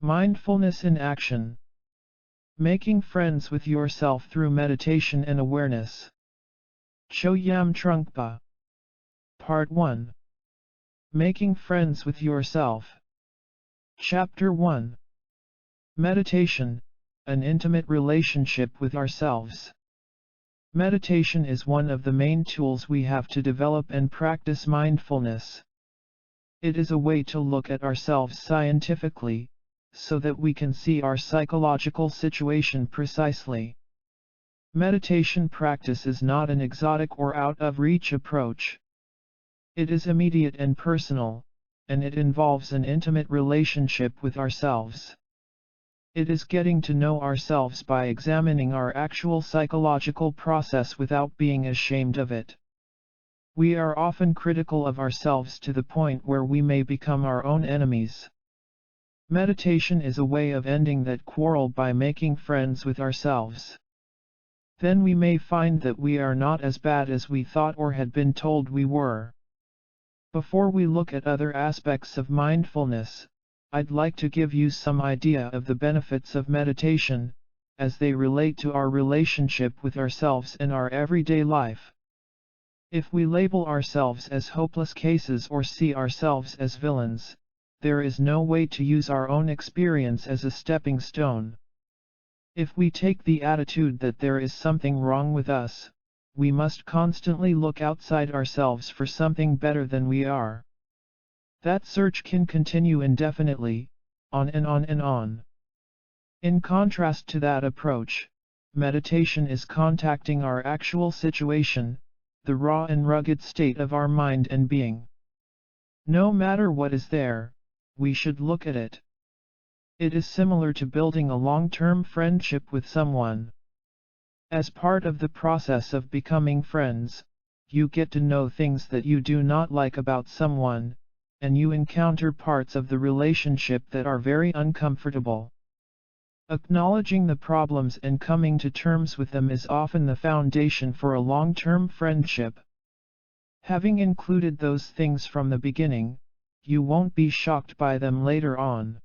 Mindfulness in action. Making friends with yourself through meditation and awareness. Chogyam Trungpa. Part 1. Making friends with yourself. Chapter 1. Meditation, an intimate relationship with ourselves. Meditation is one of the main tools we have to develop and practice mindfulness. It is a way to look at ourselves scientifically, so that we can see our psychological situation precisely. Meditation practice is not an exotic or out-of-reach approach. It is immediate and personal, and it involves an intimate relationship with ourselves. It is getting to know ourselves by examining our actual psychological process without being ashamed of it. We are often critical of ourselves to the point where we may become our own enemies. Meditation is a way of ending that quarrel by making friends with ourselves. Then we may find that we are not as bad as we thought or had been told we were. Before we look at other aspects of mindfulness, I'd like to give you some idea of the benefits of meditation, as they relate to our relationship with ourselves in our everyday life. If we label ourselves as hopeless cases or see ourselves as villains, there is no way to use our own experience as a stepping stone. If we take the attitude that there is something wrong with us, we must constantly look outside ourselves for something better than we are. That search can continue indefinitely, on and on and on. In contrast to that approach, meditation is contacting our actual situation, the raw and rugged state of our mind and being. No matter what is there, we should look at it. It is similar to building a long-term friendship with someone. As part of the process of becoming friends, you get to know things that you do not like about someone, and you encounter parts of the relationship that are very uncomfortable. Acknowledging the problems and coming to terms with them is often the foundation for a long-term friendship. Having included those things from the beginning, you won't be shocked by them later on.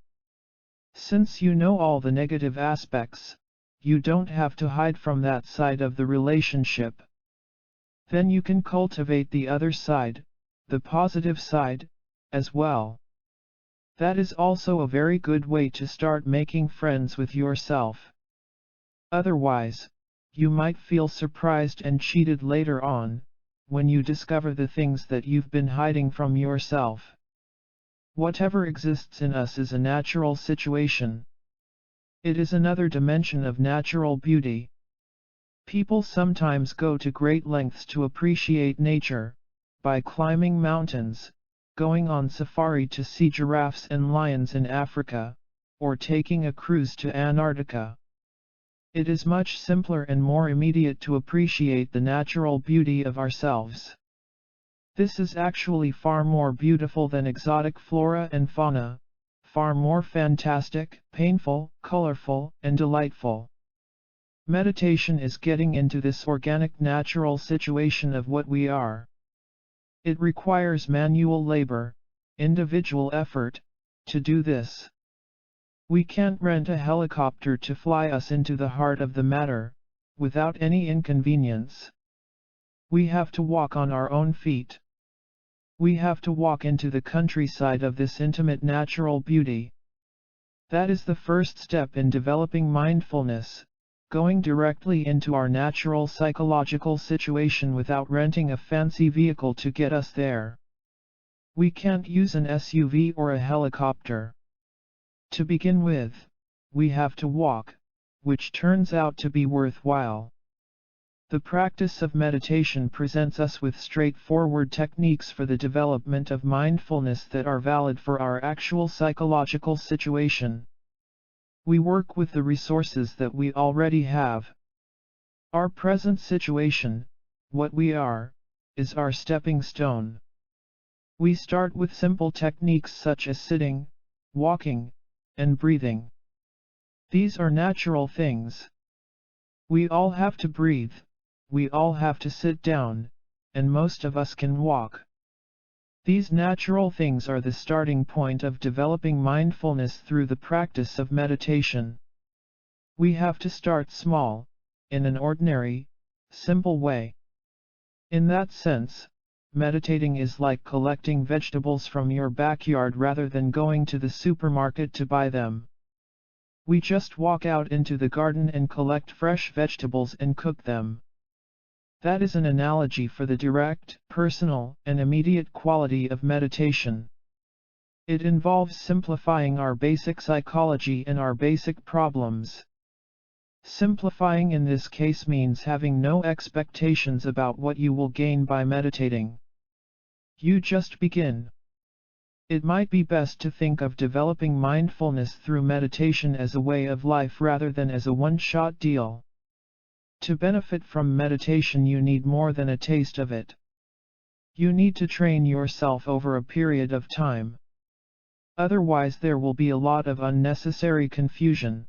Since you know all the negative aspects, you don't have to hide from that side of the relationship. Then you can cultivate the other side, the positive side, as well. That is also a very good way to start making friends with yourself. Otherwise, you might feel surprised and cheated later on, when you discover the things that you've been hiding from yourself. Whatever exists in us is a natural situation. It is another dimension of natural beauty. People sometimes go to great lengths to appreciate nature, by climbing mountains, going on safari to see giraffes and lions in Africa, or taking a cruise to Antarctica. It is much simpler and more immediate to appreciate the natural beauty of ourselves. This is actually far more beautiful than exotic flora and fauna, far more fantastic, painful, colorful, and delightful. Meditation is getting into this organic natural situation of what we are. It requires manual labor, individual effort, to do this. We can't rent a helicopter to fly us into the heart of the matter, without any inconvenience. We have to walk on our own feet. We have to walk into the countryside of this intimate natural beauty. That is the first step in developing mindfulness, going directly into our natural psychological situation without renting a fancy vehicle to get us there. We can't use an SUV or a helicopter. To begin with, we have to walk, which turns out to be worthwhile. The practice of meditation presents us with straightforward techniques for the development of mindfulness that are valid for our actual psychological situation. We work with the resources that we already have. Our present situation, what we are, is our stepping stone. We start with simple techniques such as sitting, walking, and breathing. These are natural things. We all have to breathe. We all have to sit down, and most of us can walk. These natural things are the starting point of developing mindfulness through the practice of meditation. We have to start small, in an ordinary, simple way. In that sense, meditating is like collecting vegetables from your backyard rather than going to the supermarket to buy them. We just walk out into the garden and collect fresh vegetables and cook them. That is an analogy for the direct, personal, and immediate quality of meditation. It involves simplifying our basic psychology and our basic problems. Simplifying in this case means having no expectations about what you will gain by meditating. You just begin. It might be best to think of developing mindfulness through meditation as a way of life rather than as a one-shot deal. To benefit from meditation you need more than a taste of it. You need to train yourself over a period of time. Otherwise there will be a lot of unnecessary confusion.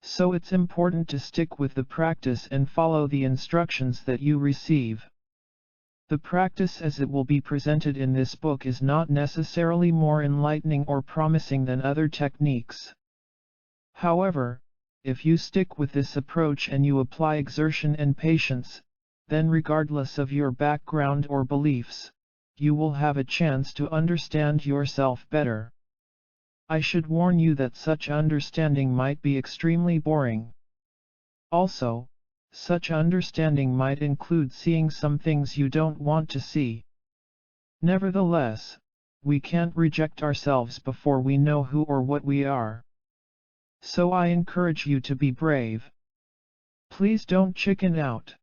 So it's important to stick with the practice and follow the instructions that you receive. The practice as it will be presented in this book is not necessarily more enlightening or promising than other techniques. However, if you stick with this approach and you apply exertion and patience, then regardless of your background or beliefs, you will have a chance to understand yourself better. I should warn you that such understanding might be extremely boring. Also, such understanding might include seeing some things you don't want to see. Nevertheless, we can't reject ourselves before we know who or what we are. So I encourage you to be brave. Please don't chicken out.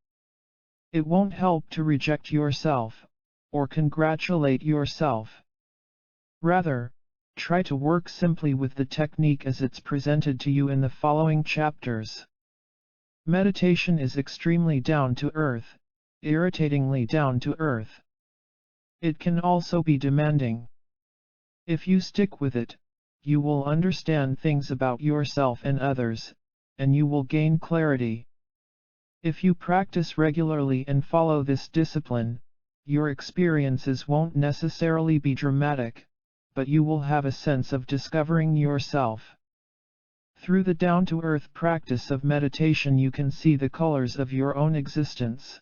It won't help to reject yourself, or congratulate yourself. Rather, try to work simply with the technique as it's presented to you in the following chapters. Meditation is extremely down to earth, irritatingly down to earth. It can also be demanding. If you stick with it, you will understand things about yourself and others, and you will gain clarity. If you practice regularly and follow this discipline, your experiences won't necessarily be dramatic, but you will have a sense of discovering yourself. Through the down-to-earth practice of meditation you can see the colors of your own existence.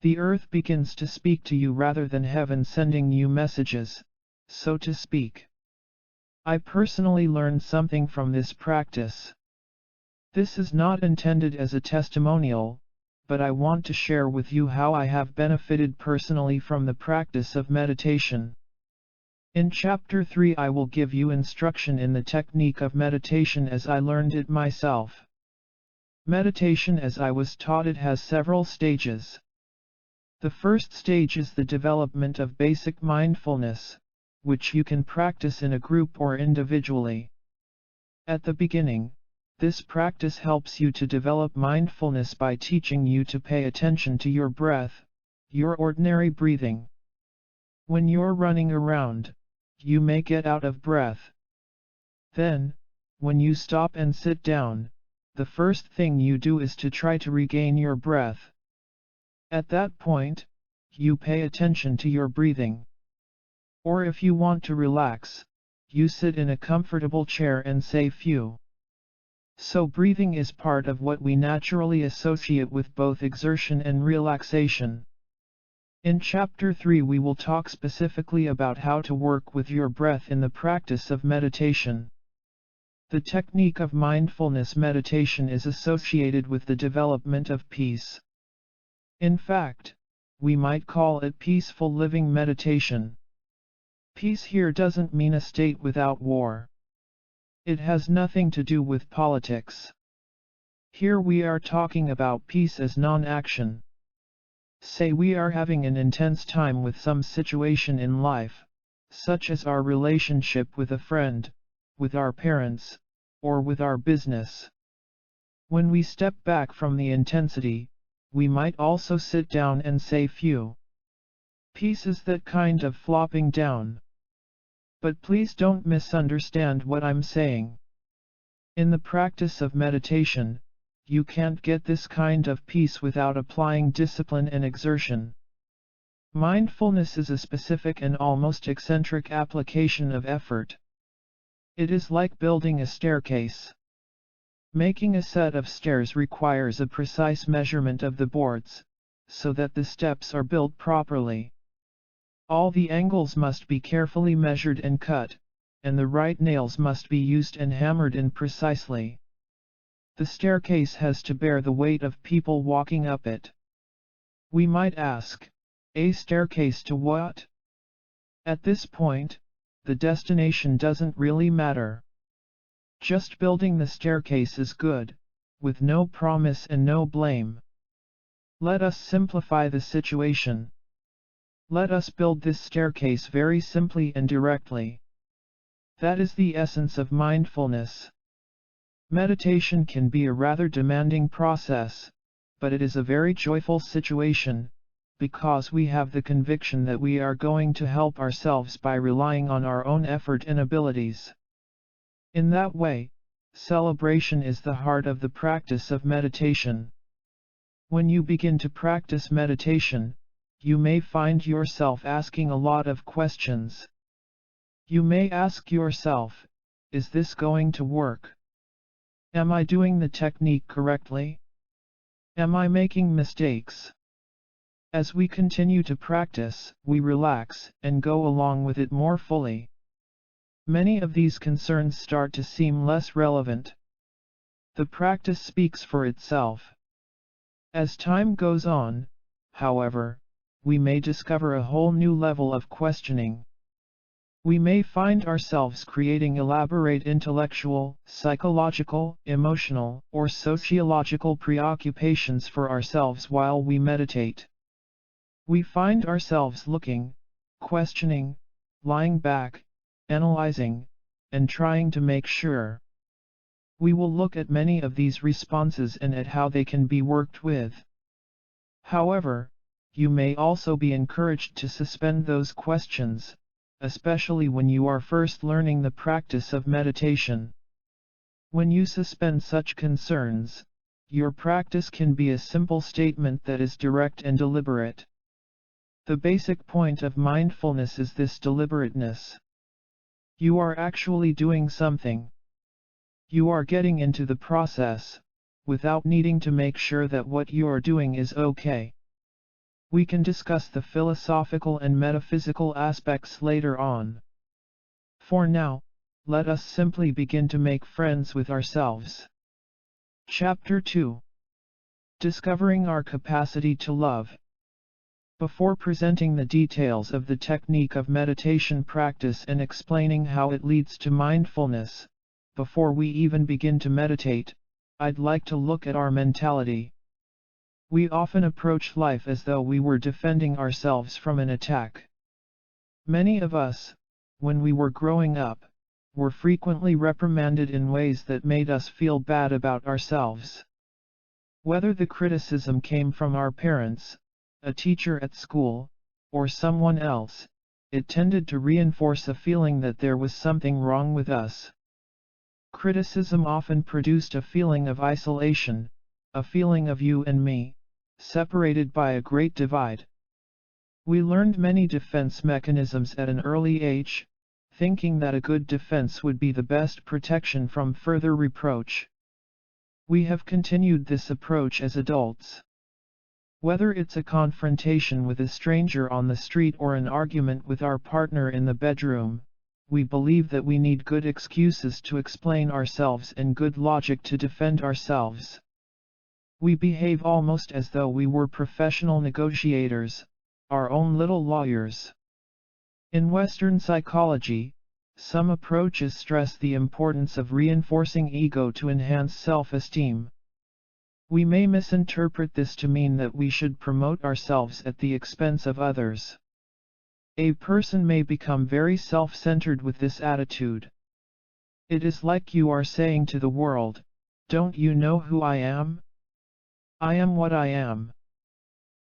The earth begins to speak to you rather than heaven sending you messages, so to speak. I personally learned something from this practice. This is not intended as a testimonial, but I want to share with you how I have benefited personally from the practice of meditation. In Chapter 3 I will give you instruction in the technique of meditation as I learned it myself. Meditation as I was taught it has several stages. The first stage is the development of basic mindfulness, which you can practice in a group or individually. At the beginning, this practice helps you to develop mindfulness by teaching you to pay attention to your breath, your ordinary breathing. When you're running around, you may get out of breath. Then, when you stop and sit down, the first thing you do is to try to regain your breath. At that point, you pay attention to your breathing. Or if you want to relax, you sit in a comfortable chair and say phew. So breathing is part of what we naturally associate with both exertion and relaxation. In Chapter 3 we will talk specifically about how to work with your breath in the practice of meditation. The technique of mindfulness meditation is associated with the development of peace. In fact, we might call it peaceful living meditation. Peace here doesn't mean a state without war. It has nothing to do with politics. Here we are talking about peace as non-action. Say we are having an intense time with some situation in life, such as our relationship with a friend, with our parents, or with our business. When we step back from the intensity, we might also sit down and say phew. Peace is that kind of flopping down. But please don't misunderstand what I'm saying. In the practice of meditation, you can't get this kind of peace without applying discipline and exertion. Mindfulness is a specific and almost eccentric application of effort. It is like building a staircase. Making a set of stairs requires a precise measurement of the boards, so that the steps are built properly. All the angles must be carefully measured and cut, and the right nails must be used and hammered in precisely. The staircase has to bear the weight of people walking up it. We might ask, a staircase to what? At this point, the destination doesn't really matter. Just building the staircase is good, with no promise and no blame. Let us simplify the situation. Let us build this staircase very simply and directly. That is the essence of mindfulness. Meditation can be a rather demanding process, but it is a very joyful situation, because we have the conviction that we are going to help ourselves by relying on our own effort and abilities. In that way, celebration is the heart of the practice of meditation. When you begin to practice meditation, you may find yourself asking a lot of questions. You may ask yourself, is this going to work? Am I doing the technique correctly? Am I making mistakes? As we continue to practice, we relax and go along with it more fully. Many of these concerns start to seem less relevant. The practice speaks for itself. As time goes on, however, we may discover a whole new level of questioning. We may find ourselves creating elaborate intellectual, psychological, emotional, or sociological preoccupations for ourselves while we meditate. We find ourselves looking, questioning, lying back, analyzing, and trying to make sure. We will look at many of these responses and at how they can be worked with. However, you may also be encouraged to suspend those questions, especially when you are first learning the practice of meditation. When you suspend such concerns, your practice can be a simple statement that is direct and deliberate. The basic point of mindfulness is this deliberateness. You are actually doing something. You are getting into the process, without needing to make sure that what you are doing is okay. We can discuss the philosophical and metaphysical aspects later on. For now, let us simply begin to make friends with ourselves. Chapter 2. Discovering our capacity to love. Before presenting the details of the technique of meditation practice and explaining how it leads to mindfulness, before we even begin to meditate, I'd like to look at our mentality. We often approach life as though we were defending ourselves from an attack. Many of us, when we were growing up, were frequently reprimanded in ways that made us feel bad about ourselves. Whether the criticism came from our parents, a teacher at school, or someone else, it tended to reinforce a feeling that there was something wrong with us. Criticism often produced a feeling of isolation, a feeling of you and me, separated by a great divide. We learned many defense mechanisms at an early age, thinking that a good defense would be the best protection from further reproach. We have continued this approach as adults. Whether it's a confrontation with a stranger on the street or an argument with our partner in the bedroom, we believe that we need good excuses to explain ourselves and good logic to defend ourselves. We behave almost as though we were professional negotiators, our own little lawyers. In Western psychology, some approaches stress the importance of reinforcing ego to enhance self-esteem. We may misinterpret this to mean that we should promote ourselves at the expense of others. A person may become very self-centered with this attitude. It is like you are saying to the world, "Don't you know who I am? I am what I am.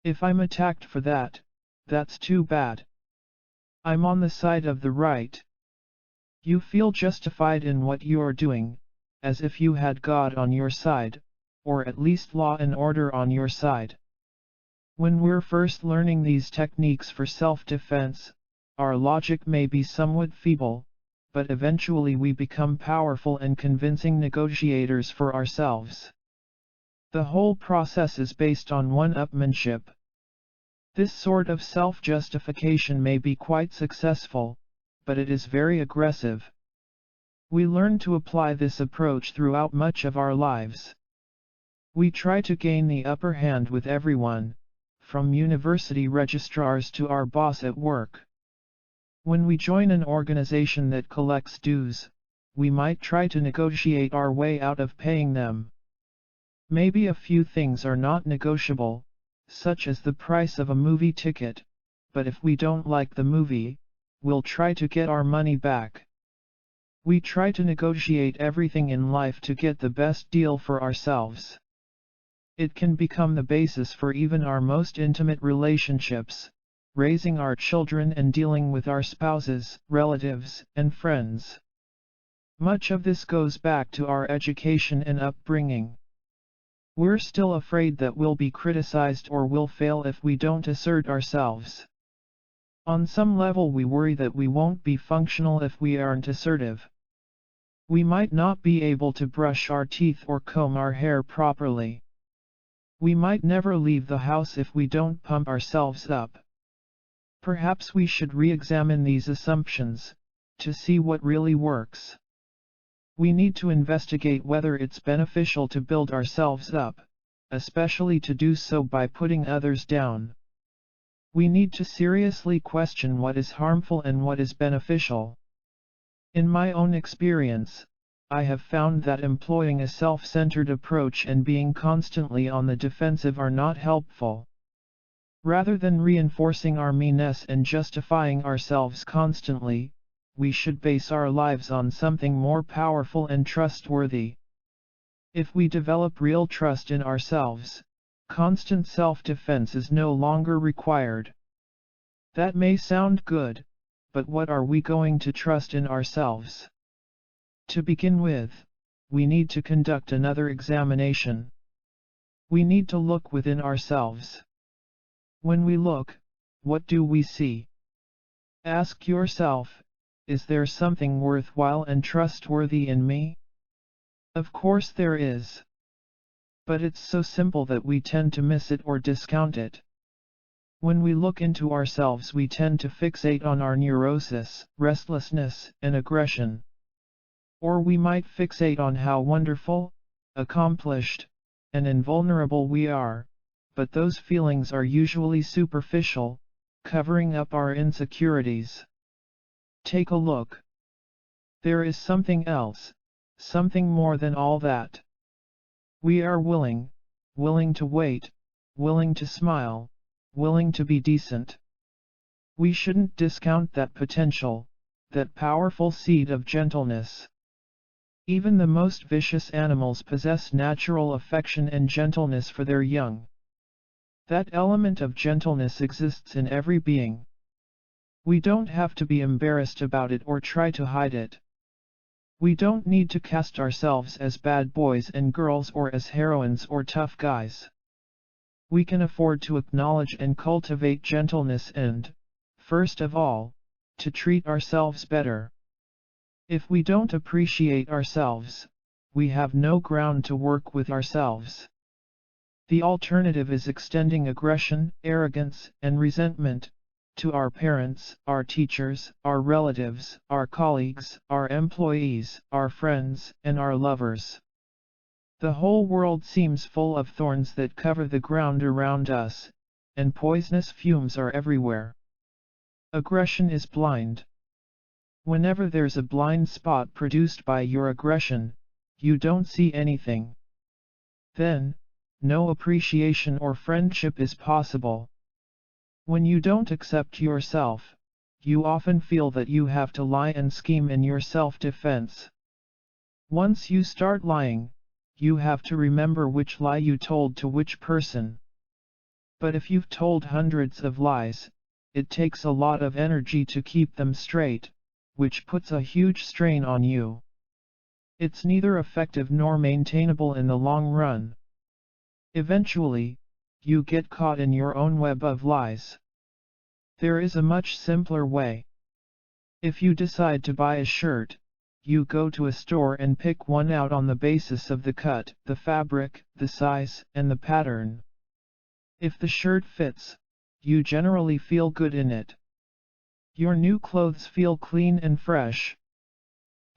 If I'm attacked for that, that's too bad. I'm on the side of the right." You feel justified in what you're doing, as if you had God on your side, or at least law and order on your side. When we're first learning these techniques for self-defense, our logic may be somewhat feeble, but eventually we become powerful and convincing negotiators for ourselves. The whole process is based on one-upmanship. This sort of self-justification may be quite successful, but it is very aggressive. We learn to apply this approach throughout much of our lives. We try to gain the upper hand with everyone, from university registrars to our boss at work. When we join an organization that collects dues, we might try to negotiate our way out of paying them. Maybe a few things are not negotiable, such as the price of a movie ticket, but if we don't like the movie, we'll try to get our money back. We try to negotiate everything in life to get the best deal for ourselves. It can become the basis for even our most intimate relationships, raising our children and dealing with our spouses, relatives, and friends. Much of this goes back to our education and upbringing. We're still afraid that we'll be criticized or will fail if we don't assert ourselves. On some level we worry that we won't be functional if we aren't assertive. We might not be able to brush our teeth or comb our hair properly. We might never leave the house if we don't pump ourselves up. Perhaps we should re-examine these assumptions, to see what really works. We need to investigate whether it's beneficial to build ourselves up, especially to do so by putting others down. We need to seriously question what is harmful and what is beneficial. In my own experience, I have found that employing a self-centered approach and being constantly on the defensive are not helpful. Rather than reinforcing our me-ness and justifying ourselves constantly, we should base our lives on something more powerful and trustworthy. If we develop real trust in ourselves, constant self-defense is no longer required. That may sound good, but what are we going to trust in ourselves? To begin with, we need to conduct another examination. We need to look within ourselves. When we look, what do we see? Ask yourself, is there something worthwhile and trustworthy in me? Of course there is. But it's so simple that we tend to miss it or discount it. When we look into ourselves we tend to fixate on our neurosis, restlessness, and aggression. Or we might fixate on how wonderful, accomplished, and invulnerable we are, but those feelings are usually superficial, covering up our insecurities. Take a look. There is something else, something more than all that. We are willing to wait, willing to smile, willing to be decent. We shouldn't discount that potential, that powerful seed of gentleness. Even the most vicious animals possess natural affection and gentleness for their young. That element of gentleness exists in every being. We don't have to be embarrassed about it or try to hide it. We don't need to cast ourselves as bad boys and girls or as heroines or tough guys. We can afford to acknowledge and cultivate gentleness and, first of all, to treat ourselves better. If we don't appreciate ourselves, we have no ground to work with ourselves. The alternative is extending aggression, arrogance, and resentment to our parents, our teachers, our relatives, our colleagues, our employees, our friends, and our lovers. The whole world seems full of thorns that cover the ground around us, and poisonous fumes are everywhere. Aggression is blind. Whenever there's a blind spot produced by your aggression, you don't see anything. Then, no appreciation or friendship is possible. When you don't accept yourself, you often feel that you have to lie and scheme in your self-defense. Once you start lying, you have to remember which lie you told to which person. But if you've told hundreds of lies, it takes a lot of energy to keep them straight, which puts a huge strain on you. It's neither effective nor maintainable in the long run. Eventually, you get caught in your own web of lies. There is a much simpler way. If you decide to buy a shirt, you go to a store and pick one out on the basis of the cut, the fabric, the size, and the pattern. If the shirt fits, you generally feel good in it. Your new clothes feel clean and fresh.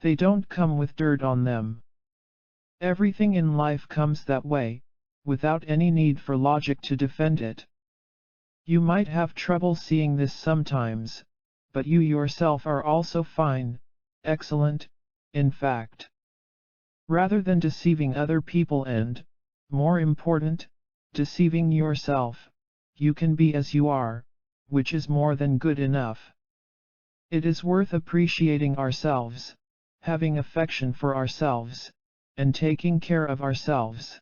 They don't come with dirt on them. Everything in life comes that way, without any need for logic to defend it. You might have trouble seeing this sometimes, but you yourself are also fine, excellent, in fact. Rather than deceiving other people and, more important, deceiving yourself, you can be as you are, which is more than good enough. It is worth appreciating ourselves, having affection for ourselves, and taking care of ourselves.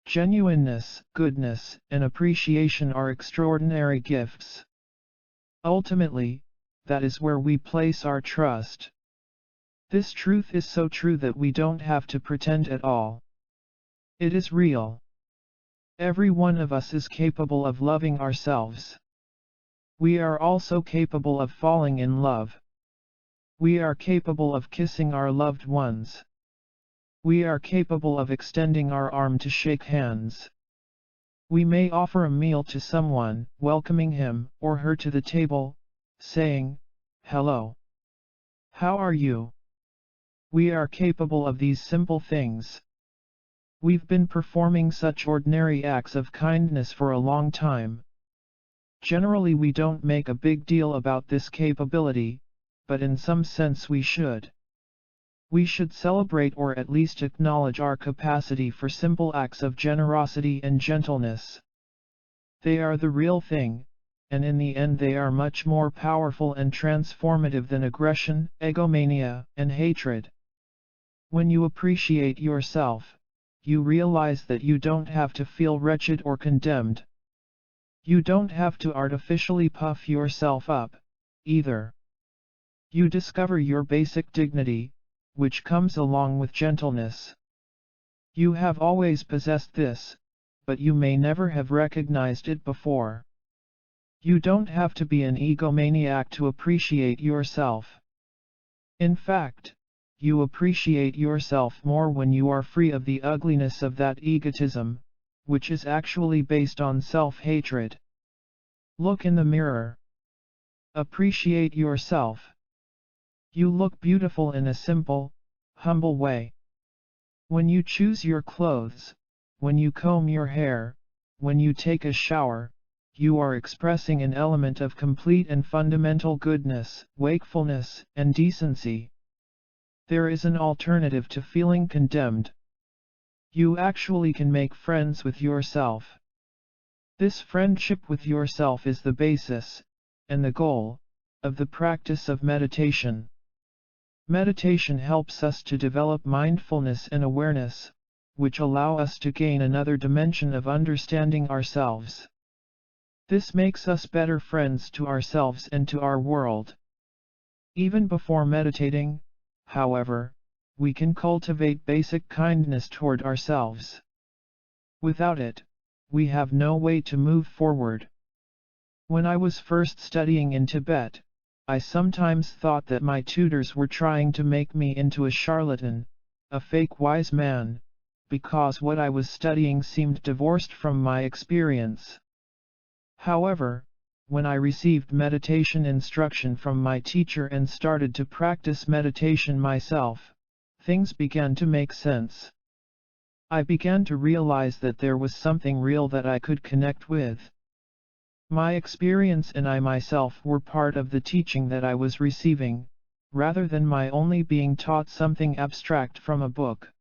Genuineness, goodness, and appreciation are extraordinary gifts. Ultimately, that is where we place our trust. This truth is so true that we don't have to pretend at all. It is real. Every one of us is capable of loving ourselves. We are also capable of falling in love. We are capable of kissing our loved ones. We are capable of extending our arm to shake hands. We may offer a meal to someone, welcoming him or her to the table, saying, "Hello. How are you?" We are capable of these simple things. We've been performing such ordinary acts of kindness for a long time. Generally we don't make a big deal about this capability, but in some sense we should. We should celebrate or at least acknowledge our capacity for simple acts of generosity and gentleness. They are the real thing, and in the end they are much more powerful and transformative than aggression, egomania, and hatred. When you appreciate yourself, you realize that you don't have to feel wretched or condemned. You don't have to artificially puff yourself up, either. You discover your basic dignity, which comes along with gentleness. You have always possessed this, but you may never have recognized it before. You don't have to be an egomaniac to appreciate yourself. In fact, you appreciate yourself more when you are free of the ugliness of that egotism, which is actually based on self-hatred. Look in the mirror. Appreciate yourself. You look beautiful in a simple, humble way. When you choose your clothes, when you comb your hair, when you take a shower, you are expressing an element of complete and fundamental goodness, wakefulness, and decency. There is an alternative to feeling condemned. You actually can make friends with yourself. This friendship with yourself is the basis, and the goal, of the practice of meditation. Meditation helps us to develop mindfulness and awareness, which allow us to gain another dimension of understanding ourselves. This makes us better friends to ourselves and to our world. Even before meditating, however, we can cultivate basic kindness toward ourselves. Without it, we have no way to move forward. When I was first studying in Tibet, I sometimes thought that my tutors were trying to make me into a charlatan, a fake wise man, because what I was studying seemed divorced from my experience. However, when I received meditation instruction from my teacher and started to practice meditation myself, things began to make sense. I began to realize that there was something real that I could connect with. My experience and I myself were part of the teaching that I was receiving, rather than my only being taught something abstract from a book.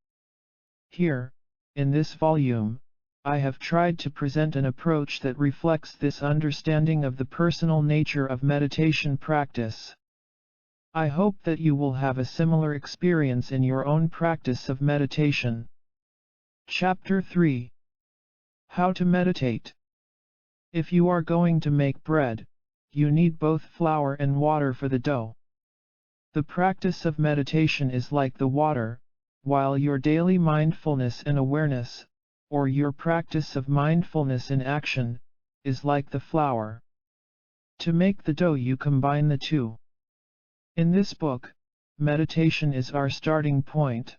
Here, in this volume, I have tried to present an approach that reflects this understanding of the personal nature of meditation practice. I hope that you will have a similar experience in your own practice of meditation. Chapter 3. How to meditate. If you are going to make bread, you need both flour and water for the dough. The practice of meditation is like the water, while your daily mindfulness and awareness, or your practice of mindfulness in action, is like the flour. To make the dough you combine the two. In this book, meditation is our starting point.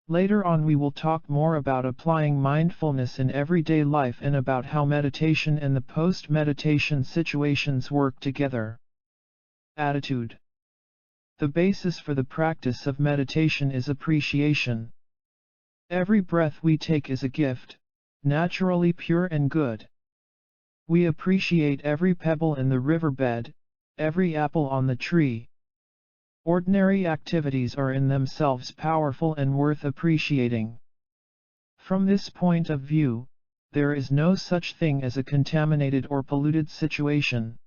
Later on we will talk more about applying mindfulness in everyday life and about how meditation and the post-meditation situations work together. Attitude. The basis for the practice of meditation is appreciation. Every breath we take is a gift, naturally pure and good. We appreciate every pebble in the riverbed, every apple on the tree. Ordinary activities are in themselves powerful and worth appreciating. From this point of view, there is no such thing as a contaminated or polluted situation.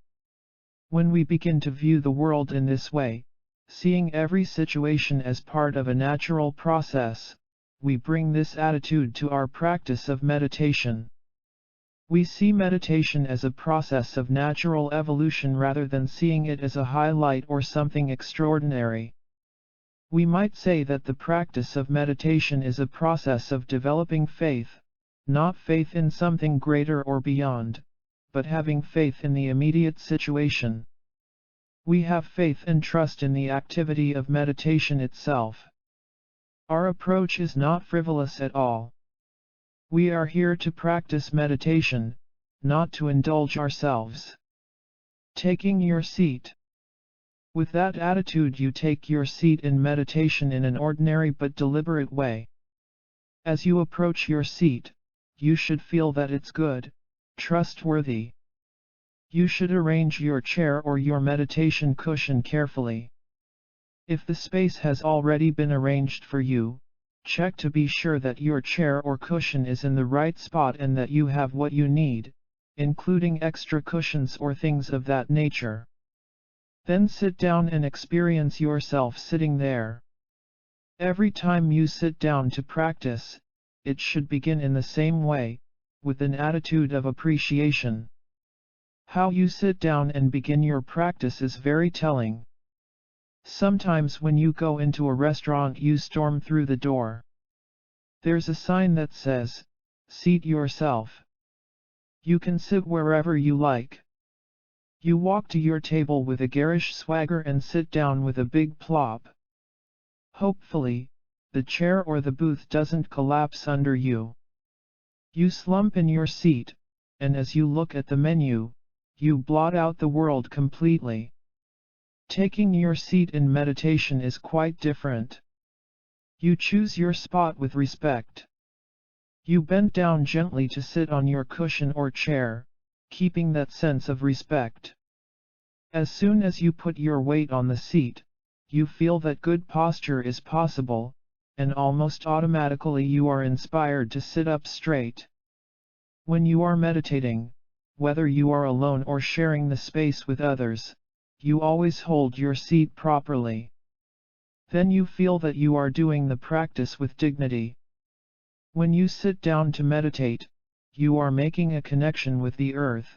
When we begin to view the world in this way, seeing every situation as part of a natural process, we bring this attitude to our practice of meditation. We see meditation as a process of natural evolution rather than seeing it as a highlight or something extraordinary. We might say that the practice of meditation is a process of developing faith, not faith in something greater or beyond, but having faith in the immediate situation. We have faith and trust in the activity of meditation itself. Our approach is not frivolous at all. We are here to practice meditation, not to indulge ourselves. Taking your seat. With that attitude you take your seat in meditation in an ordinary but deliberate way. As you approach your seat, you should feel that it's good, trustworthy. You should arrange your chair or your meditation cushion carefully. If the space has already been arranged for you, check to be sure that your chair or cushion is in the right spot and that you have what you need, including extra cushions or things of that nature. Then sit down and experience yourself sitting there. Every time you sit down to practice, it should begin in the same way, with an attitude of appreciation. How you sit down and begin your practice is very telling. Sometimes when you go into a restaurant you storm through the door. There's a sign that says, "Seat yourself." You can sit wherever you like. You walk to your table with a garish swagger and sit down with a big plop. Hopefully, the chair or the booth doesn't collapse under you. You slump in your seat, and as you look at the menu, you blot out the world completely. Taking your seat in meditation is quite different. You choose your spot with respect. You bend down gently to sit on your cushion or chair, keeping that sense of respect. As soon as you put your weight on the seat, you feel that good posture is possible, and almost automatically you are inspired to sit up straight. When you are meditating, whether you are alone or sharing the space with others, you always hold your seat properly. Then you feel that you are doing the practice with dignity. When you sit down to meditate, you are making a connection with the earth,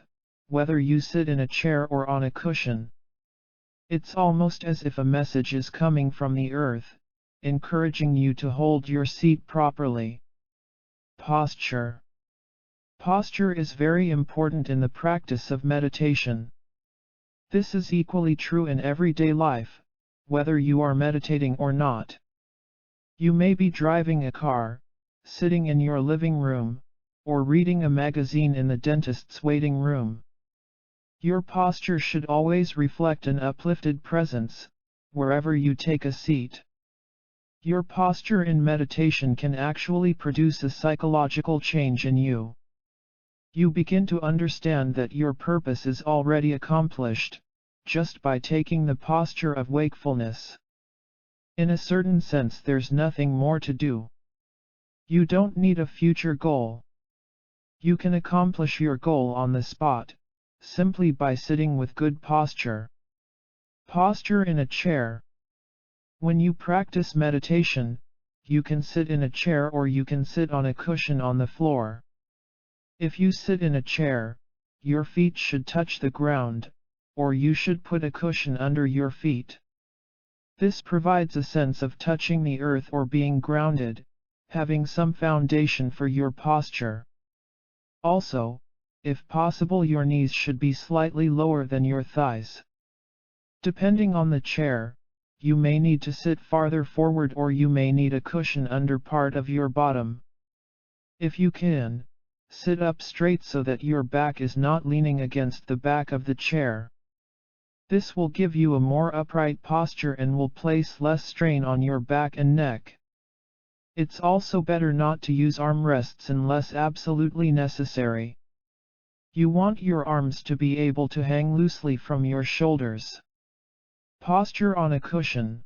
whether you sit in a chair or on a cushion. It's almost as if a message is coming from the earth, encouraging you to hold your seat properly. Posture. Posture is very important in the practice of meditation. This is equally true in everyday life, whether you are meditating or not. You may be driving a car, sitting in your living room, or reading a magazine in the dentist's waiting room. Your posture should always reflect an uplifted presence, wherever you take a seat. Your posture in meditation can actually produce a psychological change in you. You begin to understand that your purpose is already accomplished, just by taking the posture of wakefulness. In a certain sense there's nothing more to do. You don't need a future goal. You can accomplish your goal on the spot, simply by sitting with good posture. Posture in a chair. When you practice meditation, you can sit in a chair or you can sit on a cushion on the floor. If you sit in a chair, your feet should touch the ground, or you should put a cushion under your feet. This provides a sense of touching the earth or being grounded, having some foundation for your posture. Also, if possible, your knees should be slightly lower than your thighs. Depending on the chair, you may need to sit farther forward or you may need a cushion under part of your bottom. If you can, sit up straight so that your back is not leaning against the back of the chair. This will give you a more upright posture and will place less strain on your back and neck. It's also better not to use armrests unless absolutely necessary. You want your arms to be able to hang loosely from your shoulders. Posture on a cushion.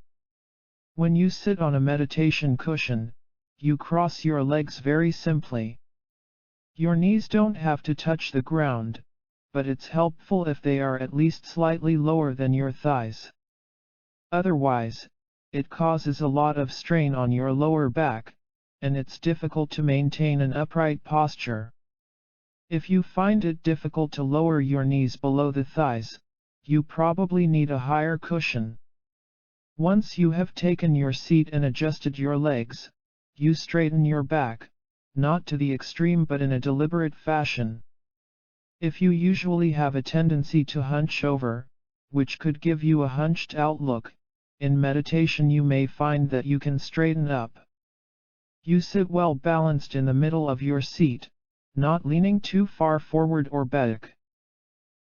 When you sit on a meditation cushion, you cross your legs very simply. Your knees don't have to touch the ground, but it's helpful if they are at least slightly lower than your thighs. Otherwise, it causes a lot of strain on your lower back, and it's difficult to maintain an upright posture. If you find it difficult to lower your knees below the thighs, you probably need a higher cushion. Once you have taken your seat and adjusted your legs, you straighten your back, not to the extreme but in a deliberate fashion. If you usually have a tendency to hunch over, which could give you a hunched outlook, in meditation you may find that you can straighten up. You sit well balanced in the middle of your seat, not leaning too far forward or back.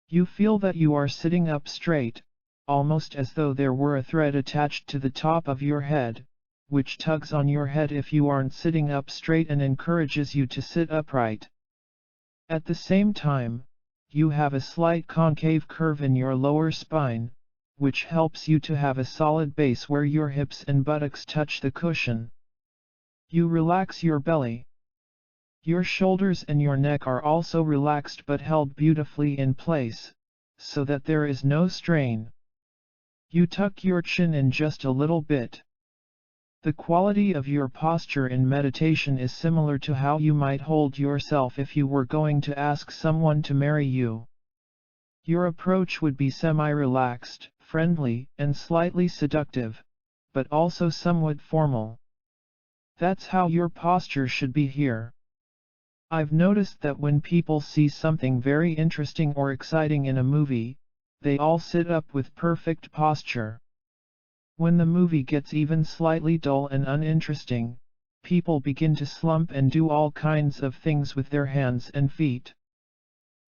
You feel that you are sitting up straight, almost as though there were a thread attached to the top of your head, which tugs on your head if you aren't sitting up straight and encourages you to sit upright. At the same time, you have a slight concave curve in your lower spine, which helps you to have a solid base where your hips and buttocks touch the cushion. You relax your belly. Your shoulders and your neck are also relaxed but held beautifully in place, so that there is no strain. You tuck your chin in just a little bit. The quality of your posture in meditation is similar to how you might hold yourself if you were going to ask someone to marry you. Your approach would be semi-relaxed, friendly, and slightly seductive, but also somewhat formal. That's how your posture should be here. I've noticed that when people see something very interesting or exciting in a movie, they all sit up with perfect posture. When the movie gets even slightly dull and uninteresting, people begin to slump and do all kinds of things with their hands and feet.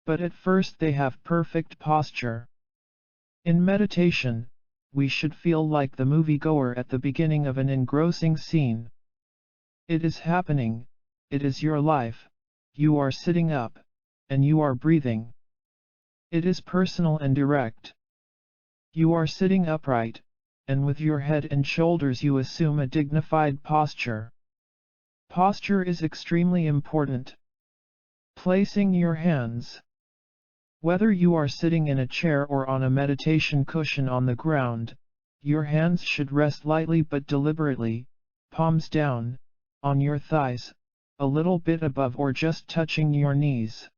But at first they have perfect posture. In meditation, we should feel like the moviegoer at the beginning of an engrossing scene. It is happening, it is your life, you are sitting up, and you are breathing. It is personal and direct. You are sitting upright, and with your head and shoulders you assume a dignified posture. Posture is extremely important. Placing your hands. Whether you are sitting in a chair or on a meditation cushion on the ground, your hands should rest lightly but deliberately, palms down, on your thighs, a little bit above or just touching your knees.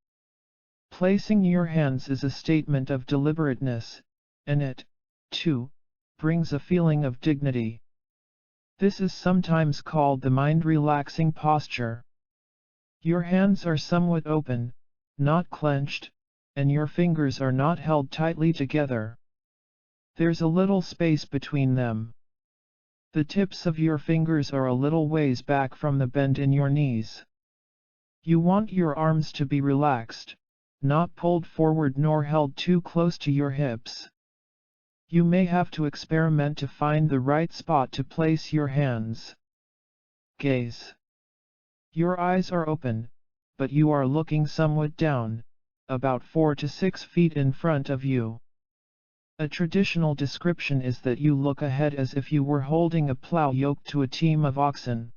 Placing your hands is a statement of deliberateness, and it, too, brings a feeling of dignity. This is sometimes called the mind-relaxing posture. Your hands are somewhat open, not clenched, and your fingers are not held tightly together. There's a little space between them. The tips of your fingers are a little ways back from the bend in your knees. You want your arms to be relaxed, not pulled forward nor held too close to your hips. You may have to experiment to find the right spot to place your hands. Gaze. Your eyes are open, but you are looking somewhat down, about 4 to 6 feet in front of you. A traditional description is that you look ahead as if you were holding a plow yoked to a team of oxen.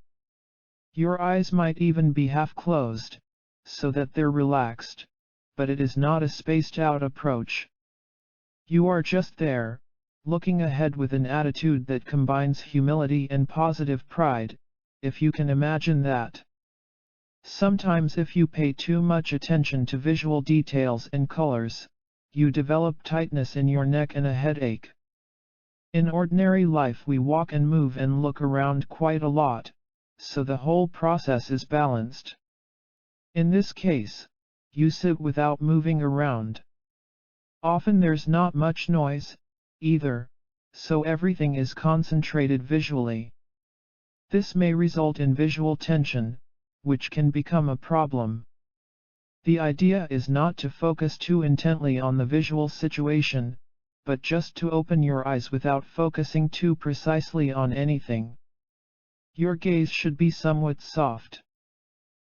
Your eyes might even be half closed, so that they're relaxed, but it is not a spaced-out approach. You are just there, looking ahead with an attitude that combines humility and positive pride, if you can imagine that. Sometimes if you pay too much attention to visual details and colors, you develop tightness in your neck and a headache. In ordinary life we walk and move and look around quite a lot, so the whole process is balanced. In this case, you sit without moving around. Often there's not much noise, either, so everything is concentrated visually. This may result in visual tension, which can become a problem. The idea is not to focus too intently on the visual situation, but just to open your eyes without focusing too precisely on anything. Your gaze should be somewhat soft.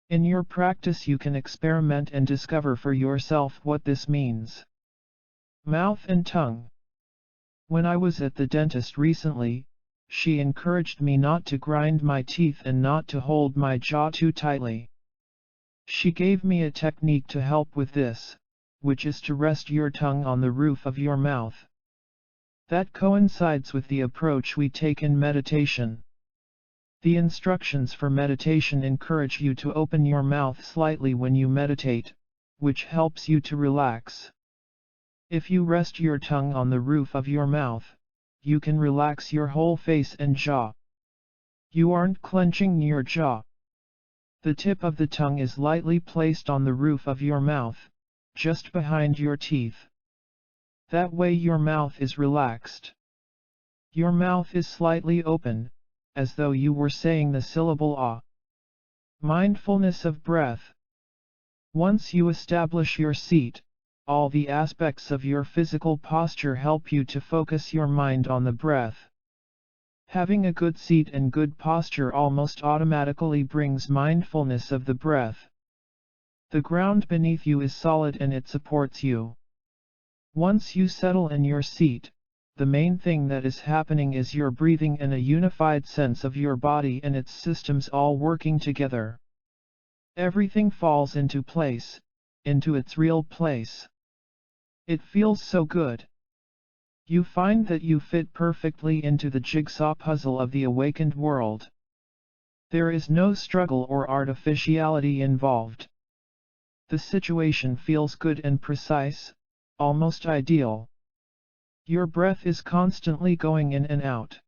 In your practice you can experiment and discover for yourself what this means. Mouth and tongue. When I was at the dentist recently, she encouraged me not to grind my teeth and not to hold my jaw too tightly. She gave me a technique to help with this, which is to rest your tongue on the roof of your mouth. That coincides with the approach we take in meditation. The instructions for meditation encourage you to open your mouth slightly when you meditate, which helps you to relax. If you rest your tongue on the roof of your mouth, you can relax your whole face and jaw. You aren't clenching your jaw. The tip of the tongue is lightly placed on the roof of your mouth, just behind your teeth. That way your mouth is relaxed. Your mouth is slightly open, as though you were saying the syllable ah. Mindfulness of breath. Once you establish your seat, all the aspects of your physical posture help you to focus your mind on the breath. Having a good seat and good posture almost automatically brings mindfulness of the breath. The ground beneath you is solid and it supports you. Once you settle in your seat, the main thing that is happening is you're breathing in a unified sense of your body and its systems all working together. Everything falls into place, into its real place. It feels so good. You find that you fit perfectly into the jigsaw puzzle of the awakened world. There is no struggle or artificiality involved. The situation feels good and precise, almost ideal. Your breath is constantly going in and out.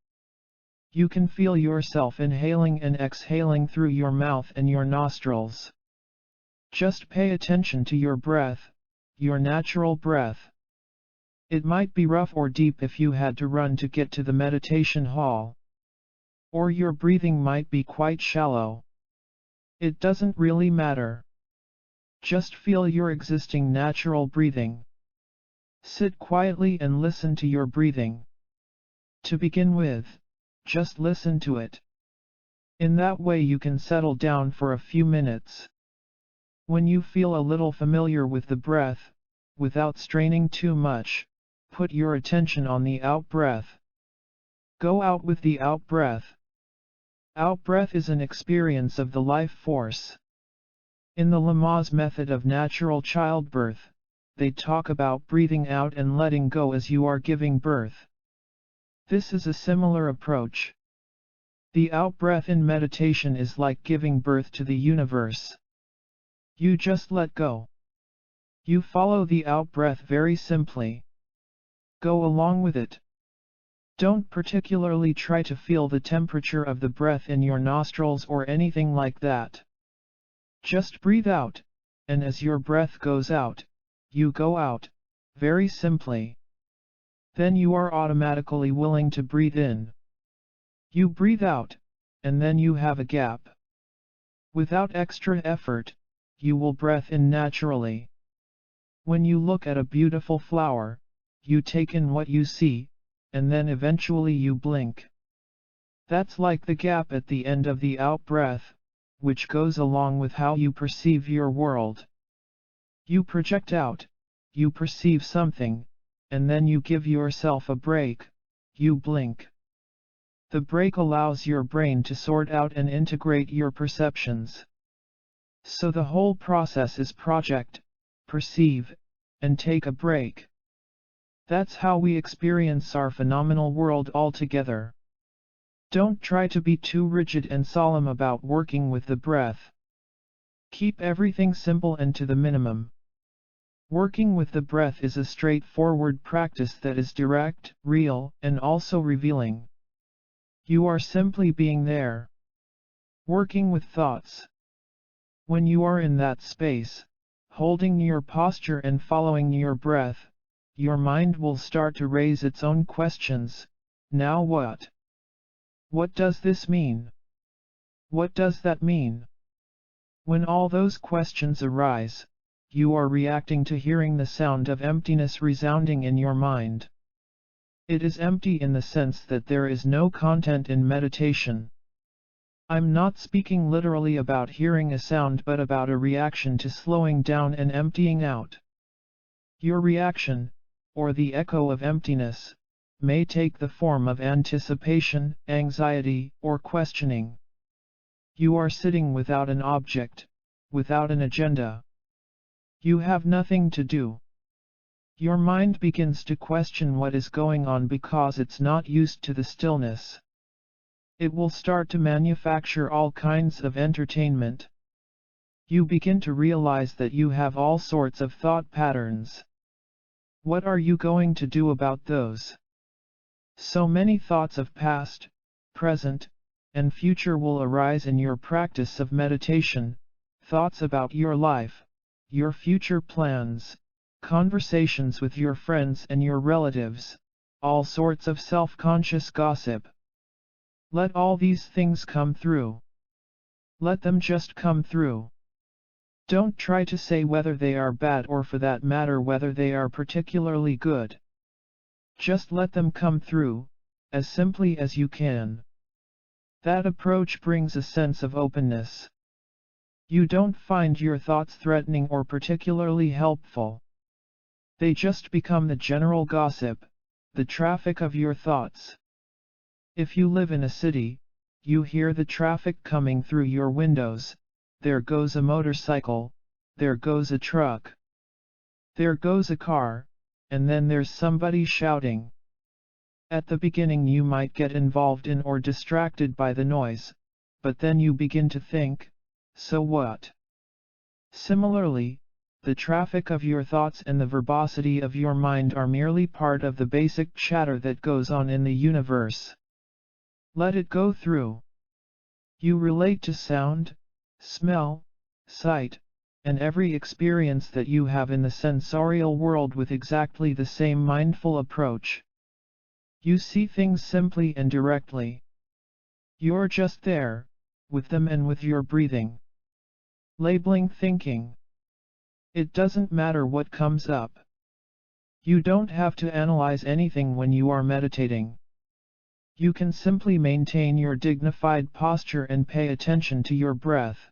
You can feel yourself inhaling and exhaling through your mouth and your nostrils. Just pay attention to your breath, your natural breath. It might be rough or deep if you had to run to get to the meditation hall. Or your breathing might be quite shallow. It doesn't really matter. Just feel your existing natural breathing. Sit quietly and listen to your breathing. To begin with, just listen to it. In that way you can settle down for a few minutes. When you feel a little familiar with the breath, without straining too much, put your attention on the out-breath. Go out with the out-breath. Out-breath is an experience of the life force. In the Lama's method of natural childbirth, they talk about breathing out and letting go as you are giving birth. This is a similar approach. The out-breath in meditation is like giving birth to the universe. You just let go. You follow the out-breath very simply. Go along with it. Don't particularly try to feel the temperature of the breath in your nostrils or anything like that. Just breathe out, and as your breath goes out, you go out, very simply. Then you are automatically willing to breathe in. You breathe out, and then you have a gap. Without extra effort, you will breath in naturally. When you look at a beautiful flower, you take in what you see, and then eventually you blink. That's like the gap at the end of the out-breath, which goes along with how you perceive your world. You project out, you perceive something, and then you give yourself a break, you blink. The break allows your brain to sort out and integrate your perceptions. So the whole process is project, perceive, and take a break. That's how we experience our phenomenal world altogether. Don't try to be too rigid and solemn about working with the breath. Keep everything simple and to the minimum. Working with the breath is a straightforward practice that is direct, real, and also revealing. You are simply being there. Working with thoughts. When you are in that space, holding your posture and following your breath, your mind will start to raise its own questions. Now what? What does this mean? What does that mean? When all those questions arise, you are reacting to hearing the sound of emptiness resounding in your mind. It is empty in the sense that there is no content in meditation. I'm not speaking literally about hearing a sound but about a reaction to slowing down and emptying out. Your reaction, or the echo of emptiness, may take the form of anticipation, anxiety, or questioning. You are sitting without an object, without an agenda. You have nothing to do. Your mind begins to question what is going on because it's not used to the stillness. It will start to manufacture all kinds of entertainment. You begin to realize that you have all sorts of thought patterns. What are you going to do about those? So many thoughts of past, present, and future will arise in your practice of meditation, thoughts about your life, your future plans, conversations with your friends and your relatives, all sorts of self-conscious gossip. Let all these things come through. Let them just come through. Don't try to say whether they are bad or for that matter whether they are particularly good. Just let them come through, as simply as you can. That approach brings a sense of openness. You don't find your thoughts threatening or particularly helpful. They just become the general gossip, the traffic of your thoughts. If you live in a city, you hear the traffic coming through your windows. There goes a motorcycle, there goes a truck. There goes a car, and then there's somebody shouting. At the beginning you might get involved in or distracted by the noise, but then you begin to think, so what? Similarly, the traffic of your thoughts and the verbosity of your mind are merely part of the basic chatter that goes on in the universe. Let it go through. You relate to sound, smell, sight, and every experience that you have in the sensorial world with exactly the same mindful approach. You see things simply and directly. You're just there, with them and with your breathing. Labeling thinking. It doesn't matter what comes up. You don't have to analyze anything when you are meditating. You can simply maintain your dignified posture and pay attention to your breath.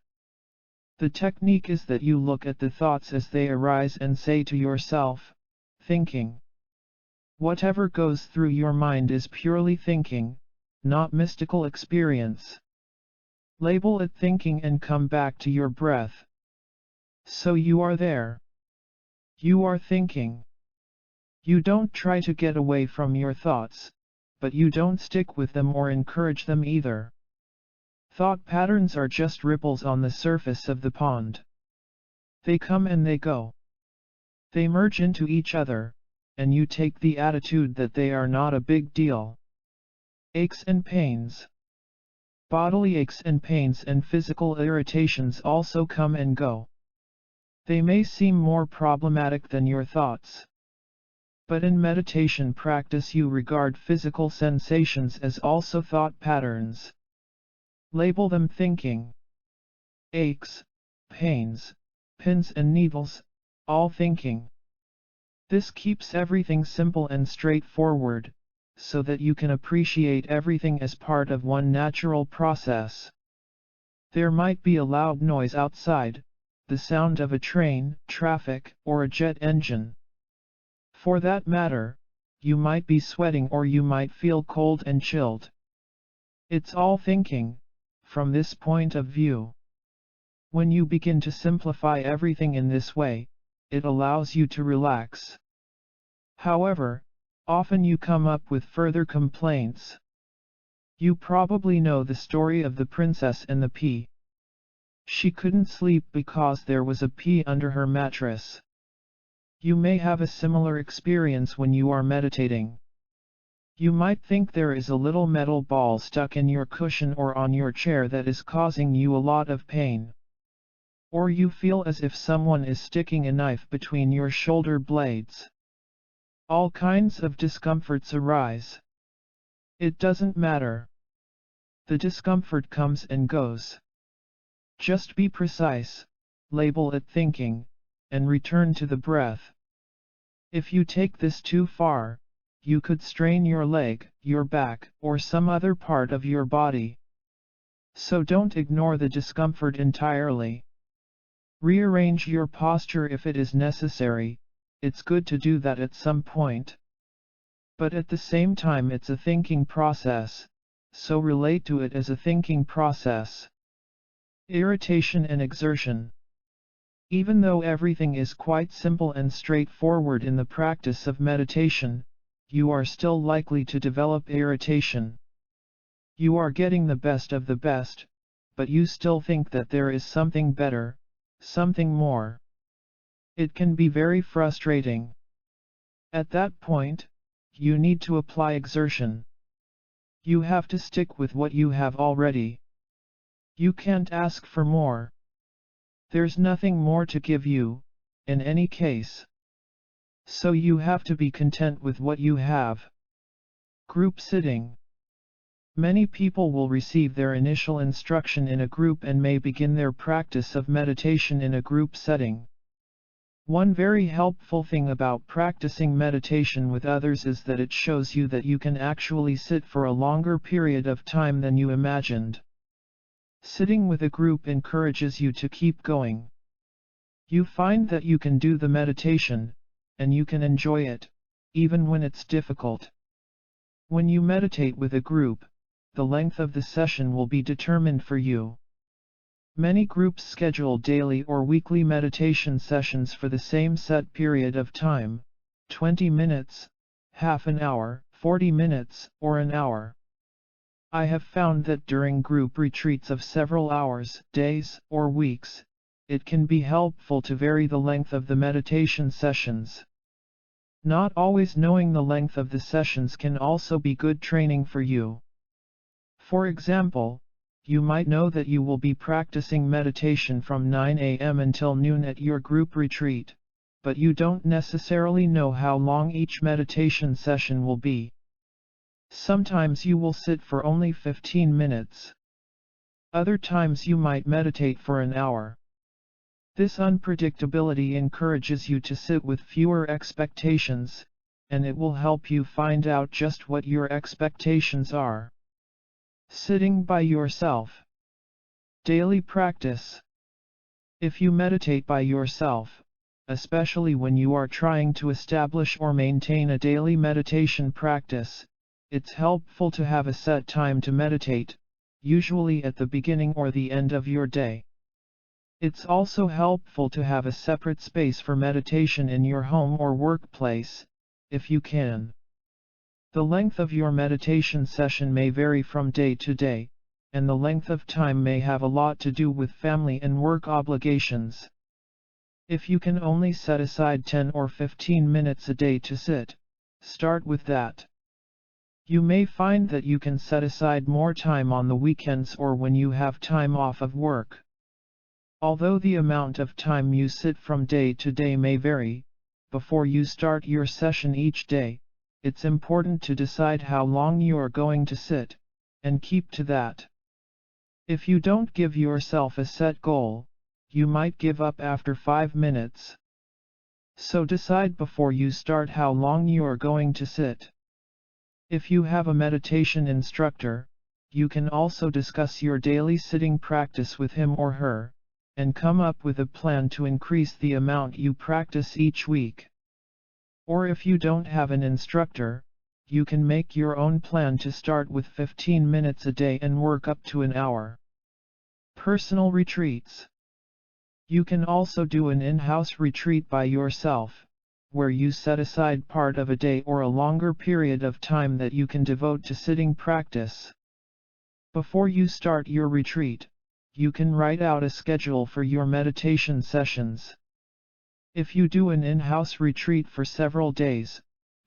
The technique is that you look at the thoughts as they arise and say to yourself, thinking. Whatever goes through your mind is purely thinking, not mystical experience. Label it thinking and come back to your breath. So you are there. You are thinking. You don't try to get away from your thoughts, but you don't stick with them or encourage them either. Thought patterns are just ripples on the surface of the pond. They come and they go. They merge into each other, and you take the attitude that they are not a big deal. Aches and pains. Bodily aches and pains and physical irritations also come and go. They may seem more problematic than your thoughts. But in meditation practice you regard physical sensations as also thought patterns. Label them thinking. Aches, pains, pins and needles, all thinking. This keeps everything simple and straightforward, so that you can appreciate everything as part of one natural process. There might be a loud noise outside, the sound of a train, traffic, or a jet engine. For that matter, you might be sweating or you might feel cold and chilled. It's all thinking, from this point of view. When you begin to simplify everything in this way, it allows you to relax. However, often you come up with further complaints. You probably know the story of the princess and the pea. She couldn't sleep because there was a pea under her mattress. You may have a similar experience when you are meditating. You might think there is a little metal ball stuck in your cushion or on your chair that is causing you a lot of pain. Or you feel as if someone is sticking a knife between your shoulder blades. All kinds of discomforts arise. It doesn't matter. The discomfort comes and goes. Just be precise, label it thinking, and return to the breath. If you take this too far, you could strain your leg, your back, or some other part of your body. So don't ignore the discomfort entirely. Rearrange your posture if it is necessary. It's good to do that at some point. But at the same time it's a thinking process, so relate to it as a thinking process. Irritation and exertion. Even though everything is quite simple and straightforward in the practice of meditation, you are still likely to develop irritation. You are getting the best of the best, but you still think that there is something better, something more. It can be very frustrating. At that point, you need to apply exertion. You have to stick with what you have already. You can't ask for more. There's nothing more to give you, in any case. So you have to be content with what you have. Group sitting. Many people will receive their initial instruction in a group and may begin their practice of meditation in a group setting. One very helpful thing about practicing meditation with others is that it shows you that you can actually sit for a longer period of time than you imagined. Sitting with a group encourages you to keep going. You find that you can do the meditation, and you can enjoy it, even when it's difficult. When you meditate with a group, the length of the session will be determined for you. Many groups schedule daily or weekly meditation sessions for the same set period of time, 20 minutes, half an hour, 40 minutes, or an hour. I have found that during group retreats of several hours, days, or weeks, it can be helpful to vary the length of the meditation sessions. Not always knowing the length of the sessions can also be good training for you. For example, you might know that you will be practicing meditation from 9 a.m. until noon at your group retreat, but you don't necessarily know how long each meditation session will be. Sometimes you will sit for only 15 minutes. Other times you might meditate for an hour. This unpredictability encourages you to sit with fewer expectations, and it will help you find out just what your expectations are. Sitting by yourself. Daily practice. If you meditate by yourself, especially when you are trying to establish or maintain a daily meditation practice, it's helpful to have a set time to meditate, usually at the beginning or the end of your day. It's also helpful to have a separate space for meditation in your home or workplace, if you can. The length of your meditation session may vary from day to day, and the length of time may have a lot to do with family and work obligations. If you can only set aside 10 or 15 minutes a day to sit, start with that. You may find that you can set aside more time on the weekends or when you have time off of work. Although the amount of time you sit from day to day may vary, before you start your session each day, it's important to decide how long you are going to sit, and keep to that. If you don't give yourself a set goal, you might give up after 5 minutes. So decide before you start how long you are going to sit. If you have a meditation instructor, you can also discuss your daily sitting practice with him or her, and come up with a plan to increase the amount you practice each week. Or if you don't have an instructor, you can make your own plan to start with 15 minutes a day and work up to an hour. Personal retreats. You can also do an in-house retreat by yourself, where you set aside part of a day or a longer period of time that you can devote to sitting practice. Before you start your retreat, you can write out a schedule for your meditation sessions. If you do an in-house retreat for several days,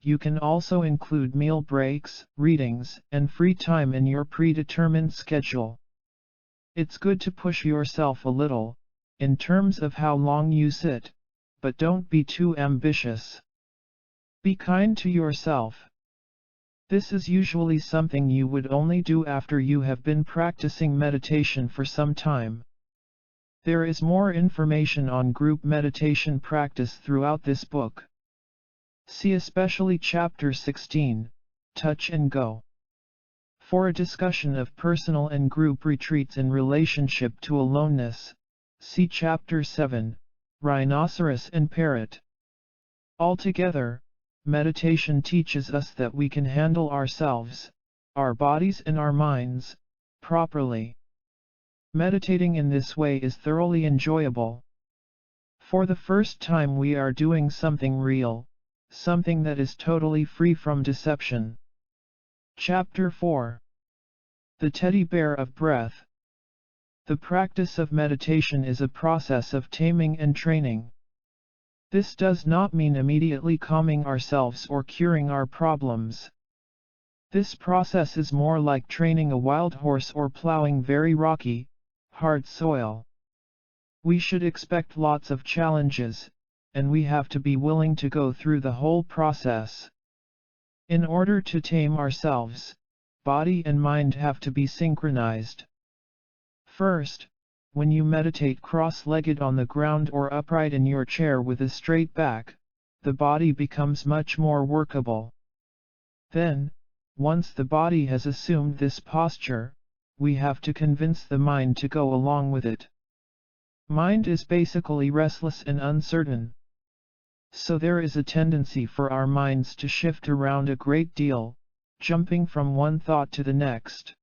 you can also include meal breaks, readings, and free time in your predetermined schedule. It's good to push yourself a little, in terms of how long you sit, but don't be too ambitious. Be kind to yourself. This is usually something you would only do after you have been practicing meditation for some time. There is more information on group meditation practice throughout this book. See especially Chapter 16, Touch and Go. For a discussion of personal and group retreats in relationship to aloneness, see Chapter 7, Rhinoceros and Parrot. Altogether, meditation teaches us that we can handle ourselves, our bodies and our minds, properly. Meditating in this way is thoroughly enjoyable. For the first time we are doing something real, something that is totally free from deception. Chapter 4. The Teddy Bear of Breath. The practice of meditation is a process of taming and training. This does not mean immediately calming ourselves or curing our problems. This process is more like training a wild horse or plowing very rocky, hard soil. We should expect lots of challenges, and we have to be willing to go through the whole process. In order to tame ourselves, body and mind have to be synchronized. First, when you meditate cross-legged on the ground or upright in your chair with a straight back, the body becomes much more workable. Then, once the body has assumed this posture, we have to convince the mind to go along with it. Mind is basically restless and uncertain. So there is a tendency for our minds to shift around a great deal, jumping from one thought to the next.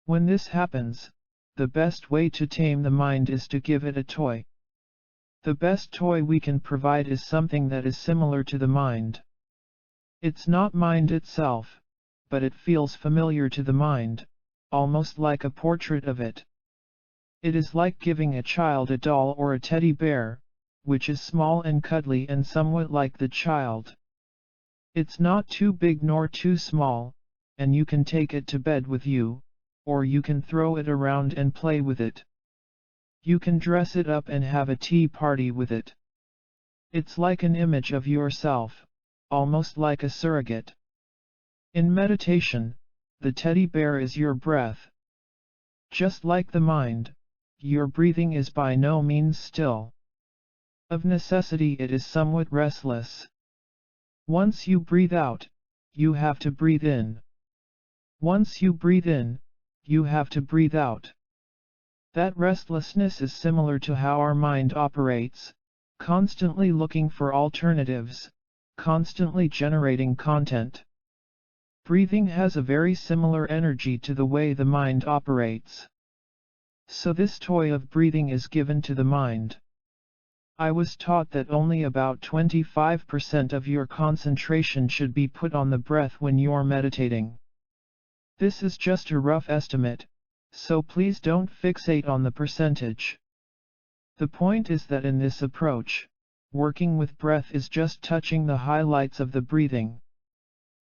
When this happens, the best way to tame the mind is to give it a toy. The best toy we can provide is something that is similar to the mind. It's not mind itself, but it feels familiar to the mind, almost like a portrait of it. It is like giving a child a doll or a teddy bear, which is small and cuddly and somewhat like the child. It's not too big nor too small, and you can take it to bed with you, or you can throw it around and play with it. You can dress it up and have a tea party with it. It's like an image of yourself, almost like a surrogate. In meditation, the teddy bear is your breath. Just like the mind, your breathing is by no means still. Of necessity it is somewhat restless. Once you breathe out, you have to breathe in. Once you breathe in, you have to breathe out. That restlessness is similar to how our mind operates, constantly looking for alternatives, constantly generating content. Breathing has a very similar energy to the way the mind operates. So this toy of breathing is given to the mind. I was taught that only about 25% of your concentration should be put on the breath when you're meditating. This is just a rough estimate, so please don't fixate on the percentage. The point is that in this approach, working with breath is just touching the highlights of the breathing.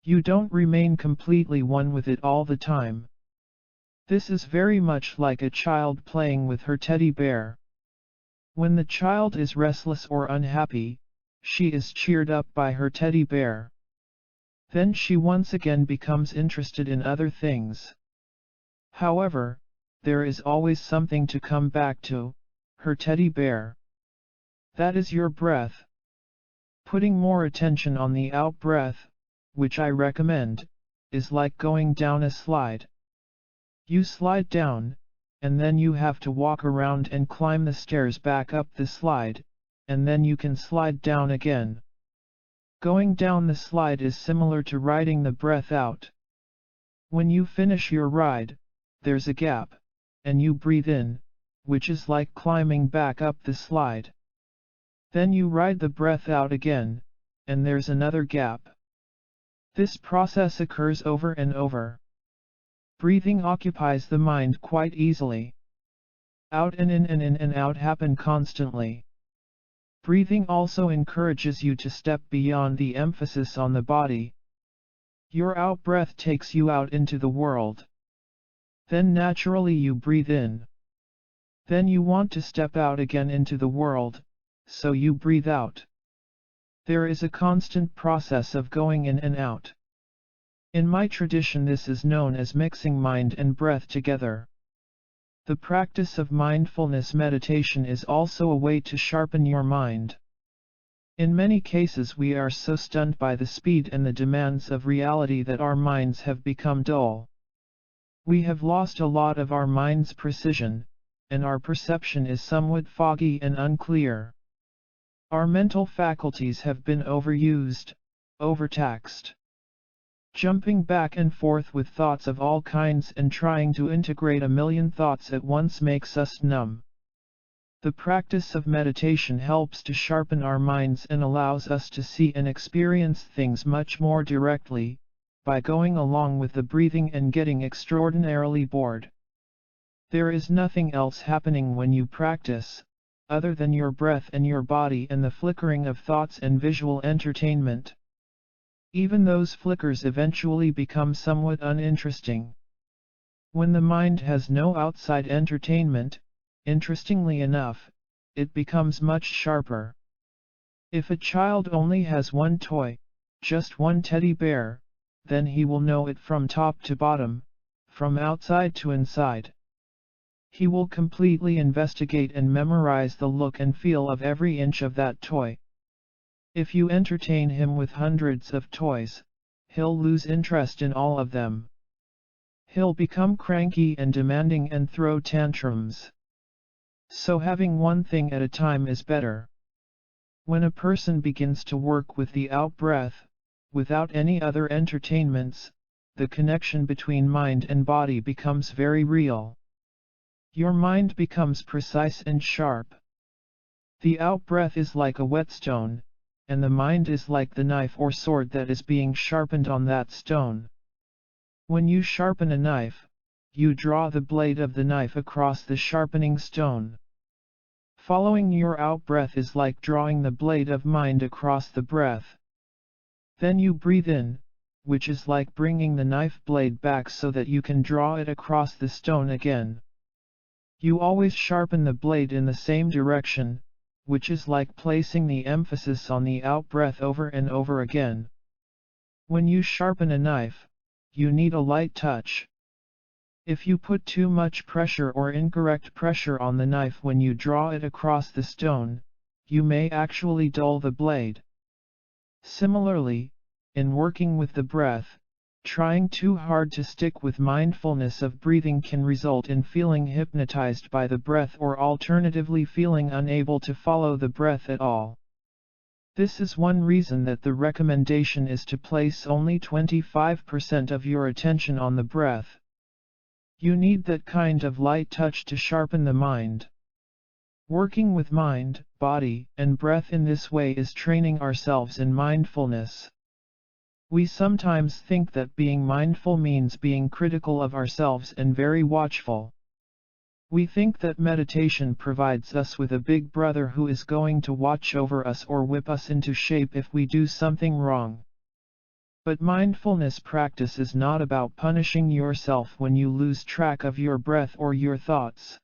You don't remain completely one with it all the time. This is very much like a child playing with her teddy bear. When the child is restless or unhappy, she is cheered up by her teddy bear. Then she once again becomes interested in other things. However, there is always something to come back to, her teddy bear. That is your breath. Putting more attention on the out-breath, which I recommend, is like going down a slide. You slide down, and then you have to walk around and climb the stairs back up the slide, and then you can slide down again. Going down the slide is similar to riding the breath out. When you finish your ride, there's a gap, and you breathe in, which is like climbing back up the slide. Then you ride the breath out again, and there's another gap. This process occurs over and over. Breathing occupies the mind quite easily. Out and in and in and out happen constantly. Breathing also encourages you to step beyond the emphasis on the body. Your out-breath takes you out into the world. Then naturally you breathe in. Then you want to step out again into the world, so you breathe out. There is a constant process of going in and out. In my tradition, this is known as mixing mind and breath together. The practice of mindfulness meditation is also a way to sharpen your mind. In many cases we are so stunned by the speed and the demands of reality that our minds have become dull. We have lost a lot of our mind's precision, and our perception is somewhat foggy and unclear. Our mental faculties have been overused, overtaxed. Jumping back and forth with thoughts of all kinds and trying to integrate a million thoughts at once makes us numb. The practice of meditation helps to sharpen our minds and allows us to see and experience things much more directly, by going along with the breathing and getting extraordinarily bored. There is nothing else happening when you practice, other than your breath and your body and the flickering of thoughts and visual entertainment. Even those flickers eventually become somewhat uninteresting. When the mind has no outside entertainment, interestingly enough, it becomes much sharper. If a child only has one toy, just one teddy bear, then he will know it from top to bottom, from outside to inside. He will completely investigate and memorize the look and feel of every inch of that toy. If you entertain him with hundreds of toys, he'll lose interest in all of them. He'll become cranky and demanding and throw tantrums. So having one thing at a time is better. When a person begins to work with the out-breath, without any other entertainments, the connection between mind and body becomes very real. Your mind becomes precise and sharp. The out-breath is like a whetstone, and the mind is like the knife or sword that is being sharpened on that stone. When you sharpen a knife, you draw the blade of the knife across the sharpening stone. Following your out-breath is like drawing the blade of mind across the breath. Then you breathe in, which is like bringing the knife blade back so that you can draw it across the stone again. You always sharpen the blade in the same direction, which is like placing the emphasis on the out-breath over and over again. When you sharpen a knife, you need a light touch. If you put too much pressure or incorrect pressure on the knife when you draw it across the stone, you may actually dull the blade. Similarly, in working with the breath, trying too hard to stick with mindfulness of breathing can result in feeling hypnotized by the breath or alternatively feeling unable to follow the breath at all. This is one reason that the recommendation is to place only 25% of your attention on the breath. You need that kind of light touch to sharpen the mind. Working with mind, body, and breath in this way is training ourselves in mindfulness. We sometimes think that being mindful means being critical of ourselves and very watchful. We think that meditation provides us with a big brother who is going to watch over us or whip us into shape if we do something wrong. But mindfulness practice is not about punishing yourself when you lose track of your breath or your thoughts.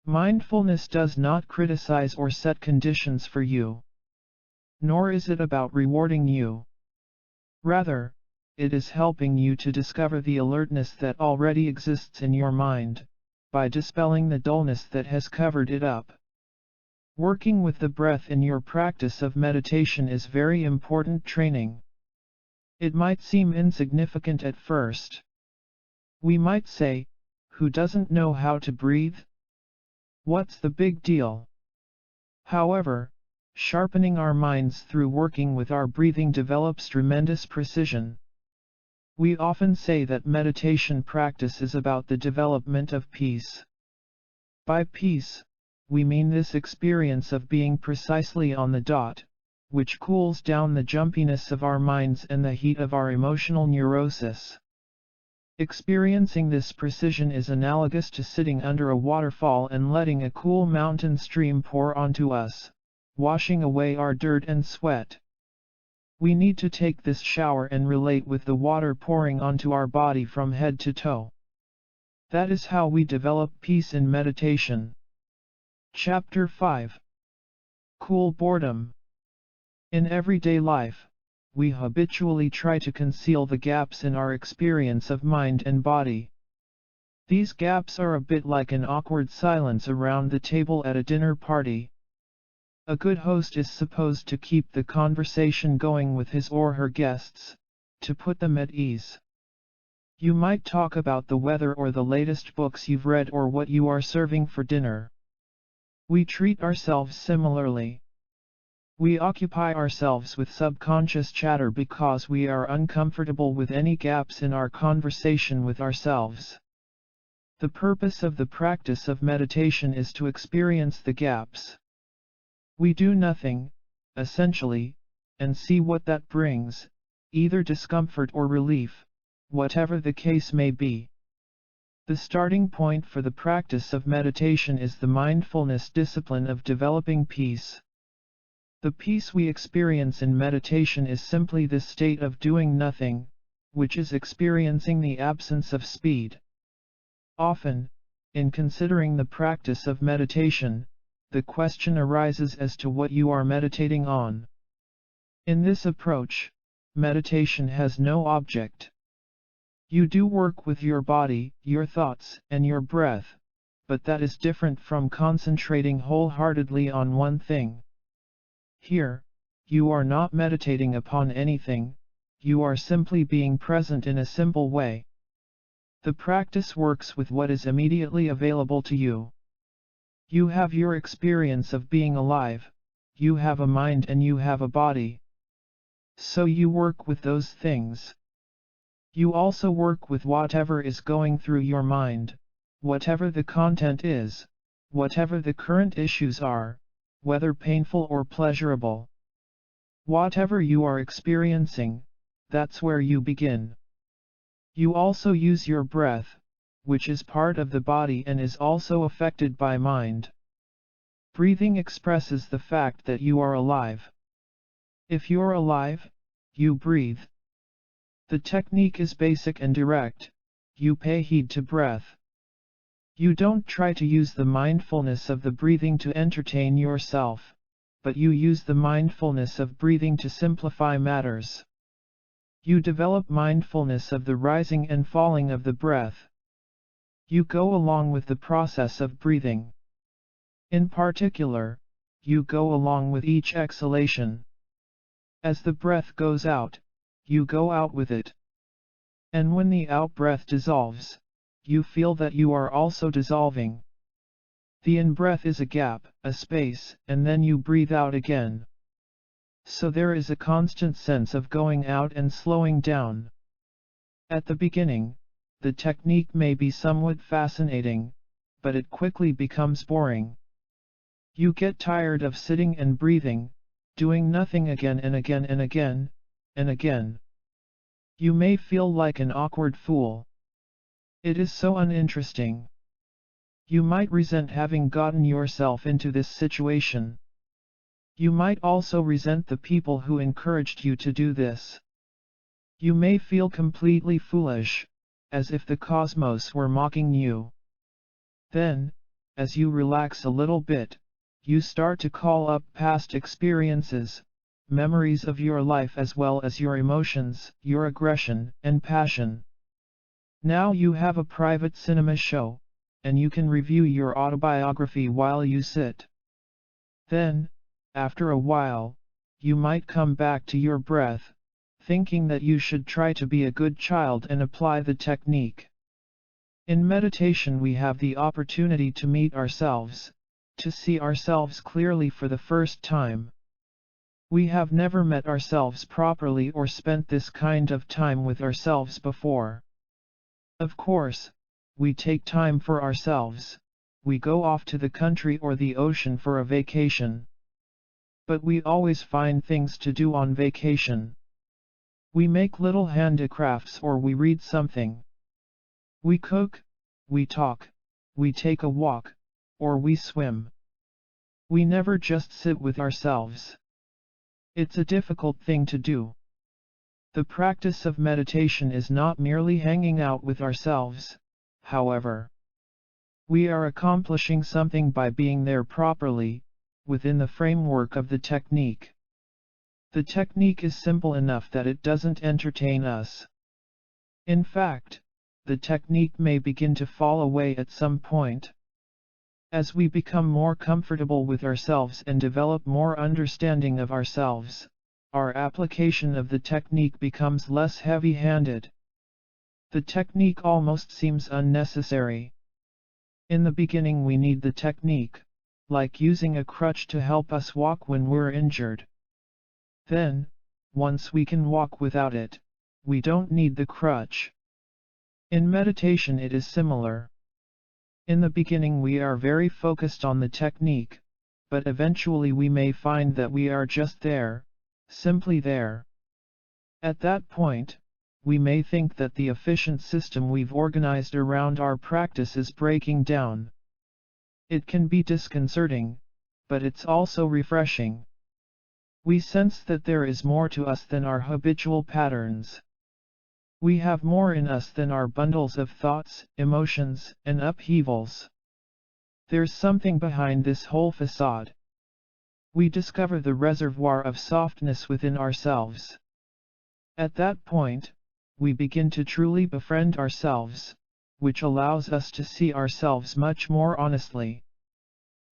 Mindfulness does not criticize or set conditions for you. Nor is it about rewarding you. Rather, it is helping you to discover the alertness that already exists in your mind, by dispelling the dullness that has covered it up. Working with the breath in your practice of meditation is very important training. It might seem insignificant at first. We might say, who doesn't know how to breathe? What's the big deal? However, sharpening our minds through working with our breathing develops tremendous precision. We often say that meditation practice is about the development of peace. By peace, we mean this experience of being precisely on the dot, which cools down the jumpiness of our minds and the heat of our emotional neurosis. Experiencing this precision is analogous to sitting under a waterfall and letting a cool mountain stream pour onto us, washing away our dirt and sweat. We need to take this shower and relate with the water pouring onto our body from head to toe. That is how we develop peace in meditation. Chapter 5. Cool boredom. In everyday life, we habitually try to conceal the gaps in our experience of mind and body. These gaps are a bit like an awkward silence around the table at a dinner party. A good host is supposed to keep the conversation going with his or her guests, to put them at ease. You might talk about the weather or the latest books you've read or what you are serving for dinner. We treat ourselves similarly. We occupy ourselves with subconscious chatter because we are uncomfortable with any gaps in our conversation with ourselves. The purpose of the practice of meditation is to experience the gaps. We do nothing, essentially, and see what that brings, either discomfort or relief, whatever the case may be. The starting point for the practice of meditation is the mindfulness discipline of developing peace. The peace we experience in meditation is simply the state of doing nothing, which is experiencing the absence of speed. Often, in considering the practice of meditation, the question arises as to what you are meditating on. In this approach, meditation has no object. You do work with your body, your thoughts, and your breath, but that is different from concentrating wholeheartedly on one thing. Here, you are not meditating upon anything, you are simply being present in a simple way. The practice works with what is immediately available to you. You have your experience of being alive, you have a mind and you have a body. So you work with those things. You also work with whatever is going through your mind, whatever the content is, whatever the current issues are, whether painful or pleasurable. Whatever you are experiencing, that's where you begin. You also use your breath, which is part of the body and is also affected by mind. Breathing expresses the fact that you are alive. If you're alive, you breathe. The technique is basic and direct. You pay heed to breath. You don't try to use the mindfulness of the breathing to entertain yourself, but you use the mindfulness of breathing to simplify matters. You develop mindfulness of the rising and falling of the breath. You go along with the process of breathing. In particular, you go along with each exhalation. As the breath goes out, you go out with it. And when the out-breath dissolves, you feel that you are also dissolving. The in-breath is a gap, a space, and then you breathe out again. So there is a constant sense of going out and slowing down. At the beginning, the technique may be somewhat fascinating, but it quickly becomes boring. You get tired of sitting and breathing, doing nothing again and again and again, and again. You may feel like an awkward fool. It is so uninteresting. You might resent having gotten yourself into this situation. You might also resent the people who encouraged you to do this. You may feel completely foolish, as if the cosmos were mocking you. Then, as you relax a little bit, you start to call up past experiences, memories of your life as well as your emotions, your aggression, and passion. Now you have a private cinema show, and you can review your autobiography while you sit. Then, after a while, you might come back to your breath, thinking that you should try to be a good child and apply the technique. In meditation we have the opportunity to meet ourselves, to see ourselves clearly for the first time. We have never met ourselves properly or spent this kind of time with ourselves before. Of course, we take time for ourselves, we go off to the country or the ocean for a vacation. But we always find things to do on vacation. We make little handicrafts or we read something. We cook, we talk, we take a walk, or we swim. We never just sit with ourselves. It's a difficult thing to do. The practice of meditation is not merely hanging out with ourselves, however. We are accomplishing something by being there properly, within the framework of the technique. The technique is simple enough that it doesn't entertain us. In fact, the technique may begin to fall away at some point. As we become more comfortable with ourselves and develop more understanding of ourselves, our application of the technique becomes less heavy-handed. The technique almost seems unnecessary. In the beginning we need the technique, like using a crutch to help us walk when we're injured. Then, once we can walk without it, we don't need the crutch. In meditation it is similar. In the beginning we are very focused on the technique, but eventually we may find that we are just there, simply there. At that point, we may think that the efficient system we've organized around our practice is breaking down. It can be disconcerting, but it's also refreshing. We sense that there is more to us than our habitual patterns. We have more in us than our bundles of thoughts, emotions, and upheavals. There's something behind this whole facade. We discover the reservoir of softness within ourselves. At that point, we begin to truly befriend ourselves, which allows us to see ourselves much more honestly.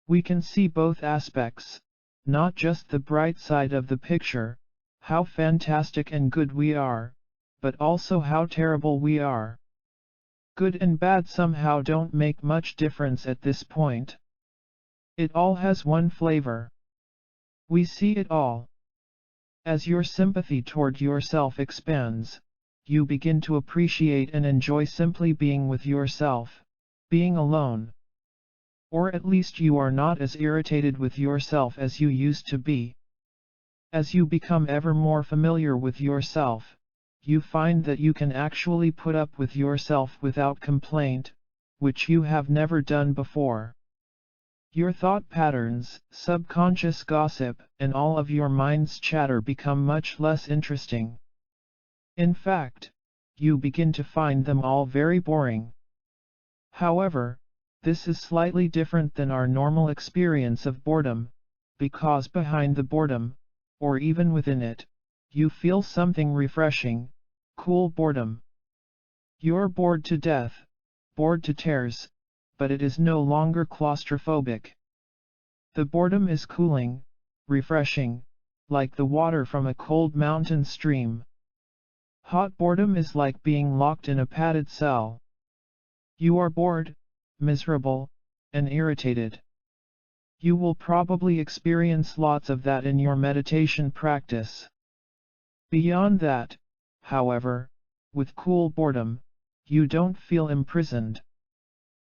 We can see both aspects, not just the bright side of the picture, how fantastic and good we are, but also how terrible we are. Good and bad somehow don't make much difference at this point. It all has one flavor. We see it all. As your sympathy toward yourself expands, you begin to appreciate and enjoy simply being with yourself, being alone. Or at least you are not as irritated with yourself as you used to be. As you become ever more familiar with yourself, you find that you can actually put up with yourself without complaint, which you have never done before. Your thought patterns, subconscious gossip, and all of your mind's chatter become much less interesting. In fact, you begin to find them all very boring. However, this is slightly different than our normal experience of boredom, because behind the boredom, or even within it, you feel something refreshing, cool boredom. You're bored to death, bored to tears, but it is no longer claustrophobic. The boredom is cooling, refreshing, like the water from a cold mountain stream. Hot boredom is like being locked in a padded cell. You are bored, miserable, and irritated. You will probably experience lots of that in your meditation practice. Beyond that, however, with cool boredom, you don't feel imprisoned.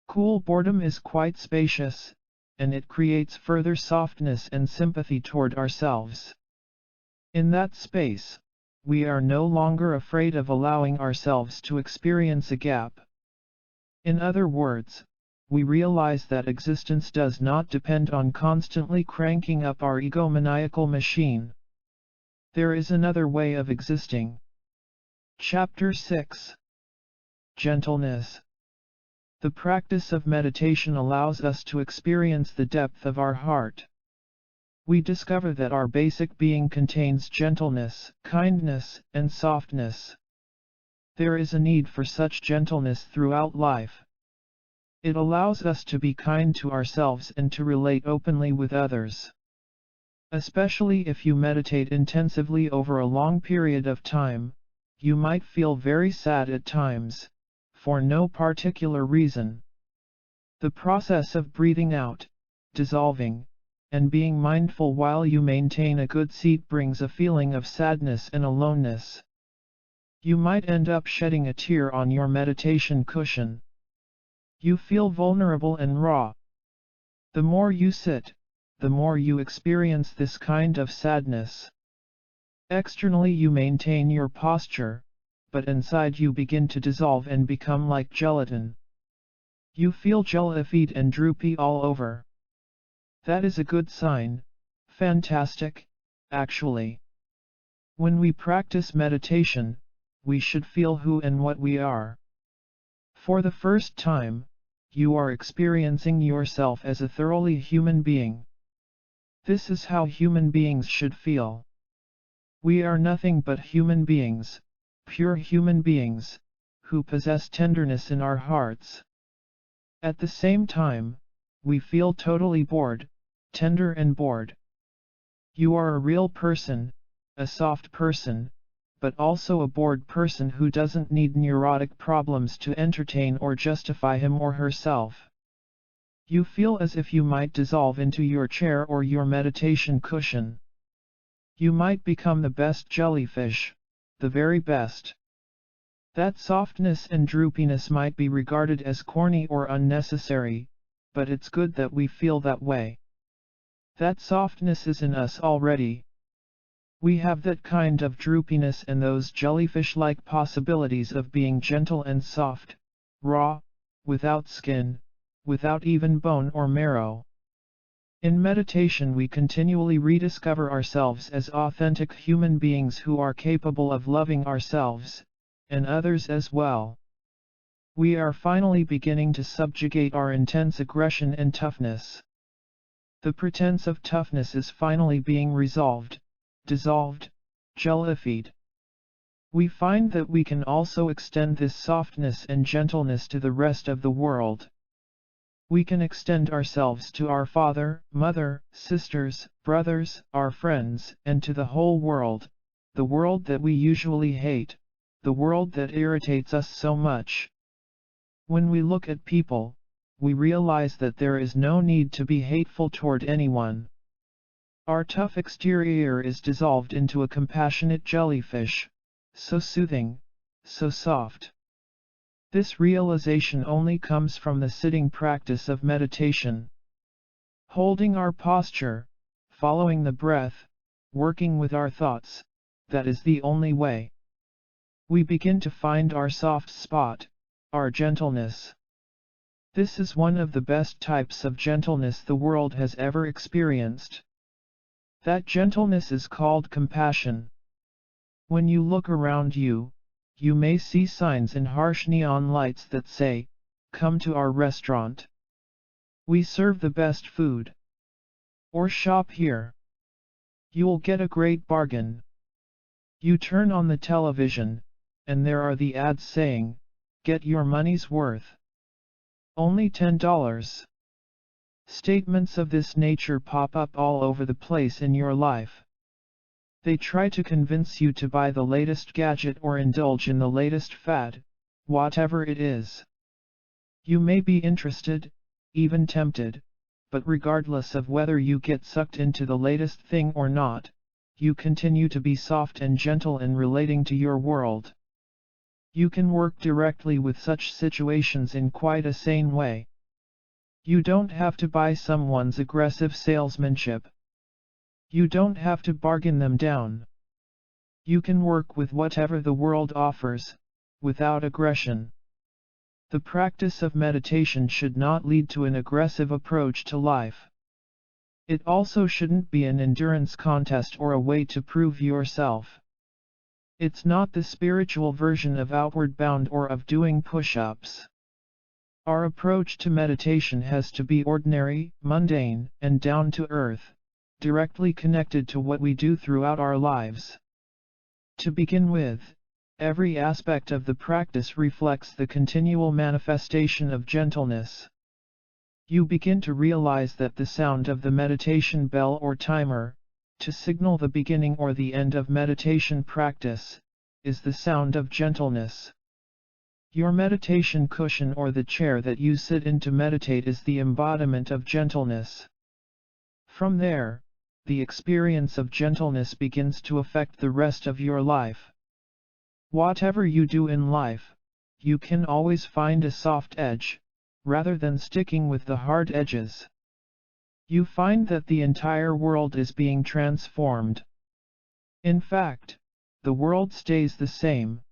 Cool boredom is quite spacious, and it creates further softness and sympathy toward ourselves. In that space, we are no longer afraid of allowing ourselves to experience a gap. In other words, we realize that existence does not depend on constantly cranking up our egomaniacal machine. There is another way of existing. Chapter 6. Gentleness. The practice of meditation allows us to experience the depth of our heart. We discover that our basic being contains gentleness, kindness, and softness. There is a need for such gentleness throughout life. It allows us to be kind to ourselves and to relate openly with others. Especially if you meditate intensively over a long period of time, you might feel very sad at times, for no particular reason. The process of breathing out, dissolving, and being mindful while you maintain a good seat brings a feeling of sadness and aloneness. You might end up shedding a tear on your meditation cushion. You feel vulnerable and raw. The more you sit, the more you experience this kind of sadness. Externally you maintain your posture, but inside you begin to dissolve and become like gelatin. You feel jellified and droopy all over. That is a good sign, fantastic, actually. When we practice meditation, we should feel who and what we are. For the first time, you are experiencing yourself as a thoroughly human being. This is how human beings should feel. We are nothing but human beings, pure human beings, who possess tenderness in our hearts. At the same time, we feel totally bored, tender and bored. You are a real person, a soft person, but also a bored person who doesn't need neurotic problems to entertain or justify him or herself. You feel as if you might dissolve into your chair or your meditation cushion. You might become the best jellyfish, the very best. That softness and droopiness might be regarded as corny or unnecessary, but it's good that we feel that way. That softness is in us already. We have that kind of droopiness and those jellyfish-like possibilities of being gentle and soft, raw, without skin, without even bone or marrow. In meditation we continually rediscover ourselves as authentic human beings who are capable of loving ourselves, and others as well. We are finally beginning to subjugate our intense aggression and toughness. The pretense of toughness is finally being resolved, dissolved, jellified. We find that we can also extend this softness and gentleness to the rest of the world. We can extend ourselves to our father, mother, sisters, brothers, our friends, and to the whole world, the world that we usually hate, the world that irritates us so much. When we look at people, we realize that there is no need to be hateful toward anyone. Our tough exterior is dissolved into a compassionate jellyfish, so soothing, so soft. This realization only comes from the sitting practice of meditation. Holding our posture, following the breath, working with our thoughts, that is the only way. We begin to find our soft spot, our gentleness. This is one of the best types of gentleness the world has ever experienced. That gentleness is called compassion. When you look around you, you may see signs in harsh neon lights that say, "Come to our restaurant. We serve the best food." Or "Shop here. You'll get a great bargain." You turn on the television, and there are the ads saying, "Get your money's worth. Only $10. Statements of this nature pop up all over the place in your life. They try to convince you to buy the latest gadget or indulge in the latest fad, whatever it is. You may be interested, even tempted, but regardless of whether you get sucked into the latest thing or not, you continue to be soft and gentle in relating to your world. You can work directly with such situations in quite a sane way. You don't have to buy someone's aggressive salesmanship. You don't have to bargain them down. You can work with whatever the world offers, without aggression. The practice of meditation should not lead to an aggressive approach to life. It also shouldn't be an endurance contest or a way to prove yourself. It's not the spiritual version of outward bound or of doing push-ups. Our approach to meditation has to be ordinary, mundane, and down to earth, directly connected to what we do throughout our lives. To begin with, every aspect of the practice reflects the continual manifestation of gentleness. You begin to realize that the sound of the meditation bell or timer, to signal the beginning or the end of meditation practice, is the sound of gentleness. Your meditation cushion or the chair that you sit in to meditate is the embodiment of gentleness. From there, the experience of gentleness begins to affect the rest of your life. Whatever you do in life, you can always find a soft edge, rather than sticking with the hard edges. You find that the entire world is being transformed. In fact, the world stays the same,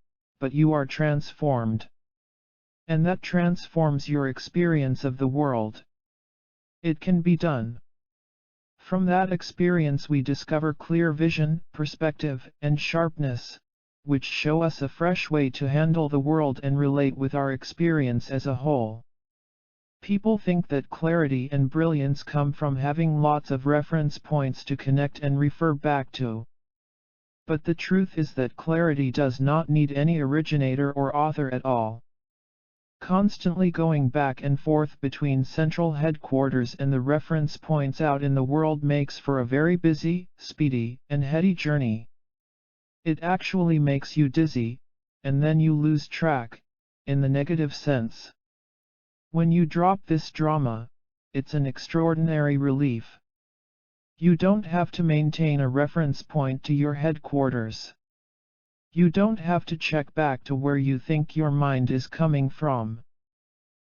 but you are transformed. And that transforms your experience of the world. It can be done. From that experience we discover clear vision, perspective, and sharpness, which show us a fresh way to handle the world and relate with our experience as a whole. People think that clarity and brilliance come from having lots of reference points to connect and refer back to. But the truth is that clarity does not need any originator or author at all. Constantly going back and forth between central headquarters and the reference points out in the world makes for a very busy, speedy, and heady journey. It actually makes you dizzy, and then you lose track, in the negative sense. When you drop this drama, it's an extraordinary relief. You don't have to maintain a reference point to your headquarters. You don't have to check back to where you think your mind is coming from.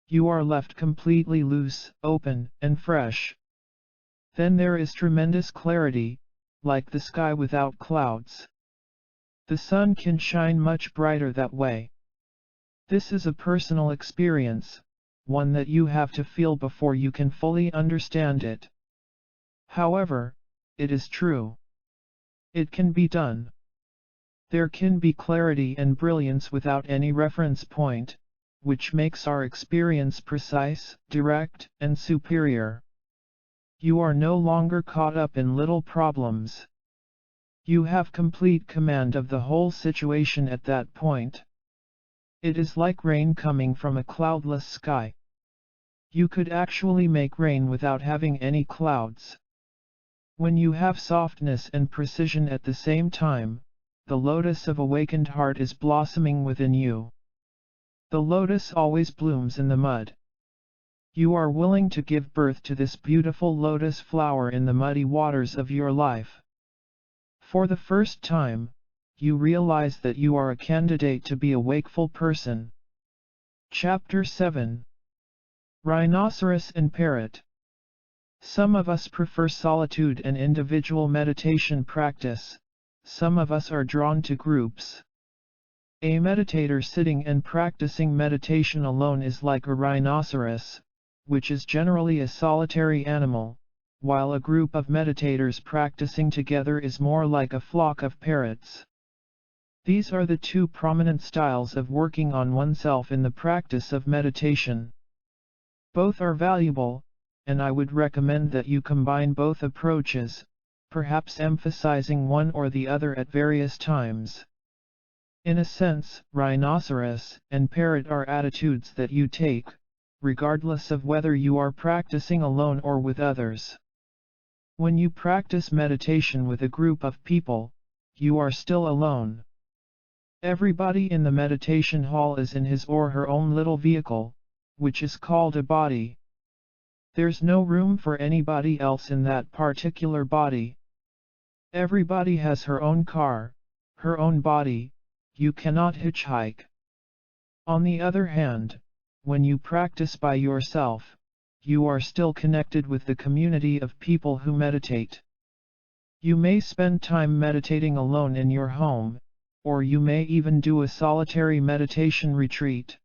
You are left completely loose, open, and fresh. Then there is tremendous clarity, like the sky without clouds. The sun can shine much brighter that way. This is a personal experience, one that you have to feel before you can fully understand it. However, it is true. It can be done. There can be clarity and brilliance without any reference point, which makes our experience precise, direct, and superior. You are no longer caught up in little problems. You have complete command of the whole situation at that point. It is like rain coming from a cloudless sky. You could actually make rain without having any clouds. When you have softness and precision at the same time, the lotus of awakened heart is blossoming within you. The lotus always blooms in the mud. You are willing to give birth to this beautiful lotus flower in the muddy waters of your life. For the first time, you realize that you are a candidate to be a wakeful person. Chapter 7. Rhinoceros and Parrot. Some of us prefer solitude and individual meditation practice, some of us are drawn to groups. A meditator sitting and practicing meditation alone is like a rhinoceros, which is generally a solitary animal, while a group of meditators practicing together is more like a flock of parrots. These are the two prominent styles of working on oneself in the practice of meditation. Both are valuable, and I would recommend that you combine both approaches, perhaps emphasizing one or the other at various times. In a sense, rhinoceros and parrot are attitudes that you take, regardless of whether you are practicing alone or with others. When you practice meditation with a group of people, you are still alone. Everybody in the meditation hall is in his or her own little vehicle, which is called a body. There's no room for anybody else in that particular body. Everybody has her own car, her own body, you cannot hitchhike. On the other hand, when you practice by yourself, you are still connected with the community of people who meditate. You may spend time meditating alone in your home, or you may even do a solitary meditation retreat.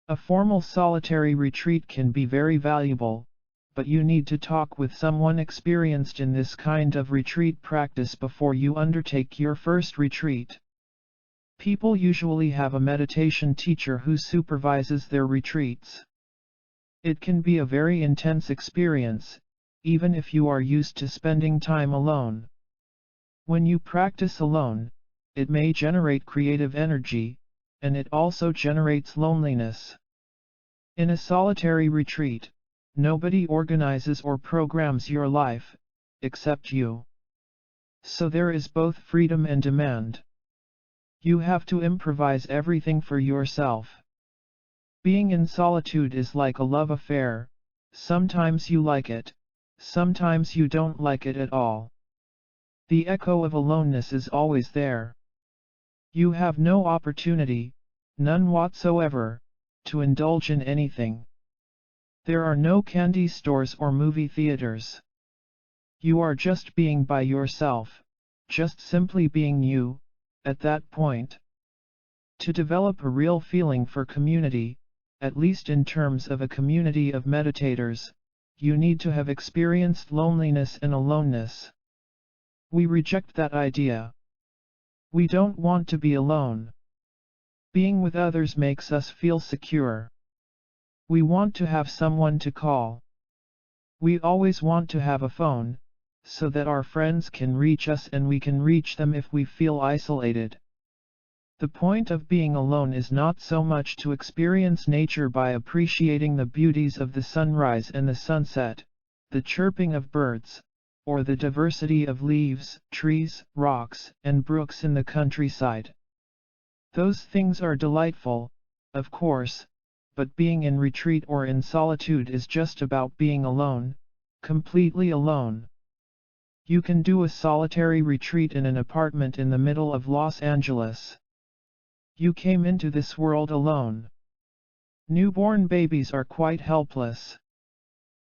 A formal solitary retreat can be very valuable, but you need to talk with someone experienced in this kind of retreat practice before you undertake your first retreat. People usually have a meditation teacher who supervises their retreats. It can be a very intense experience, even if you are used to spending time alone. When you practice alone, it may generate creative energy, and it also generates loneliness. In a solitary retreat, nobody organizes or programs your life, except you. So there is both freedom and demand. You have to improvise everything for yourself. Being in solitude is like a love affair, sometimes you like it, sometimes you don't like it at all. The echo of aloneness is always there. You have no opportunity, none whatsoever, to indulge in anything. There are no candy stores or movie theaters. You are just being by yourself, just simply being you, at that point. To develop a real feeling for community, at least in terms of a community of meditators, you need to have experienced loneliness and aloneness. We reject that idea. We don't want to be alone. Being with others makes us feel secure. We want to have someone to call. We always want to have a phone, so that our friends can reach us and we can reach them if we feel isolated. The point of being alone is not so much to experience nature by appreciating the beauties of the sunrise and the sunset, the chirping of birds, or the diversity of leaves, trees, rocks, and brooks in the countryside. Those things are delightful, of course, but being in retreat or in solitude is just about being alone, completely alone. You can do a solitary retreat in an apartment in the middle of Los Angeles. You came into this world alone. Newborn babies are quite helpless.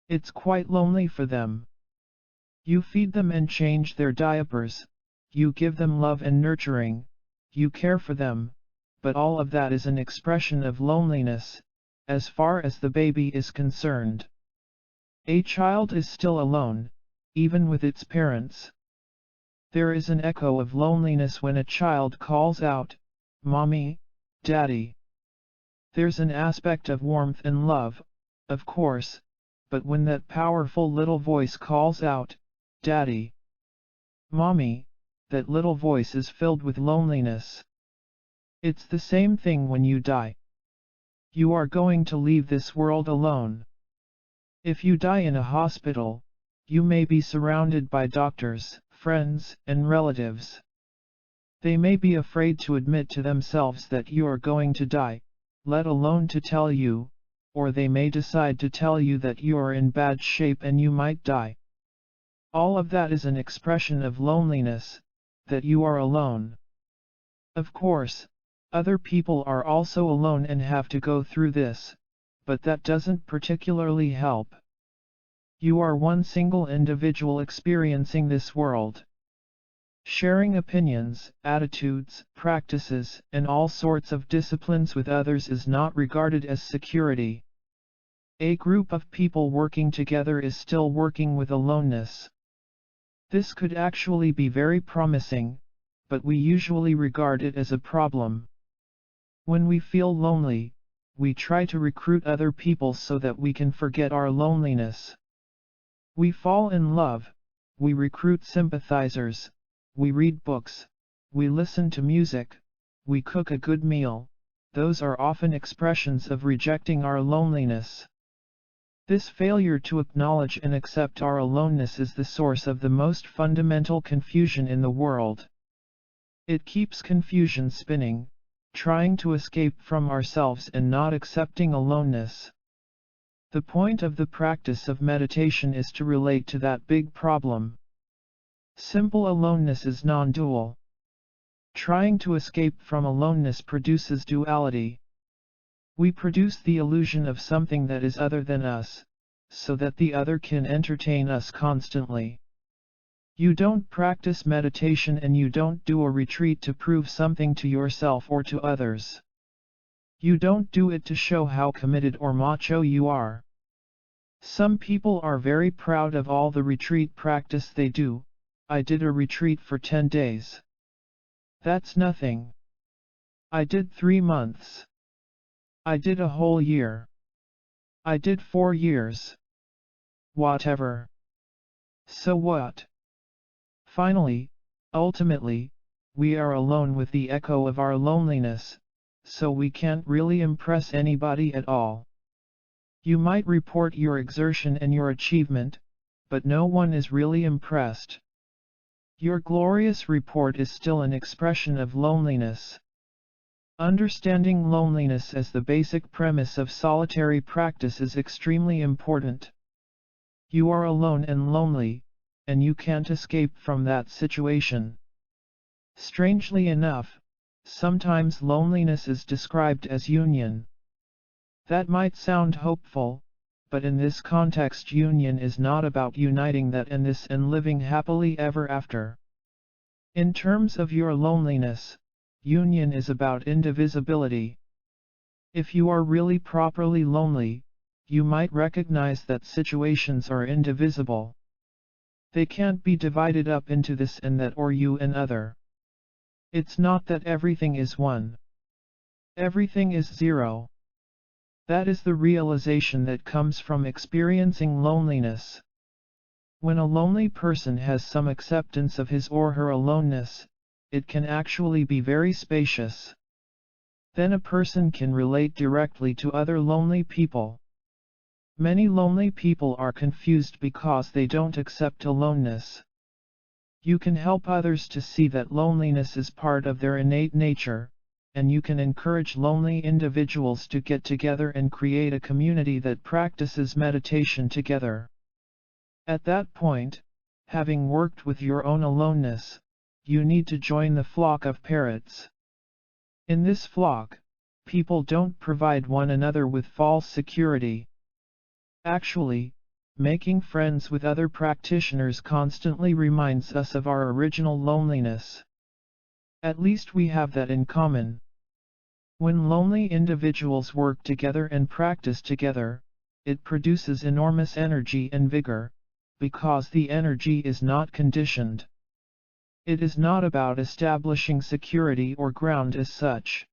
It's quite lonely for them. You feed them and change their diapers, you give them love and nurturing, you care for them, but all of that is an expression of loneliness, as far as the baby is concerned. A child is still alone, even with its parents. There is an echo of loneliness when a child calls out, "Mommy, Daddy." There's an aspect of warmth and love, of course, but when that powerful little voice calls out, "Daddy, Mommy," that little voice is filled with loneliness. It's the same thing when you die. You are going to leave this world alone. If you die in a hospital, you may be surrounded by doctors, friends, and relatives. They may be afraid to admit to themselves that you are going to die, let alone to tell you, or they may decide to tell you that you are in bad shape and you might die. All of that is an expression of loneliness, that you are alone. Of course, other people are also alone and have to go through this, but that doesn't particularly help. You are one single individual experiencing this world. Sharing opinions, attitudes, practices, and all sorts of disciplines with others is not regarded as security. A group of people working together is still working with aloneness. This could actually be very promising, but we usually regard it as a problem. When we feel lonely, we try to recruit other people so that we can forget our loneliness. We fall in love, we recruit sympathizers, we read books, we listen to music, we cook a good meal. Those are often expressions of rejecting our loneliness. This failure to acknowledge and accept our aloneness is the source of the most fundamental confusion in the world. It keeps confusion spinning, trying to escape from ourselves and not accepting aloneness. The point of the practice of meditation is to relate to that big problem. Simple aloneness is non-dual. Trying to escape from aloneness produces duality. We produce the illusion of something that is other than us, so that the other can entertain us constantly. You don't practice meditation and you don't do a retreat to prove something to yourself or to others. You don't do it to show how committed or macho you are. Some people are very proud of all the retreat practice they do. I did a retreat for 10 days. That's nothing. I did 3 months. I did a whole year. I did 4 years. Whatever. So what? Finally, ultimately, we are alone with the echo of our loneliness, so we can't really impress anybody at all. You might report your exertion and your achievement, but no one is really impressed. Your glorious report is still an expression of loneliness. Understanding loneliness as the basic premise of solitary practice is extremely important. You are alone and lonely, and you can't escape from that situation. Strangely enough, sometimes loneliness is described as union. That might sound hopeful, but in this context union is not about uniting that and this and living happily ever after. In terms of your loneliness, union is about indivisibility. If you are really properly lonely, you might recognize that situations are indivisible. They can't be divided up into this and that or you and other. It's not that everything is one. Everything is zero. That is the realization that comes from experiencing loneliness. When a lonely person has some acceptance of his or her aloneness, it can actually be very spacious. Then a person can relate directly to other lonely people. Many lonely people are confused because they don't accept aloneness. You can help others to see that loneliness is part of their innate nature, and you can encourage lonely individuals to get together and create a community that practices meditation together. At that point, having worked with your own aloneness, you need to join the flock of parrots. In this flock, people don't provide one another with false security. Actually, making friends with other practitioners constantly reminds us of our original loneliness. At least we have that in common. When lonely individuals work together and practice together, it produces enormous energy and vigor, because the energy is not conditioned. It is not about establishing security or ground as such.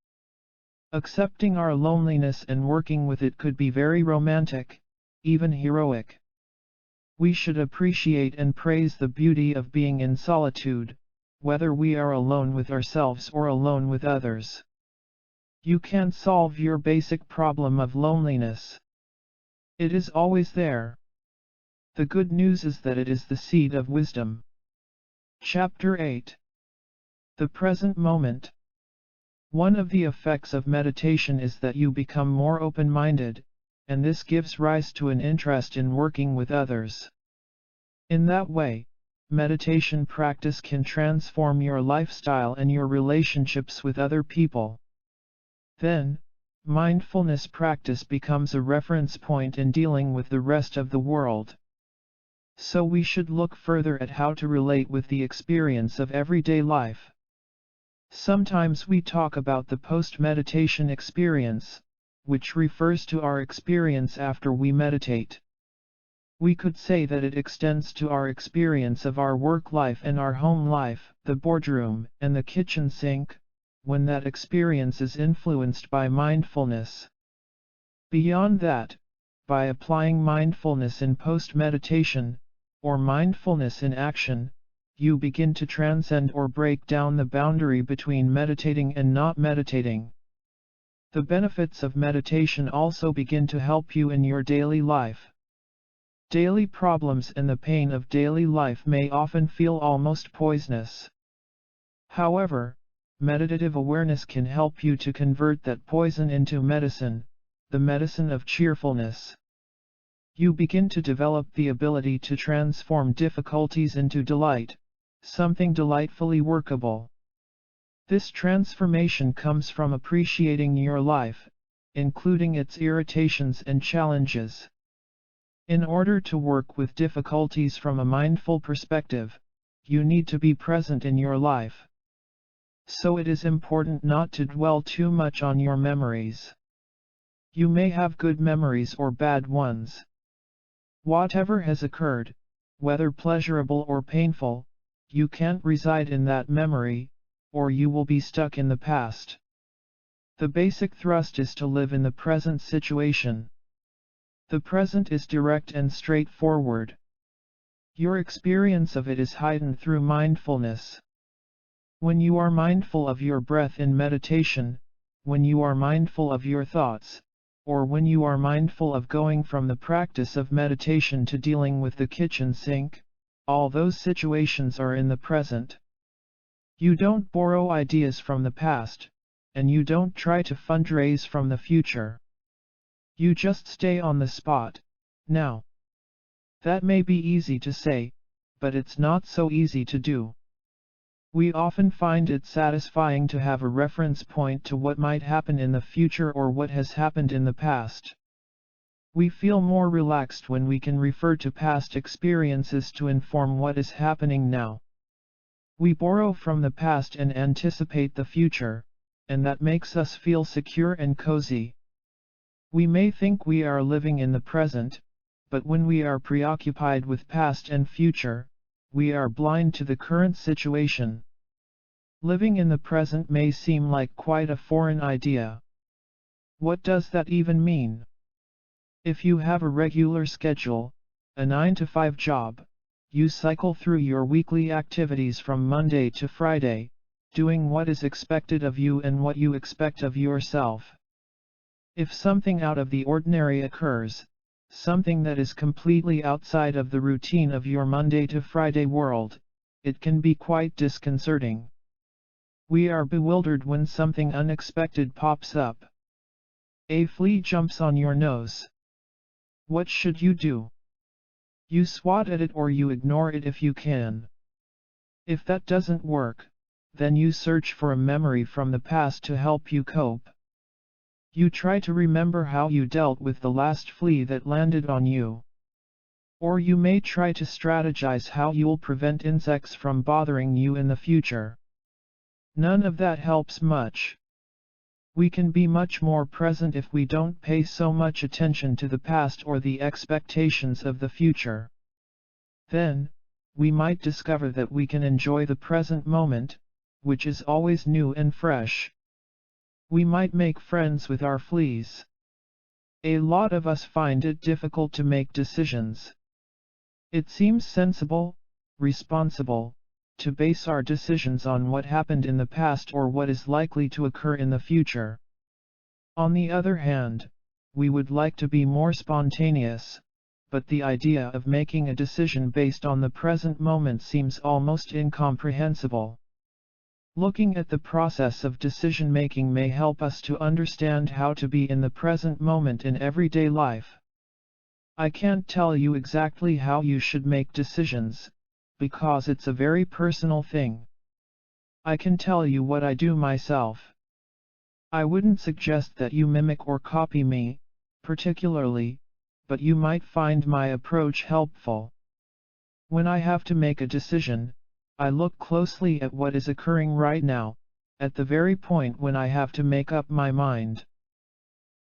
Accepting our loneliness and working with it could be very romantic, even heroic. We should appreciate and praise the beauty of being in solitude, whether we are alone with ourselves or alone with others. You can't solve your basic problem of loneliness. It is always there. The good news is that it is the seed of wisdom. Chapter 8. The present moment. One of the effects of meditation is that you become more open-minded, and this gives rise to an interest in working with others. In that way, meditation practice can transform your lifestyle and your relationships with other people. Then, mindfulness practice becomes a reference point in dealing with the rest of the world. So we should look further at how to relate with the experience of everyday life. Sometimes we talk about the post-meditation experience, which refers to our experience after we meditate. We could say that it extends to our experience of our work life and our home life, the boardroom and the kitchen sink, when that experience is influenced by mindfulness. Beyond that, by applying mindfulness in post-meditation, or mindfulness in action, you begin to transcend or break down the boundary between meditating and not meditating. The benefits of meditation also begin to help you in your daily life. Daily problems and the pain of daily life may often feel almost poisonous. However, meditative awareness can help you to convert that poison into medicine, the medicine of cheerfulness. You begin to develop the ability to transform difficulties into delight, something delightfully workable. This transformation comes from appreciating your life, including its irritations and challenges. In order to work with difficulties from a mindful perspective, you need to be present in your life. So it is important not to dwell too much on your memories. You may have good memories or bad ones. Whatever has occurred, whether pleasurable or painful, you can't reside in that memory, or you will be stuck in the past. The basic thrust is to live in the present situation. The present is direct and straightforward. Your experience of it is heightened through mindfulness. When you are mindful of your breath in meditation, when you are mindful of your thoughts, or when you are mindful of going from the practice of meditation to dealing with the kitchen sink, all those situations are in the present. You don't borrow ideas from the past, and you don't try to fundraise from the future. You just stay on the spot, now. That may be easy to say, but it's not so easy to do. We often find it satisfying to have a reference point to what might happen in the future or what has happened in the past. We feel more relaxed when we can refer to past experiences to inform what is happening now. We borrow from the past and anticipate the future, and that makes us feel secure and cozy. We may think we are living in the present, but when we are preoccupied with past and future, we are blind to the current situation. Living in the present may seem like quite a foreign idea. What does that even mean? If you have a regular schedule, a 9-to-5 job, you cycle through your weekly activities from Monday to Friday, doing what is expected of you and what you expect of yourself. If something out of the ordinary occurs, something that is completely outside of the routine of your Monday to Friday world, it can be quite disconcerting. We are bewildered when something unexpected pops up. A flea jumps on your nose. What should you do? You swat at it or you ignore it if you can. If that doesn't work, then you search for a memory from the past to help you cope. You try to remember how you dealt with the last flea that landed on you. Or you may try to strategize how you'll prevent insects from bothering you in the future. None of that helps much. We can be much more present if we don't pay so much attention to the past or the expectations of the future. Then, we might discover that we can enjoy the present moment, which is always new and fresh. We might make friends with our fleas. A lot of us find it difficult to make decisions. It seems sensible, responsible, to base our decisions on what happened in the past or what is likely to occur in the future. On the other hand, we would like to be more spontaneous, but the idea of making a decision based on the present moment seems almost incomprehensible. Looking at the process of decision-making may help us to understand how to be in the present moment in everyday life. I can't tell you exactly how you should make decisions, because it's a very personal thing. I can tell you what I do myself. I wouldn't suggest that you mimic or copy me, particularly, but you might find my approach helpful. When I have to make a decision, I look closely at what is occurring right now, at the very point when I have to make up my mind.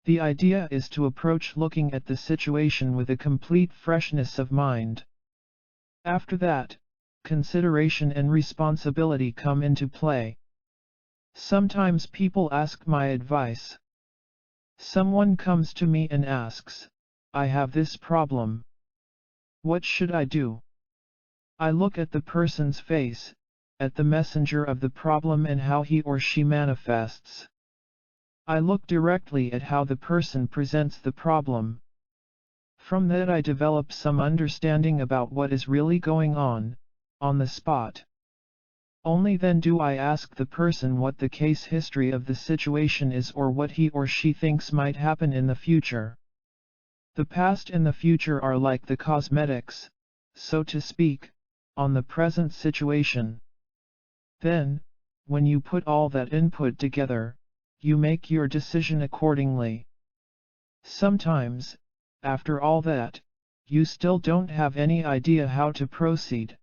The idea is to approach looking at the situation with a complete freshness of mind. After that, consideration and responsibility come into play. Sometimes people ask my advice. Someone comes to me and asks, "I have this problem. What should I do?" I look at the person's face, at the messenger of the problem and how he or she manifests. I look directly at how the person presents the problem. From that I develop some understanding about what is really going on the spot. Only then do I ask the person what the case history of the situation is or what he or she thinks might happen in the future. The past and the future are like the cosmetics, so to speak, on the present situation. Then, when you put all that input together, you make your decision accordingly. Sometimes, after all that, you still don't have any idea how to proceed.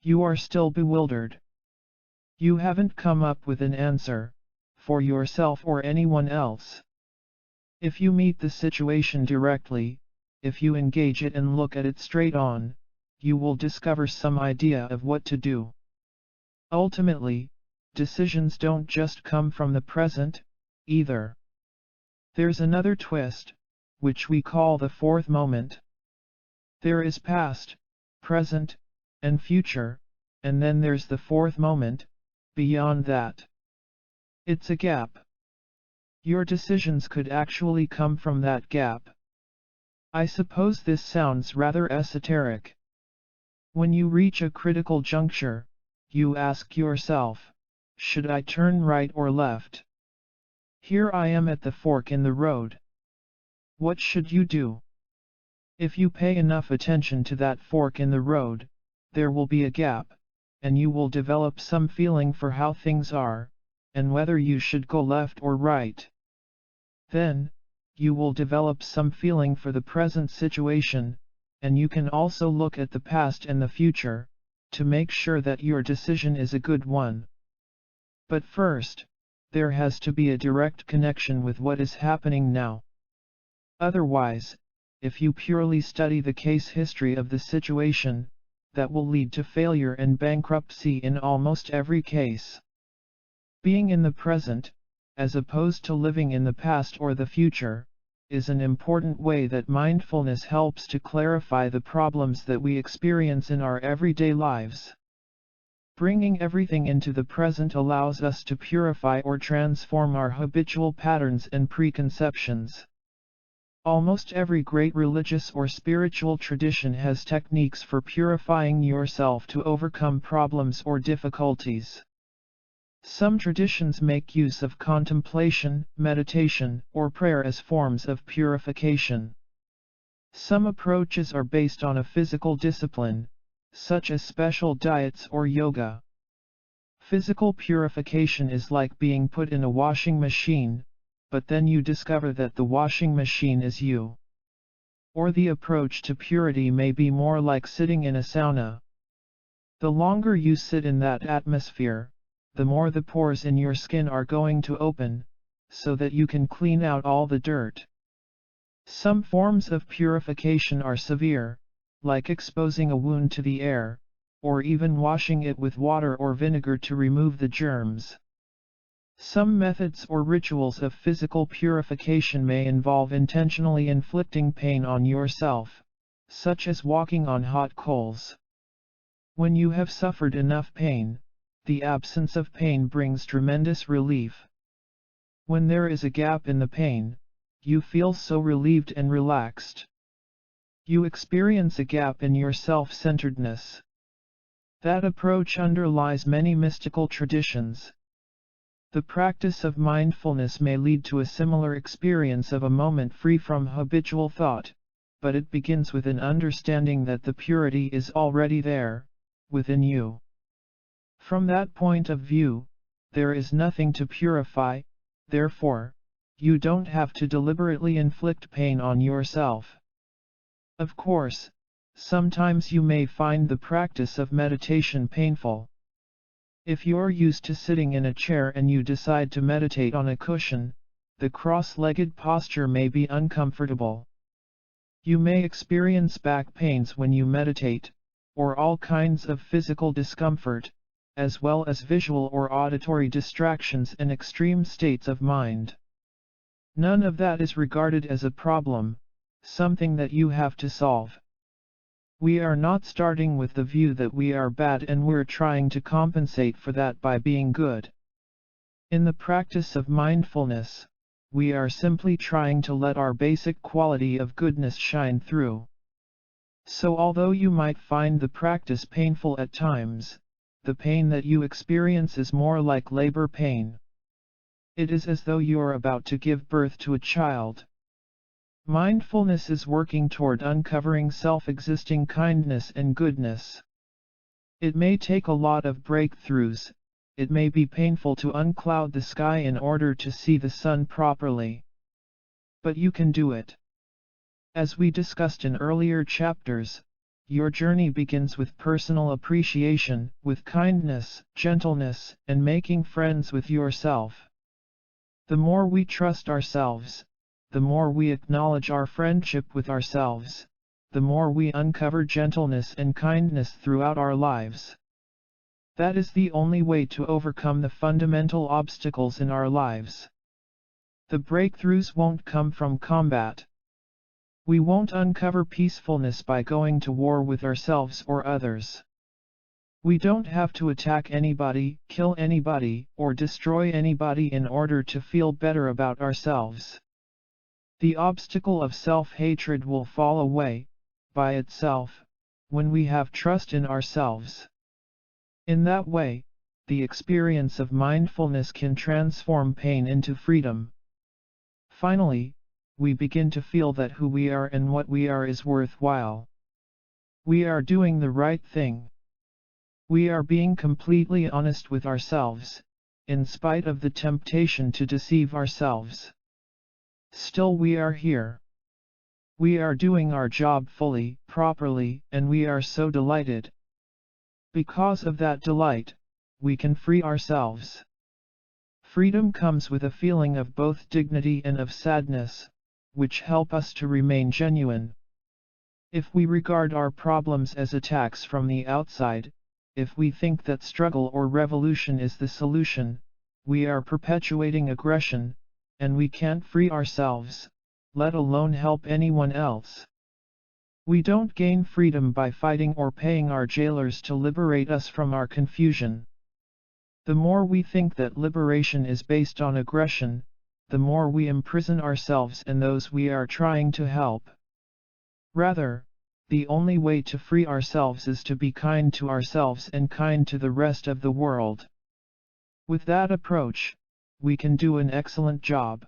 You are still bewildered. You haven't come up with an answer, for yourself or anyone else. If you meet the situation directly, if you engage it and look at it straight on, you will discover some idea of what to do. Ultimately, decisions don't just come from the present, either. There's another twist, which we call the fourth moment. There is past, present, and future, and then there's the fourth moment, beyond that. It's a gap. Your decisions could actually come from that gap. I suppose this sounds rather esoteric. When you reach a critical juncture, you ask yourself, should I turn right or left? Here I am at the fork in the road. What should you do? If you pay enough attention to that fork in the road, there will be a gap, and you will develop some feeling for how things are, and whether you should go left or right. Then, you will develop some feeling for the present situation, and you can also look at the past and the future, to make sure that your decision is a good one. But first, there has to be a direct connection with what is happening now. Otherwise, if you purely study the case history of the situation, that will lead to failure and bankruptcy in almost every case. Being in the present, as opposed to living in the past or the future, is an important way that mindfulness helps to clarify the problems that we experience in our everyday lives. Bringing everything into the present allows us to purify or transform our habitual patterns and preconceptions. Almost every great religious or spiritual tradition has techniques for purifying yourself to overcome problems or difficulties. Some traditions make use of contemplation, meditation, or prayer as forms of purification. Some approaches are based on a physical discipline, such as special diets or yoga. Physical purification is like being put in a washing machine, but then you discover that the washing machine is you. Or the approach to purity may be more like sitting in a sauna. The longer you sit in that atmosphere, the more the pores in your skin are going to open, so that you can clean out all the dirt. Some forms of purification are severe, like exposing a wound to the air, or even washing it with water or vinegar to remove the germs. Some methods or rituals of physical purification may involve intentionally inflicting pain on yourself, such as walking on hot coals. When you have suffered enough pain, the absence of pain brings tremendous relief. When there is a gap in the pain, you feel so relieved and relaxed. You experience a gap in your self-centeredness. That approach underlies many mystical traditions. The practice of mindfulness may lead to a similar experience of a moment free from habitual thought, but it begins with an understanding that the purity is already there, within you. From that point of view, there is nothing to purify, therefore, you don't have to deliberately inflict pain on yourself. Of course, sometimes you may find the practice of meditation painful. If you're used to sitting in a chair and you decide to meditate on a cushion, the cross-legged posture may be uncomfortable. You may experience back pains when you meditate, or all kinds of physical discomfort, as well as visual or auditory distractions and extreme states of mind. None of that is regarded as a problem, something that you have to solve. We are not starting with the view that we are bad and we're trying to compensate for that by being good. In the practice of mindfulness, we are simply trying to let our basic quality of goodness shine through. So although you might find the practice painful at times, the pain that you experience is more like labor pain. It is as though you are about to give birth to a child. Mindfulness is working toward uncovering self-existing kindness and goodness. It may take a lot of breakthroughs, it may be painful to uncloud the sky in order to see the sun properly. But you can do it. As we discussed in earlier chapters, your journey begins with personal appreciation, with kindness, gentleness, and making friends with yourself. The more we trust ourselves, the more we acknowledge our friendship with ourselves, the more we uncover gentleness and kindness throughout our lives. That is the only way to overcome the fundamental obstacles in our lives. The breakthroughs won't come from combat. We won't uncover peacefulness by going to war with ourselves or others. We don't have to attack anybody, kill anybody, or destroy anybody in order to feel better about ourselves. The obstacle of self-hatred will fall away, by itself, when we have trust in ourselves. In that way, the experience of mindfulness can transform pain into freedom. Finally, we begin to feel that who we are and what we are is worthwhile. We are doing the right thing. We are being completely honest with ourselves, in spite of the temptation to deceive ourselves. Still we are here. We are doing our job fully, properly, and we are so delighted. Because of that delight, we can free ourselves. Freedom comes with a feeling of both dignity and of sadness, which help us to remain genuine. If we regard our problems as attacks from the outside, if we think that struggle or revolution is the solution, we are perpetuating aggression, and we can't free ourselves, let alone help anyone else. We don't gain freedom by fighting or paying our jailers to liberate us from our confusion. The more we think that liberation is based on aggression, the more we imprison ourselves and those we are trying to help. Rather, the only way to free ourselves is to be kind to ourselves and kind to the rest of the world. With that approach, we can do an excellent job.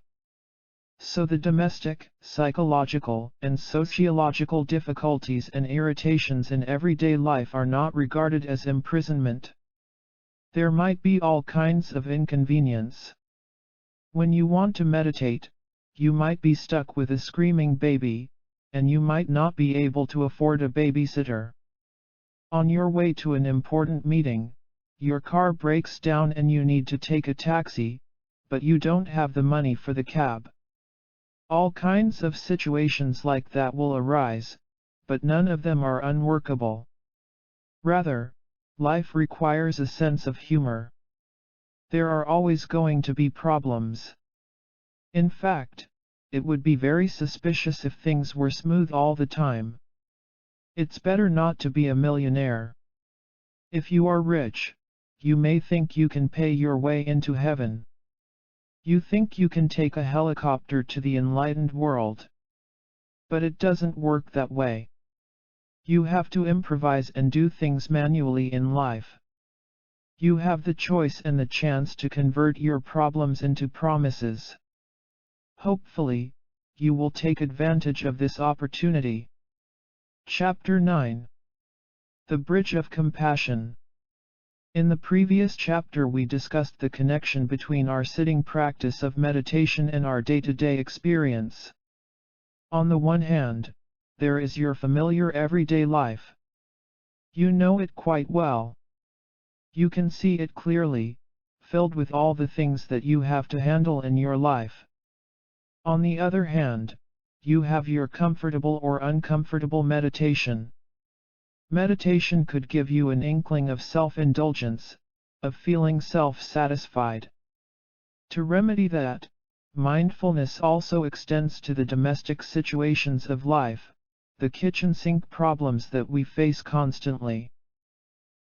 So the domestic, psychological, and sociological difficulties and irritations in everyday life are not regarded as imprisonment. There might be all kinds of inconvenience. When you want to meditate, you might be stuck with a screaming baby, and you might not be able to afford a babysitter. On your way to an important meeting, your car breaks down and you need to take a taxi, but you don't have the money for the cab. All kinds of situations like that will arise, but none of them are unworkable. Rather, life requires a sense of humor. There are always going to be problems. In fact, it would be very suspicious if things were smooth all the time. It's better not to be a millionaire. If you are rich, you may think you can pay your way into heaven. You think you can take a helicopter to the enlightened world. But it doesn't work that way. You have to improvise and do things manually in life. You have the choice and the chance to convert your problems into promises. Hopefully, you will take advantage of this opportunity. Chapter 9. The Bridge of Compassion. In the previous chapter we discussed the connection between our sitting practice of meditation and our day-to-day experience. On the one hand, there is your familiar everyday life. You know it quite well. You can see it clearly, filled with all the things that you have to handle in your life. On the other hand, you have your comfortable or uncomfortable meditation. Meditation could give you an inkling of self-indulgence, of feeling self-satisfied. To remedy that, mindfulness also extends to the domestic situations of life, the kitchen sink problems that we face constantly.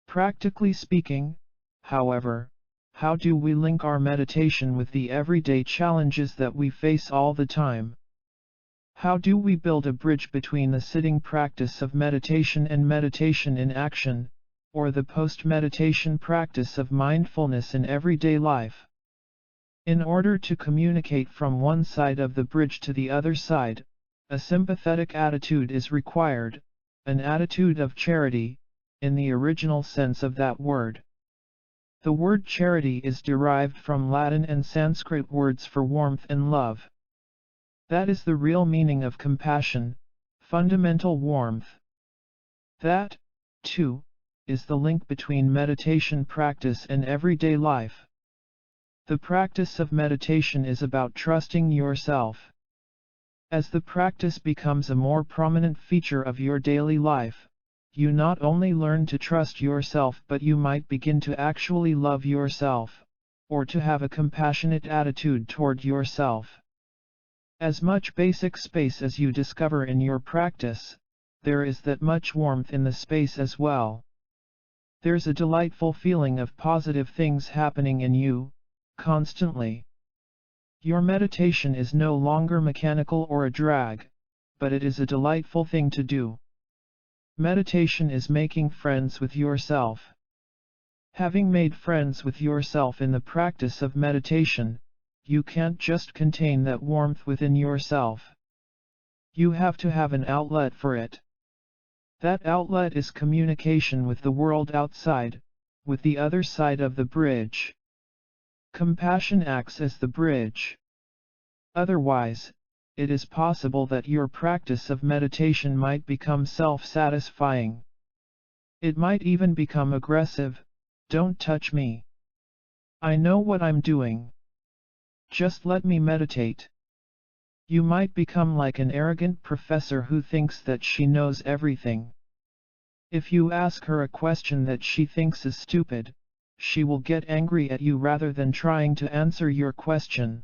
Practically speaking, however, how do we link our meditation with the everyday challenges that we face all the time? How do we build a bridge between the sitting practice of meditation and meditation in action, or the post-meditation practice of mindfulness in everyday life? In order to communicate from one side of the bridge to the other side, a sympathetic attitude is required, an attitude of charity, in the original sense of that word. The word charity is derived from Latin and Sanskrit words for warmth and love. That is the real meaning of compassion, fundamental warmth. That, too, is the link between meditation practice and everyday life. The practice of meditation is about trusting yourself. As the practice becomes a more prominent feature of your daily life, you not only learn to trust yourself but you might begin to actually love yourself, or to have a compassionate attitude toward yourself. As much basic space as you discover in your practice, there is that much warmth in the space as well. There's a delightful feeling of positive things happening in you, constantly. Your meditation is no longer mechanical or a drag, but it is a delightful thing to do. Meditation is making friends with yourself. Having made friends with yourself in the practice of meditation, you can't just contain that warmth within yourself. You have to have an outlet for it. That outlet is communication with the world outside, with the other side of the bridge. Compassion acts as the bridge. Otherwise, it is possible that your practice of meditation might become self-satisfying. It might even become aggressive. Don't touch me. I know what I'm doing. Just let me meditate. You might become like an arrogant professor who thinks that she knows everything. If you ask her a question that she thinks is stupid, she will get angry at you rather than trying to answer your question.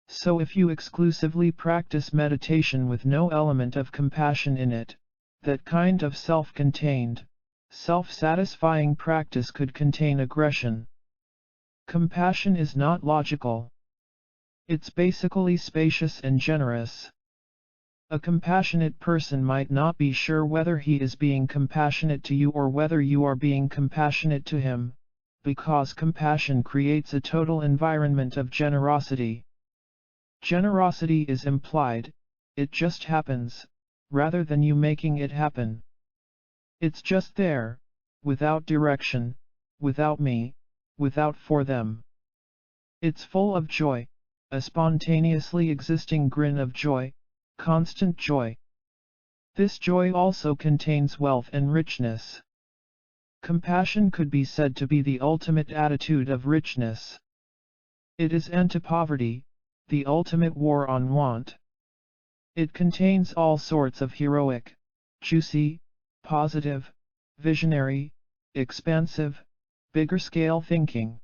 So if you exclusively practice meditation with no element of compassion in it, that kind of self-contained, self-satisfying practice could contain aggression. Compassion is not logical. It's basically spacious and generous. A compassionate person might not be sure whether he is being compassionate to you or whether you are being compassionate to him, because compassion creates a total environment of generosity. Generosity is implied, it just happens, rather than you making it happen. It's just there, without direction, without me, without for them. It's full of joy, a spontaneously existing grin of joy, constant joy. This joy also contains wealth and richness. Compassion could be said to be the ultimate attitude of richness. It is anti-poverty, the ultimate war on want. It contains all sorts of heroic, juicy, positive, visionary, expansive, bigger-scale thinking.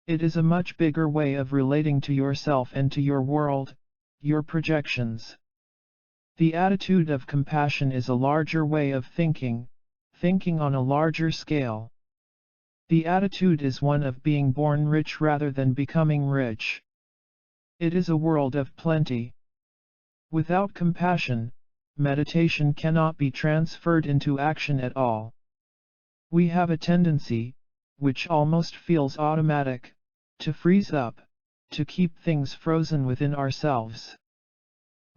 It is a much bigger way of relating to yourself and to your world, your projections. The attitude of compassion is a larger way of thinking, thinking on a larger scale. The attitude is one of being born rich rather than becoming rich. It is a world of plenty. Without compassion, meditation cannot be transferred into action at all. We have a tendency, which almost feels automatic, to freeze up, to keep things frozen within ourselves.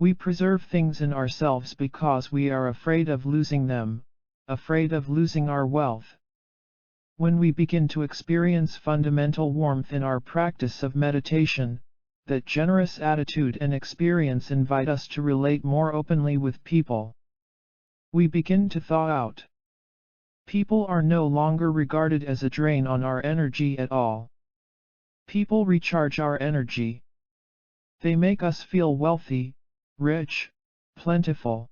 We preserve things in ourselves because we are afraid of losing them, afraid of losing our wealth. When we begin to experience fundamental warmth in our practice of meditation, that generous attitude and experience invite us to relate more openly with people. We begin to thaw out. People are no longer regarded as a drain on our energy at all. People recharge our energy. They make us feel wealthy, rich, plentiful.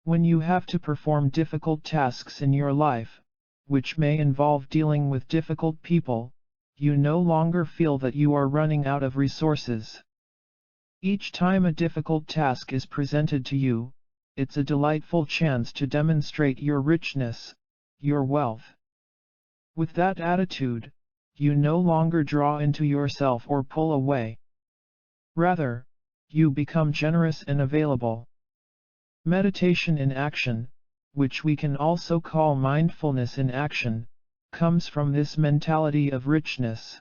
When you have to perform difficult tasks in your life, which may involve dealing with difficult people, you no longer feel that you are running out of resources. Each time a difficult task is presented to you, it's a delightful chance to demonstrate your richness, your wealth. With that attitude, you no longer draw into yourself or pull away. Rather, you become generous and available. Meditation in action, which we can also call mindfulness in action, comes from this mentality of richness.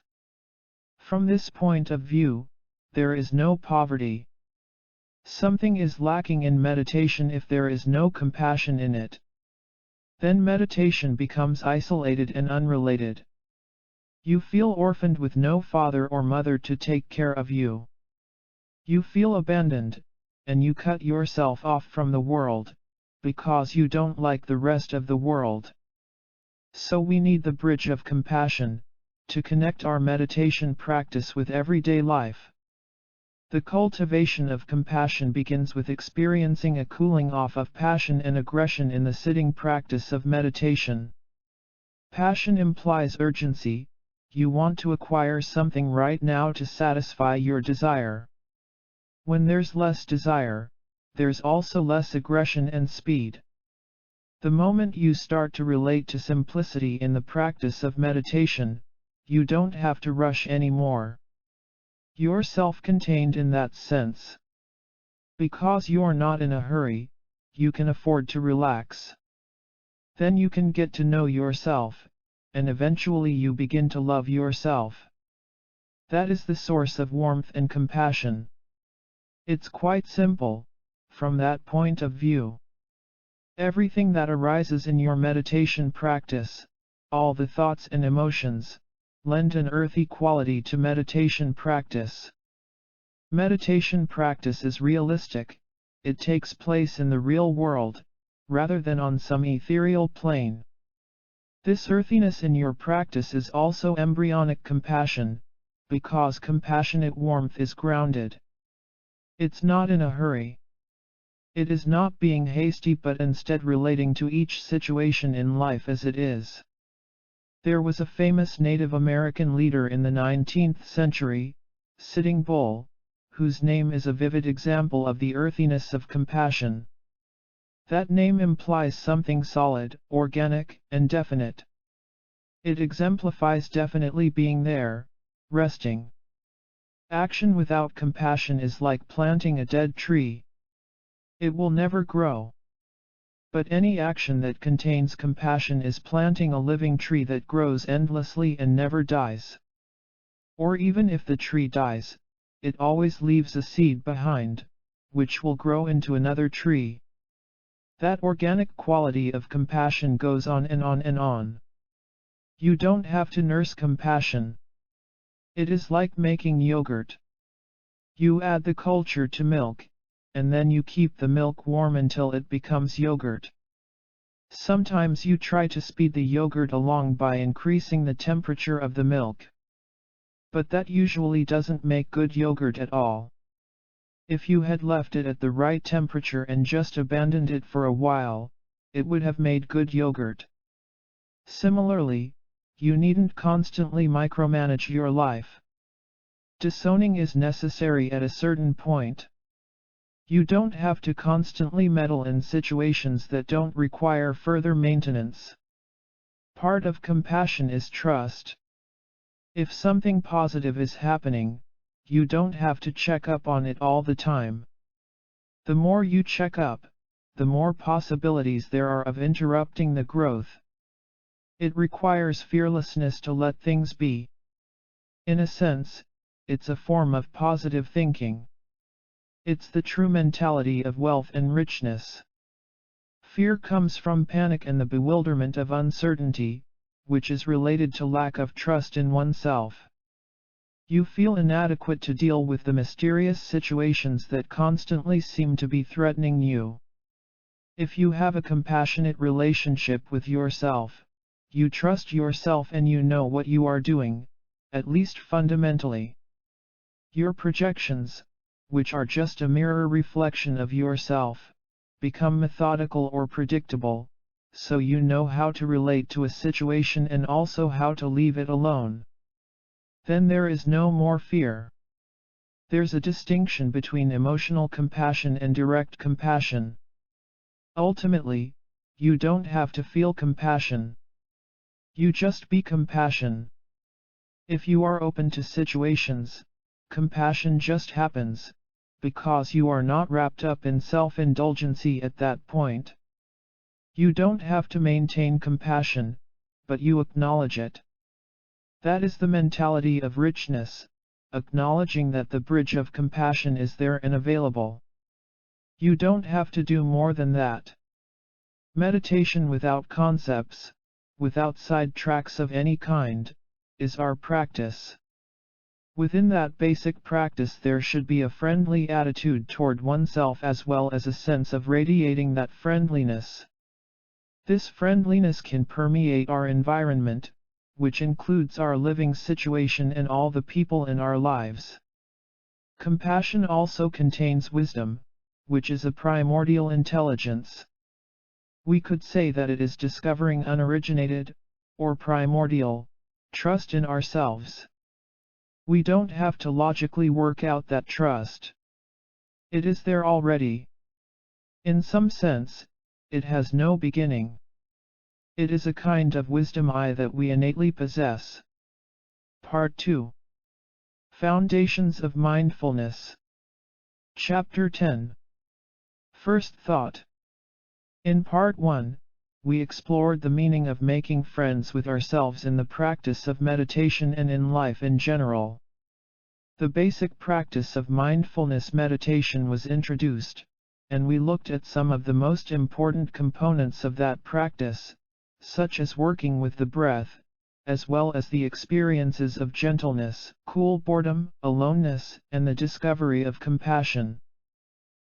From this point of view, there is no poverty. Something is lacking in meditation if there is no compassion in it. Then meditation becomes isolated and unrelated. You feel orphaned with no father or mother to take care of you. You feel abandoned, and you cut yourself off from the world, because you don't like the rest of the world. So we need the bridge of compassion, to connect our meditation practice with everyday life. The cultivation of compassion begins with experiencing a cooling off of passion and aggression in the sitting practice of meditation. Passion implies urgency, you want to acquire something right now to satisfy your desire. When there's less desire, there's also less aggression and speed. The moment you start to relate to simplicity in the practice of meditation, you don't have to rush anymore. You're self-contained in that sense. Because you're not in a hurry, you can afford to relax. Then you can get to know yourself, and eventually you begin to love yourself. That is the source of warmth and compassion. It's quite simple, from that point of view. Everything that arises in your meditation practice, all the thoughts and emotions, lend an earthy quality to meditation practice. Meditation practice is realistic, it takes place in the real world, rather than on some ethereal plane. This earthiness in your practice is also embryonic compassion, because compassionate warmth is grounded. It's not in a hurry. It is not being hasty but instead relating to each situation in life as it is. There was a famous Native American leader in the 19th century, Sitting Bull, whose name is a vivid example of the earthiness of compassion. That name implies something solid, organic, and definite. It exemplifies definitely being there, resting. Action without compassion is like planting a dead tree. It will never grow. But any action that contains compassion is planting a living tree that grows endlessly and never dies. Or even if the tree dies, it always leaves a seed behind, which will grow into another tree. That organic quality of compassion goes on and on and on. You don't have to nurse compassion. It is like making yogurt. You add the culture to milk, and then you keep the milk warm until it becomes yogurt. Sometimes you try to speed the yogurt along by increasing the temperature of the milk. But that usually doesn't make good yogurt at all. If you had left it at the right temperature and just abandoned it for a while, it would have made good yogurt. Similarly, you needn't constantly micromanage your life. Disowning is necessary at a certain point. You don't have to constantly meddle in situations that don't require further maintenance. Part of compassion is trust. If something positive is happening, you don't have to check up on it all the time. The more you check up, the more possibilities there are of interrupting the growth. It requires fearlessness to let things be. In a sense, it's a form of positive thinking. It's the true mentality of wealth and richness. Fear comes from panic and the bewilderment of uncertainty, which is related to lack of trust in oneself. You feel inadequate to deal with the mysterious situations that constantly seem to be threatening you. If you have a compassionate relationship with yourself, you trust yourself and you know what you are doing, at least fundamentally. Your projections, which are just a mirror reflection of yourself, become methodical or predictable, so you know how to relate to a situation and also how to leave it alone. Then there is no more fear. There's a distinction between emotional compassion and direct compassion. Ultimately, you don't have to feel compassion. You just be compassion. If you are open to situations, compassion just happens, because you are not wrapped up in self-indulgency at that point. You don't have to maintain compassion, but you acknowledge it. That is the mentality of richness, acknowledging that the bridge of compassion is there and available. You don't have to do more than that. Meditation without concepts, without sidetracks of any kind, is our practice. Within that basic practice there should be a friendly attitude toward oneself as well as a sense of radiating that friendliness. This friendliness can permeate our environment, which includes our living situation and all the people in our lives. Compassion also contains wisdom, which is a primordial intelligence. We could say that it is discovering unoriginated, or primordial, trust in ourselves. We don't have to logically work out that trust. It is there already. In some sense, it has no beginning. It is a kind of wisdom that we innately possess. Part 2. Foundations of Mindfulness. Chapter 10. First Thought. In Part 1, we explored the meaning of making friends with ourselves in the practice of meditation and in life in general. The basic practice of mindfulness meditation was introduced, and we looked at some of the most important components of that practice, such as working with the breath, as well as the experiences of gentleness, cool boredom, aloneness, and the discovery of compassion.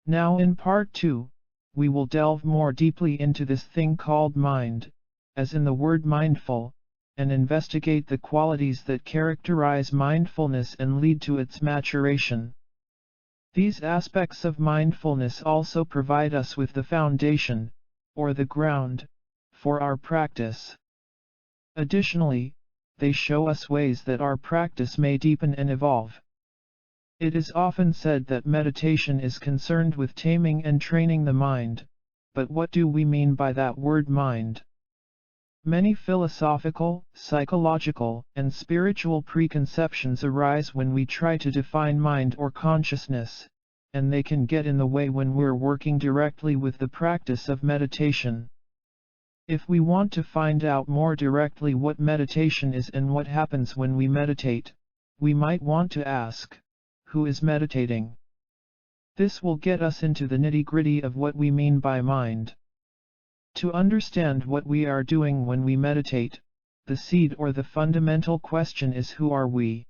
Now in Part 2, we will delve more deeply into this thing called mind, as in the word mindful, and investigate the qualities that characterize mindfulness and lead to its maturation. These aspects of mindfulness also provide us with the foundation, or the ground, for our practice. Additionally, they show us ways that our practice may deepen and evolve. It is often said that meditation is concerned with taming and training the mind, but what do we mean by that word mind? Many philosophical, psychological, and spiritual preconceptions arise when we try to define mind or consciousness, and they can get in the way when we're working directly with the practice of meditation. If we want to find out more directly what meditation is and what happens when we meditate, we might want to ask, who is meditating? This will get us into the nitty-gritty of what we mean by mind. To understand what we are doing when we meditate, the seed or the fundamental question is, who are we?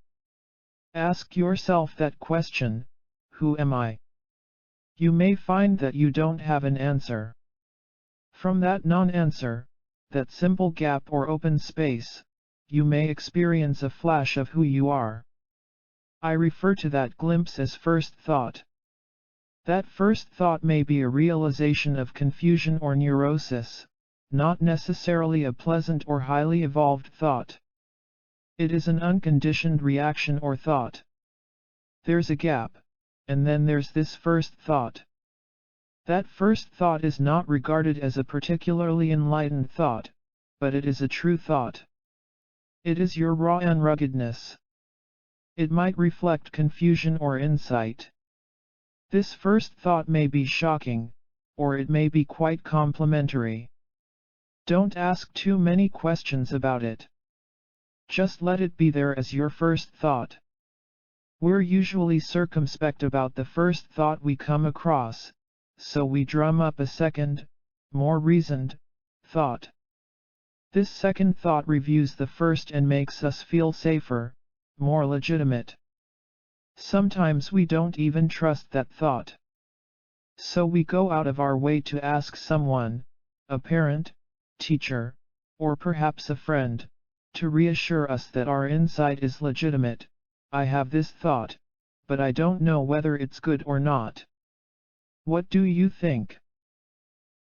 Ask yourself that question, who am I? You may find that you don't have an answer. From that non-answer, that simple gap or open space, you may experience a flash of who you are. I refer to that glimpse as first thought. That first thought may be a realization of confusion or neurosis, not necessarily a pleasant or highly evolved thought. It is an unconditioned reaction or thought. There's a gap, and then there's this first thought. That first thought is not regarded as a particularly enlightened thought, but it is a true thought. It is your raw unruggedness. It might reflect confusion or insight. This first thought may be shocking, or it may be quite complimentary. Don't ask too many questions about it. Just let it be there as your first thought. We're usually circumspect about the first thought we come across, so we drum up a second, more reasoned, thought. This second thought reviews the first and makes us feel safer, more legitimate. Sometimes we don't even trust that thought. So we go out of our way to ask someone, a parent, teacher, or perhaps a friend, to reassure us that our insight is legitimate. I have this thought, but I don't know whether it's good or not. What do you think?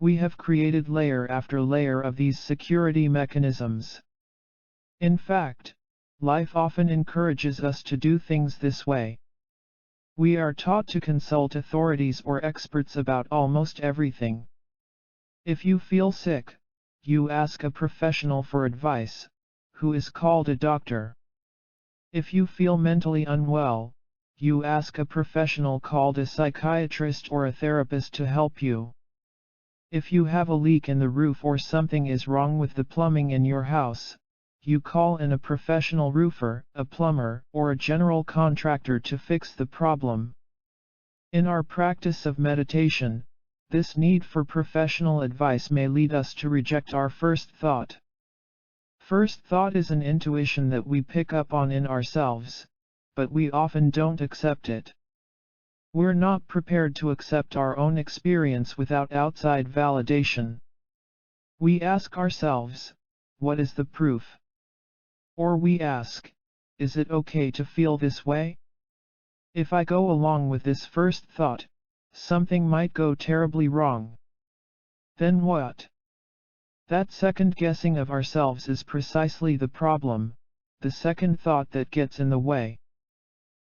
We have created layer after layer of these security mechanisms. In fact, life often encourages us to do things this way. We are taught to consult authorities or experts about almost everything. If you feel sick, you ask a professional for advice, who is called a doctor. If you feel mentally unwell, you ask a professional called a psychiatrist or a therapist to help you. If you have a leak in the roof or something is wrong with the plumbing in your house, you call in a professional roofer, a plumber, or a general contractor to fix the problem. In our practice of meditation, this need for professional advice may lead us to reject our first thought. First thought is an intuition that we pick up on in ourselves, but we often don't accept it. We're not prepared to accept our own experience without outside validation. We ask ourselves, what is the proof? Or we ask, is it okay to feel this way? If I go along with this first thought, something might go terribly wrong. Then what? That second guessing of ourselves is precisely the problem, the second thought that gets in the way.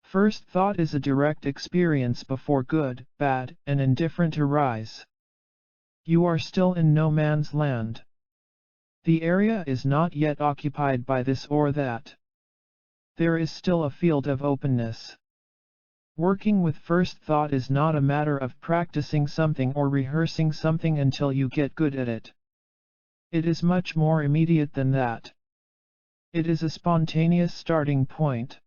First thought is a direct experience before good, bad, and indifferent arise. You are still in no man's land. The area is not yet occupied by this or that. There is still a field of openness. Working with first thought is not a matter of practicing something or rehearsing something until you get good at it. It is much more immediate than that. It is a spontaneous starting point.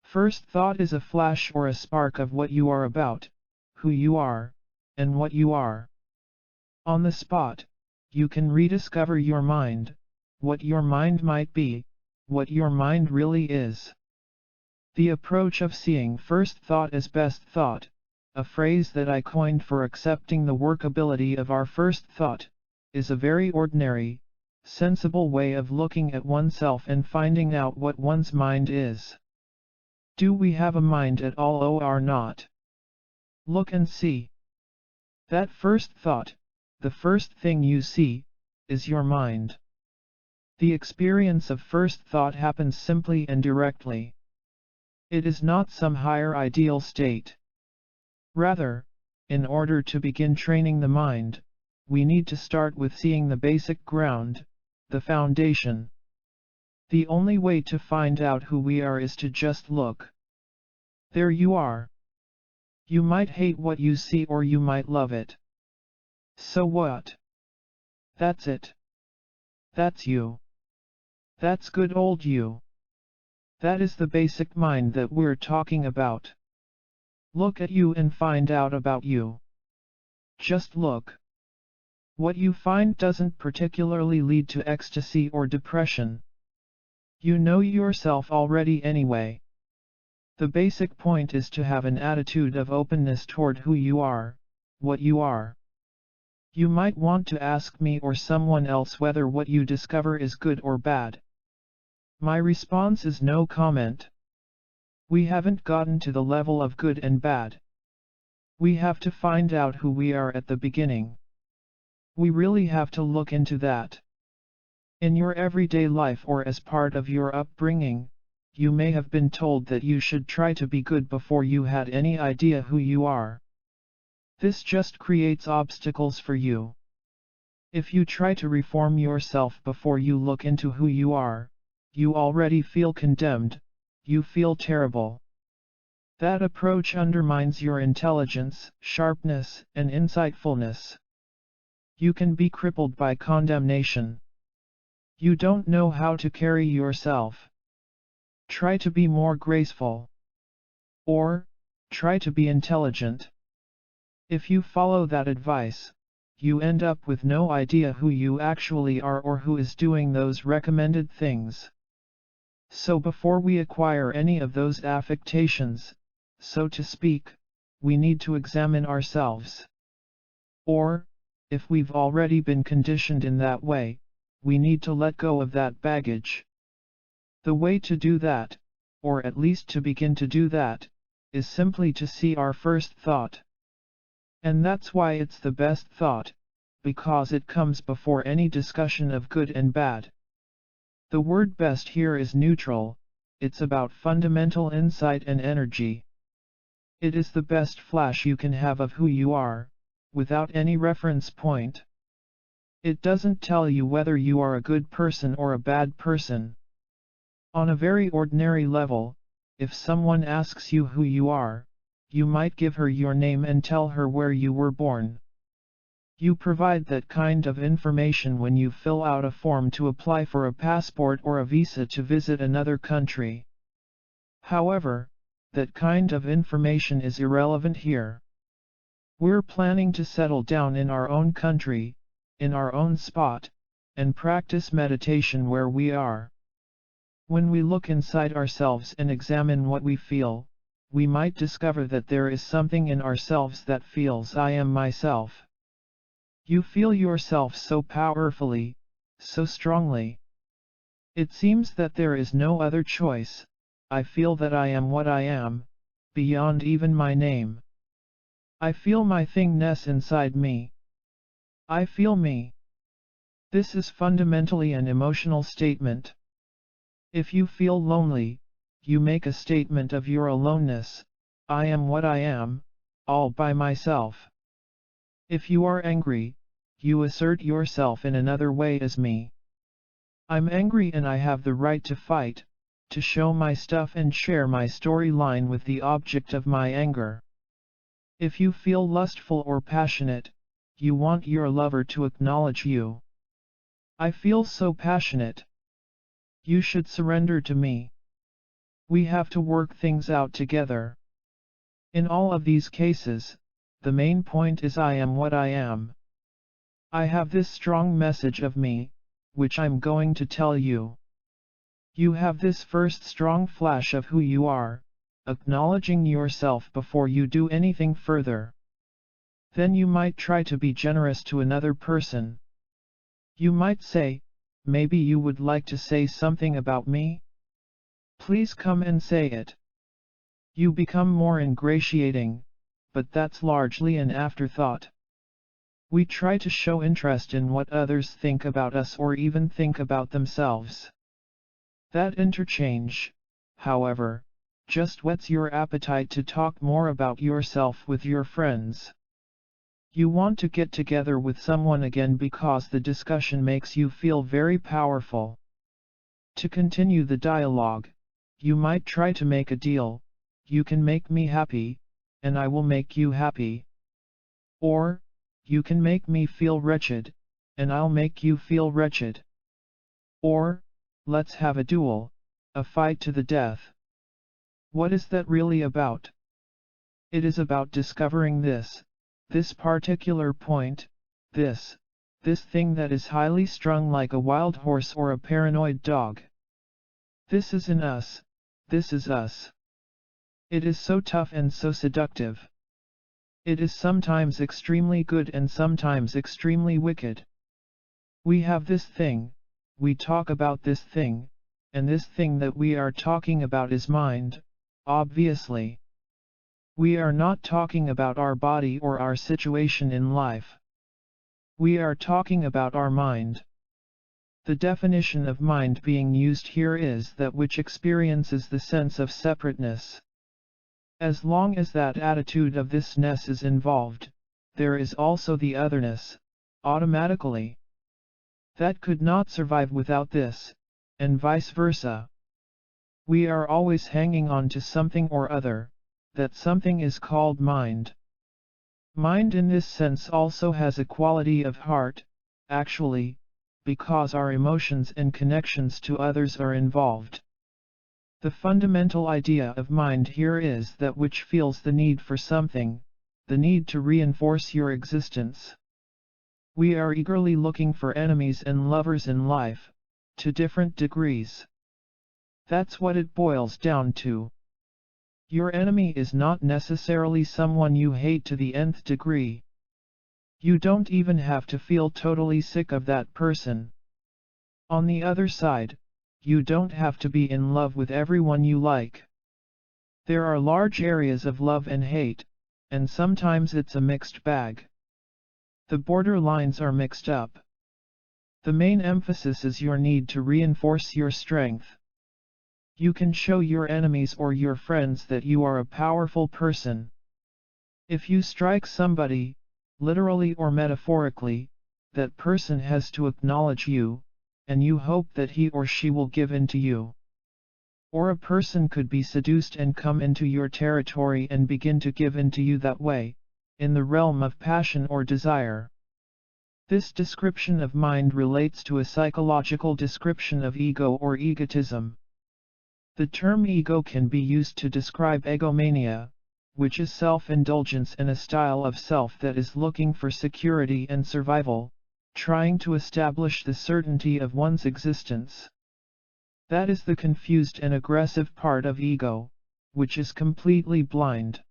First thought is a flash or a spark of what you are about, who you are, and what you are. On the spot, you can rediscover your mind, what your mind might be, what your mind really is. The approach of seeing first thought as best thought, a phrase that I coined for accepting the workability of our first thought, is a very ordinary, sensible way of looking at oneself and finding out what one's mind is. Do we have a mind at all or not? Look and see. That first thought, the first thing you see, is your mind. The experience of first thought happens simply and directly. It is not some higher ideal state. Rather, in order to begin training the mind, we need to start with seeing the basic ground, the foundation. The only way to find out who we are is to just look. There you are. You might hate what you see or you might love it. So what? That's it. That's you. That's good old you. That is the basic mind that we're talking about. Look at you and find out about you. Just look. What you find doesn't particularly lead to ecstasy or depression. You know yourself already anyway. The basic point is to have an attitude of openness toward who you are, what you are. You might want to ask me or someone else whether what you discover is good or bad. My response is no comment. We haven't gotten to the level of good and bad. We have to find out who we are at the beginning. We really have to look into that. In your everyday life or as part of your upbringing, you may have been told that you should try to be good before you had any idea who you are. This just creates obstacles for you. If you try to reform yourself before you look into who you are, you already feel condemned, you feel terrible. That approach undermines your intelligence, sharpness, and insightfulness. You can be crippled by condemnation. You don't know how to carry yourself. Try to be more graceful. Or, try to be intelligent. If you follow that advice, you end up with no idea who you actually are or who is doing those recommended things. So before we acquire any of those affectations, so to speak, we need to examine ourselves. Or, if we've already been conditioned in that way, we need to let go of that baggage. The way to do that, or at least to begin to do that, is simply to see our first thought. And that's why it's the best thought, because it comes before any discussion of good and bad. The word best here is neutral, it's about fundamental insight and energy. It is the best flash you can have of who you are, without any reference point. It doesn't tell you whether you are a good person or a bad person. On a very ordinary level, if someone asks you who you are, you might give her your name and tell her where you were born. You provide that kind of information when you fill out a form to apply for a passport or a visa to visit another country. However, that kind of information is irrelevant here. We're planning to settle down in our own country, in our own spot, and practice meditation where we are. When we look inside ourselves and examine what we feel, we might discover that there is something in ourselves that feels I am myself. You feel yourself so powerfully, so strongly. It seems that there is no other choice. I feel that I am what I am, beyond even my name. I feel my thingness inside me. I feel me. This is fundamentally an emotional statement. If you feel lonely, you make a statement of your aloneness, I am what I am, all by myself. If you are angry, you assert yourself in another way as me. I'm angry and I have the right to fight, to show my stuff and share my storyline with the object of my anger. If you feel lustful or passionate, you want your lover to acknowledge you. I feel so passionate. You should surrender to me. We have to work things out together. In all of these cases, the main point is I am what I am. I have this strong message of me, which I'm going to tell you. You have this first strong flash of who you are, acknowledging yourself before you do anything further. Then you might try to be generous to another person. You might say, maybe you would like to say something about me? Please come and say it. You become more ingratiating, but that's largely an afterthought. We try to show interest in what others think about us or even think about themselves. That interchange, however, just whets your appetite to talk more about yourself with your friends. You want to get together with someone again because the discussion makes you feel very powerful. To continue the dialogue, you might try to make a deal: you can make me happy, and I will make you happy. Or, you can make me feel wretched, and I'll make you feel wretched. Or, let's have a duel, a fight to the death. What is that really about? It is about discovering this particular point, this thing that is highly strung like a wild horse or a paranoid dog. This is in us, this is us. It is so tough and so seductive. It is sometimes extremely good and sometimes extremely wicked. We have this thing, we talk about this thing, and this thing that we are talking about is mind, obviously. We are not talking about our body or our situation in life. We are talking about our mind. The definition of mind being used here is that which experiences the sense of separateness. As long as that attitude of thisness is involved, there is also the otherness, automatically. That could not survive without this, and vice versa. We are always hanging on to something or other, that something is called mind. Mind in this sense also has a quality of heart, actually, because our emotions and connections to others are involved. The fundamental idea of mind here is that which feels the need for something, the need to reinforce your existence. We are eagerly looking for enemies and lovers in life, to different degrees. That's what it boils down to. Your enemy is not necessarily someone you hate to the nth degree. You don't even have to feel totally sick of that person. On the other side, you don't have to be in love with everyone you like. There are large areas of love and hate, and sometimes it's a mixed bag. The borderlines are mixed up. The main emphasis is your need to reinforce your strength. You can show your enemies or your friends that you are a powerful person. If you strike somebody, literally or metaphorically, that person has to acknowledge you, and you hope that he or she will give in to you. Or a person could be seduced and come into your territory and begin to give in to you that way, in the realm of passion or desire. This description of mind relates to a psychological description of ego or egotism. The term ego can be used to describe egomania, which is self-indulgence and a style of self that is looking for security and survival, trying to establish the certainty of one's existence. That is the confused and aggressive part of ego, which is completely blind.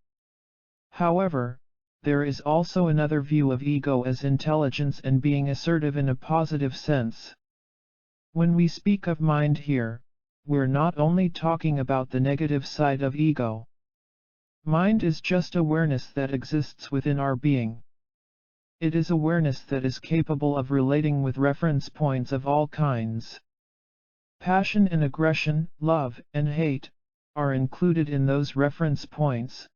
However, there is also another view of ego as intelligence and being assertive in a positive sense. When we speak of mind here, we're not only talking about the negative side of ego. Mind is just awareness that exists within our being. It is awareness that is capable of relating with reference points of all kinds. Passion and aggression, love and hate, are included in those reference points,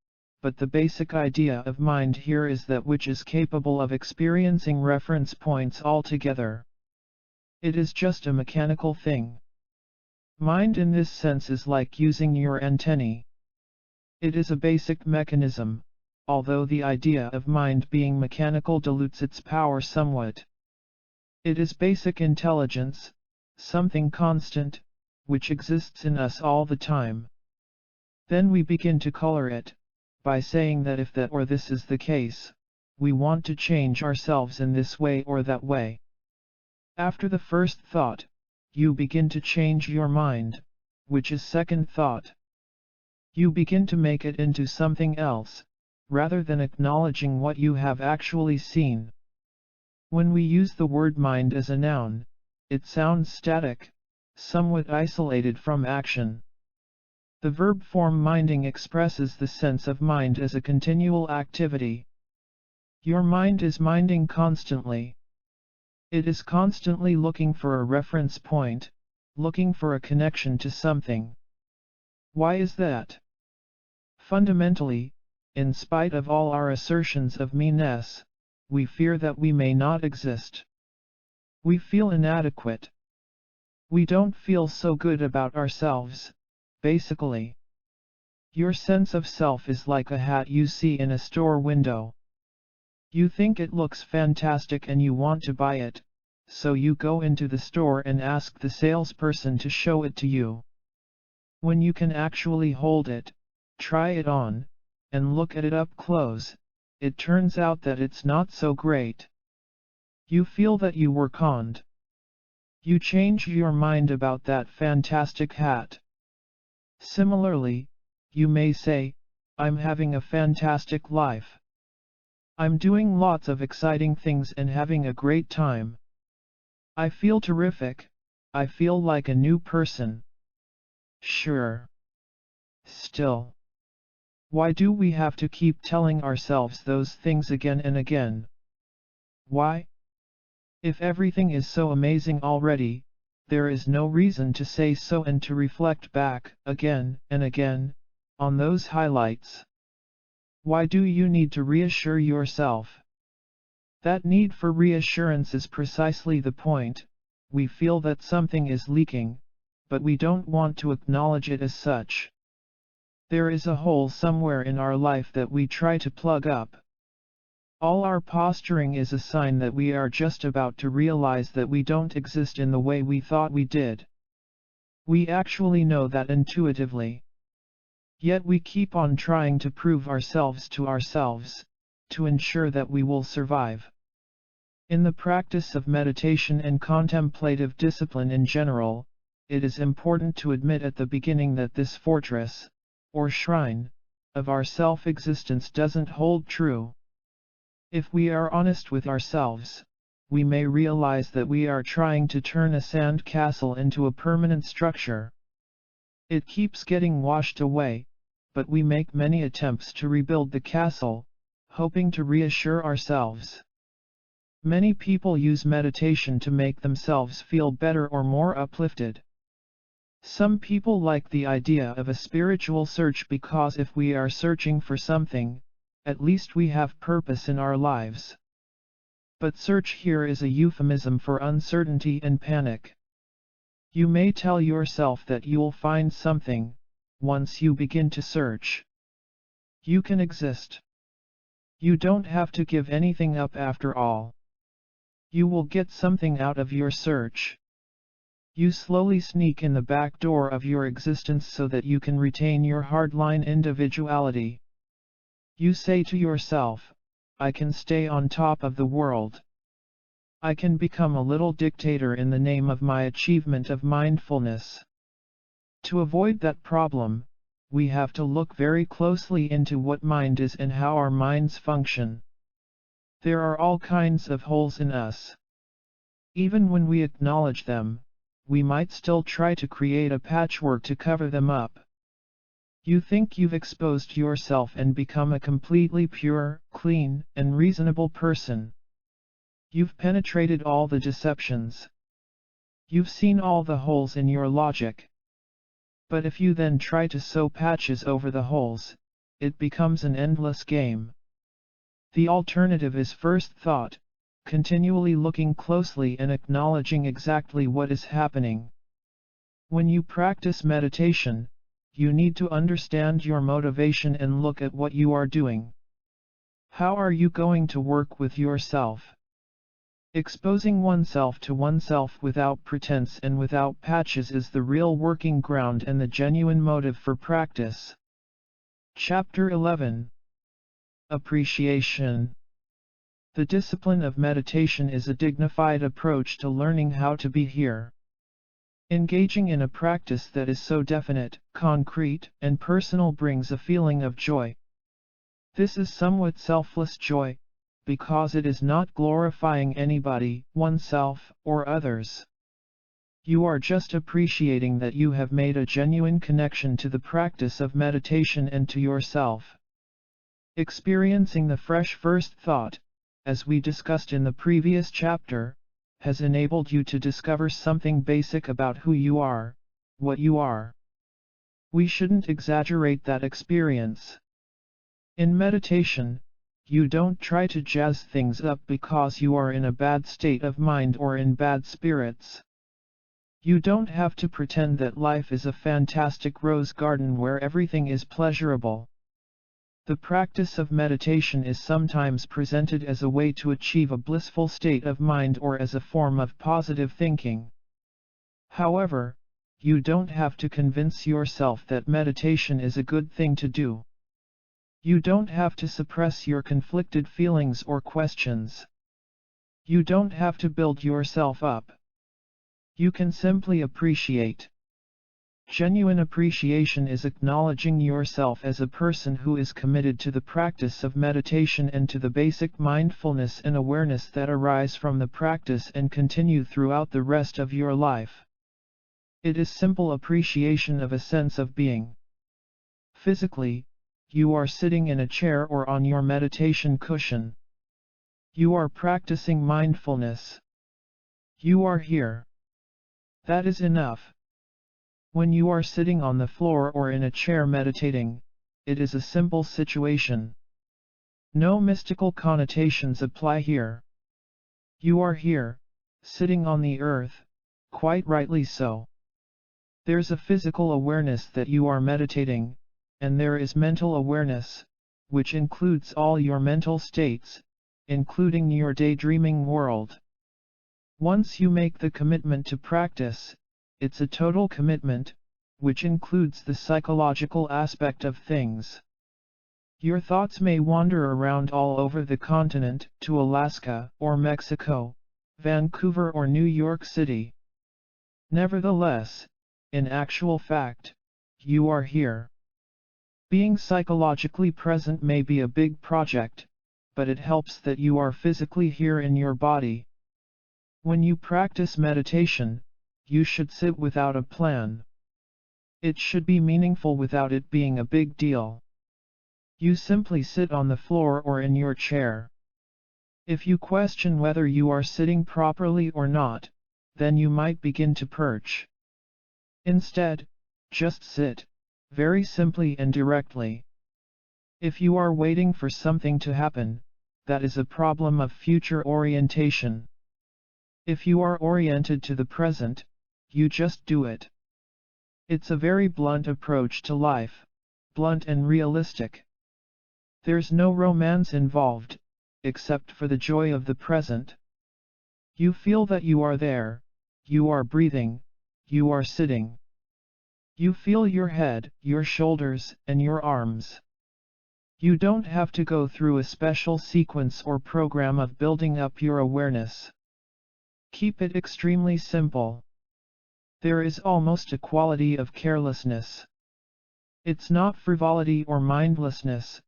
but the basic idea of mind here is that which is capable of experiencing reference points altogether. It is just a mechanical thing. Mind in this sense is like using your antennae. It is a basic mechanism, although the idea of mind being mechanical dilutes its power somewhat. It is basic intelligence, something constant, which exists in us all the time. Then we begin to color it, by saying that if that or this is the case, we want to change ourselves in this way or that way. After the first thought, you begin to change your mind, which is second thought. You begin to make it into something else, rather than acknowledging what you have actually seen. When we use the word mind as a noun, it sounds static, somewhat isolated from action. The verb form minding expresses the sense of mind as a continual activity. Your mind is minding constantly. It is constantly looking for a reference point, looking for a connection to something. Why is that? Fundamentally, in spite of all our assertions of me-ness, we fear that we may not exist. We feel inadequate. We don't feel so good about ourselves, basically. Your sense of self is like a hat you see in a store window. You think it looks fantastic and you want to buy it, so you go into the store and ask the salesperson to show it to you. When you can actually hold it, try it on, and look at it up close, it turns out that it's not so great. You feel that you were conned. You change your mind about that fantastic hat. Similarly, you may say, I'm having a fantastic life. I'm doing lots of exciting things and having a great time. I feel terrific. I feel like a new person. Sure. Still, why do we have to keep telling ourselves those things again and again? Why? If everything is so amazing already, there is no reason to say so and to reflect back, again and again, on those highlights. Why do you need to reassure yourself? That need for reassurance is precisely the point. We feel that something is leaking, but we don't want to acknowledge it as such. There is a hole somewhere in our life that we try to plug up. All our posturing is a sign that we are just about to realize that we don't exist in the way we thought we did. We actually know that intuitively. Yet we keep on trying to prove ourselves to ourselves, to ensure that we will survive. In the practice of meditation and contemplative discipline in general, it is important to admit at the beginning that this fortress, or shrine, of our self-existence doesn't hold true. If we are honest with ourselves, we may realize that we are trying to turn a sand castle into a permanent structure. It keeps getting washed away, but we make many attempts to rebuild the castle, hoping to reassure ourselves. Many people use meditation to make themselves feel better or more uplifted. Some people like the idea of a spiritual search because if we are searching for something, at least we have purpose in our lives. But search here is a euphemism for uncertainty and panic. You may tell yourself that you'll find something, once you begin to search. You can exist. You don't have to give anything up after all. You will get something out of your search. You slowly sneak in the back door of your existence so that you can retain your hardline individuality. You say to yourself, I can stay on top of the world. I can become a little dictator in the name of my achievement of mindfulness. To avoid that problem, we have to look very closely into what mind is and how our minds function. There are all kinds of holes in us. Even when we acknowledge them, we might still try to create a patchwork to cover them up. You think you've exposed yourself and become a completely pure, clean, and reasonable person. You've penetrated all the deceptions. You've seen all the holes in your logic. But if you then try to sew patches over the holes, it becomes an endless game. The alternative is first thought, continually looking closely and acknowledging exactly what is happening. When you practice meditation, you need to understand your motivation and look at what you are doing. How are you going to work with yourself? Exposing oneself to oneself without pretense and without patches is the real working ground and the genuine motive for practice. Chapter 11. Appreciation. The discipline of meditation is a dignified approach to learning how to be here. Engaging in a practice that is so definite, concrete, and personal brings a feeling of joy. This is somewhat selfless joy, because it is not glorifying anybody, oneself, or others. You are just appreciating that you have made a genuine connection to the practice of meditation and to yourself. Experiencing the fresh first thought, as we discussed in the previous chapter, has enabled you to discover something basic about who you are, what you are. We shouldn't exaggerate that experience. In meditation, you don't try to jazz things up because you are in a bad state of mind or in bad spirits. You don't have to pretend that life is a fantastic rose garden where everything is pleasurable. The practice of meditation is sometimes presented as a way to achieve a blissful state of mind or as a form of positive thinking. However, you don't have to convince yourself that meditation is a good thing to do. You don't have to suppress your conflicted feelings or questions. You don't have to build yourself up. You can simply appreciate. Genuine appreciation is acknowledging yourself as a person who is committed to the practice of meditation and to the basic mindfulness and awareness that arise from the practice and continue throughout the rest of your life. It is simple appreciation of a sense of being. Physically, you are sitting in a chair or on your meditation cushion. You are practicing mindfulness. You are here. That is enough. When you are sitting on the floor or in a chair meditating, it is a simple situation. No mystical connotations apply here. You are here, sitting on the earth, quite rightly so. There's a physical awareness that you are meditating, and there is mental awareness, which includes all your mental states, including your daydreaming world. Once you make the commitment to practice, it's a total commitment, which includes the psychological aspect of things. Your thoughts may wander around all over the continent, to Alaska or Mexico, Vancouver or New York City. Nevertheless, in actual fact, you are here. Being psychologically present may be a big project, but it helps that you are physically here in your body. When you practice meditation, you should sit without a plan. It should be meaningful without it being a big deal. You simply sit on the floor or in your chair. If you question whether you are sitting properly or not, then you might begin to perch. Instead, just sit, very simply and directly. If you are waiting for something to happen, that is a problem of future orientation. If you are oriented to the present, you just do it. It's a very blunt approach to life, blunt and realistic. There's no romance involved, except for the joy of the present. You feel that you are there, you are breathing, you are sitting. You feel your head, your shoulders, and your arms. You don't have to go through a special sequence or program of building up your awareness. Keep it extremely simple. There is almost a quality of carelessness. It's not frivolity or mindlessness,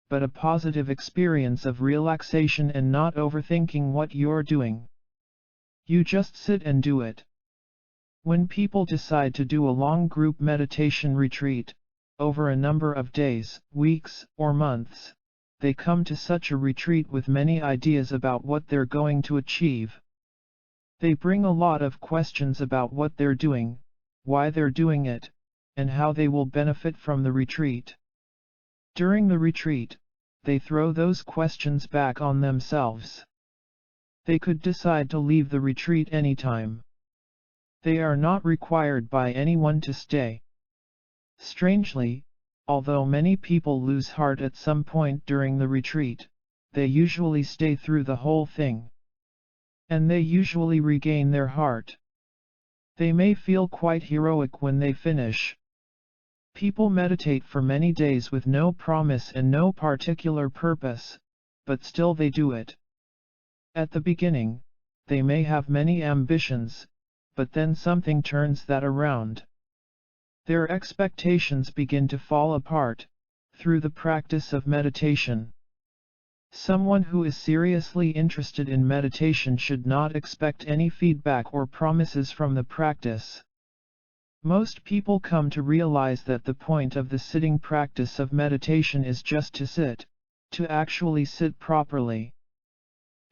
but a positive experience of relaxation and not overthinking what you're doing. You just sit and do it. When people decide to do a long group meditation retreat, over a number of days, weeks, or months, they come to such a retreat with many ideas about what they're going to achieve. They bring a lot of questions about what they're doing, why they're doing it, and how they will benefit from the retreat. During the retreat, they throw those questions back on themselves. They could decide to leave the retreat anytime. They are not required by anyone to stay. Strangely, although many people lose heart at some point during the retreat, they usually stay through the whole thing. And they usually regain their heart. They may feel quite heroic when they finish. People meditate for many days with no promise and no particular purpose, but still they do it. At the beginning, they may have many ambitions, but then something turns that around. Their expectations begin to fall apart, through the practice of meditation. Someone who is seriously interested in meditation should not expect any feedback or promises from the practice. Most people come to realize that the point of the sitting practice of meditation is just to sit, to actually sit properly.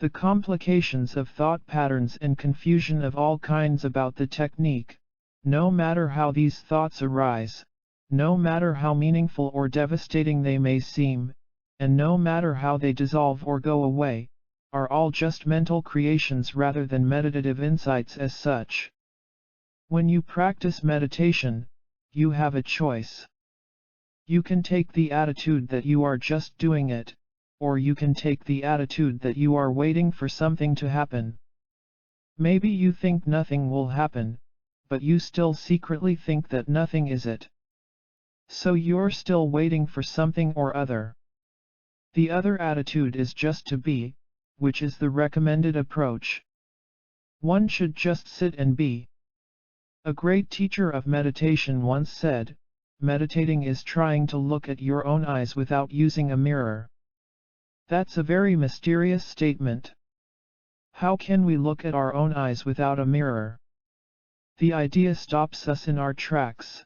The complications of thought patterns and confusion of all kinds about the technique, no matter how these thoughts arise, no matter how meaningful or devastating they may seem, and no matter how they dissolve or go away, are all just mental creations rather than meditative insights as such. When you practice meditation, you have a choice. You can take the attitude that you are just doing it, or you can take the attitude that you are waiting for something to happen. Maybe you think nothing will happen, but you still secretly think that nothing is it. So you're still waiting for something or other. The other attitude is just to be, which is the recommended approach. One should just sit and be. A great teacher of meditation once said, meditating is trying to look at your own eyes without using a mirror. That's a very mysterious statement. How can we look at our own eyes without a mirror? The idea stops us in our tracks.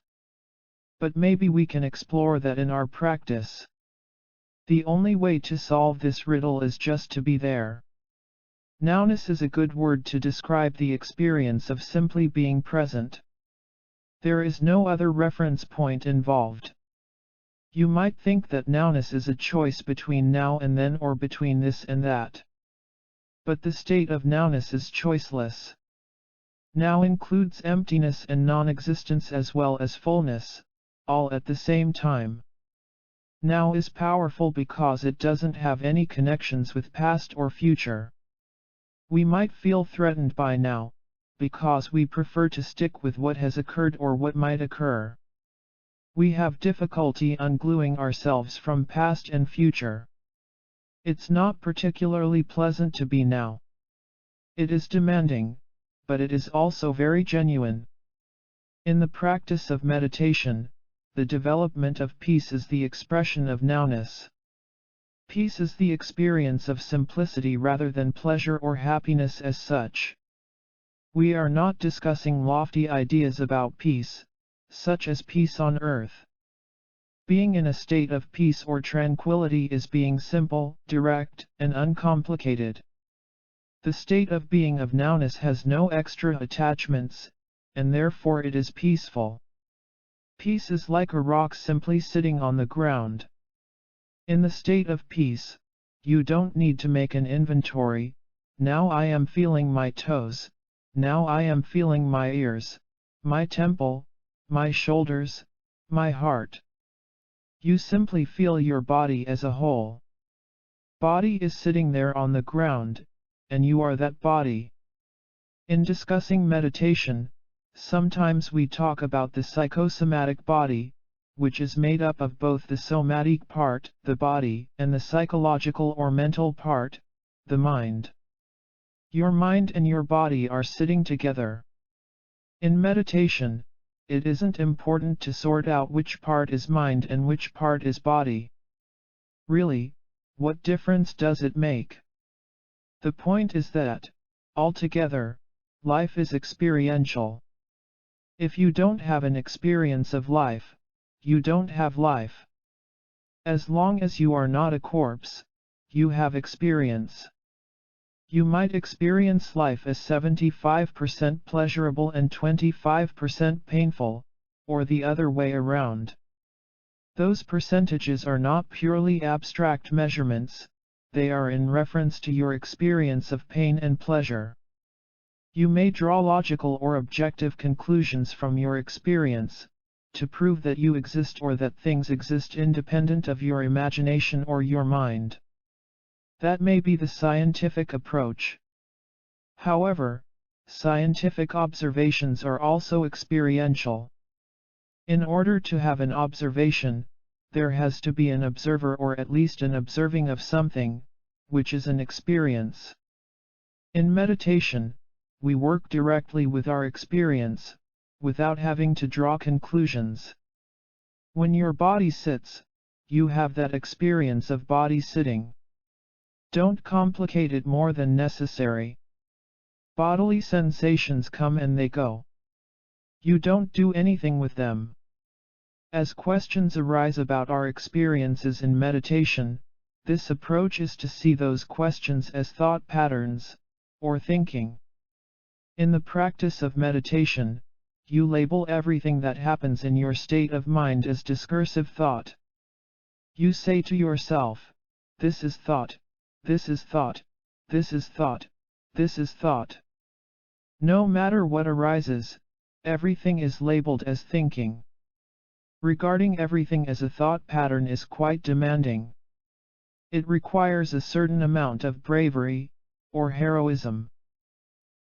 But maybe we can explore that in our practice. The only way to solve this riddle is just to be there. Nowness is a good word to describe the experience of simply being present. There is no other reference point involved. You might think that nowness is a choice between now and then or between this and that. But the state of nowness is choiceless. Now includes emptiness and non-existence as well as fullness, all at the same time. Now is powerful because it doesn't have any connections with past or future. We might feel threatened by now, because we prefer to stick with what has occurred or what might occur. We have difficulty ungluing ourselves from past and future. It's not particularly pleasant to be now. It is demanding, but it is also very genuine. In the practice of meditation, the development of peace is the expression of nowness. Peace is the experience of simplicity rather than pleasure or happiness as such. We are not discussing lofty ideas about peace, such as peace on earth. Being in a state of peace or tranquility is being simple, direct, and uncomplicated. The state of being of nowness has no extra attachments, and therefore it is peaceful. Peace is like a rock simply sitting on the ground. In the state of peace, you don't need to make an inventory. Now I am feeling my toes, now I am feeling my ears, my temple, my shoulders, my heart. You simply feel your body as a whole. Body is sitting there on the ground, and you are that body. In discussing meditation, sometimes we talk about the psychosomatic body, which is made up of both the somatic part, the body, and the psychological or mental part, the mind. Your mind and your body are sitting together. In meditation, it isn't important to sort out which part is mind and which part is body. Really, what difference does it make? The point is that, altogether, life is experiential. If you don't have an experience of life, you don't have life. As long as you are not a corpse, you have experience. You might experience life as 75% pleasurable and 25% painful, or the other way around. Those percentages are not purely abstract measurements, they are in reference to your experience of pain and pleasure. You may draw logical or objective conclusions from your experience, to prove that you exist or that things exist independent of your imagination or your mind. That may be the scientific approach. However, scientific observations are also experiential. In order to have an observation, there has to be an observer or at least an observing of something, which is an experience. In meditation, we work directly with our experience, without having to draw conclusions. When your body sits, you have that experience of body sitting. Don't complicate it more than necessary. Bodily sensations come and they go. You don't do anything with them. As questions arise about our experiences in meditation, this approach is to see those questions as thought patterns, or thinking. In the practice of meditation, you label everything that happens in your state of mind as discursive thought. You say to yourself, this is thought, this is thought, this is thought, this is thought. No matter what arises, everything is labeled as thinking. Regarding everything as a thought pattern is quite demanding. It requires a certain amount of bravery, or heroism.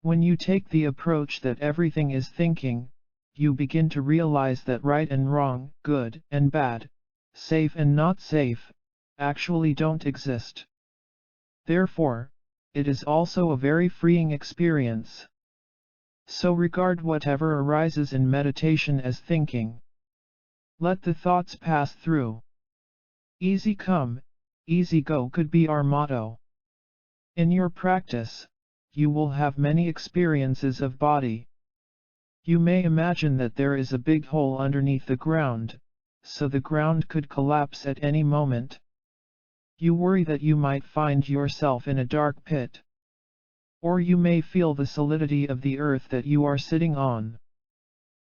When you take the approach that everything is thinking, you begin to realize that right and wrong, good and bad, safe and not safe, actually don't exist. Therefore, it is also a very freeing experience. So regard whatever arises in meditation as thinking. Let the thoughts pass through. Easy come, easy go could be our motto. In your practice, you will have many experiences of body. You may imagine that there is a big hole underneath the ground, so the ground could collapse at any moment. You worry that you might find yourself in a dark pit. Or you may feel the solidity of the earth that you are sitting on.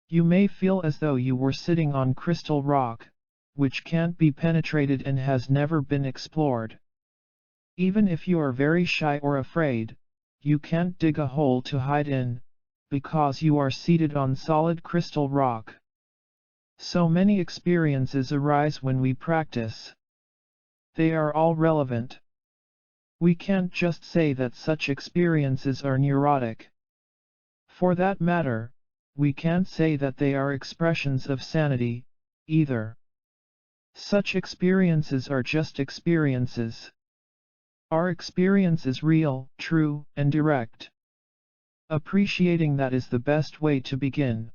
You may feel as though you were sitting on crystal rock, which can't be penetrated and has never been explored. Even if you are very shy or afraid, you can't dig a hole to hide in, because you are seated on solid crystal rock. So many experiences arise when we practice. They are all relevant. We can't just say that such experiences are neurotic. For that matter, we can't say that they are expressions of sanity, either. Such experiences are just experiences. Our experience is real, true, and direct. Appreciating that is the best way to begin.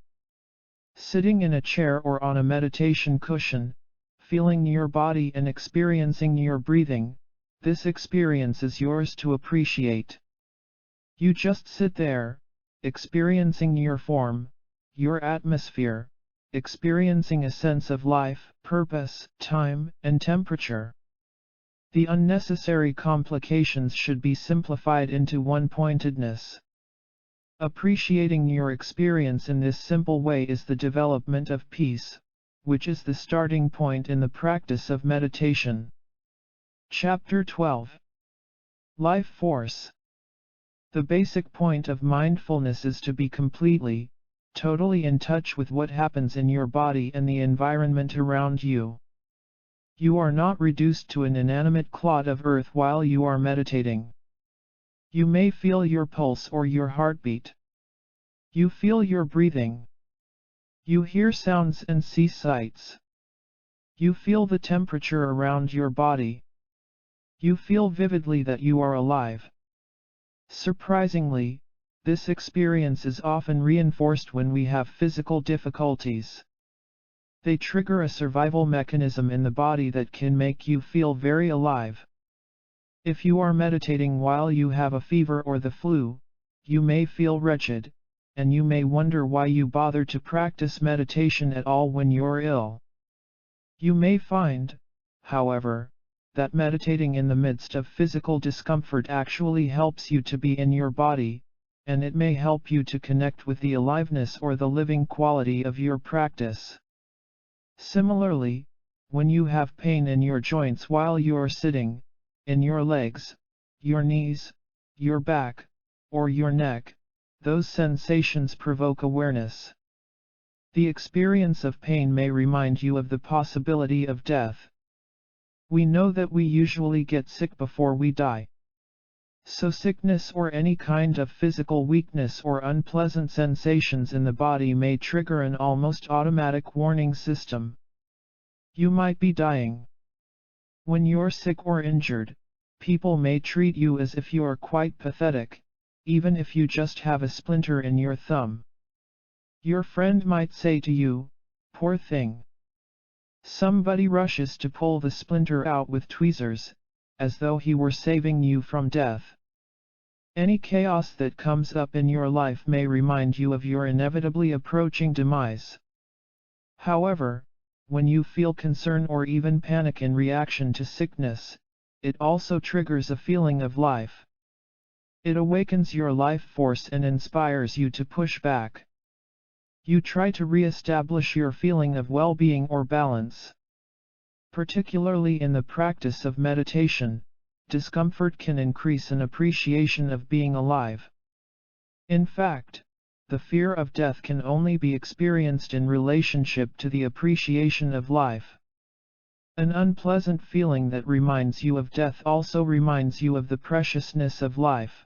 Sitting in a chair or on a meditation cushion, feeling your body and experiencing your breathing, this experience is yours to appreciate. You just sit there, experiencing your form, your atmosphere, experiencing a sense of life, purpose, time, and temperature. The unnecessary complications should be simplified into one-pointedness. Appreciating your experience in this simple way is the development of peace, which is the starting point in the practice of meditation. Chapter 12. Life Force. The basic point of mindfulness is to be completely, totally in touch with what happens in your body and the environment around you. You are not reduced to an inanimate clod of earth while you are meditating. You may feel your pulse or your heartbeat. You feel your breathing. You hear sounds and see sights. You feel the temperature around your body. You feel vividly that you are alive. Surprisingly, this experience is often reinforced when we have physical difficulties. They trigger a survival mechanism in the body that can make you feel very alive. If you are meditating while you have a fever or the flu, you may feel wretched, and you may wonder why you bother to practice meditation at all when you're ill. You may find, however, that meditating in the midst of physical discomfort actually helps you to be in your body, and it may help you to connect with the aliveness or the living quality of your practice. Similarly, when you have pain in your joints while you're sitting, in your legs, your knees, your back, or your neck, those sensations provoke awareness. The experience of pain may remind you of the possibility of death. We know that we usually get sick before we die. So sickness or any kind of physical weakness or unpleasant sensations in the body may trigger an almost automatic warning system. You might be dying. When you're sick or injured, people may treat you as if you are quite pathetic, even if you just have a splinter in your thumb. Your friend might say to you, "Poor thing." Somebody rushes to pull the splinter out with tweezers, as though he were saving you from death. Any chaos that comes up in your life may remind you of your inevitably approaching demise. However, when you feel concern or even panic in reaction to sickness, it also triggers a feeling of life. It awakens your life force and inspires you to push back. You try to re-establish your feeling of well-being or balance. Particularly in the practice of meditation, discomfort can increase an appreciation of being alive. In fact, the fear of death can only be experienced in relationship to the appreciation of life. An unpleasant feeling that reminds you of death also reminds you of the preciousness of life.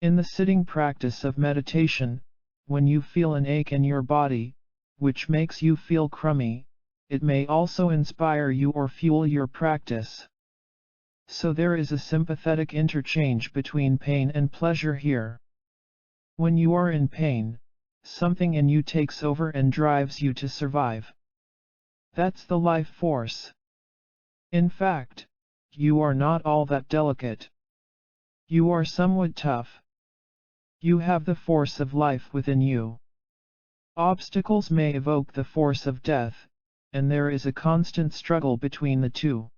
In the sitting practice of meditation, when you feel an ache in your body, which makes you feel crummy, it may also inspire you or fuel your practice. So there is a sympathetic interchange between pain and pleasure here. When you are in pain, something in you takes over and drives you to survive. That's the life force. In fact, you are not all that delicate. You are somewhat tough. You have the force of life within you. Obstacles may evoke the force of death, and there is a constant struggle between the two.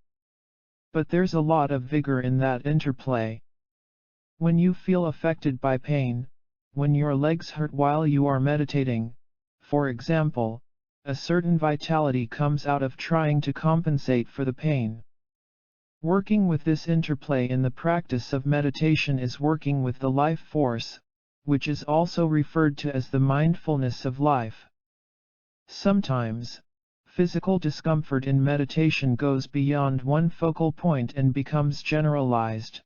But there's a lot of vigor in that interplay. When you feel affected by pain, when your legs hurt while you are meditating, for example, a certain vitality comes out of trying to compensate for the pain. Working with this interplay in the practice of meditation is working with the life force, which is also referred to as the mindfulness of life. Sometimes, physical discomfort in meditation goes beyond one focal point and becomes generalized.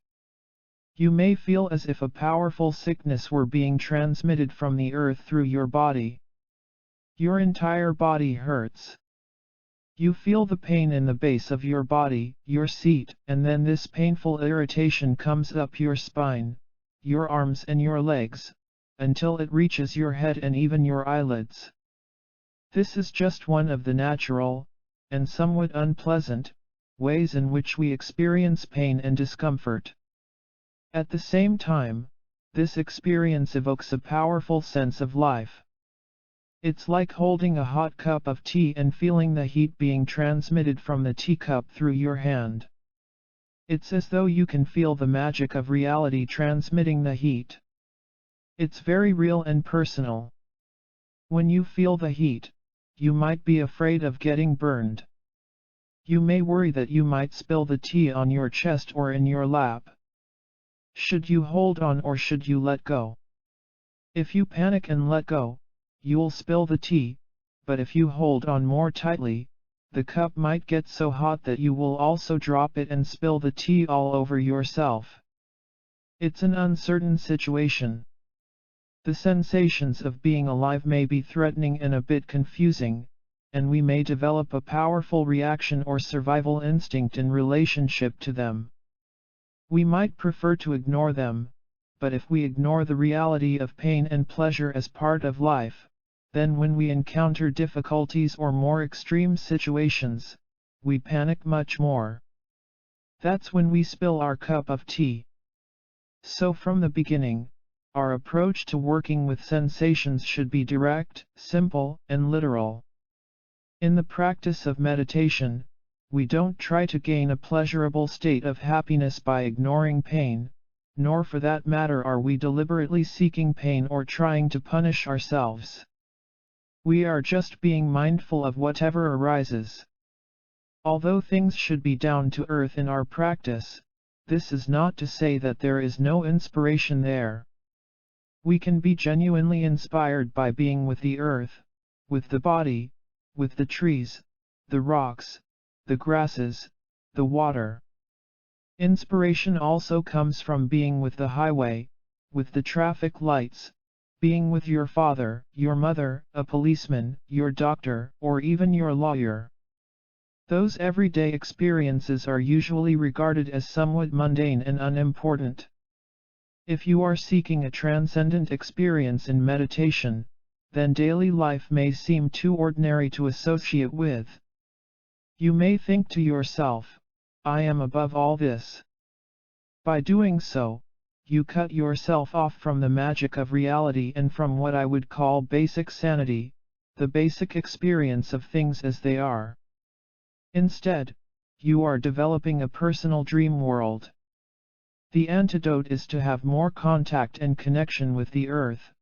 You may feel as if a powerful sickness were being transmitted from the earth through your body. Your entire body hurts. You feel the pain in the base of your body, your seat, and then this painful irritation comes up your spine, your arms and your legs, until it reaches your head and even your eyelids. This is just one of the natural, and somewhat unpleasant, ways in which we experience pain and discomfort. At the same time, this experience evokes a powerful sense of life. It's like holding a hot cup of tea and feeling the heat being transmitted from the teacup through your hand. It's as though you can feel the magic of reality transmitting the heat. It's very real and personal. When you feel the heat, you might be afraid of getting burned. You may worry that you might spill the tea on your chest or in your lap. Should you hold on or should you let go? If you panic and let go, you'll spill the tea, but if you hold on more tightly, the cup might get so hot that you will also drop it and spill the tea all over yourself. It's an uncertain situation. The sensations of being alive may be threatening and a bit confusing, and we may develop a powerful reaction or survival instinct in relationship to them. We might prefer to ignore them, but if we ignore the reality of pain and pleasure as part of life, then when we encounter difficulties or more extreme situations, we panic much more. That's when we spill our cup of tea. So from the beginning, our approach to working with sensations should be direct, simple, and literal. In the practice of meditation, we don't try to gain a pleasurable state of happiness by ignoring pain, nor for that matter are we deliberately seeking pain or trying to punish ourselves. We are just being mindful of whatever arises. Although things should be down to earth in our practice, this is not to say that there is no inspiration there. We can be genuinely inspired by being with the earth, with the body, with the trees, the rocks, the grasses, the water. Inspiration also comes from being with the highway, with the traffic lights, being with your father, your mother, a policeman, your doctor, or even your lawyer. Those everyday experiences are usually regarded as somewhat mundane and unimportant. If you are seeking a transcendent experience in meditation, then daily life may seem too ordinary to associate with. You may think to yourself, I am above all this. By doing so, you cut yourself off from the magic of reality and from what I would call basic sanity, the basic experience of things as they are. Instead, you are developing a personal dream world. The antidote is to have more contact and connection with the earth,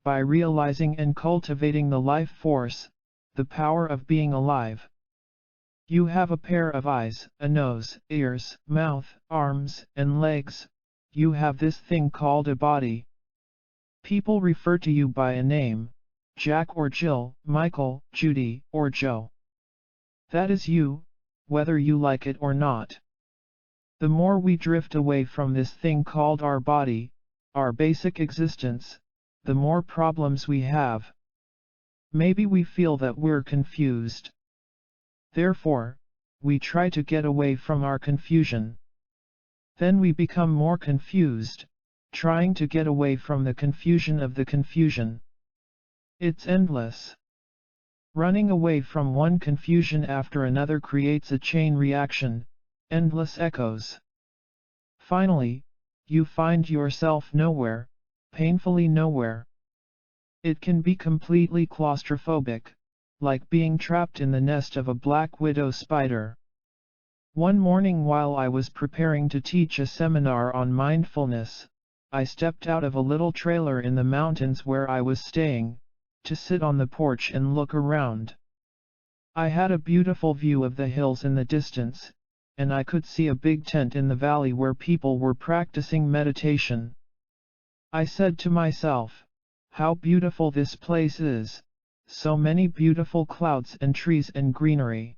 by realizing and cultivating the life force, the power of being alive. You have a pair of eyes, a nose, ears, mouth, arms, and legs. You have this thing called a body. People refer to you by a name, Jack or Jill, Michael, Judy, or Joe. That is you, whether you like it or not. The more we drift away from this thing called our body, our basic existence, the more problems we have. Maybe we feel that we're confused. Therefore, we try to get away from our confusion. Then we become more confused, trying to get away from the confusion of the confusion. It's endless. Running away from one confusion after another creates a chain reaction, endless echoes. Finally, you find yourself nowhere, painfully nowhere. It can be completely claustrophobic, like being trapped in the nest of a black widow spider. One morning while I was preparing to teach a seminar on mindfulness, I stepped out of a little trailer in the mountains where I was staying, to sit on the porch and look around. I had a beautiful view of the hills in the distance, and I could see a big tent in the valley where people were practicing meditation. I said to myself, how beautiful this place is, so many beautiful clouds and trees and greenery.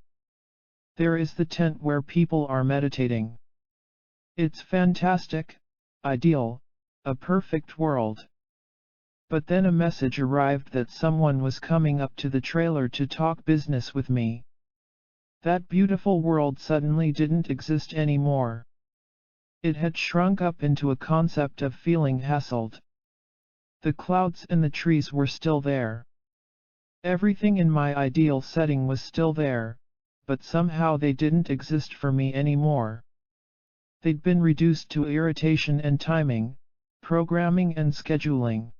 There is the tent where people are meditating. It's fantastic, ideal, a perfect world. But then a message arrived that someone was coming up to the trailer to talk business with me. That beautiful world suddenly didn't exist anymore. It had shrunk up into a concept of feeling hassled. The clouds and the trees were still there. Everything in my ideal setting was still there, but somehow they didn't exist for me anymore. They'd been reduced to irritation and timing, programming and scheduling.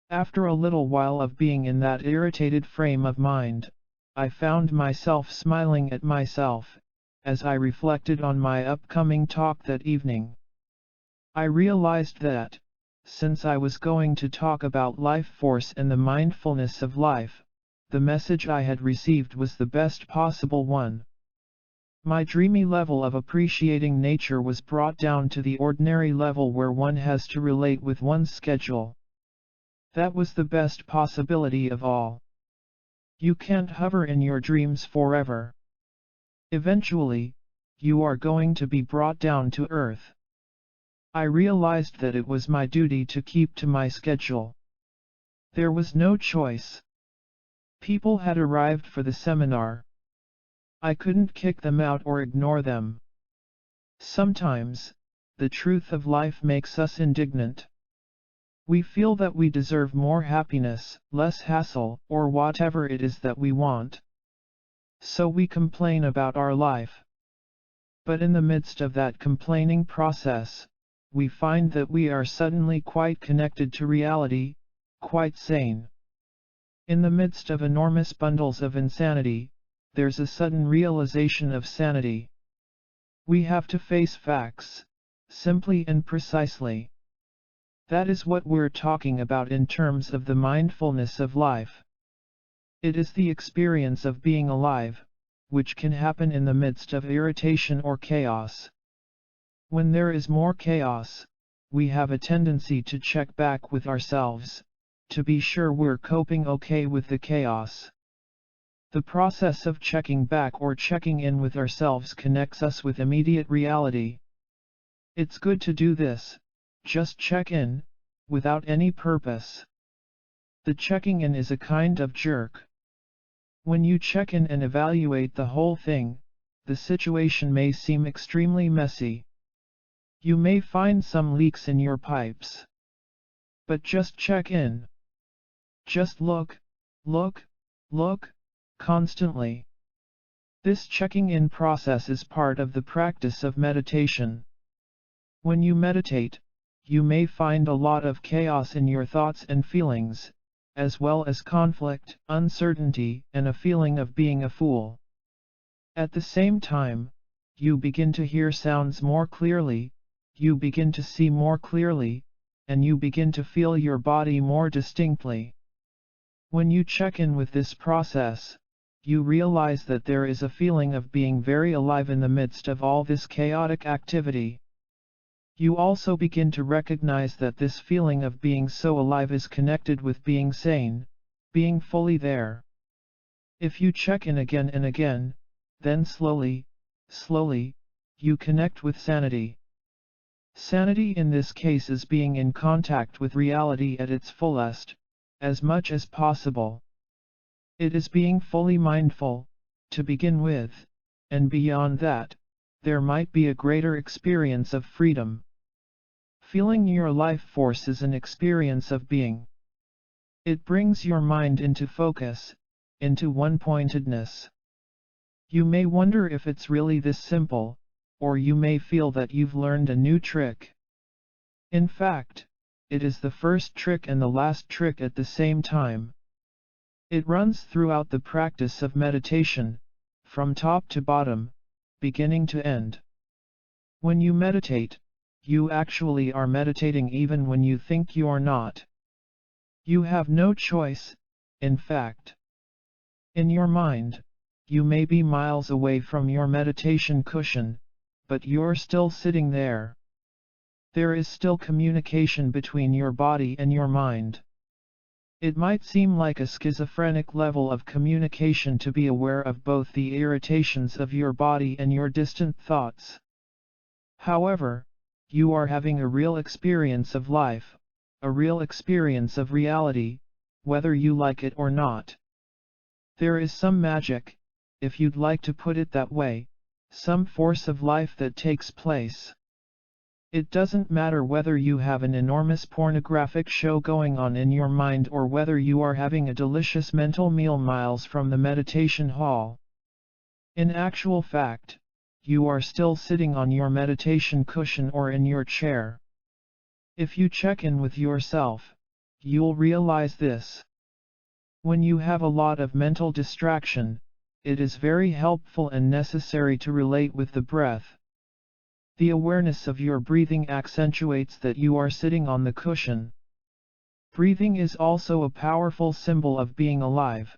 After a little while of being in that irritated frame of mind, I found myself smiling at myself, as I reflected on my upcoming talk that evening. I realized that, since I was going to talk about life force and the mindfulness of life, the message I had received was the best possible one. My dreamy level of appreciating nature was brought down to the ordinary level where one has to relate with one's schedule. That was the best possibility of all. You can't hover in your dreams forever. Eventually, you are going to be brought down to earth. I realized that it was my duty to keep to my schedule. There was no choice. People had arrived for the seminar. I couldn't kick them out or ignore them. Sometimes, the truth of life makes us indignant. We feel that we deserve more happiness, less hassle, or whatever it is that we want. So we complain about our life. But in the midst of that complaining process, we find that we are suddenly quite connected to reality, quite sane. In the midst of enormous bundles of insanity, there's a sudden realization of sanity. We have to face facts, simply and precisely. That is what we're talking about in terms of the mindfulness of life. It is the experience of being alive, which can happen in the midst of irritation or chaos. When there is more chaos, we have a tendency to check back with ourselves, to be sure we're coping okay with the chaos. The process of checking back or checking in with ourselves connects us with immediate reality. It's good to do this, just check in, without any purpose. The checking in is a kind of jerk. When you check in and evaluate the whole thing, the situation may seem extremely messy. You may find some leaks in your pipes. But just check in. Just look, constantly. This checking in process is part of the practice of meditation. When you meditate, you may find a lot of chaos in your thoughts and feelings, as well as conflict, uncertainty, and a feeling of being a fool. At the same time, you begin to hear sounds more clearly, you begin to see more clearly, and you begin to feel your body more distinctly. When you check in with this process, you realize that there is a feeling of being very alive in the midst of all this chaotic activity. You also begin to recognize that this feeling of being so alive is connected with being sane, being fully there. If you check in again and again, then slowly, you connect with sanity. Sanity in this case is being in contact with reality at its fullest, as much as possible. It is being fully mindful, to begin with, and beyond that, there might be a greater experience of freedom. Feeling your life force is an experience of being. It brings your mind into focus, into one-pointedness. You may wonder if it's really this simple, or you may feel that you've learned a new trick. In fact, it is the first trick and the last trick at the same time. It runs throughout the practice of meditation, from top to bottom, beginning to end. When you meditate, you actually are meditating even when you think you're not. You have no choice, in fact. In your mind, you may be miles away from your meditation cushion, but you're still sitting there. There is still communication between your body and your mind. It might seem like a schizophrenic level of communication to be aware of both the irritations of your body and your distant thoughts. However, you are having a real experience of life, a real experience of reality, whether you like it or not. There is some magic, if you'd like to put it that way, some force of life that takes place. It doesn't matter whether you have an enormous pornographic show going on in your mind or whether you are having a delicious mental meal miles from the meditation hall. In actual fact, you are still sitting on your meditation cushion or in your chair. If you check in with yourself, you'll realize this. When you have a lot of mental distraction, it is very helpful and necessary to relate with the breath. The awareness of your breathing accentuates that you are sitting on the cushion. Breathing is also a powerful symbol of being alive.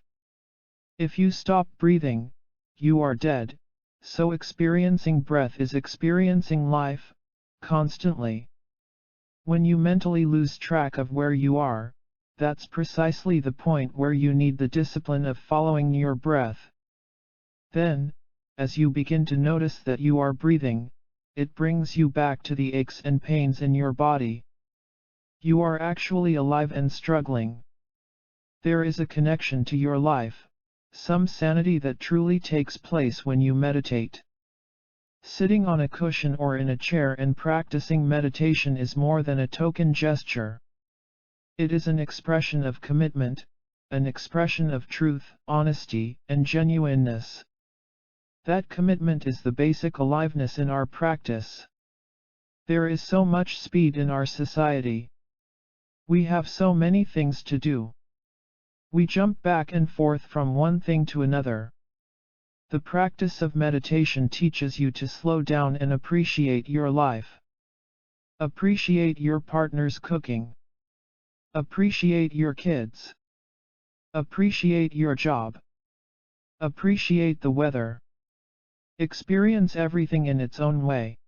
If you stop breathing, you are dead, so experiencing breath is experiencing life, constantly. When you mentally lose track of where you are, that's precisely the point where you need the discipline of following your breath. Then, as you begin to notice that you are breathing, it brings you back to the aches and pains in your body. You are actually alive and struggling. There is a connection to your life, some sanity that truly takes place when you meditate. Sitting on a cushion or in a chair and practicing meditation is more than a token gesture. It is an expression of commitment, an expression of truth, honesty, and genuineness. That commitment is the basic aliveness in our practice. There is so much speed in our society. We have so many things to do. We jump back and forth from one thing to another. The practice of meditation teaches you to slow down and appreciate your life. Appreciate your partner's cooking. Appreciate your kids. Appreciate your job. Appreciate the weather. Experience everything in its own way.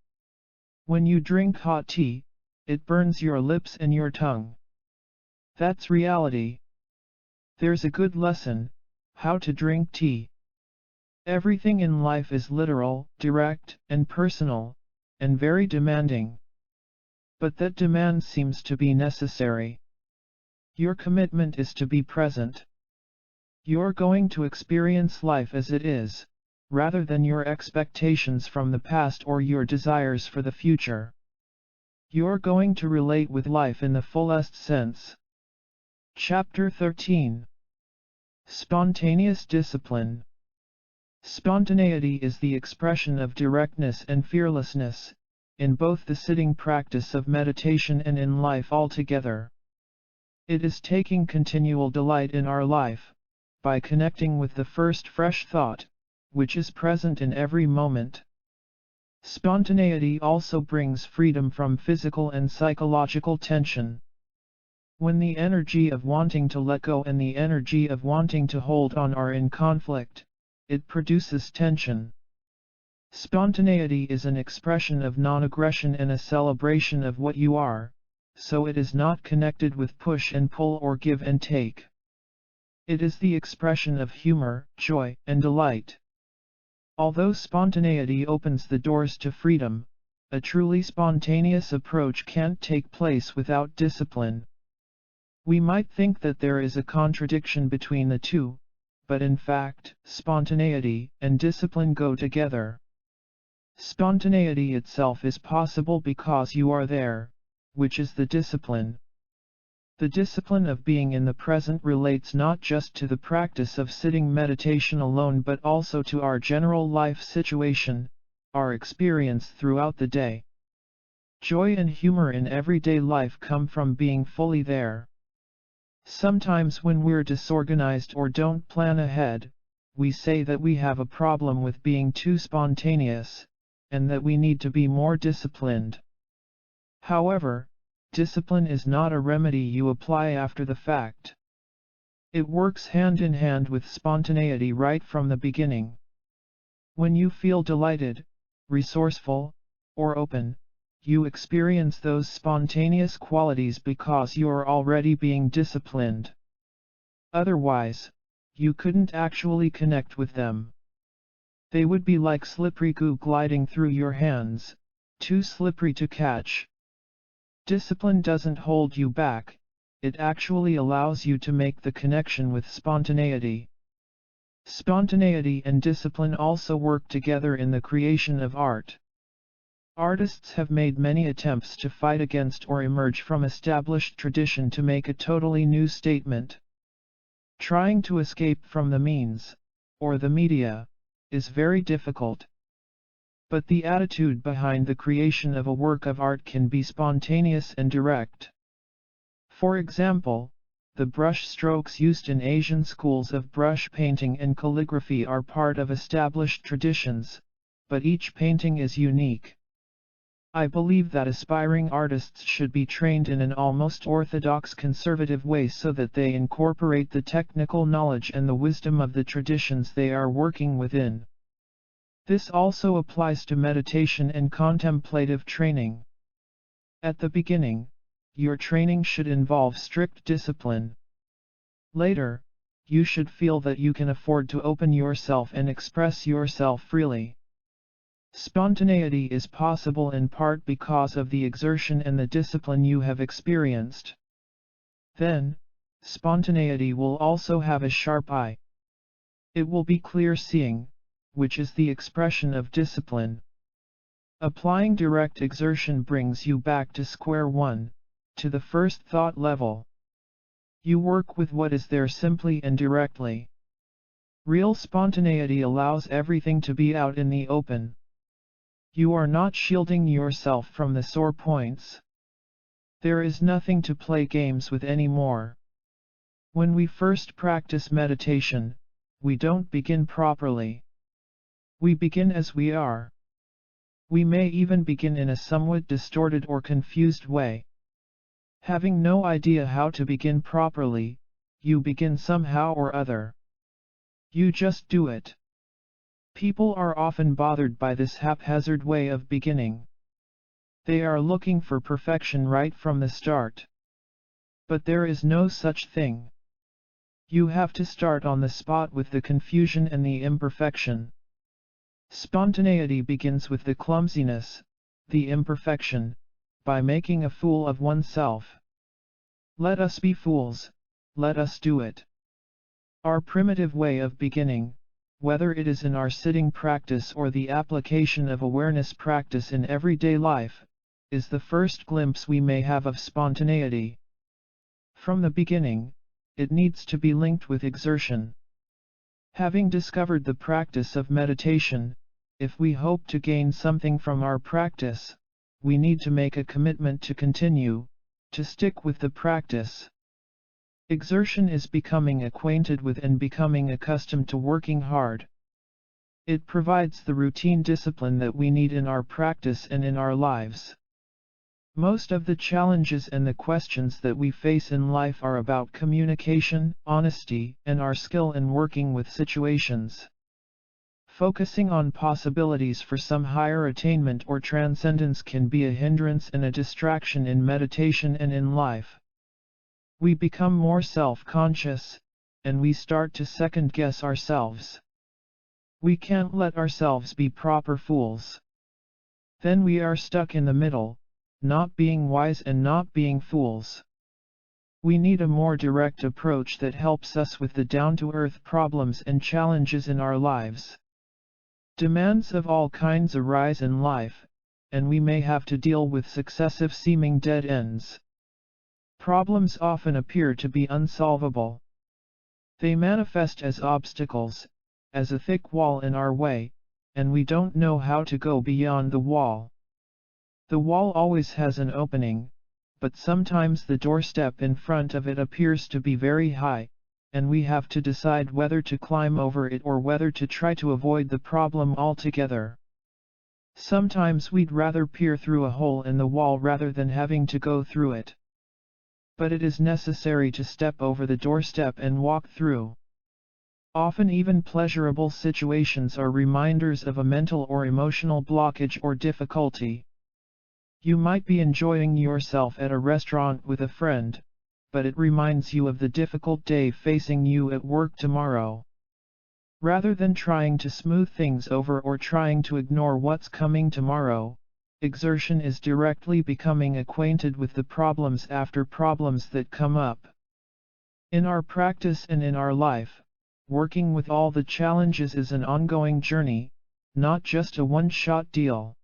When you drink hot tea, it burns your lips and your tongue. That's reality. There's a good lesson, how to drink tea. Everything in life is literal, direct, and personal, and very demanding. But that demand seems to be necessary. Your commitment is to be present. You're going to experience life as it is, rather than your expectations from the past or your desires for the future. You're going to relate with life in the fullest sense. Chapter 13. Spontaneous Discipline. Spontaneity is the expression of directness and fearlessness, in both the sitting practice of meditation and in life altogether. It is taking continual delight in our life, by connecting with the first fresh thought, which is present in every moment. Spontaneity also brings freedom from physical and psychological tension. When the energy of wanting to let go and the energy of wanting to hold on are in conflict, it produces tension. Spontaneity is an expression of non-aggression and a celebration of what you are, so it is not connected with push and pull or give and take. It is the expression of humor, joy, and delight. Although spontaneity opens the doors to freedom, a truly spontaneous approach can't take place without discipline. We might think that there is a contradiction between the two, but in fact, spontaneity and discipline go together. Spontaneity itself is possible because you are there, which is the discipline. The discipline of being in the present relates not just to the practice of sitting meditation alone but also to our general life situation, our experience throughout the day. Joy and humor in everyday life come from being fully there. Sometimes when we're disorganized or don't plan ahead, we say that we have a problem with being too spontaneous, and that we need to be more disciplined. However, discipline is not a remedy you apply after the fact. It works hand in hand with spontaneity right from the beginning. When you feel delighted, resourceful, or open, you experience those spontaneous qualities because you are already being disciplined. Otherwise, you couldn't actually connect with them. They would be like slippery goo gliding through your hands, too slippery to catch. Discipline doesn't hold you back, it actually allows you to make the connection with spontaneity. Spontaneity and discipline also work together in the creation of art. Artists have made many attempts to fight against or emerge from established tradition to make a totally new statement. Trying to escape from the means, or the media, is very difficult. But the attitude behind the creation of a work of art can be spontaneous and direct. For example, the brush strokes used in Asian schools of brush painting and calligraphy are part of established traditions, but each painting is unique. I believe that aspiring artists should be trained in an almost orthodox conservative way so that they incorporate the technical knowledge and the wisdom of the traditions they are working within. This also applies to meditation and contemplative training. At the beginning, your training should involve strict discipline. Later, you should feel that you can afford to open yourself and express yourself freely. Spontaneity is possible in part because of the exertion and the discipline you have experienced. Then, spontaneity will also have a sharp eye. It will be clear-seeing, which is the expression of discipline. Applying direct exertion brings you back to square one, to the first thought level. You work with what is there simply and directly. Real spontaneity allows everything to be out in the open. You are not shielding yourself from the sore points. There is nothing to play games with anymore. When we first practice meditation, we don't begin properly. We begin as we are. We may even begin in a somewhat distorted or confused way. Having no idea how to begin properly, you begin somehow or other. You just do it. People are often bothered by this haphazard way of beginning. They are looking for perfection right from the start. But there is no such thing. You have to start on the spot with the confusion and the imperfection. Spontaneity begins with the clumsiness, the imperfection, by making a fool of oneself. Let us be fools, let us do it. Our primitive way of beginning, whether it is in our sitting practice or the application of awareness practice in everyday life, is the first glimpse we may have of spontaneity. From the beginning, it needs to be linked with exertion. Having discovered the practice of meditation, if we hope to gain something from our practice, we need to make a commitment to continue, to stick with the practice. Exertion is becoming acquainted with and becoming accustomed to working hard. It provides the routine discipline that we need in our practice and in our lives. Most of the challenges and the questions that we face in life are about communication, honesty, and our skill in working with situations. Focusing on possibilities for some higher attainment or transcendence can be a hindrance and a distraction in meditation and in life. We become more self-conscious, and we start to second-guess ourselves. We can't let ourselves be proper fools. Then we are stuck in the middle, not being wise and not being fools. We need a more direct approach that helps us with the down-to-earth problems and challenges in our lives. Demands of all kinds arise in life, and we may have to deal with successive seeming dead ends. Problems often appear to be unsolvable. They manifest as obstacles, as a thick wall in our way, and we don't know how to go beyond the wall. The wall always has an opening, but sometimes the doorstep in front of it appears to be very high, and we have to decide whether to climb over it or whether to try to avoid the problem altogether. Sometimes we'd rather peer through a hole in the wall rather than having to go through it. But it is necessary to step over the doorstep and walk through. Often even pleasurable situations are reminders of a mental or emotional blockage or difficulty. You might be enjoying yourself at a restaurant with a friend, but it reminds you of the difficult day facing you at work tomorrow. Rather than trying to smooth things over or trying to ignore what's coming tomorrow, exertion is directly becoming acquainted with the problems after problems that come up. In our practice and in our life, working with all the challenges is an ongoing journey, not just a one-shot deal.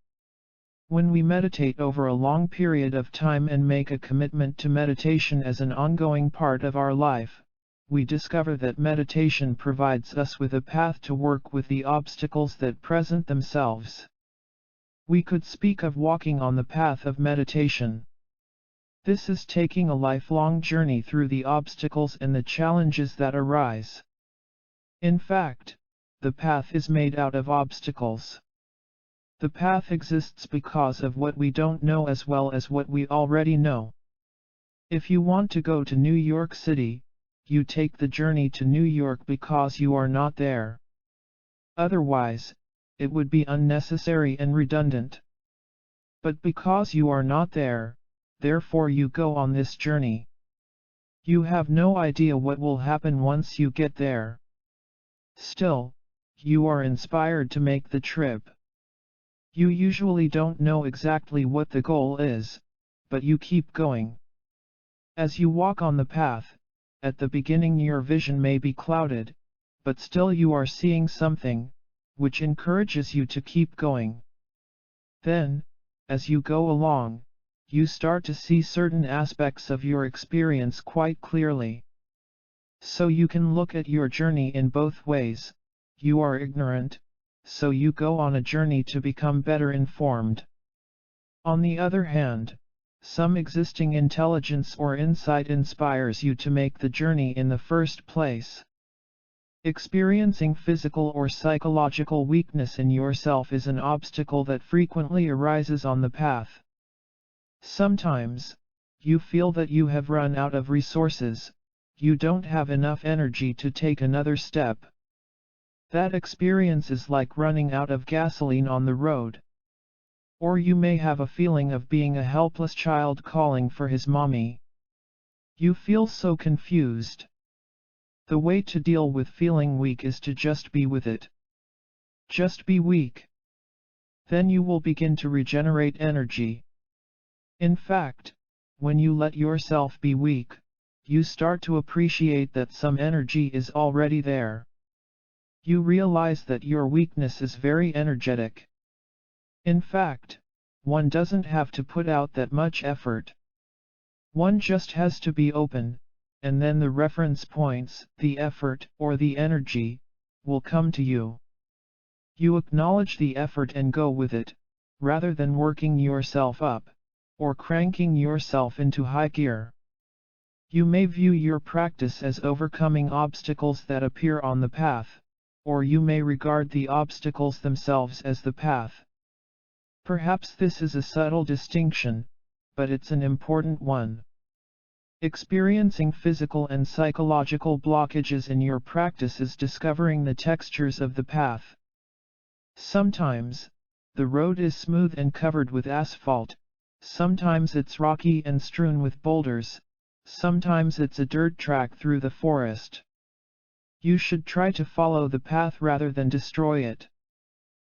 When we meditate over a long period of time and make a commitment to meditation as an ongoing part of our life, we discover that meditation provides us with a path to work with the obstacles that present themselves. We could speak of walking on the path of meditation. This is taking a lifelong journey through the obstacles and the challenges that arise. In fact, the path is made out of obstacles. The path exists because of what we don't know as well as what we already know. If you want to go to New York City, you take the journey to New York because you are not there. Otherwise, it would be unnecessary and redundant. But because you are not there, therefore you go on this journey. You have no idea what will happen once you get there. Still, you are inspired to make the trip. You usually don't know exactly what the goal is, but you keep going. As you walk on the path, at the beginning your vision may be clouded, but still you are seeing something, which encourages you to keep going. Then, as you go along, you start to see certain aspects of your experience quite clearly. So you can look at your journey in both ways. You are ignorant, so you go on a journey to become better informed. On the other hand, some existing intelligence or insight inspires you to make the journey in the first place. Experiencing physical or psychological weakness in yourself is an obstacle that frequently arises on the path. Sometimes, you feel that you have run out of resources, you don't have enough energy to take another step. That experience is like running out of gasoline on the road. Or you may have a feeling of being a helpless child calling for his mommy. You feel so confused. The way to deal with feeling weak is to just be with it. Just be weak. Then you will begin to regenerate energy. In fact, when you let yourself be weak, you start to appreciate that some energy is already there. You realize that your weakness is very energetic. In fact, one doesn't have to put out that much effort. One just has to be open, and then the reference points, the effort, or the energy, will come to you. You acknowledge the effort and go with it, rather than working yourself up, or cranking yourself into high gear. You may view your practice as overcoming obstacles that appear on the path, or you may regard the obstacles themselves as the path. Perhaps this is a subtle distinction, but it's an important one. Experiencing physical and psychological blockages in your practice is discovering the textures of the path. Sometimes, the road is smooth and covered with asphalt, sometimes it's rocky and strewn with boulders, sometimes it's a dirt track through the forest. You should try to follow the path rather than destroy it.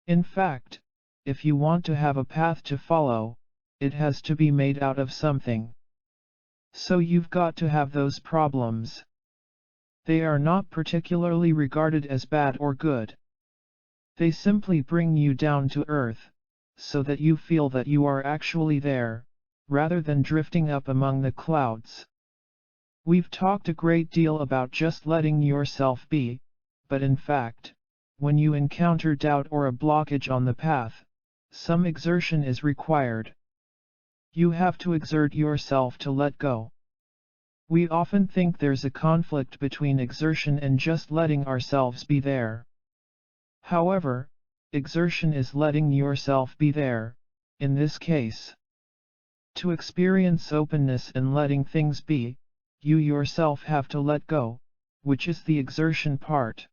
In fact, if you want to have a path to follow, it has to be made out of something. So you've got to have those problems. They are not particularly regarded as bad or good. They simply bring you down to earth, so that you feel that you are actually there, rather than drifting up among the clouds. We've talked a great deal about just letting yourself be, but in fact, when you encounter doubt or a blockage on the path, some exertion is required. You have to exert yourself to let go. We often think there's a conflict between exertion and just letting ourselves be there. However, exertion is letting yourself be there, in this case. To experience openness and letting things be, you yourself have to let go, which is the exertion part.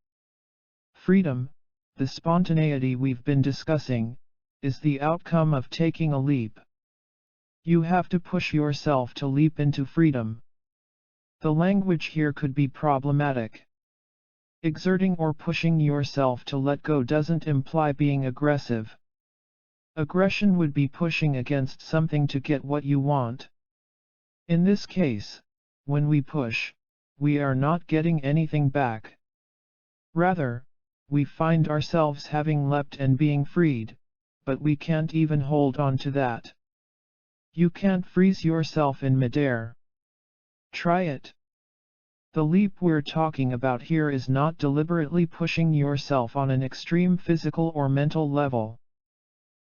Freedom, the spontaneity we've been discussing, is the outcome of taking a leap. You have to push yourself to leap into freedom. The language here could be problematic. Exerting or pushing yourself to let go doesn't imply being aggressive. Aggression would be pushing against something to get what you want. In this case, when we push, we are not getting anything back. Rather, we find ourselves having leapt and being freed, but we can't even hold on to that. You can't freeze yourself in midair. Try it. The leap we're talking about here is not deliberately pushing yourself on an extreme physical or mental level.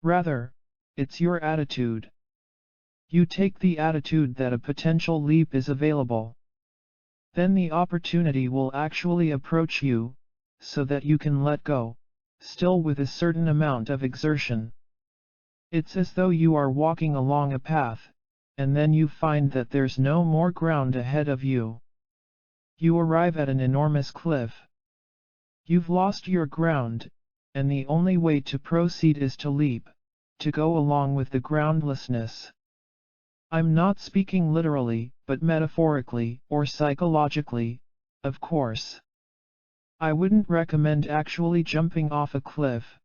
Rather, it's your attitude. You take the attitude that a potential leap is available. Then the opportunity will actually approach you, so that you can let go, still with a certain amount of exertion. It's as though you are walking along a path, and then you find that there's no more ground ahead of you. You arrive at an enormous cliff. You've lost your ground, and the only way to proceed is to leap, to go along with the groundlessness. I'm not speaking literally, but metaphorically, or psychologically, of course. I wouldn't recommend actually jumping off a cliff.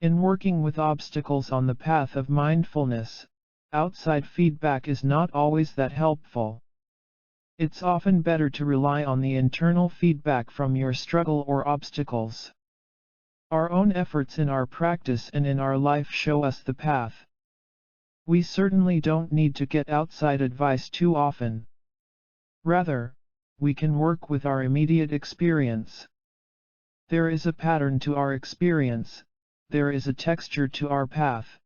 In working with obstacles on the path of mindfulness, outside feedback is not always that helpful. It's often better to rely on the internal feedback from your struggle or obstacles. Our own efforts in our practice and in our life show us the path. We certainly don't need to get outside advice too often. Rather, we can work with our immediate experience. There is a pattern to our experience, there is a texture to our path.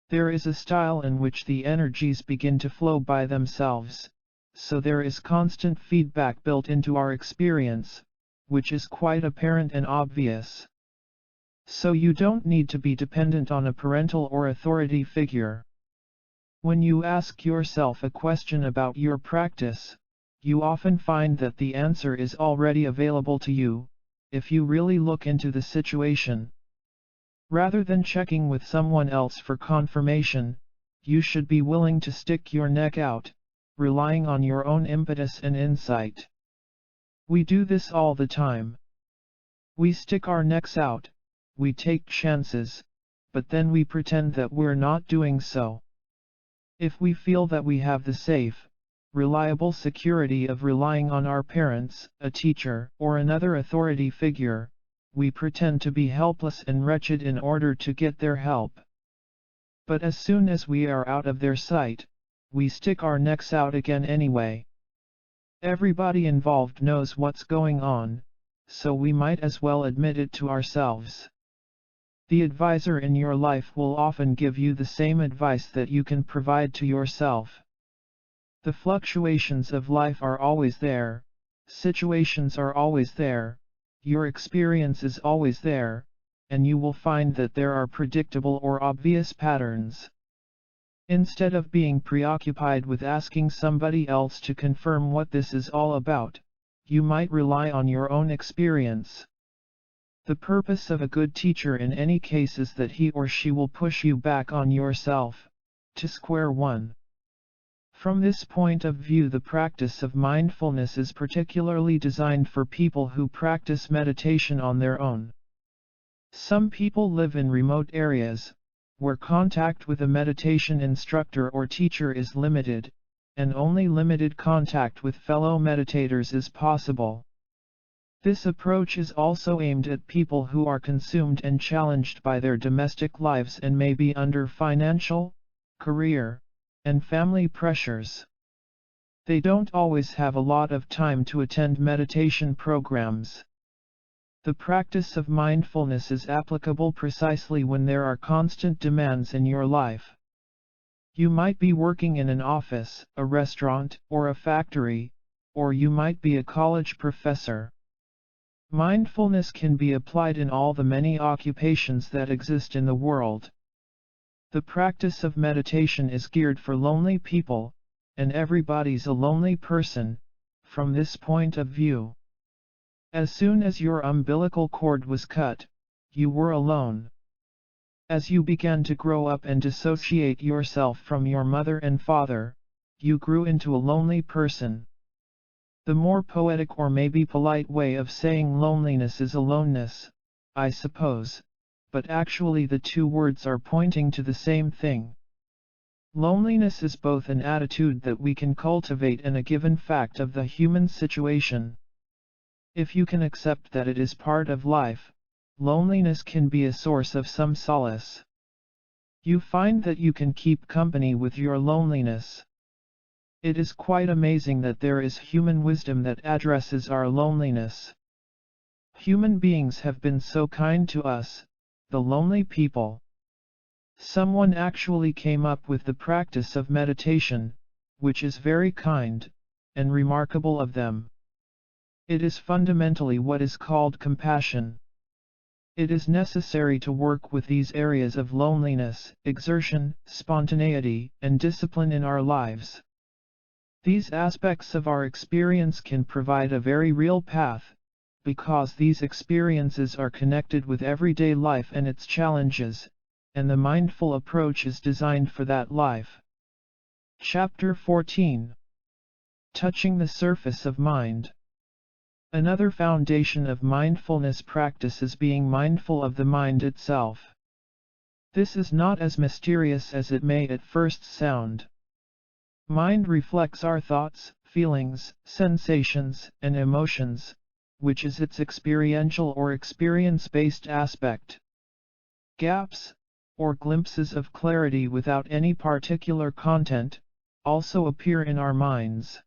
There is a style in which the energies begin to flow by themselves, so there is constant feedback built into our experience, which is quite apparent and obvious. So you don't need to be dependent on a parental or authority figure. When you ask yourself a question about your practice, you often find that the answer is already available to you, if you really look into the situation. Rather than checking with someone else for confirmation, you should be willing to stick your neck out, relying on your own impetus and insight. We do this all the time. We stick our necks out, we take chances, but then we pretend that we're not doing so. If we feel that we have the safe, reliable security of relying on our parents, a teacher, or another authority figure, we pretend to be helpless and wretched in order to get their help. But as soon as we are out of their sight, we stick our necks out again anyway. Everybody involved knows what's going on, so we might as well admit it to ourselves. The advisor in your life will often give you the same advice that you can provide to yourself. The fluctuations of life are always there, situations are always there, your experience is always there, and you will find that there are predictable or obvious patterns. Instead of being preoccupied with asking somebody else to confirm what this is all about, you might rely on your own experience. The purpose of a good teacher in any case is that he or she will push you back on yourself, to square one. From this point of view, the practice of mindfulness is particularly designed for people who practice meditation on their own. Some people live in remote areas, where contact with a meditation instructor or teacher is limited, and only limited contact with fellow meditators is possible. This approach is also aimed at people who are consumed and challenged by their domestic lives and may be under financial, career, and family pressures. They don't always have a lot of time to attend meditation programs. The practice of mindfulness is applicable precisely when there are constant demands in your life. You might be working in an office, a restaurant, or a factory, or you might be a college professor. Mindfulness can be applied in all the many occupations that exist in the world. The practice of meditation is geared for lonely people, and everybody's a lonely person, from this point of view. As soon as your umbilical cord was cut, you were alone. As you began to grow up and dissociate yourself from your mother and father, you grew into a lonely person. The more poetic or maybe polite way of saying loneliness is aloneness, I suppose, but actually the two words are pointing to the same thing. Loneliness is both an attitude that we can cultivate and a given fact of the human situation. If you can accept that it is part of life, loneliness can be a source of some solace. You find that you can keep company with your loneliness. It is quite amazing that there is human wisdom that addresses our loneliness. Human beings have been so kind to us, the lonely people. Someone actually came up with the practice of meditation, which is very kind, and remarkable of them. It is fundamentally what is called compassion. It is necessary to work with these areas of loneliness, exertion, spontaneity, and discipline in our lives. These aspects of our experience can provide a very real path, because these experiences are connected with everyday life and its challenges, and the mindful approach is designed for that life. Chapter 14. Touching the surface of mind. Another foundation of mindfulness practice is being mindful of the mind itself. This is not as mysterious as it may at first sound. Mind reflects our thoughts, feelings, sensations, and emotions, which is its experiential or experience-based aspect. Gaps, or glimpses of clarity without any particular content, also appear in our minds.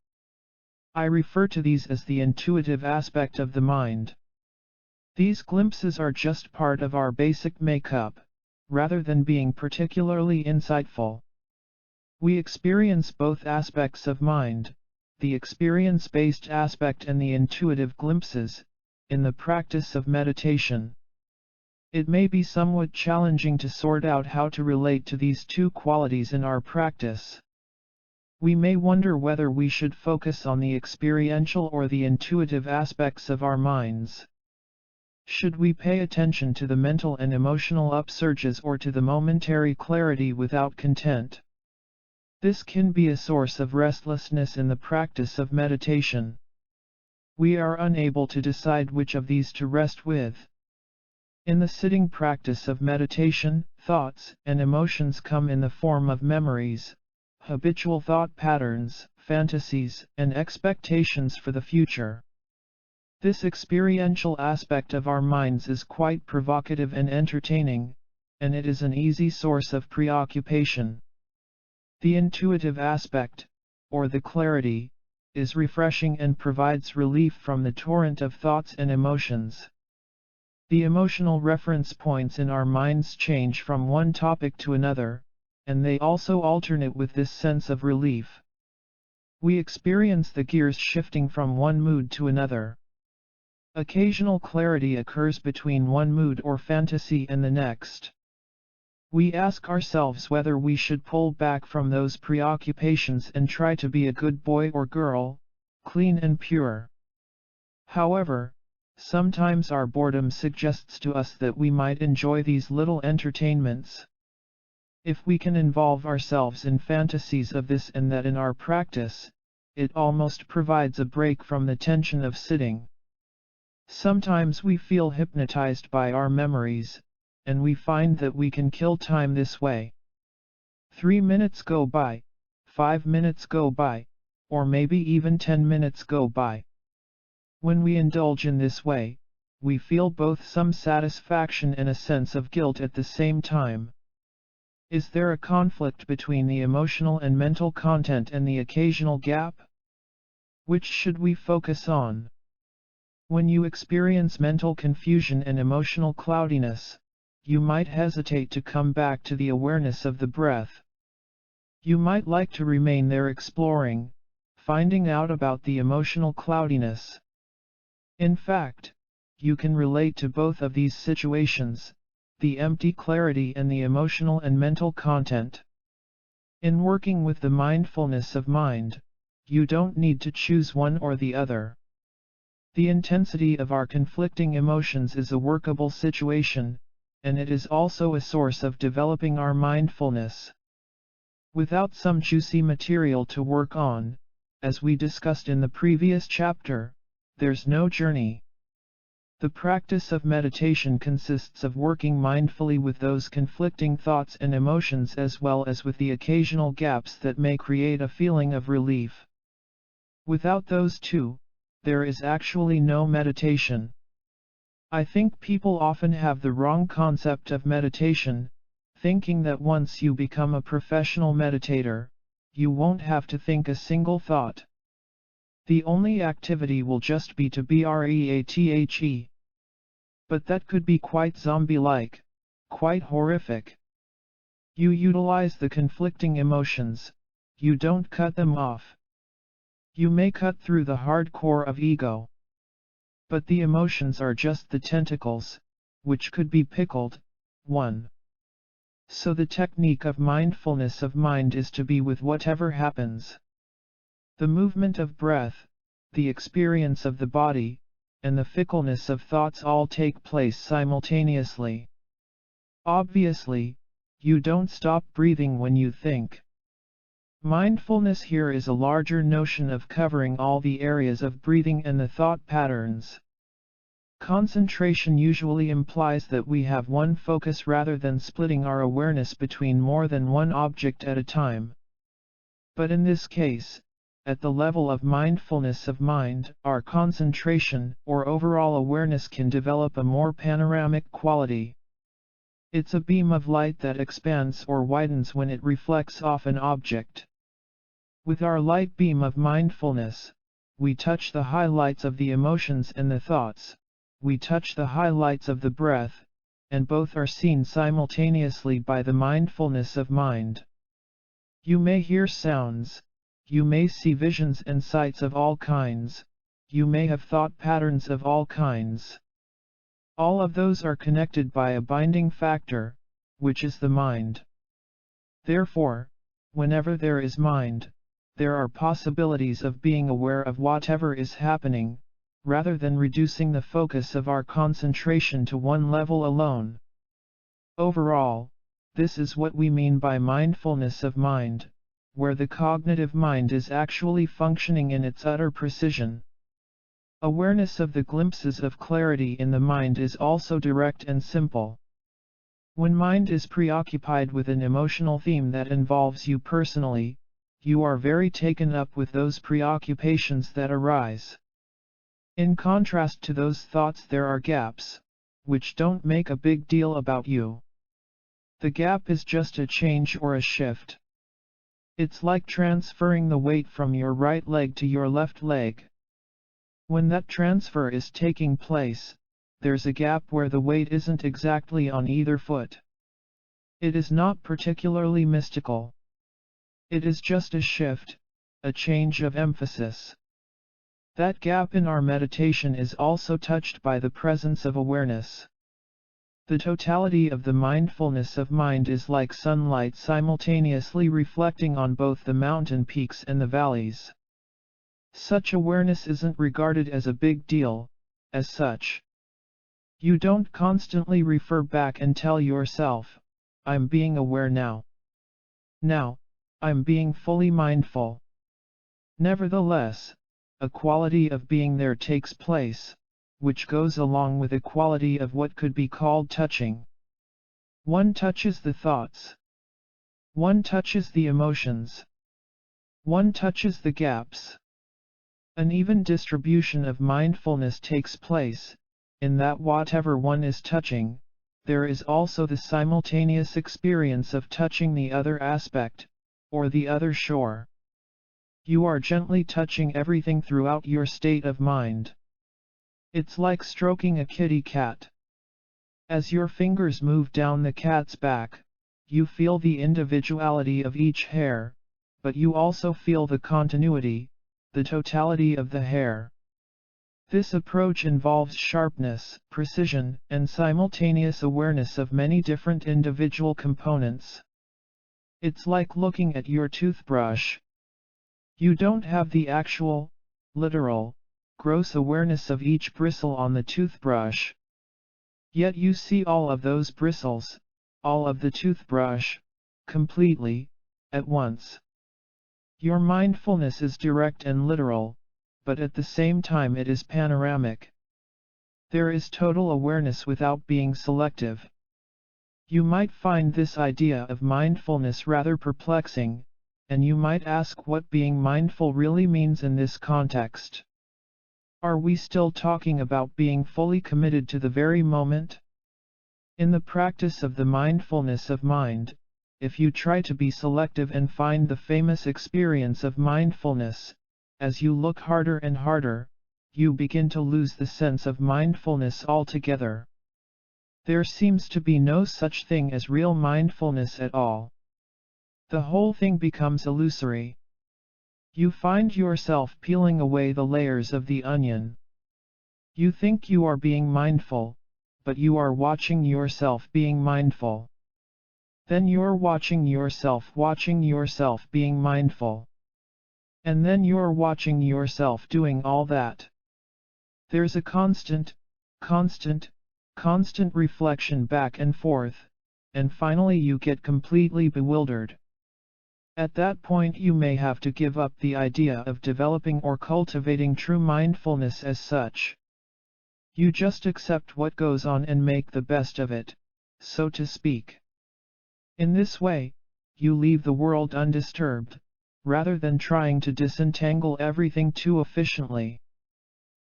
I refer to these as the intuitive aspect of the mind. These glimpses are just part of our basic makeup, rather than being particularly insightful. We experience both aspects of mind, the experience-based aspect and the intuitive glimpses, in the practice of meditation. It may be somewhat challenging to sort out how to relate to these two qualities in our practice. We may wonder whether we should focus on the experiential or the intuitive aspects of our minds. Should we pay attention to the mental and emotional upsurges or to the momentary clarity without content? This can be a source of restlessness in the practice of meditation. We are unable to decide which of these to rest with. In the sitting practice of meditation, thoughts and emotions come in the form of memories, habitual thought patterns, fantasies, and expectations for the future. This experiential aspect of our minds is quite provocative and entertaining, and it is an easy source of preoccupation. The intuitive aspect, or the clarity, is refreshing and provides relief from the torrent of thoughts and emotions. The emotional reference points in our minds change from one topic to another, and they also alternate with this sense of relief. We experience the gears shifting from one mood to another. Occasional clarity occurs between one mood or fantasy and the next. We ask ourselves whether we should pull back from those preoccupations and try to be a good boy or girl, clean and pure. However, sometimes our boredom suggests to us that we might enjoy these little entertainments. If we can involve ourselves in fantasies of this and that in our practice, it almost provides a break from the tension of sitting. Sometimes we feel hypnotized by our memories, and we find that we can kill time this way. 3 minutes go by, 5 minutes go by, or maybe even 10 minutes go by. When we indulge in this way, we feel both some satisfaction and a sense of guilt at the same time. Is there a conflict between the emotional and mental content and the occasional gap? Which should we focus on? When you experience mental confusion and emotional cloudiness, you might hesitate to come back to the awareness of the breath. You might like to remain there exploring, finding out about the emotional cloudiness. In fact, you can relate to both of these situations, the empty clarity and the emotional and mental content. In working with the mindfulness of mind, you don't need to choose one or the other. The intensity of our conflicting emotions is a workable situation, and it is also a source of developing our mindfulness. Without some juicy material to work on, as we discussed in the previous chapter, there's no journey. The practice of meditation consists of working mindfully with those conflicting thoughts and emotions as well as with the occasional gaps that may create a feeling of relief. Without those two, there is actually no meditation. I think people often have the wrong concept of meditation, thinking that once you become a professional meditator, you won't have to think a single thought. The only activity will just be to breathe. But that could be quite zombie-like, quite horrific. You utilize the conflicting emotions, you don't cut them off. You may cut through the hard core of ego. But the emotions are just the tentacles, which could be pickled. 1. So the technique of mindfulness of mind is to be with whatever happens. The movement of breath, the experience of the body, and the fickleness of thoughts all take place simultaneously. Obviously, you don't stop breathing when you think. Mindfulness here is a larger notion of covering all the areas of breathing and the thought patterns. Concentration usually implies that we have one focus rather than splitting our awareness between more than one object at a time. But in this case, at the level of mindfulness of mind, our concentration or overall awareness can develop a more panoramic quality. It's a beam of light that expands or widens when it reflects off an object. With our light beam of mindfulness, we touch the highlights of the emotions and the thoughts, we touch the highlights of the breath, and both are seen simultaneously by the mindfulness of mind. You may hear sounds, you may see visions and sights of all kinds, you may have thought patterns of all kinds. All of those are connected by a binding factor, which is the mind. Therefore, whenever there is mind, there are possibilities of being aware of whatever is happening, rather than reducing the focus of our concentration to one level alone. Overall, this is what we mean by mindfulness of mind, where the cognitive mind is actually functioning in its utter precision. Awareness of the glimpses of clarity in the mind is also direct and simple. When mind is preoccupied with an emotional theme that involves you personally, you are very taken up with those preoccupations that arise. In contrast to those thoughts, there are gaps, which don't make a big deal about you. The gap is just a change or a shift. It's like transferring the weight from your right leg to your left leg. When that transfer is taking place, there's a gap where the weight isn't exactly on either foot. It is not particularly mystical. It is just a shift, a change of emphasis. That gap in our meditation is also touched by the presence of awareness. The totality of the mindfulness of mind is like sunlight simultaneously reflecting on both the mountain peaks and the valleys. Such awareness isn't regarded as a big deal, as such. You don't constantly refer back and tell yourself, I'm being aware now. Now, I'm being fully mindful. Nevertheless, a quality of being there takes place, which goes along with a quality of what could be called touching. One touches the thoughts. One touches the emotions. One touches the gaps. An even distribution of mindfulness takes place, in that whatever one is touching, there is also the simultaneous experience of touching the other aspect, or the other shore. You are gently touching everything throughout your state of mind. It's like stroking a kitty cat. As your fingers move down the cat's back, you feel the individuality of each hair, but you also feel the continuity, the totality of the hair. This approach involves sharpness, precision, and simultaneous awareness of many different individual components. It's like looking at your toothbrush. You don't have the actual, literal, gross awareness of each bristle on the toothbrush. Yet you see all of those bristles, all of the toothbrush, completely, at once. Your mindfulness is direct and literal, but at the same time it is panoramic. There is total awareness without being selective. You might find this idea of mindfulness rather perplexing, and you might ask what being mindful really means in this context. Are we still talking about being fully committed to the very moment? In the practice of the mindfulness of mind, if you try to be selective and find the famous experience of mindfulness, as you look harder and harder, you begin to lose the sense of mindfulness altogether. There seems to be no such thing as real mindfulness at all. The whole thing becomes illusory. You find yourself peeling away the layers of the onion. You think you are being mindful, but you are watching yourself being mindful. Then you're watching yourself being mindful. And then you're watching yourself doing all that. There's a constant reflection back and forth, and finally you get completely bewildered. At that point you may have to give up the idea of developing or cultivating true mindfulness as such. You just accept what goes on and make the best of it, so to speak. In this way, you leave the world undisturbed, rather than trying to disentangle everything too efficiently.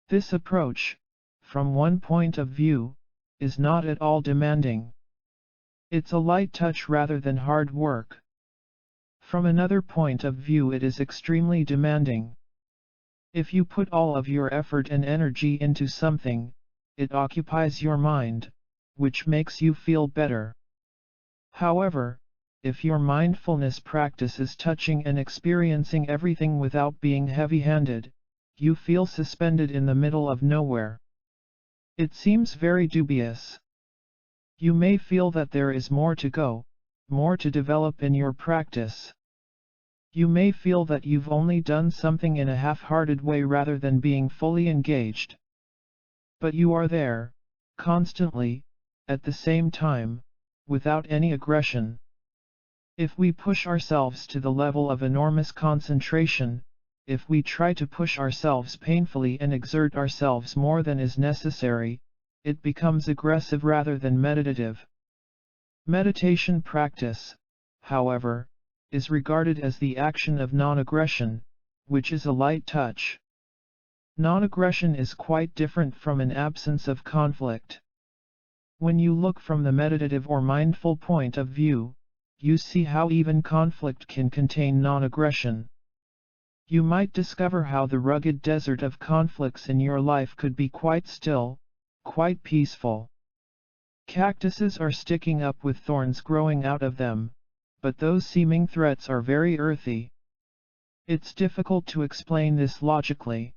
This approach, from one point of view, is not at all demanding. It's a light touch rather than hard work. From another point of view it is extremely demanding. If you put all of your effort and energy into something, it occupies your mind, which makes you feel better. However, if your mindfulness practice is touching and experiencing everything without being heavy-handed, you feel suspended in the middle of nowhere. It seems very dubious. You may feel that there is more to go, more to develop in your practice. You may feel that you've only done something in a half-hearted way rather than being fully engaged. But you are there, constantly, at the same time, without any aggression. If we push ourselves to the level of enormous concentration, if we try to push ourselves painfully and exert ourselves more than is necessary, it becomes aggressive rather than meditative. Meditation practice, however, is regarded as the action of non-aggression, which is a light touch. Non-aggression is quite different from an absence of conflict. When you look from the meditative or mindful point of view, you see how even conflict can contain non-aggression. You might discover how the rugged desert of conflicts in your life could be quite still, quite peaceful. Cactuses are sticking up with thorns growing out of them, but those seeming threats are very earthy. It's difficult to explain this logically.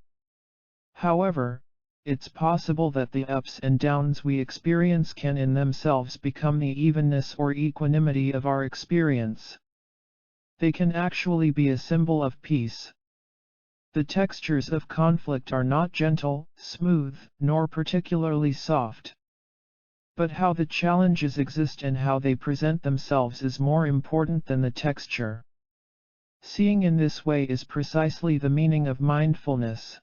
However, it's possible that the ups and downs we experience can in themselves become the evenness or equanimity of our experience. They can actually be a symbol of peace. The textures of conflict are not gentle, smooth, nor particularly soft. But how the challenges exist and how they present themselves is more important than the texture. Seeing in this way is precisely the meaning of mindfulness.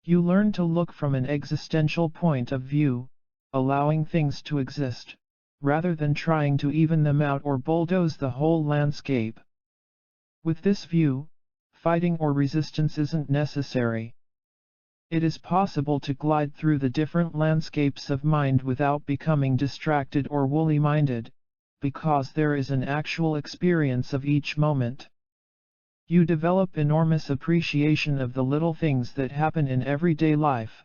You learn to look from an existential point of view, allowing things to exist, rather than trying to even them out or bulldoze the whole landscape. With this view, fighting or resistance isn't necessary. It is possible to glide through the different landscapes of mind without becoming distracted or woolly-minded, because there is an actual experience of each moment. You develop enormous appreciation of the little things that happen in everyday life.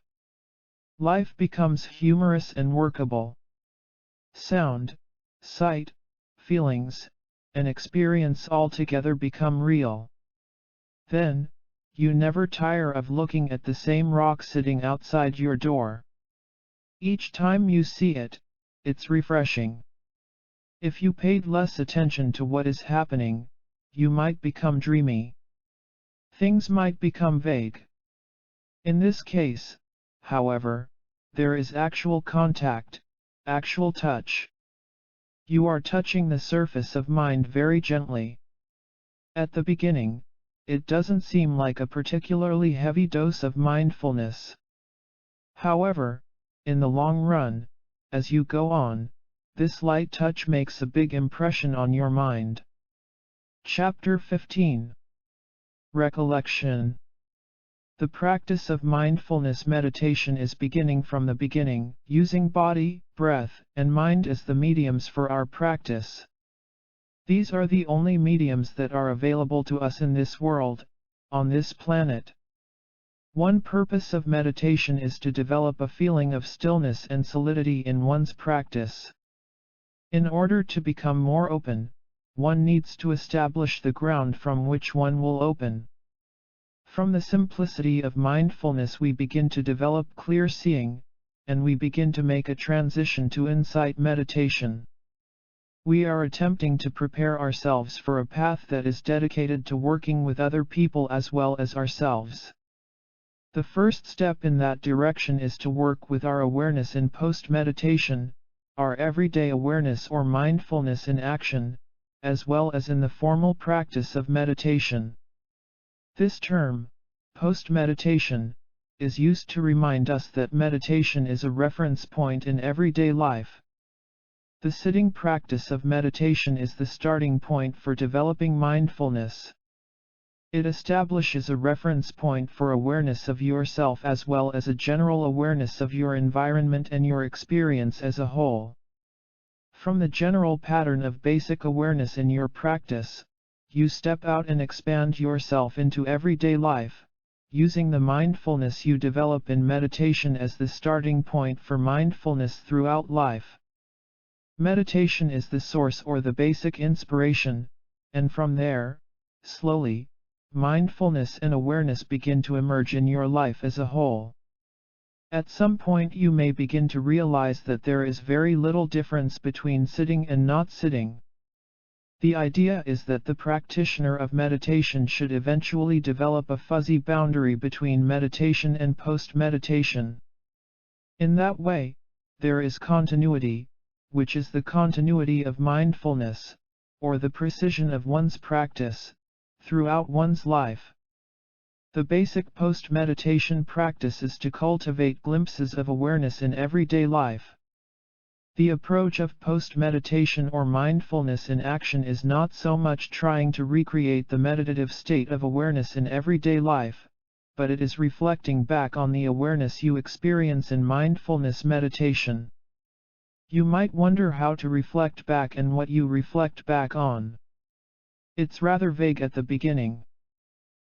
Life becomes humorous and workable. Sound, sight, feelings, and experience altogether become real. Then, you never tire of looking at the same rock sitting outside your door. Each time you see it, it's refreshing. If you paid less attention to what is happening, you might become dreamy. Things might become vague. In this case, however, there is actual contact, actual touch. You are touching the surface of mind very gently. At the beginning, it doesn't seem like a particularly heavy dose of mindfulness. However, in the long run, as you go on, this light touch makes a big impression on your mind. Chapter 15. Recollection. The practice of mindfulness meditation is beginning from the beginning, using body, breath, and mind as the mediums for our practice. These are the only mediums that are available to us in this world, on this planet. One purpose of meditation is to develop a feeling of stillness and solidity in one's practice. In order to become more open, one needs to establish the ground from which one will open. From the simplicity of mindfulness we begin to develop clear seeing, and we begin to make a transition to insight meditation. We are attempting to prepare ourselves for a path that is dedicated to working with other people as well as ourselves. The first step in that direction is to work with our awareness in post-meditation, our everyday awareness or mindfulness in action, as well as in the formal practice of meditation. This term, post-meditation, is used to remind us that meditation is a reference point in everyday life. The sitting practice of meditation is the starting point for developing mindfulness. It establishes a reference point for awareness of yourself as well as a general awareness of your environment and your experience as a whole. From the general pattern of basic awareness in your practice, you step out and expand yourself into everyday life, using the mindfulness you develop in meditation as the starting point for mindfulness throughout life. Meditation is the source or the basic inspiration, and from there, slowly, mindfulness and awareness begin to emerge in your life as a whole. At some point you may begin to realize that there is very little difference between sitting and not sitting. The idea is that the practitioner of meditation should eventually develop a fuzzy boundary between meditation and post-meditation. In that way, there is continuity, which is the continuity of mindfulness, or the precision of one's practice, throughout one's life. The basic post-meditation practice is to cultivate glimpses of awareness in everyday life. The approach of post-meditation or mindfulness in action is not so much trying to recreate the meditative state of awareness in everyday life, but it is reflecting back on the awareness you experience in mindfulness meditation. You might wonder how to reflect back and what you reflect back on. It's rather vague at the beginning.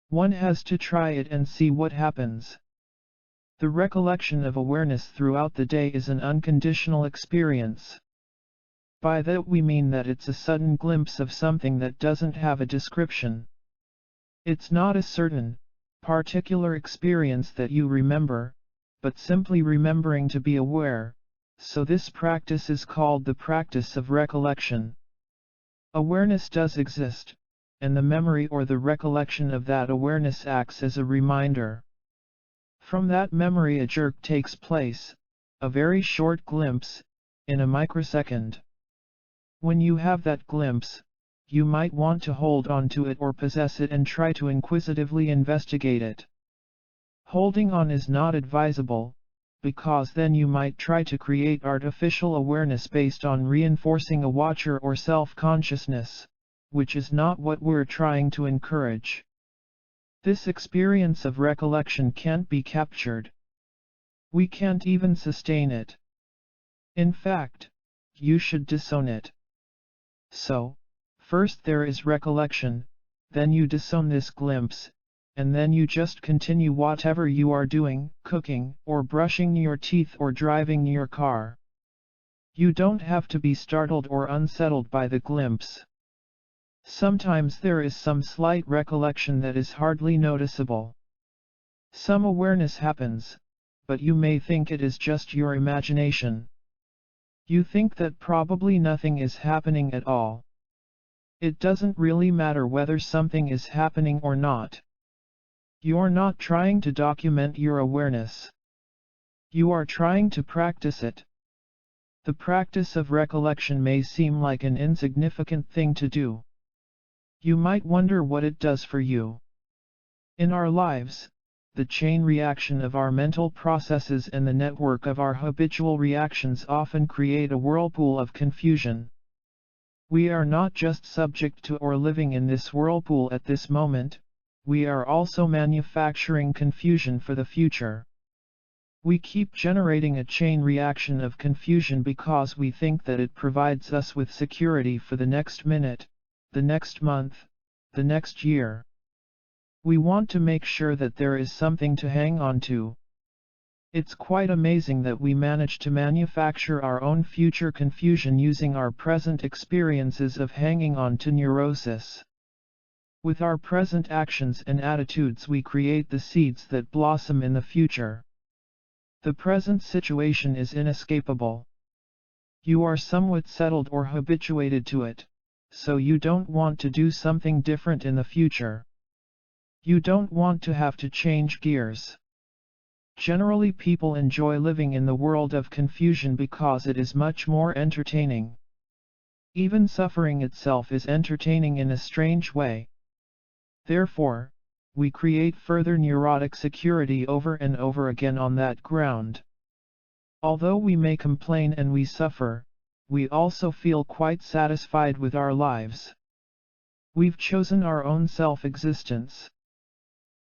One has to try it and see what happens. The recollection of awareness throughout the day is an unconditional experience. By that we mean that it's a sudden glimpse of something that doesn't have a description. It's not a certain, particular experience that you remember, but simply remembering to be aware, so this practice is called the practice of recollection. Awareness does exist, and the memory or the recollection of that awareness acts as a reminder. From that memory a jerk takes place, a very short glimpse, in a microsecond. When you have that glimpse, you might want to hold on to it or possess it and try to inquisitively investigate it. Holding on is not advisable, because then you might try to create artificial awareness based on reinforcing a watcher or self-consciousness, which is not what we're trying to encourage. This experience of recollection can't be captured. We can't even sustain it. In fact, you should disown it. So, first there is recollection, then you disown this glimpse, and then you just continue whatever you are doing, cooking, or brushing your teeth or driving your car. You don't have to be startled or unsettled by the glimpse. Sometimes there is some slight recollection that is hardly noticeable. Some awareness happens, but you may think it is just your imagination. You think that probably nothing is happening at all. It doesn't really matter whether something is happening or not. You're not trying to document your awareness. You are trying to practice it. The practice of recollection may seem like an insignificant thing to do. You might wonder what it does for you. In our lives, the chain reaction of our mental processes and the network of our habitual reactions often create a whirlpool of confusion. We are not just subject to or living in this whirlpool at this moment, we are also manufacturing confusion for the future. We keep generating a chain reaction of confusion because we think that it provides us with security for the next minute, the next month, the next year. We want to make sure that there is something to hang on to. It's quite amazing that we manage to manufacture our own future confusion using our present experiences of hanging on to neurosis. With our present actions and attitudes we create the seeds that blossom in the future. The present situation is inescapable. You are somewhat settled or habituated to it, so you don't want to do something different in the future. You don't want to have to change gears. Generally people enjoy living in the world of confusion because it is much more entertaining. Even suffering itself is entertaining in a strange way. Therefore, we create further neurotic security over and over again on that ground. Although we may complain and we suffer, we also feel quite satisfied with our lives. We've chosen our own self-existence.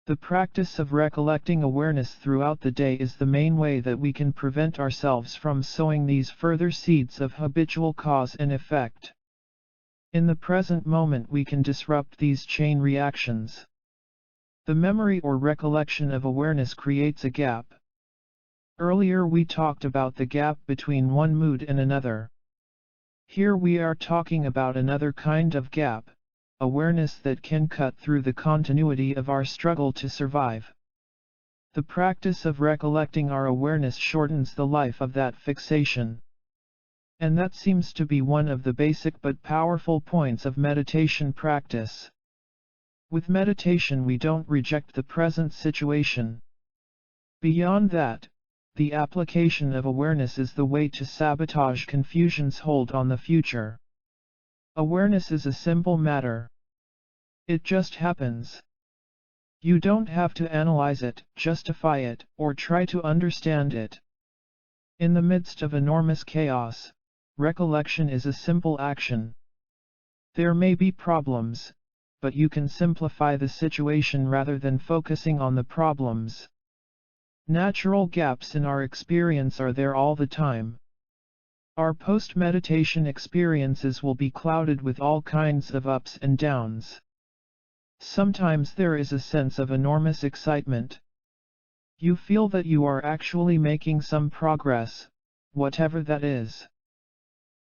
The practice of recollecting awareness throughout the day is the main way that we can prevent ourselves from sowing these further seeds of habitual cause and effect. In the present moment we can disrupt these chain reactions. The memory or recollection of awareness creates a gap. Earlier we talked about the gap between one mood and another. Here we are talking about another kind of gap. Awareness that can cut through the continuity of our struggle to survive. The practice of recollecting our awareness shortens the life of that fixation. And that seems to be one of the basic but powerful points of meditation practice. With meditation we don't reject the present situation. Beyond that, the application of awareness is the way to sabotage confusion's hold on the future. Awareness is a simple matter. It just happens. You don't have to analyze it, justify it, or try to understand it. In the midst of enormous chaos, recollection is a simple action. There may be problems, but you can simplify the situation rather than focusing on the problems. Natural gaps in our experience are there all the time. Our post-meditation experiences will be clouded with all kinds of ups and downs. Sometimes there is a sense of enormous excitement. You feel that you are actually making some progress, whatever that is.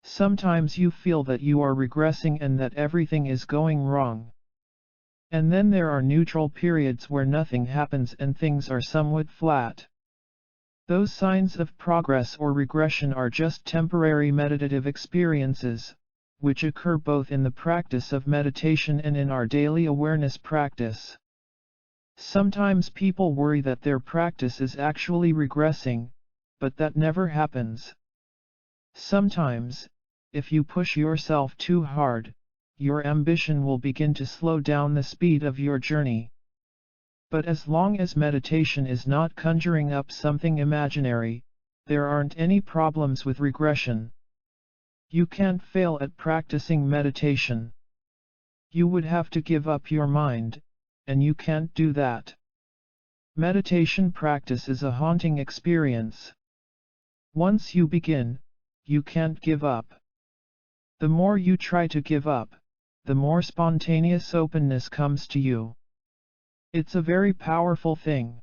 Sometimes you feel that you are regressing and that everything is going wrong. And then there are neutral periods where nothing happens and things are somewhat flat. Those signs of progress or regression are just temporary meditative experiences, which occur both in the practice of meditation and in our daily awareness practice. Sometimes people worry that their practice is actually regressing, but that never happens. Sometimes, if you push yourself too hard, your ambition will begin to slow down the speed of your journey. But as long as meditation is not conjuring up something imaginary, there aren't any problems with regression. You can't fail at practicing meditation. You would have to give up your mind, and you can't do that. Meditation practice is a haunting experience. Once you begin, you can't give up. The more you try to give up, the more spontaneous openness comes to you. It's a very powerful thing.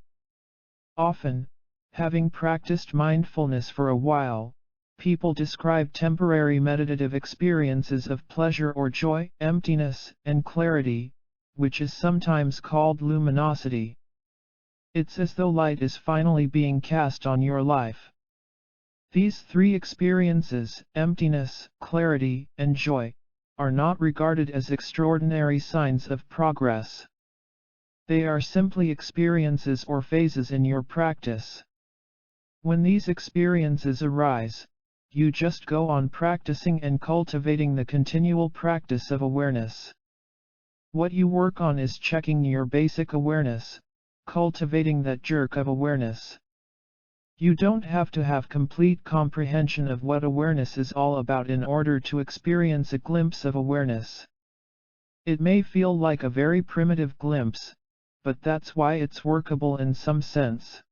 Often, having practiced mindfulness for a while, people describe temporary meditative experiences of pleasure or joy, emptiness, and clarity, which is sometimes called luminosity. It's as though light is finally being cast on your life. These three experiences, emptiness, clarity, and joy, are not regarded as extraordinary signs of progress. They are simply experiences or phases in your practice. When these experiences arise, you just go on practicing and cultivating the continual practice of awareness. What you work on is checking your basic awareness, cultivating that jerk of awareness. You don't have to have complete comprehension of what awareness is all about in order to experience a glimpse of awareness. It may feel like a very primitive glimpse, but that's why it's workable in some sense.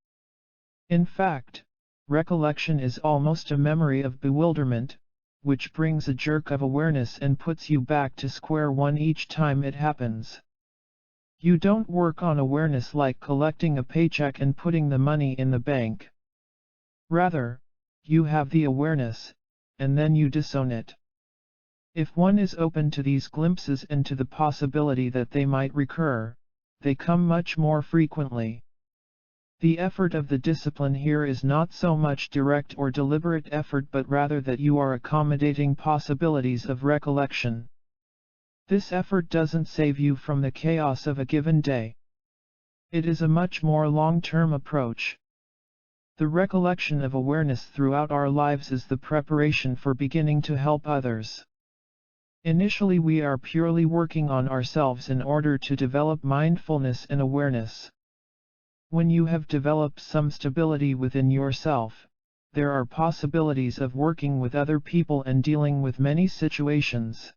In fact, recollection is almost a memory of bewilderment, which brings a jerk of awareness and puts you back to square one each time it happens. You don't work on awareness like collecting a paycheck and putting the money in the bank. Rather, you have the awareness, and then you disown it. If one is open to these glimpses and to the possibility that they might recur, they come much more frequently. The effort of the discipline here is not so much direct or deliberate effort but rather that you are accommodating possibilities of recollection. This effort doesn't save you from the chaos of a given day. It is a much more long-term approach. The recollection of awareness throughout our lives is the preparation for beginning to help others. Initially we are purely working on ourselves in order to develop mindfulness and awareness. When you have developed some stability within yourself, there are possibilities of working with other people and dealing with many situations.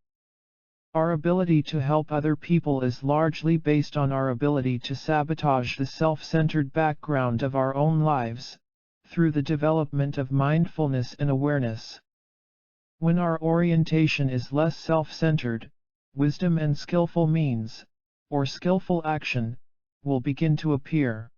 Our ability to help other people is largely based on our ability to sabotage the self-centered background of our own lives, through the development of mindfulness and awareness. When our orientation is less self-centered, wisdom and skillful means, or skillful action, will begin to appear.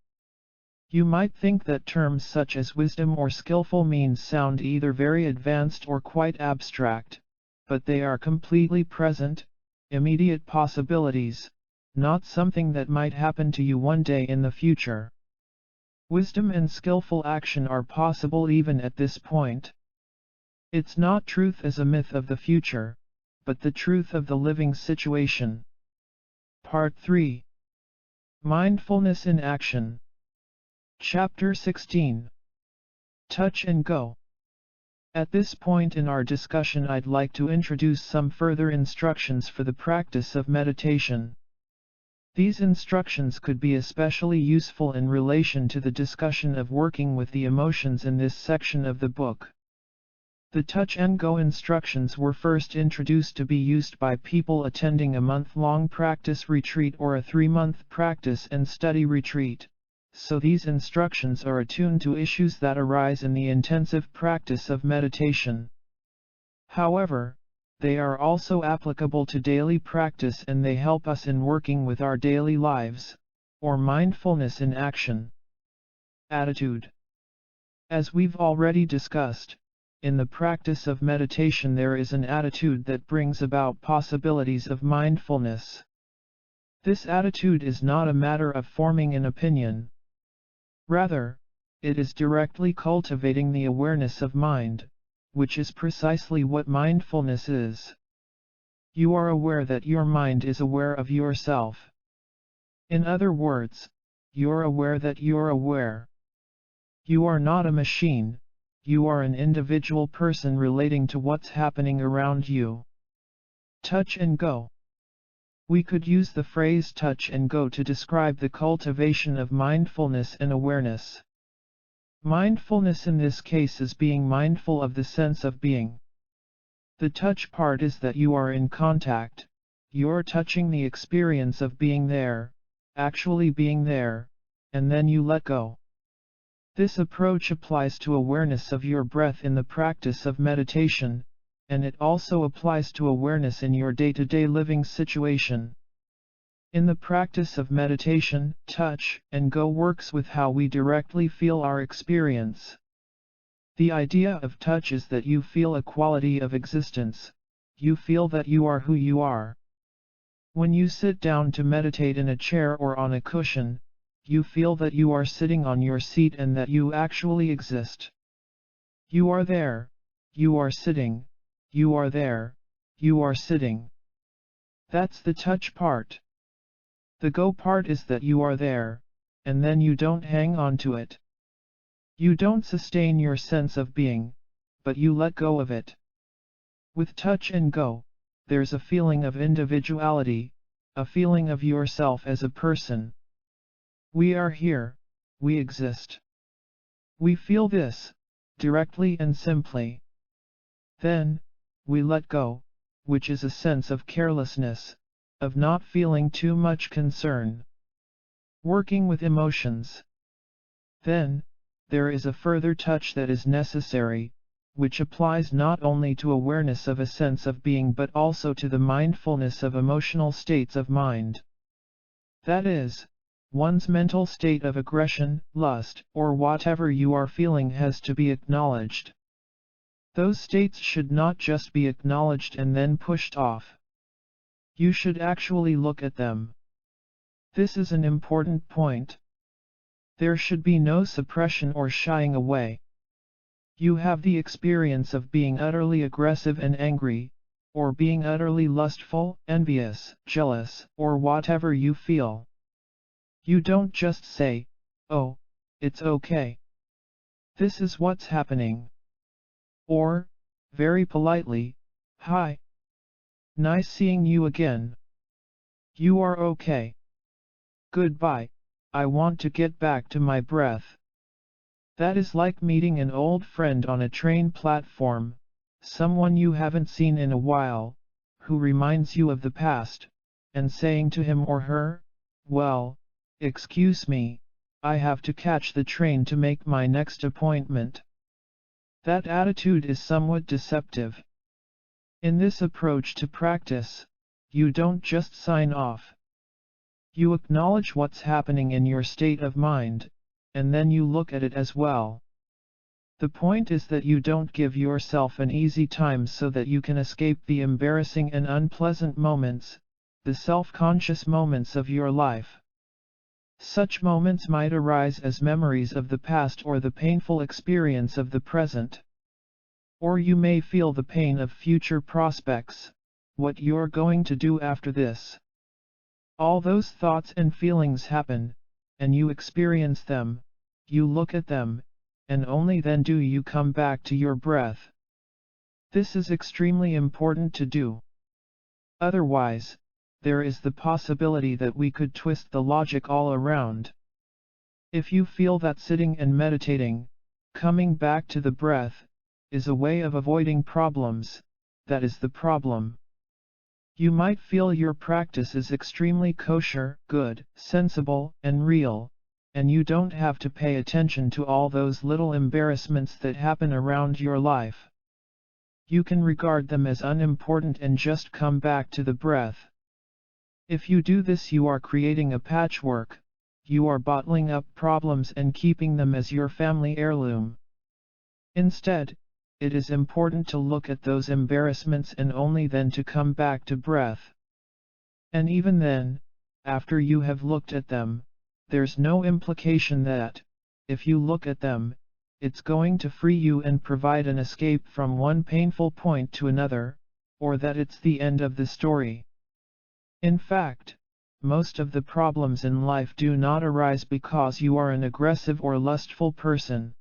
You might think that terms such as wisdom or skillful means sound either very advanced or quite abstract, but they are completely present, immediate possibilities, not something that might happen to you one day in the future. Wisdom and skillful action are possible even at this point. It's not truth as a myth of the future, but the truth of the living situation. Part 3. Mindfulness in Action. Chapter 16. Touch and Go. At this point in our discussion I'd like to introduce some further instructions for the practice of meditation. These instructions could be especially useful in relation to the discussion of working with the emotions in this section of the book. The touch and go instructions were first introduced to be used by people attending a month-long practice retreat or a 3-month practice and study retreat, so these instructions are attuned to issues that arise in the intensive practice of meditation. However, they are also applicable to daily practice and they help us in working with our daily lives, or mindfulness in action. Attitude. As we've already discussed, in the practice of meditation there is an attitude that brings about possibilities of mindfulness. This attitude is not a matter of forming an opinion. Rather, it is directly cultivating the awareness of mind, which is precisely what mindfulness is. You are aware that your mind is aware of yourself. In other words, you're aware that you're aware. You are not a machine, you are an individual person relating to what's happening around you. Touch and go. We could use the phrase touch and go to describe the cultivation of mindfulness and awareness. Mindfulness in this case is being mindful of the sense of being. The touch part is that you are in contact, you're touching the experience of being there, actually being there, and then you let go. This approach applies to awareness of your breath in the practice of meditation, and it also applies to awareness in your day-to-day living situation. In the practice of meditation, touch and go works with how we directly feel our experience. The idea of touch is that you feel a quality of existence, you feel that you are who you are. When you sit down to meditate in a chair or on a cushion, you feel that you are sitting on your seat and that you actually exist. You are there, you are sitting, you are there, you are sitting. That's the touch part. The go part is that you are there, and then you don't hang on to it. You don't sustain your sense of being, but you let go of it. With touch and go, there's a feeling of individuality, a feeling of yourself as a person. We are here, we exist. We feel this, directly and simply. Then, we let go, which is a sense of carelessness, of not feeling too much concern. Working with emotions. Then, there is a further touch that is necessary, which applies not only to awareness of a sense of being but also to the mindfulness of emotional states of mind. That is, one's mental state of aggression, lust, or whatever you are feeling has to be acknowledged. Those states should not just be acknowledged and then pushed off. You should actually look at them. This is an important point. There should be no suppression or shying away. You have the experience of being utterly aggressive and angry, or being utterly lustful, envious, jealous, or whatever you feel. You don't just say, "Oh, it's okay. This is what's happening." Or, very politely, "Hi. Nice seeing you again. You are okay. Goodbye, I want to get back to my breath." That is like meeting an old friend on a train platform, someone you haven't seen in a while, who reminds you of the past, and saying to him or her, "Well, excuse me, I have to catch the train to make my next appointment." That attitude is somewhat deceptive. In this approach to practice, you don't just sign off. You acknowledge what's happening in your state of mind, and then you look at it as well. The point is that you don't give yourself an easy time so that you can escape the embarrassing and unpleasant moments, the self-conscious moments of your life. Such moments might arise as memories of the past or the painful experience of the present. Or you may feel the pain of future prospects, what you're going to do after this. All those thoughts and feelings happen, and you experience them, you look at them, and only then do you come back to your breath. This is extremely important to do. Otherwise, there is the possibility that we could twist the logic all around. If you feel that sitting and meditating, coming back to the breath, is a way of avoiding problems, that is the problem. You might feel your practice is extremely kosher, good, sensible, and real, and you don't have to pay attention to all those little embarrassments that happen around your life. You can regard them as unimportant and just come back to the breath. If you do this, you are creating a patchwork. You are bottling up problems and keeping them as your family heirloom. Instead, it is important to look at those embarrassments and only then to come back to breath. And even then, after you have looked at them, there's no implication that, if you look at them, it's going to free you and provide an escape from one painful point to another, or that it's the end of the story. In fact, most of the problems in life do not arise because you are an aggressive or lustful person.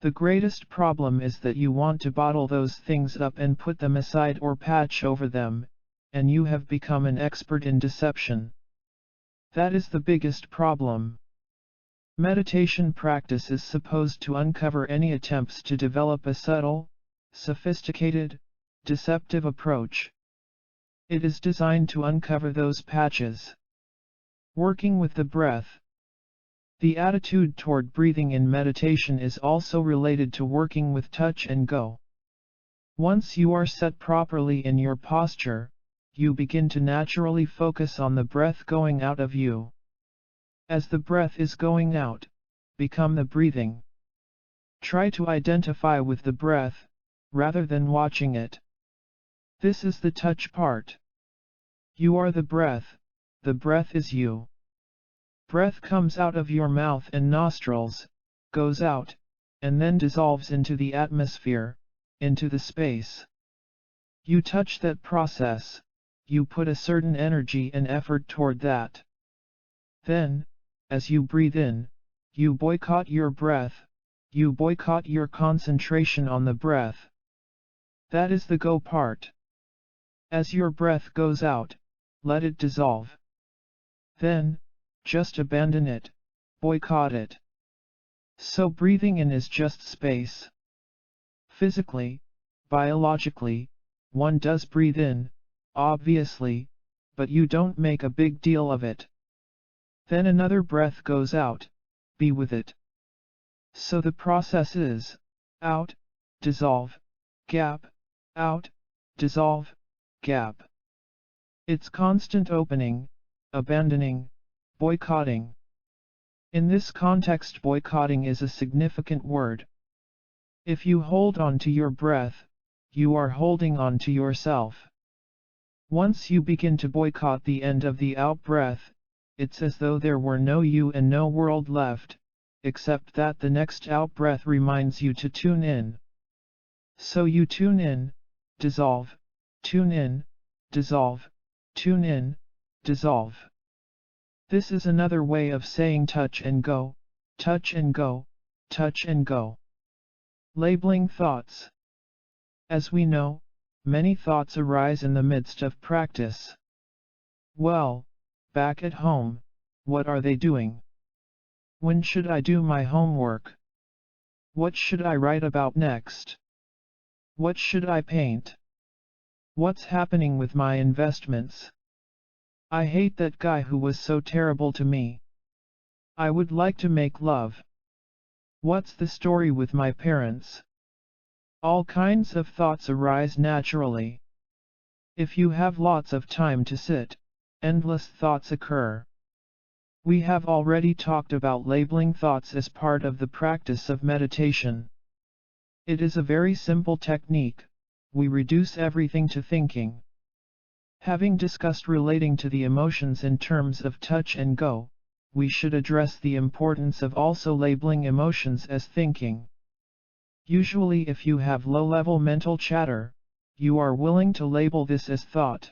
The greatest problem is that you want to bottle those things up and put them aside or patch over them, and you have become an expert in deception. That is the biggest problem. Meditation practice is supposed to uncover any attempts to develop a subtle, sophisticated, deceptive approach. It is designed to uncover those patches. Working with the breath. The attitude toward breathing in meditation is also related to working with touch and go. Once you are set properly in your posture, you begin to naturally focus on the breath going out of you. As the breath is going out, become the breathing. Try to identify with the breath, rather than watching it. This is the touch part. You are the breath is you. Breath comes out of your mouth and nostrils, goes out, and then dissolves into the atmosphere, into the space. You touch that process, you put a certain energy and effort toward that. Then, as you breathe in, you boycott your breath, you boycott your concentration on the breath. That is the go part. As your breath goes out, let it dissolve. Then, just abandon it, boycott it. So breathing in is just space. Physically, biologically, one does breathe in, obviously, but you don't make a big deal of it. Then another breath goes out, be with it. So the process is, out, dissolve, gap, out, dissolve, gap. It's constant opening, abandoning, boycotting. In this context, boycotting is a significant word. If you hold on to your breath, you are holding on to yourself. Once you begin to boycott the end of the out-breath, it's as though there were no you and no world left, except that the next out-breath reminds you to tune in. So you tune in, dissolve, tune in, dissolve, tune in, dissolve. This is another way of saying touch and go, touch and go, touch and go. Labeling thoughts. As we know, many thoughts arise in the midst of practice. Well, back at home, what are they doing? When should I do my homework? What should I write about next? What should I paint? What's happening with my investments? I hate that guy who was so terrible to me. I would like to make love. What's the story with my parents? All kinds of thoughts arise naturally. If you have lots of time to sit, endless thoughts occur. We have already talked about labeling thoughts as part of the practice of meditation. It is a very simple technique. We reduce everything to thinking. Having discussed relating to the emotions in terms of touch and go, we should address the importance of also labeling emotions as thinking. Usually, if you have low-level mental chatter, you are willing to label this as thought.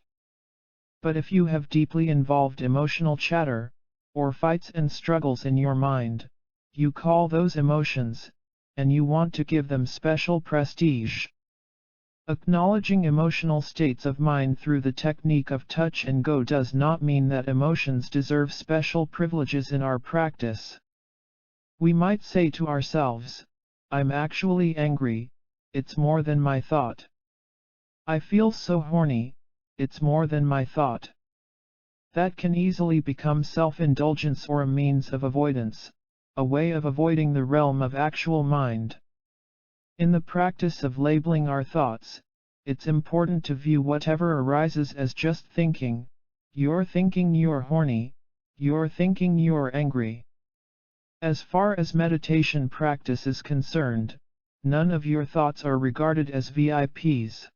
But if you have deeply involved emotional chatter, or fights and struggles in your mind, you call those emotions, and you want to give them special prestige. Acknowledging emotional states of mind through the technique of touch and go does not mean that emotions deserve special privileges in our practice. We might say to ourselves, I'm actually angry, it's more than my thought. I feel so horny, it's more than my thought. That can easily become self-indulgence or a means of avoidance, a way of avoiding the realm of actual mind. In the practice of labeling our thoughts, it's important to view whatever arises as just thinking. You're thinking you're horny, you're thinking you're angry. As far as meditation practice is concerned, none of your thoughts are regarded as VIPs.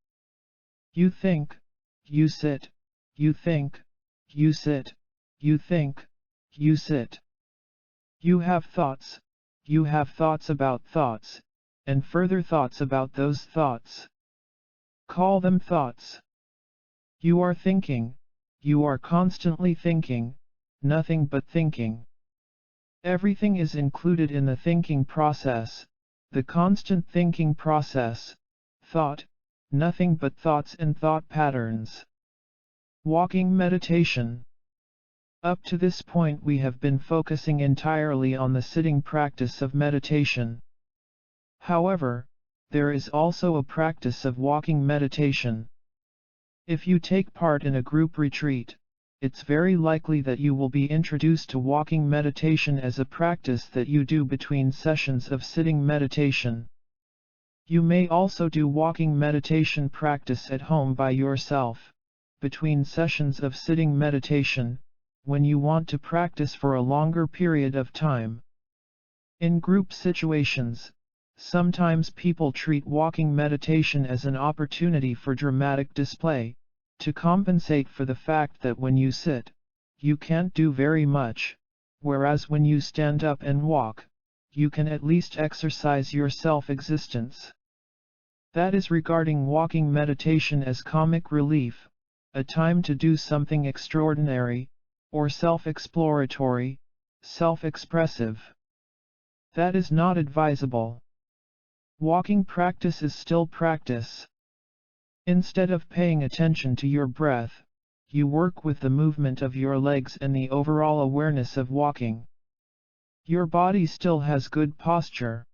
You think, you sit, you think, you sit, you think, you sit. You have thoughts about thoughts, and further thoughts about those thoughts. Call them thoughts. You are thinking, you are constantly thinking, nothing but thinking. Everything is included in the thinking process, the constant thinking process, thought, nothing but thoughts and thought patterns. Walking meditation. Up to this point we have been focusing entirely on the sitting practice of meditation. However, there is also a practice of walking meditation. If you take part in a group retreat, it's very likely that you will be introduced to walking meditation as a practice that you do between sessions of sitting meditation. You may also do walking meditation practice at home by yourself, between sessions of sitting meditation, when you want to practice for a longer period of time. In group situations, sometimes people treat walking meditation as an opportunity for dramatic display, to compensate for the fact that when you sit, you can't do very much, whereas when you stand up and walk, you can at least exercise your self-existence. That is regarding walking meditation as comic relief, a time to do something extraordinary, or self-exploratory, self-expressive. That is not advisable. Walking practice is still practice. Instead of paying attention to your breath, you work with the movement of your legs and the overall awareness of walking. Your body still has good posture.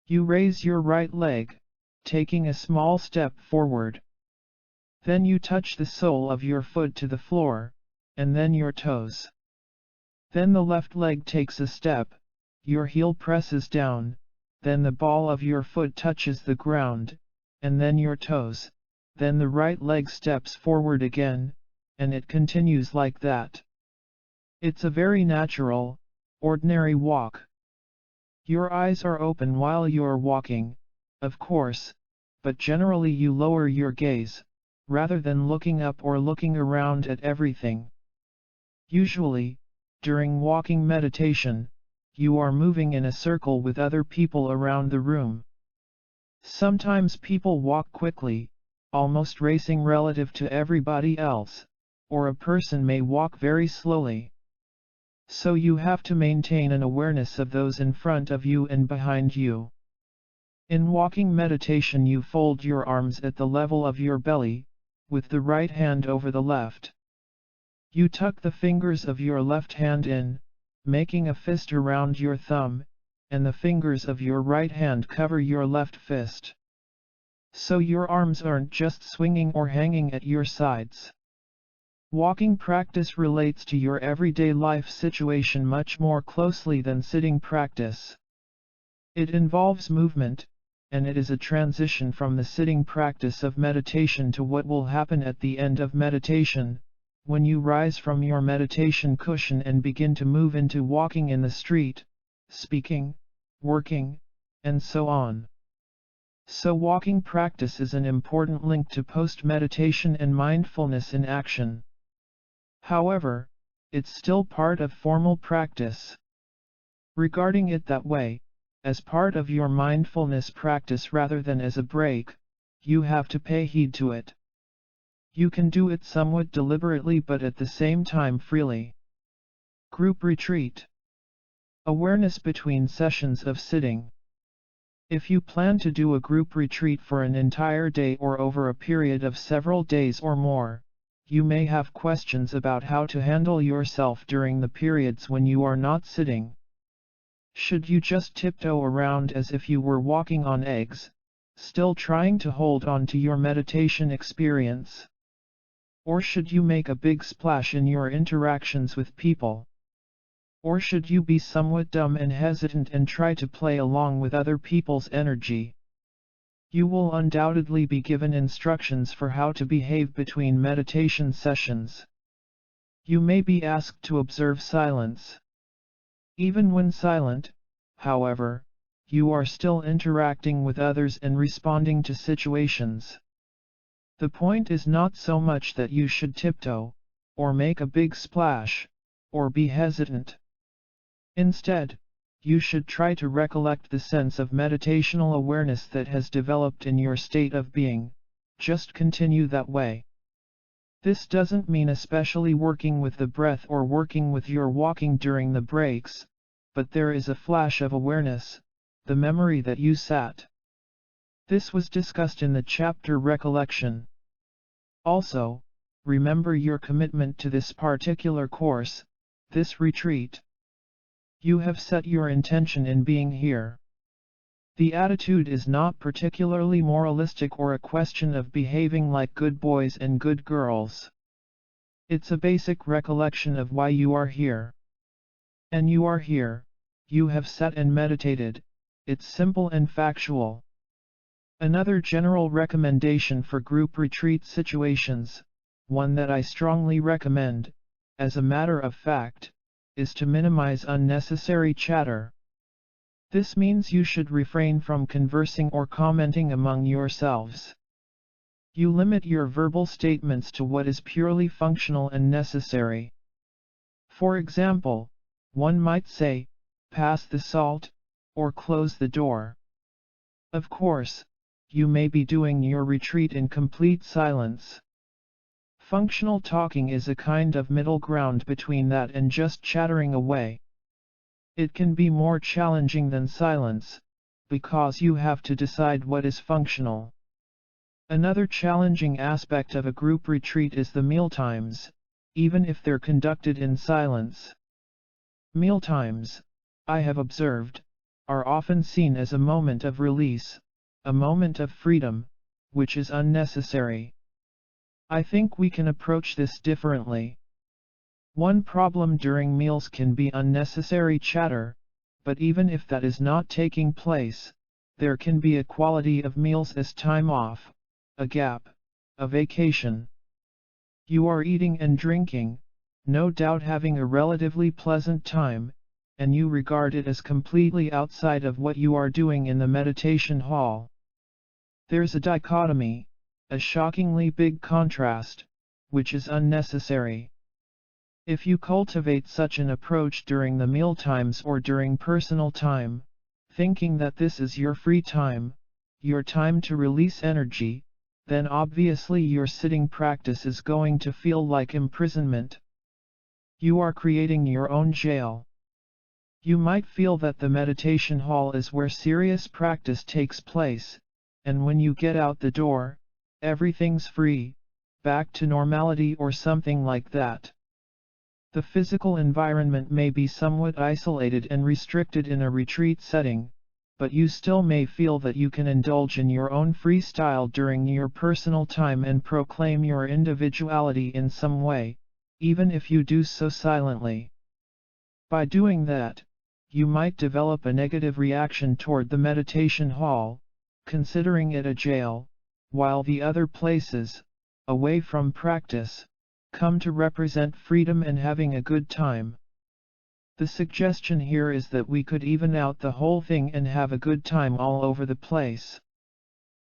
You raise your right leg, taking a small step forward. Then you touch the sole of your foot to the floor, and then your toes. Then the left leg takes a step, your heel presses down, then the ball of your foot touches the ground, and then your toes. Then the right leg steps forward again, and it continues like that. It's a very natural, ordinary walk. Your eyes are open while you're walking, of course, but generally you lower your gaze, rather than looking up or looking around at everything. Usually, during walking meditation, you are moving in a circle with other people around the room. Sometimes people walk quickly, almost racing relative to everybody else, or a person may walk very slowly. So you have to maintain an awareness of those in front of you and behind you. In walking meditation you fold your arms at the level of your belly, with the right hand over the left. You tuck the fingers of your left hand in, making a fist around your thumb, and the fingers of your right hand cover your left fist. So your arms aren't just swinging or hanging at your sides. Walking practice relates to your everyday life situation much more closely than sitting practice. It involves movement, and it is a transition from the sitting practice of meditation to what will happen at the end of meditation, when you rise from your meditation cushion and begin to move into walking in the street, speaking, working, and so on. So walking practice is an important link to post-meditation and mindfulness in action. However, it's still part of formal practice. Regarding it that way, as part of your mindfulness practice rather than as a break, you have to pay heed to it. You can do it somewhat deliberately but at the same time freely. Group retreat. Awareness between sessions of sitting. If you plan to do a group retreat for an entire day or over a period of several days or more, you may have questions about how to handle yourself during the periods when you are not sitting. Should you just tiptoe around as if you were walking on eggs, still trying to hold on to your meditation experience? Or should you make a big splash in your interactions with people? Or should you be somewhat dumb and hesitant and try to play along with other people's energy? You will undoubtedly be given instructions for how to behave between meditation sessions. You may be asked to observe silence. Even when silent, however, you are still interacting with others and responding to situations. The point is not so much that you should tiptoe, or make a big splash, or be hesitant. Instead, you should try to recollect the sense of meditational awareness that has developed in your state of being. Just continue that way. This doesn't mean especially working with the breath or working with your walking during the breaks, but there is a flash of awareness, the memory that you sat. This was discussed in the chapter Recollection. Also, remember your commitment to this particular course, this retreat. You have set your intention in being here. The attitude is not particularly moralistic or a question of behaving like good boys and good girls. It's a basic recollection of why you are here. And you are here, you have sat and meditated, it's simple and factual. Another general recommendation for group retreat situations, one that I strongly recommend, as a matter of fact, is to minimize unnecessary chatter. This means you should refrain from conversing or commenting among yourselves. You limit your verbal statements to what is purely functional and necessary. For example, one might say, "Pass the salt," or "Close the door." Of course, you may be doing your retreat in complete silence. Functional talking is a kind of middle ground between that and just chattering away. It can be more challenging than silence, because you have to decide what is functional. Another challenging aspect of a group retreat is the mealtimes, even if they're conducted in silence. Mealtimes, I have observed, are often seen as a moment of release, a moment of freedom, which is unnecessary. I think we can approach this differently. One problem during meals can be unnecessary chatter, but even if that is not taking place, there can be a quality of meals as time off, a gap, a vacation. You are eating and drinking, no doubt having a relatively pleasant time, and you regard it as completely outside of what you are doing in the meditation hall. There's a dichotomy, a shockingly big contrast, which is unnecessary. If you cultivate such an approach during the mealtimes or during personal time, thinking that this is your free time, your time to release energy, then obviously your sitting practice is going to feel like imprisonment. You are creating your own jail. You might feel that the meditation hall is where serious practice takes place, and when you get out the door, everything's free, back to normality or something like that. The physical environment may be somewhat isolated and restricted in a retreat setting, but you still may feel that you can indulge in your own freestyle during your personal time and proclaim your individuality in some way, even if you do so silently. By doing that, you might develop a negative reaction toward the meditation hall, considering it a jail, while the other places, away from practice, come to represent freedom and having a good time. The suggestion here is that we could even out the whole thing and have a good time all over the place.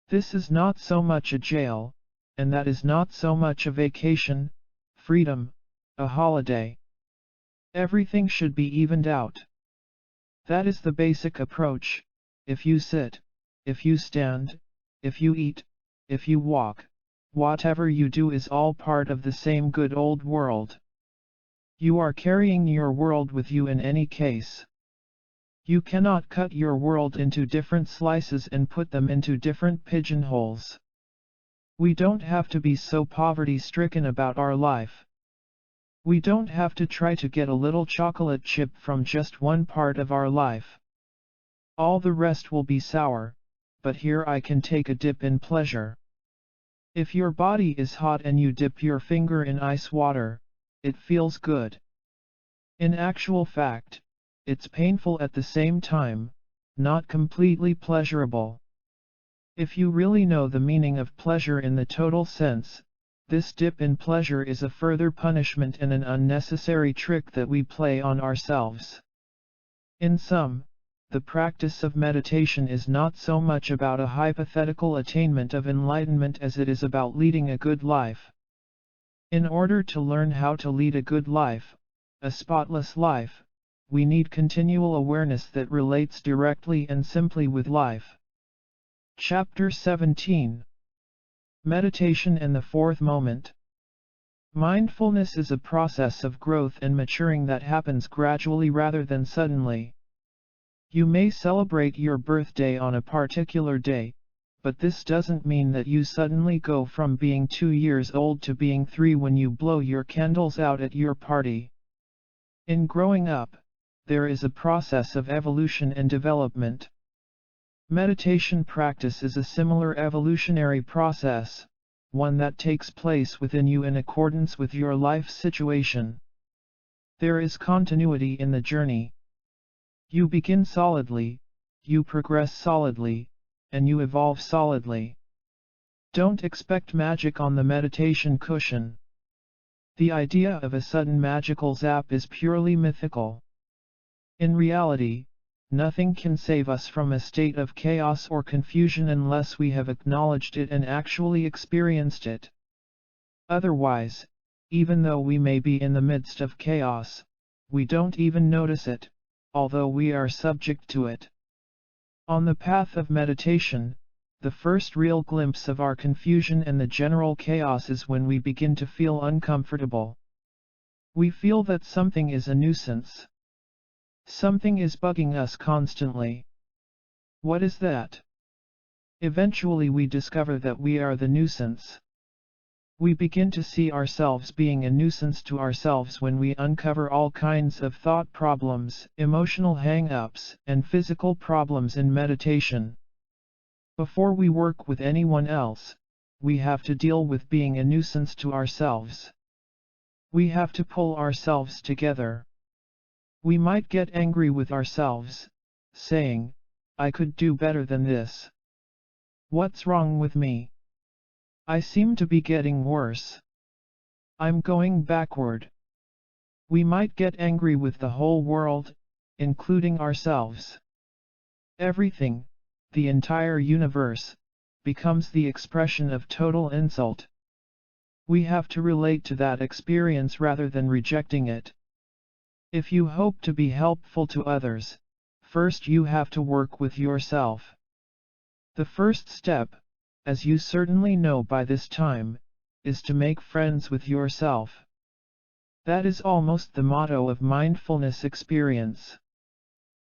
This is not so much a jail, and that is not so much a vacation, freedom, a holiday. Everything should be evened out. That is the basic approach. If you sit, if you stand, if you eat, if you walk, whatever you do is all part of the same good old world. You are carrying your world with you in any case. You cannot cut your world into different slices and put them into different pigeonholes. We don't have to be so poverty-stricken about our life. We don't have to try to get a little chocolate chip from just one part of our life. All the rest will be sour, but here I can take a dip in pleasure. If your body is hot and you dip your finger in ice water, it feels good. In actual fact, it's painful at the same time, not completely pleasurable. If you really know the meaning of pleasure in the total sense, this dip in pleasure is a further punishment and an unnecessary trick that we play on ourselves. In sum, the practice of meditation is not so much about a hypothetical attainment of enlightenment as it is about leading a good life. In order to learn how to lead a good life, a spotless life, we need continual awareness that relates directly and simply with life. Chapter 17. Meditation and the Fourth Moment. Mindfulness is a process of growth and maturing that happens gradually rather than suddenly. You may celebrate your birthday on a particular day, but this doesn't mean that you suddenly go from being 2 years old to being 3 when you blow your candles out at your party. In growing up, there is a process of evolution and development. Meditation practice is a similar evolutionary process, one that takes place within you in accordance with your life situation. There is continuity in the journey. You begin solidly, you progress solidly, and you evolve solidly. Don't expect magic on the meditation cushion. The idea of a sudden magical zap is purely mythical. In reality, nothing can save us from a state of chaos or confusion unless we have acknowledged it and actually experienced it. Otherwise, even though we may be in the midst of chaos, we don't even notice it, although we are subject to it. On the path of meditation, the first real glimpse of our confusion and the general chaos is when we begin to feel uncomfortable. We feel that something is a nuisance. Something is bugging us constantly. What is that? Eventually we discover that we are the nuisance. We begin to see ourselves being a nuisance to ourselves when we uncover all kinds of thought problems, emotional hang-ups, and physical problems in meditation. Before we work with anyone else, we have to deal with being a nuisance to ourselves. We have to pull ourselves together. We might get angry with ourselves, saying, "I could do better than this. What's wrong with me? I seem to be getting worse. I'm going backward." We might get angry with the whole world, including ourselves. Everything, the entire universe, becomes the expression of total insult. We have to relate to that experience rather than rejecting it. If you hope to be helpful to others, first you have to work with yourself. The first step, as you certainly know by this time, is to make friends with yourself. That is almost the motto of mindfulness experience.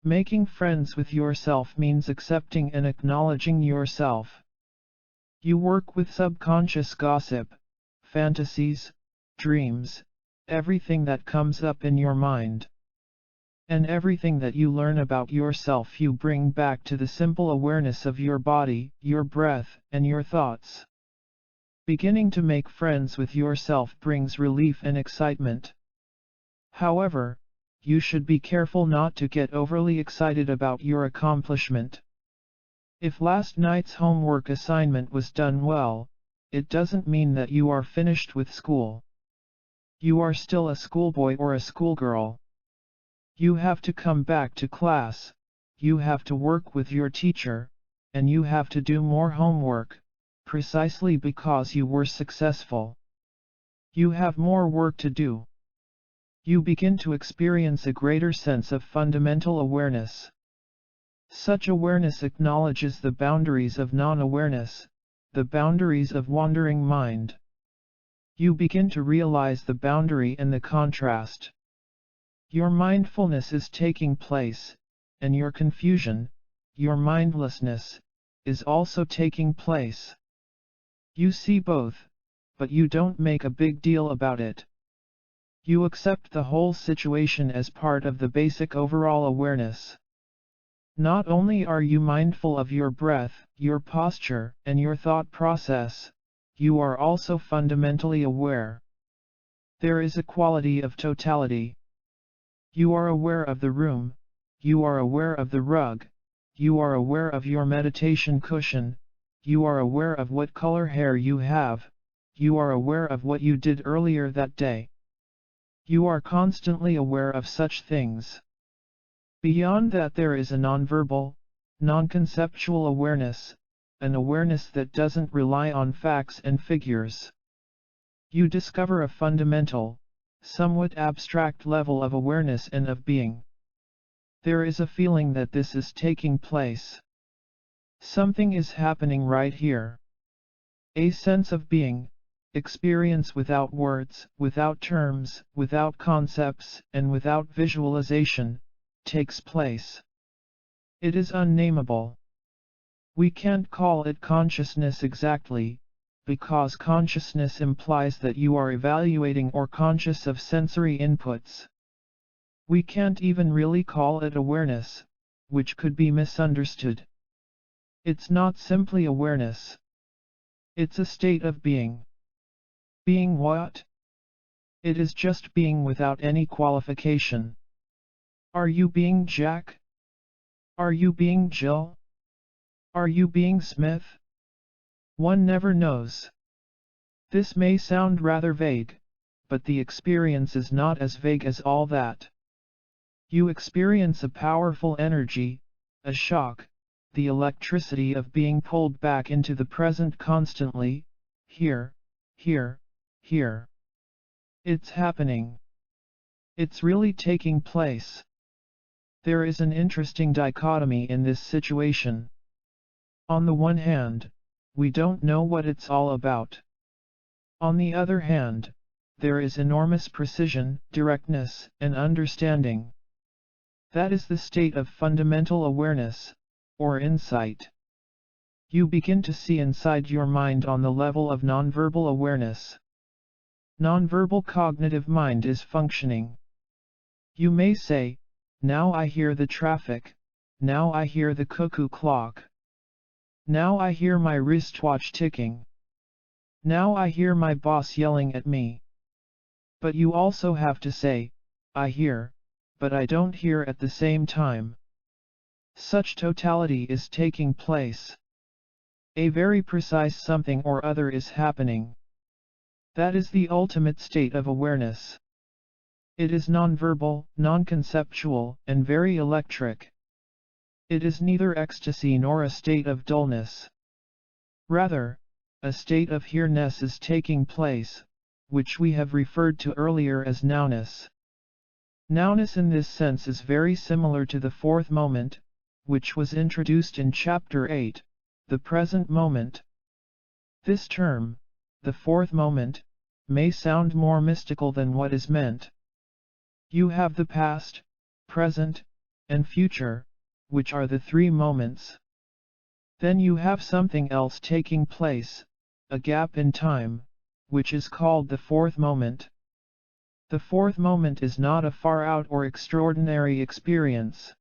Making friends with yourself means accepting and acknowledging yourself. You work with subconscious gossip, fantasies, dreams, everything that comes up in your mind. And everything that you learn about yourself you bring back to the simple awareness of your body, your breath, and your thoughts. Beginning to make friends with yourself brings relief and excitement. However, you should be careful not to get overly excited about your accomplishment. If last night's homework assignment was done well, it doesn't mean that you are finished with school. You are still a schoolboy or a schoolgirl. You have to come back to class, you have to work with your teacher, and you have to do more homework, precisely because you were successful. You have more work to do. You begin to experience a greater sense of fundamental awareness. Such awareness acknowledges the boundaries of non-awareness, the boundaries of wandering mind. You begin to realize the boundary and the contrast. Your mindfulness is taking place, and your confusion, your mindlessness, is also taking place. You see both, but you don't make a big deal about it. You accept the whole situation as part of the basic overall awareness. Not only are you mindful of your breath, your posture, and your thought process, you are also fundamentally aware. There is a quality of totality. You are aware of the room, you are aware of the rug, you are aware of your meditation cushion, you are aware of what color hair you have, you are aware of what you did earlier that day. You are constantly aware of such things. Beyond that there is a non-verbal, non-conceptual awareness, an awareness that doesn't rely on facts and figures. You discover a fundamental, somewhat abstract level of awareness and of being. There is a feeling that this is taking place. Something is happening right here. A sense of being, experience without words, without terms, without concepts, and without visualization, takes place. It is unnameable. We can't call it consciousness exactly, because consciousness implies that you are evaluating or conscious of sensory inputs. We can't even really call it awareness, which could be misunderstood. It's not simply awareness. It's a state of being. Being what? It is just being without any qualification. Are you being Jack? Are you being Jill? Are you being Smith? One never knows. This may sound rather vague, but the experience is not as vague as all that. You experience a powerful energy, a shock, the electricity of being pulled back into the present constantly, here, here, here. It's happening. It's really taking place. There is an interesting dichotomy in this situation. On the one hand, we don't know what it's all about. On the other hand, there is enormous precision, directness, and understanding. That is the state of fundamental awareness, or insight. You begin to see inside your mind on the level of nonverbal awareness. Nonverbal cognitive mind is functioning. You may say, now I hear the traffic, now I hear the cuckoo clock. Now I hear my wristwatch ticking. Now I hear my boss yelling at me. But you also have to say, I hear, but I don't hear at the same time. Such totality is taking place. A very precise something or other is happening. That is the ultimate state of awareness. It is non-verbal, non-conceptual, and very electric. It is neither ecstasy nor a state of dullness. Rather, a state of here-ness is taking place, which we have referred to earlier as nowness. Nowness in this sense is very similar to the fourth moment, which was introduced in Chapter 8, the present moment. This term, the fourth moment, may sound more mystical than what is meant. You have the past, present, and future, which are the three moments. Then you have something else taking place, a gap in time, which is called the fourth moment. The fourth moment is not a far-out or extraordinary experience.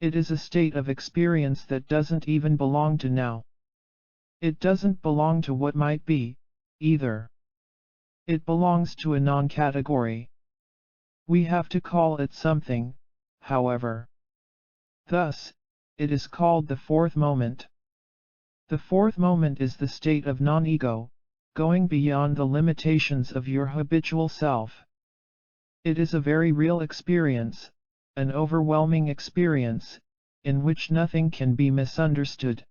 It is a state of experience that doesn't even belong to now. It doesn't belong to what might be, either. It belongs to a non-category. We have to call it something, however. Thus, it is called the fourth moment. The fourth moment is the state of non-ego, going beyond the limitations of your habitual self. It is a very real experience, an overwhelming experience, in which nothing can be misunderstood.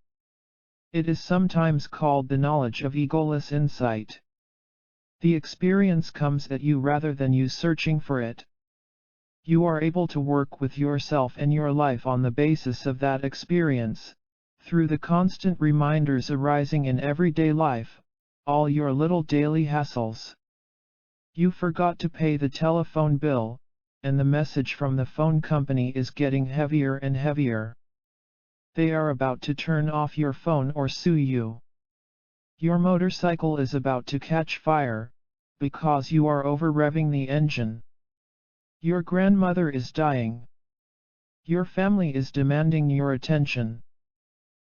It is sometimes called the knowledge of egoless insight. The experience comes at you rather than you searching for it. You are able to work with yourself and your life on the basis of that experience, through the constant reminders arising in everyday life, all your little daily hassles. You forgot to pay the telephone bill, and the message from the phone company is getting heavier and heavier. They are about to turn off your phone or sue you. Your motorcycle is about to catch fire, because you are over-revving the engine. Your grandmother is dying. Your family is demanding your attention.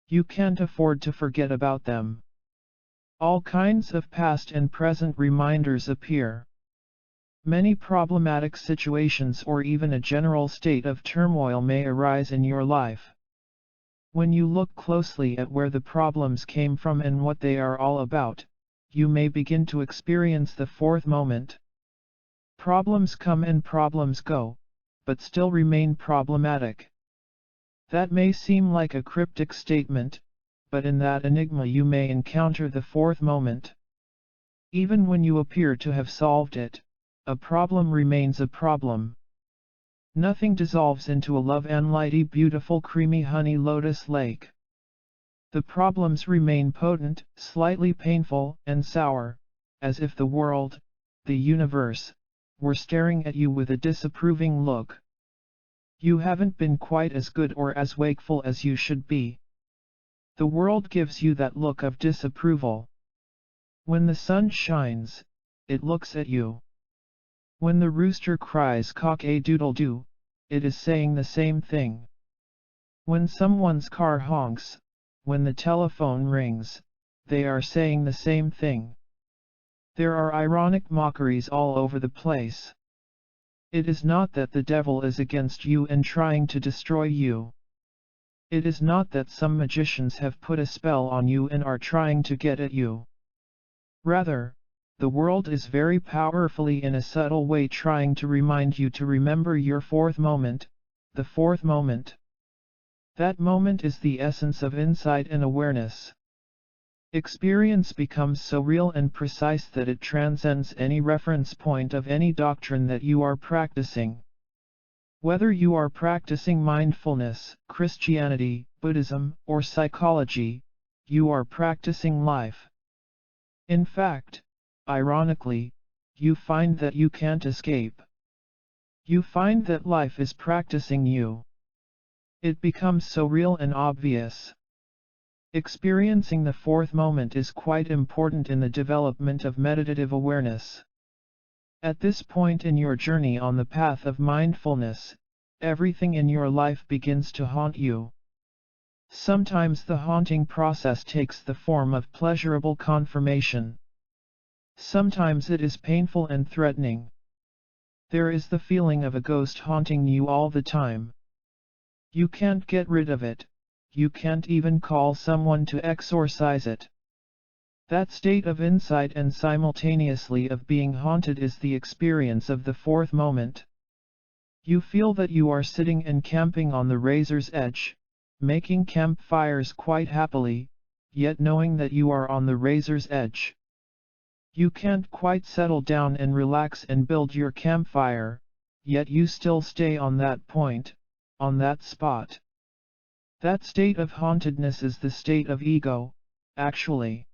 You can't afford to forget about them. All kinds of past and present reminders appear. Many problematic situations or even a general state of turmoil may arise in your life. When you look closely at where the problems came from and what they are all about, you may begin to experience the fourth moment. Problems come and problems go, but still remain problematic. That may seem like a cryptic statement, but in that enigma you may encounter the fourth moment. Even when you appear to have solved it, a problem remains a problem. Nothing dissolves into a love and lighty beautiful creamy honey lotus lake. The problems remain potent, slightly painful, and sour, as if the world, the universe, were staring at you with a disapproving look. You haven't been quite as good or as wakeful as you should be. The world gives you that look of disapproval. When the sun shines, it looks at you. When the rooster cries cock-a-doodle-doo, it is saying the same thing. When someone's car honks, when the telephone rings, they are saying the same thing. There are ironic mockeries all over the place. It is not that the devil is against you and trying to destroy you. It is not that some magicians have put a spell on you and are trying to get at you. Rather, the world is very powerfully in a subtle way trying to remind you to remember your fourth moment, the fourth moment. That moment is the essence of insight and awareness. Experience becomes so real and precise that it transcends any reference point of any doctrine that you are practicing. Whether you are practicing mindfulness, Christianity, Buddhism, or psychology, you are practicing life. In fact, ironically, you find that you can't escape. You find that life is practicing you. It becomes so real and obvious. Experiencing the fourth moment is quite important in the development of meditative awareness. At this point in your journey on the path of mindfulness, everything in your life begins to haunt you. Sometimes the haunting process takes the form of pleasurable confirmation. Sometimes it is painful and threatening. There is the feeling of a ghost haunting you all the time. You can't get rid of it, you can't even call someone to exorcise it. That state of insight and simultaneously of being haunted is the experience of the fourth moment. You feel that you are sitting and camping on the razor's edge, making campfires quite happily, yet knowing that you are on the razor's edge. You can't quite settle down and relax and build your campfire, yet you still stay on that point, on that spot. That state of hauntedness is the state of ego, actually.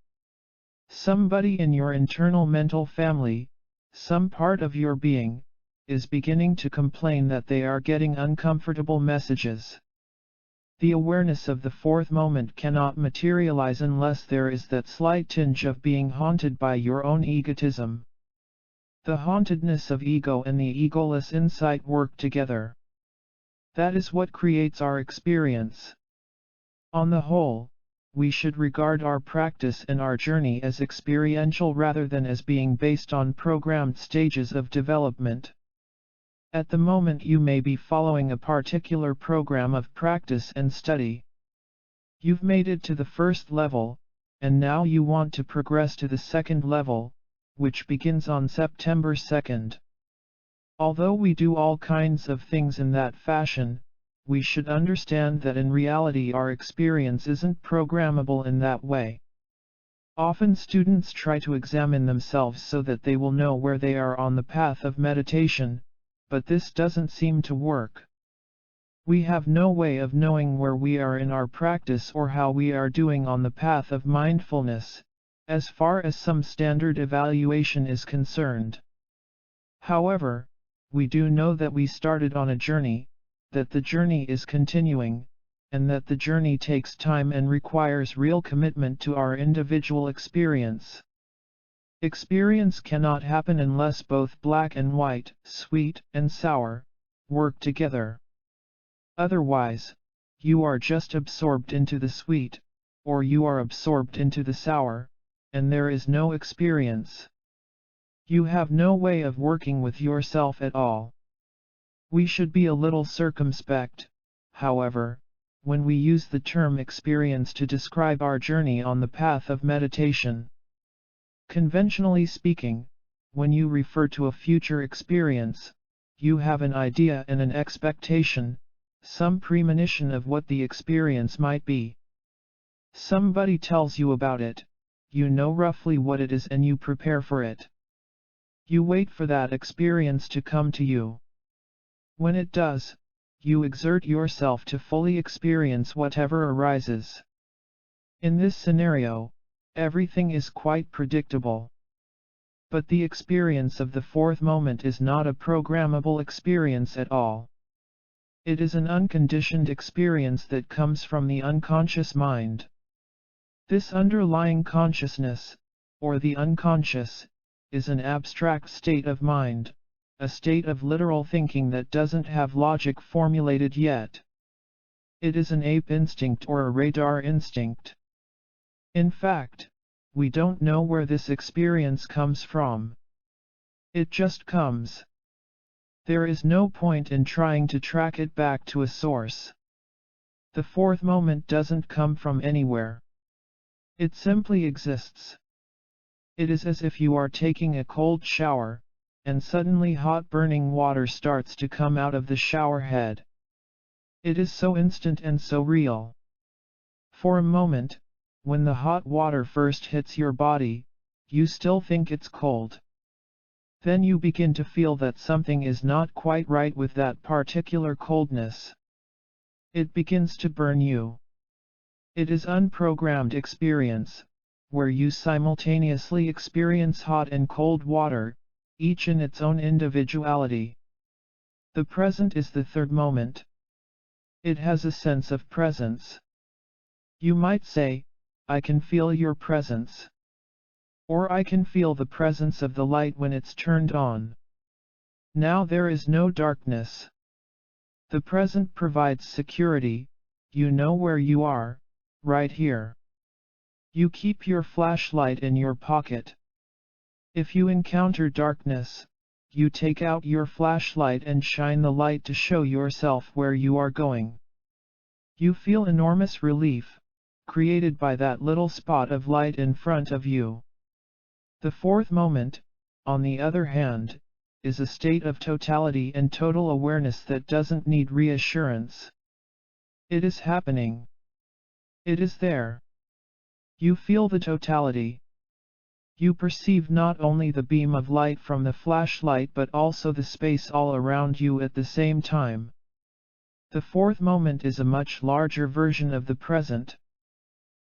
Somebody in your internal mental family, some part of your being, is beginning to complain that they are getting uncomfortable messages. The awareness of the fourth moment cannot materialize unless there is that slight tinge of being haunted by your own egotism. The hauntedness of ego and the egoless insight work together. That is what creates our experience. On the whole, we should regard our practice and our journey as experiential rather than as being based on programmed stages of development. At the moment you may be following a particular program of practice and study. You've made it to the first level, and now you want to progress to the second level, which begins on September 2nd. Although we do all kinds of things in that fashion, we should understand that in reality our experience isn't programmable in that way. Often students try to examine themselves so that they will know where they are on the path of meditation, but this doesn't seem to work. We have no way of knowing where we are in our practice or how we are doing on the path of mindfulness, as far as some standard evaluation is concerned. However, we do know that we started on a journey, that the journey is continuing, and that the journey takes time and requires real commitment to our individual experience. Experience cannot happen unless both black and white, sweet and sour, work together. Otherwise, you are just absorbed into the sweet, or you are absorbed into the sour, and there is no experience. You have no way of working with yourself at all. We should be a little circumspect, however, when we use the term experience to describe our journey on the path of meditation. Conventionally speaking, when you refer to a future experience, you have an idea and an expectation, some premonition of what the experience might be. Somebody tells you about it, you know roughly what it is and you prepare for it. You wait for that experience to come to you. When it does, you exert yourself to fully experience whatever arises. In this scenario, everything is quite predictable. But the experience of the fourth moment is not a programmable experience at all. It is an unconditioned experience that comes from the unconscious mind. This underlying consciousness, or the unconscious, is an abstract state of mind, a state of literal thinking that doesn't have logic formulated yet. It is an ape instinct or a radar instinct. In fact, we don't know where this experience comes from. It just comes. There is no point in trying to track it back to a source. The fourth moment doesn't come from anywhere. It simply exists. It is as if you are taking a cold shower, and suddenly hot burning water starts to come out of the shower head. It is so instant and so real. For a moment, when the hot water first hits your body, you still think it's cold. Then you begin to feel that something is not quite right with that particular coldness. It begins to burn you. It is unprogrammed experience, where you simultaneously experience hot and cold water, each in its own individuality. The present is the third moment. It has a sense of presence. You might say, I can feel your presence. Or I can feel the presence of the light when it's turned on. Now there is no darkness. The present provides security, you know where you are, right here. You keep your flashlight in your pocket. If you encounter darkness, you take out your flashlight and shine the light to show yourself where you are going. You feel enormous relief, created by that little spot of light in front of you. The fourth moment, on the other hand, is a state of totality and total awareness that doesn't need reassurance. It is happening. It is there. You feel the totality. You perceive not only the beam of light from the flashlight but also the space all around you at the same time. The fourth moment is a much larger version of the present.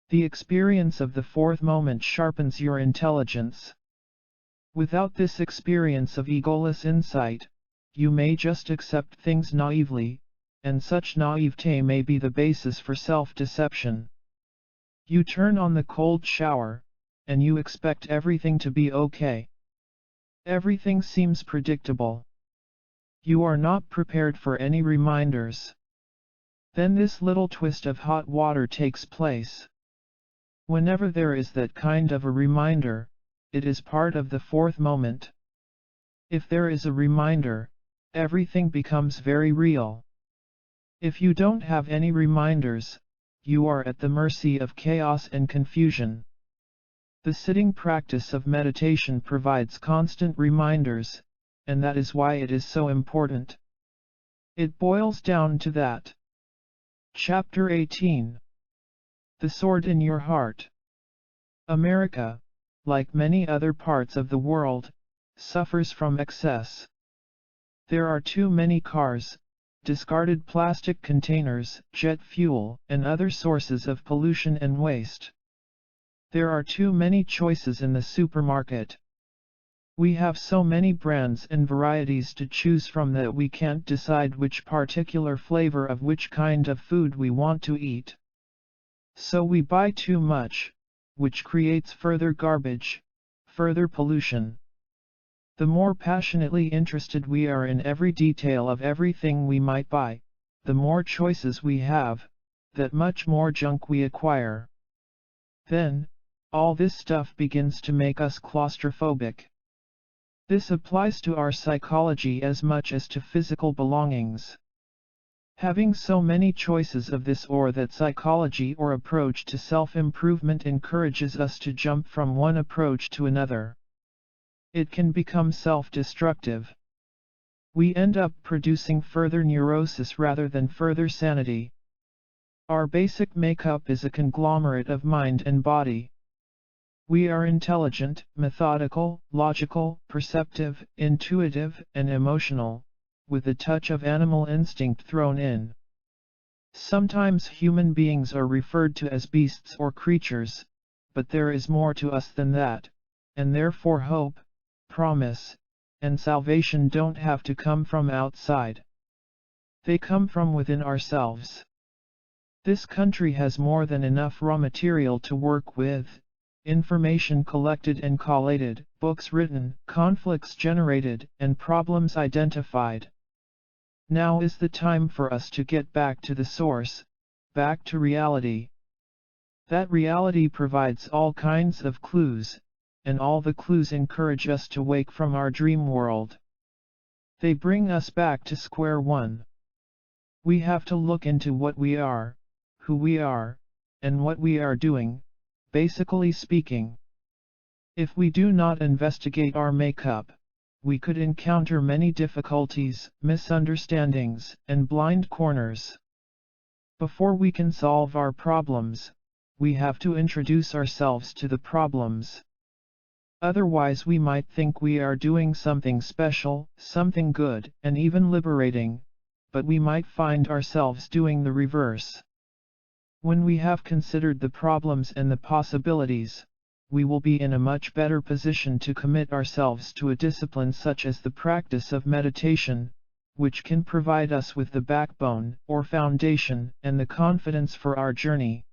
The experience of the fourth moment sharpens your intelligence. Without this experience of egoless insight, you may just accept things naively, and such naivete may be the basis for self-deception. You turn on the cold shower, and you expect everything to be okay. Everything seems predictable. You are not prepared for any reminders. Then this little twist of hot water takes place. Whenever there is that kind of a reminder, it is part of the fourth moment. If there is a reminder, everything becomes very real. If you don't have any reminders, you are at the mercy of chaos and confusion. The sitting practice of meditation provides constant reminders, and that is why it is so important. It boils down to that. Chapter 18. The Sword in Your Heart. America, like many other parts of the world, suffers from excess. There are too many cars, discarded plastic containers, jet fuel, and other sources of pollution and waste. There are too many choices in the supermarket. We have so many brands and varieties to choose from that we can't decide which particular flavor of which kind of food we want to eat. So we buy too much, which creates further garbage, further pollution. The more passionately interested we are in every detail of everything we might buy, the more choices we have, that much more junk we acquire. Then, all this stuff begins to make us claustrophobic. This applies to our psychology as much as to physical belongings. Having so many choices of this or that psychology or approach to self-improvement encourages us to jump from one approach to another. It can become self-destructive. We end up producing further neurosis rather than further sanity. Our basic makeup is a conglomerate of mind and body. We are intelligent, methodical, logical, perceptive, intuitive, and emotional, with a touch of animal instinct thrown in. Sometimes human beings are referred to as beasts or creatures, but there is more to us than that, and therefore hope, promise, and salvation don't have to come from outside. They come from within ourselves. This country has more than enough raw material to work with. Information collected and collated, books written, conflicts generated, and problems identified. Now is the time for us to get back to the source, back to reality. That reality provides all kinds of clues, and all the clues encourage us to wake from our dream world. They bring us back to square one. We have to look into what we are, who we are, and what we are doing. Basically speaking, if we do not investigate our makeup, we could encounter many difficulties, misunderstandings, and blind corners. Before we can solve our problems, we have to introduce ourselves to the problems. Otherwise we might think we are doing something special, something good, and even liberating, but we might find ourselves doing the reverse. When we have considered the problems and the possibilities, we will be in a much better position to commit ourselves to a discipline such as the practice of meditation, which can provide us with the backbone, or foundation, and the confidence for our journey.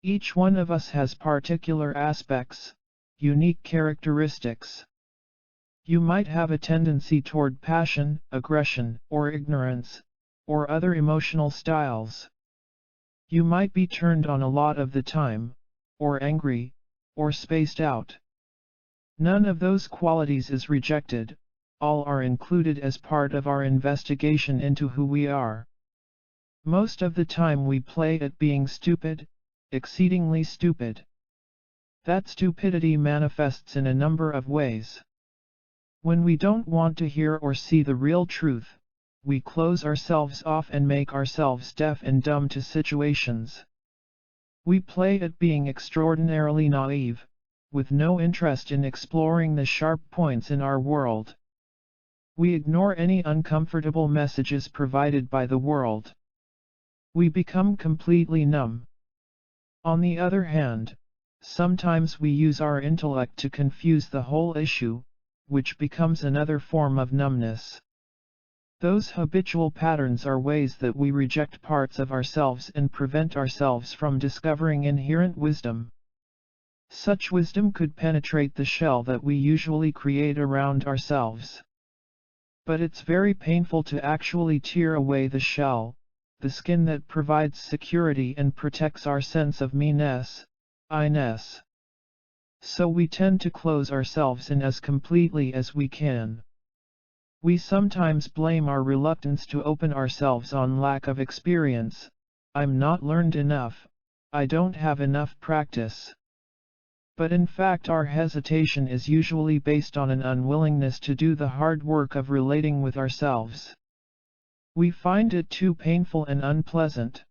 Each one of us has particular aspects, unique characteristics. You might have a tendency toward passion, aggression, or ignorance, or other emotional styles. You might be turned on a lot of the time, or angry, or spaced out. None of those qualities is rejected, all are included as part of our investigation into who we are. Most of the time we play at being stupid, exceedingly stupid. That stupidity manifests in a number of ways. When we don't want to hear or see the real truth, we close ourselves off and make ourselves deaf and dumb to situations. We play at being extraordinarily naive, with no interest in exploring the sharp points in our world. We ignore any uncomfortable messages provided by the world. We become completely numb. On the other hand, sometimes we use our intellect to confuse the whole issue, which becomes another form of numbness. Those habitual patterns are ways that we reject parts of ourselves and prevent ourselves from discovering inherent wisdom. Such wisdom could penetrate the shell that we usually create around ourselves. But it's very painful to actually tear away the shell, the skin that provides security and protects our sense of me-ness, I-ness. So we tend to close ourselves in as completely as we can. We sometimes blame our reluctance to open ourselves on lack of experience. I'm not learned enough, I don't have enough practice. But in fact our hesitation is usually based on an unwillingness to do the hard work of relating with ourselves. We find it too painful and unpleasant.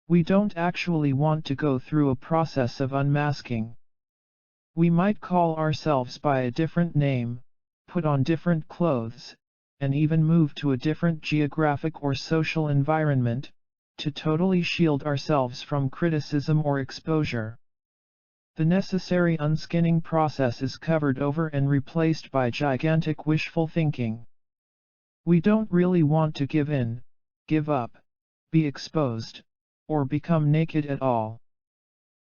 We don't actually want to go through a process of unmasking. We might call ourselves by a different name, put on different clothes, and even move to a different geographic or social environment, to totally shield ourselves from criticism or exposure. The necessary unskinning process is covered over and replaced by gigantic wishful thinking. We don't really want to give in, give up, be exposed, or become naked at all.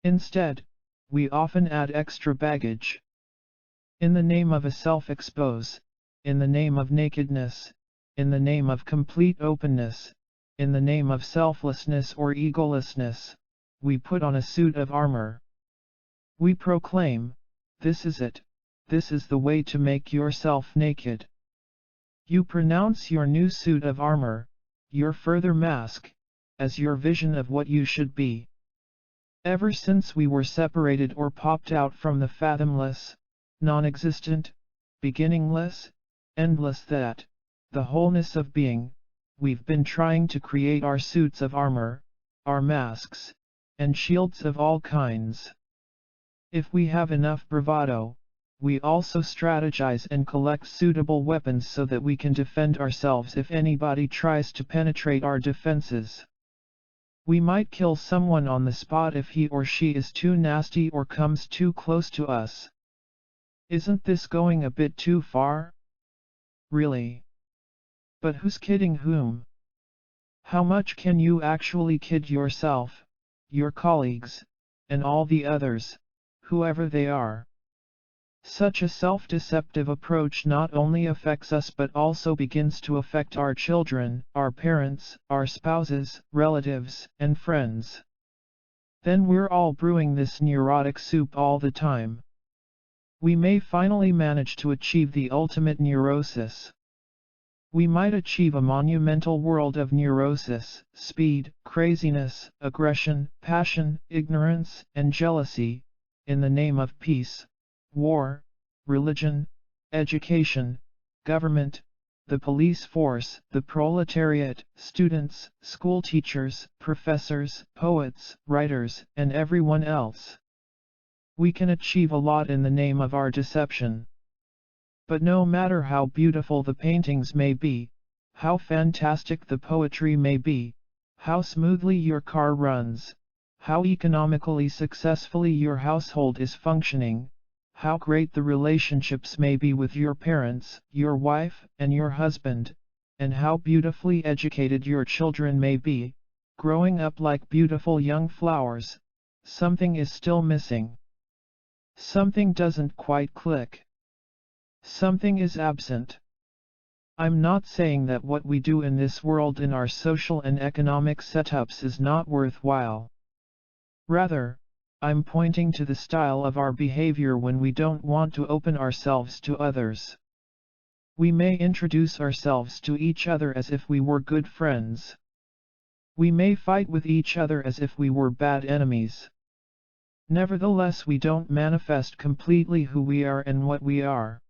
Instead, we often add extra baggage. In the name of a self-expose, in the name of nakedness, in the name of complete openness, in the name of selflessness or egolessness, we put on a suit of armor. We proclaim, this is it, this is the way to make yourself naked. You pronounce your new suit of armor, your further mask, as your vision of what you should be. Ever since we were separated or popped out from the fathomless, non-existent, beginningless, endless that, the wholeness of being, we've been trying to create our suits of armor, our masks, and shields of all kinds. If we have enough bravado, we also strategize and collect suitable weapons so that we can defend ourselves if anybody tries to penetrate our defenses. We might kill someone on the spot if he or she is too nasty or comes too close to us. Isn't this going a bit too far? Really? But who's kidding whom? How much can you actually kid yourself, your colleagues, and all the others, whoever they are? Such a self-deceptive approach not only affects us but also begins to affect our children, our parents, our spouses, relatives, and friends. Then we're all brewing this neurotic soup all the time. We may finally manage to achieve the ultimate neurosis. We might achieve a monumental world of neurosis, speed, craziness, aggression, passion, ignorance, and jealousy, in the name of peace, war, religion, education, government, the police force, the proletariat, students, school teachers, professors, poets, writers, and everyone else. We can achieve a lot in the name of our deception. But no matter how beautiful the paintings may be, how fantastic the poetry may be, how smoothly your car runs, how economically successfully your household is functioning, how great the relationships may be with your parents, your wife, and your husband, and how beautifully educated your children may be, growing up like beautiful young flowers, something is still missing. Something doesn't quite click. Something is absent. I'm not saying that what we do in this world in our social and economic setups is not worthwhile. Rather, I'm pointing to the style of our behavior when we don't want to open ourselves to others. We may introduce ourselves to each other as if we were good friends. We may fight with each other as if we were bad enemies. Nevertheless, we don't manifest completely who we are and what we are.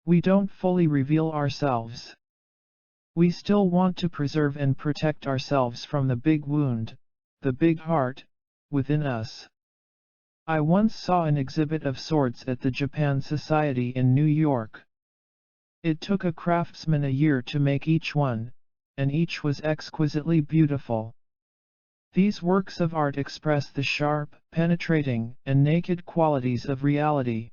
We don't fully reveal ourselves. We still want to preserve and protect ourselves from the big wound, the big heart, within us. I once saw an exhibit of swords at the Japan Society in New York. It took a craftsman a year to make each one, and each was exquisitely beautiful. These works of art express the sharp, penetrating, and naked qualities of reality.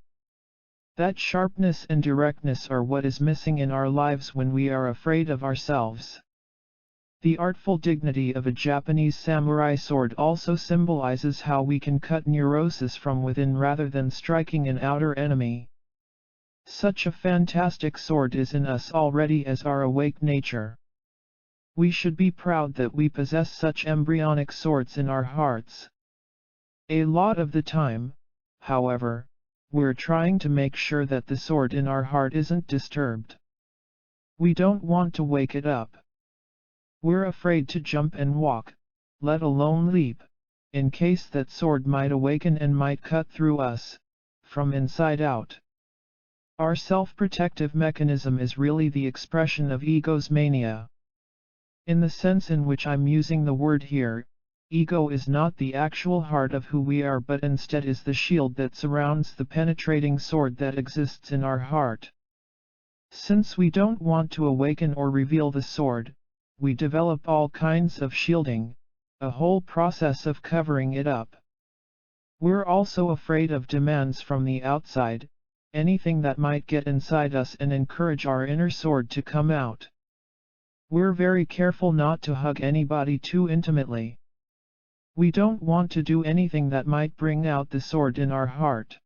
That sharpness and directness are what is missing in our lives when we are afraid of ourselves. The artful dignity of a Japanese samurai sword also symbolizes how we can cut neurosis from within rather than striking an outer enemy. Such a fantastic sword is in us already as our awake nature. We should be proud that we possess such embryonic swords in our hearts. A lot of the time, however, we're trying to make sure that the sword in our heart isn't disturbed. We don't want to wake it up. We're afraid to jump and walk, let alone leap, in case that sword might awaken and might cut through us, from inside out. Our self-protective mechanism is really the expression of ego's mania. In the sense in which I'm using the word here, ego is not the actual heart of who we are but instead is the shield that surrounds the penetrating sword that exists in our heart. Since we don't want to awaken or reveal the sword, we develop all kinds of shielding, a whole process of covering it up. We're also afraid of demands from the outside, anything that might get inside us and encourage our inner sword to come out. We're very careful not to hug anybody too intimately. We don't want to do anything that might bring out the sword in our heart.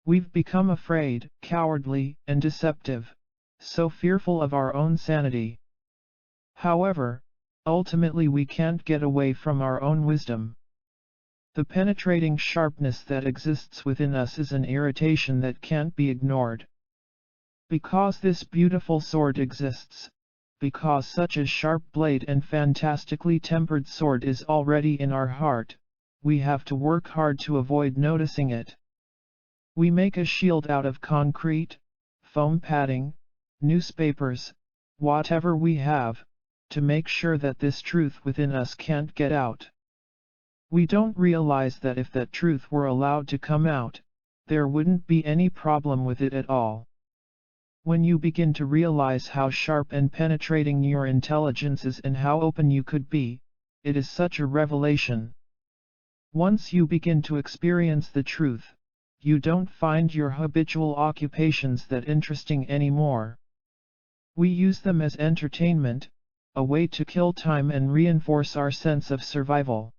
We've become afraid, cowardly, and deceptive, so fearful of our own sanity. However, ultimately we can't get away from our own wisdom. The penetrating sharpness that exists within us is an irritation that can't be ignored. Because this beautiful sword exists, because such a sharp blade and fantastically tempered sword is already in our heart, we have to work hard to avoid noticing it. We make a shield out of concrete, foam padding, newspapers, whatever we have, to make sure that this truth within us can't get out. We don't realize that if that truth were allowed to come out, there wouldn't be any problem with it at all. When you begin to realize how sharp and penetrating your intelligence is and how open you could be, it is such a revelation. Once you begin to experience the truth, you don't find your habitual occupations that interesting anymore. We use them as entertainment, a way to kill time and reinforce our sense of survival.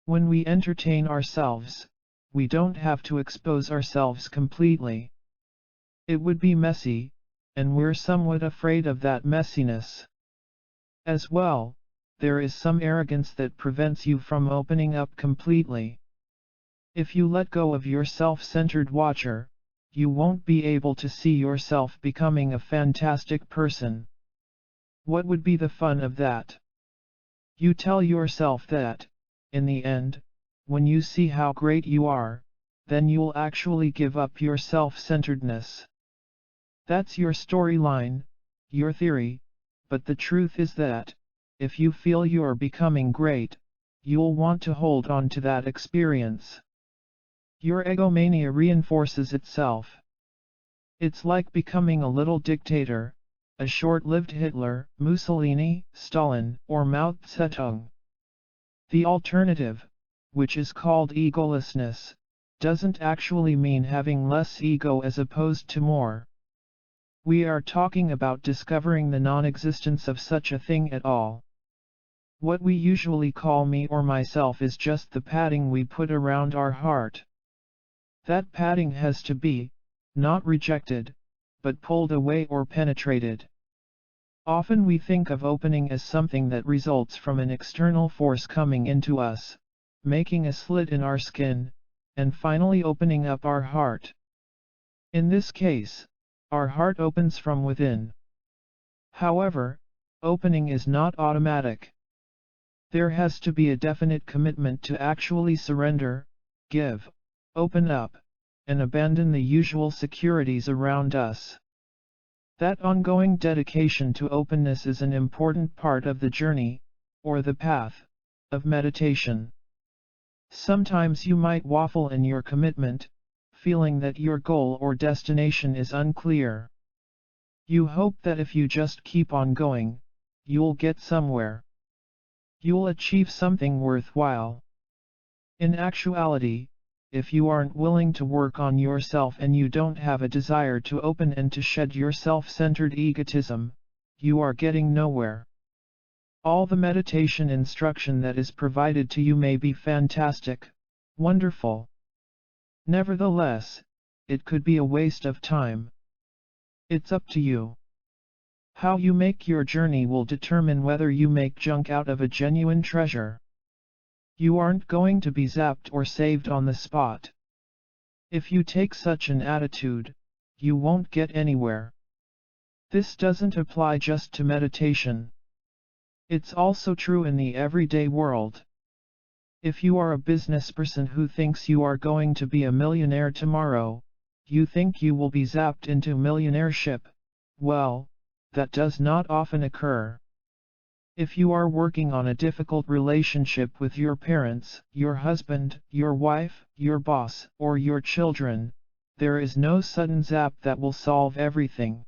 When we entertain ourselves, we don't have to expose ourselves completely. It would be messy, and we're somewhat afraid of that messiness. As well, there is some arrogance that prevents you from opening up completely. If you let go of your self-centered watcher, you won't be able to see yourself becoming a fantastic person. What would be the fun of that? You tell yourself that, in the end, when you see how great you are, then you'll actually give up your self-centeredness. That's your storyline, your theory, but the truth is that, if you feel you're becoming great, you'll want to hold on to that experience. Your egomania reinforces itself. It's like becoming a little dictator, a short-lived Hitler, Mussolini, Stalin, or Mao Zedong. The alternative, which is called egolessness, doesn't actually mean having less ego as opposed to more. We are talking about discovering the non-existence of such a thing at all. What we usually call me or myself is just the padding we put around our heart. That padding has to be, not rejected, but pulled away or penetrated. Often we think of opening as something that results from an external force coming into us, making a slit in our skin, and finally opening up our heart. In this case, our heart opens from within. However, opening is not automatic. There has to be a definite commitment to actually surrender, give, open up, and abandon the usual securities around us. That ongoing dedication to openness is an important part of the journey, or the path, of meditation. Sometimes you might waffle in your commitment, feeling that your goal or destination is unclear. You hope that if you just keep on going, you'll get somewhere. You'll achieve something worthwhile. In actuality, if you aren't willing to work on yourself and you don't have a desire to open and to shed your self-centered egotism, you are getting nowhere. All the meditation instruction that is provided to you may be fantastic, wonderful. Nevertheless, it could be a waste of time. It's up to you. How you make your journey will determine whether you make junk out of a genuine treasure. You aren't going to be zapped or saved on the spot. If you take such an attitude, you won't get anywhere. This doesn't apply just to meditation. It's also true in the everyday world. If you are a businessperson who thinks you are going to be a millionaire tomorrow, you think you will be zapped into millionaireship, well, that does not often occur. If you are working on a difficult relationship with your parents, your husband, your wife, your boss, or your children, there is no sudden zap that will solve everything.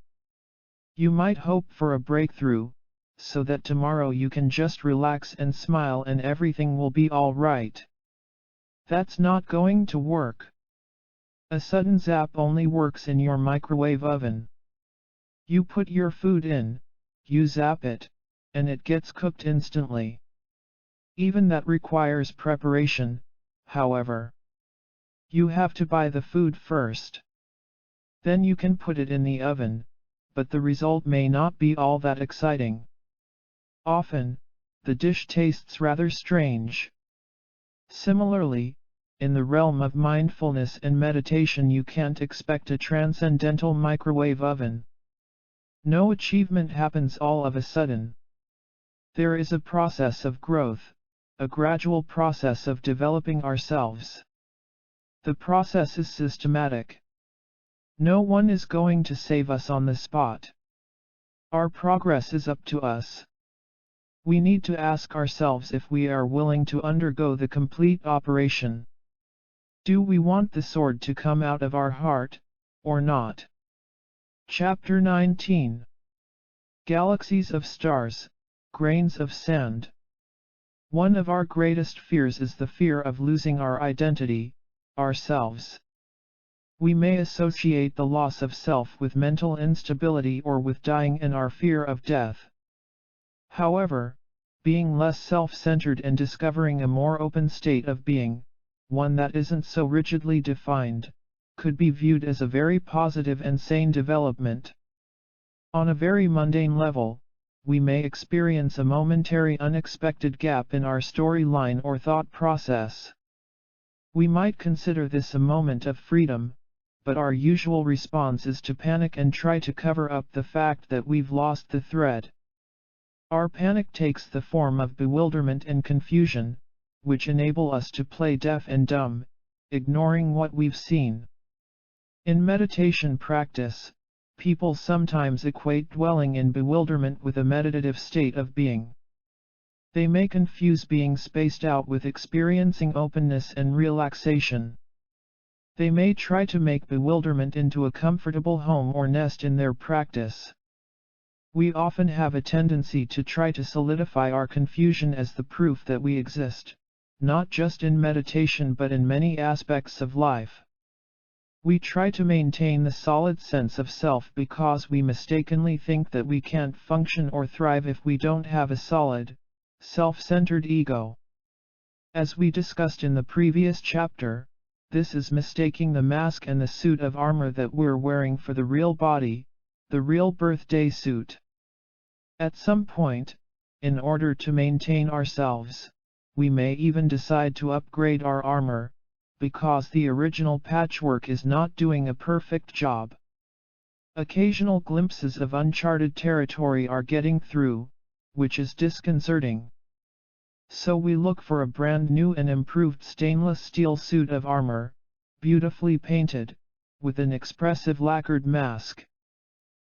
You might hope for a breakthrough, so that tomorrow you can just relax and smile and everything will be all right. That's not going to work. A sudden zap only works in your microwave oven. You put your food in, you zap it, and it gets cooked instantly. Even that requires preparation, however. You have to buy the food first. Then you can put it in the oven, but the result may not be all that exciting. Often, the dish tastes rather strange. Similarly, in the realm of mindfulness and meditation you can't expect a transcendental microwave oven. No achievement happens all of a sudden. There is a process of growth, a gradual process of developing ourselves. The process is systematic. No one is going to save us on the spot. Our progress is up to us. We need to ask ourselves if we are willing to undergo the complete operation. Do we want the sword to come out of our heart, or not? Chapter 19. Galaxies of stars, grains of sand. One of our greatest fears is the fear of losing our identity, ourselves. We may associate the loss of self with mental instability or with dying and our fear of death. However, being less self-centered and discovering a more open state of being, one that isn't so rigidly defined, could be viewed as a very positive and sane development. On a very mundane level, we may experience a momentary unexpected gap in our storyline or thought process. We might consider this a moment of freedom, but our usual response is to panic and try to cover up the fact that we've lost the thread. Our panic takes the form of bewilderment and confusion, which enable us to play deaf and dumb, ignoring what we've seen. In meditation practice, people sometimes equate dwelling in bewilderment with a meditative state of being. They may confuse being spaced out with experiencing openness and relaxation. They may try to make bewilderment into a comfortable home or nest in their practice. We often have a tendency to try to solidify our confusion as the proof that we exist, not just in meditation but in many aspects of life. We try to maintain the solid sense of self because we mistakenly think that we can't function or thrive if we don't have a solid, self-centered ego. As we discussed in the previous chapter, this is mistaking the mask and the suit of armor that we're wearing for the real body, the real birthday suit. At some point, in order to maintain ourselves, we may even decide to upgrade our armor, because the original patchwork is not doing a perfect job. Occasional glimpses of uncharted territory are getting through, which is disconcerting. So we look for a brand new and improved stainless steel suit of armor, beautifully painted, with an expressive lacquered mask.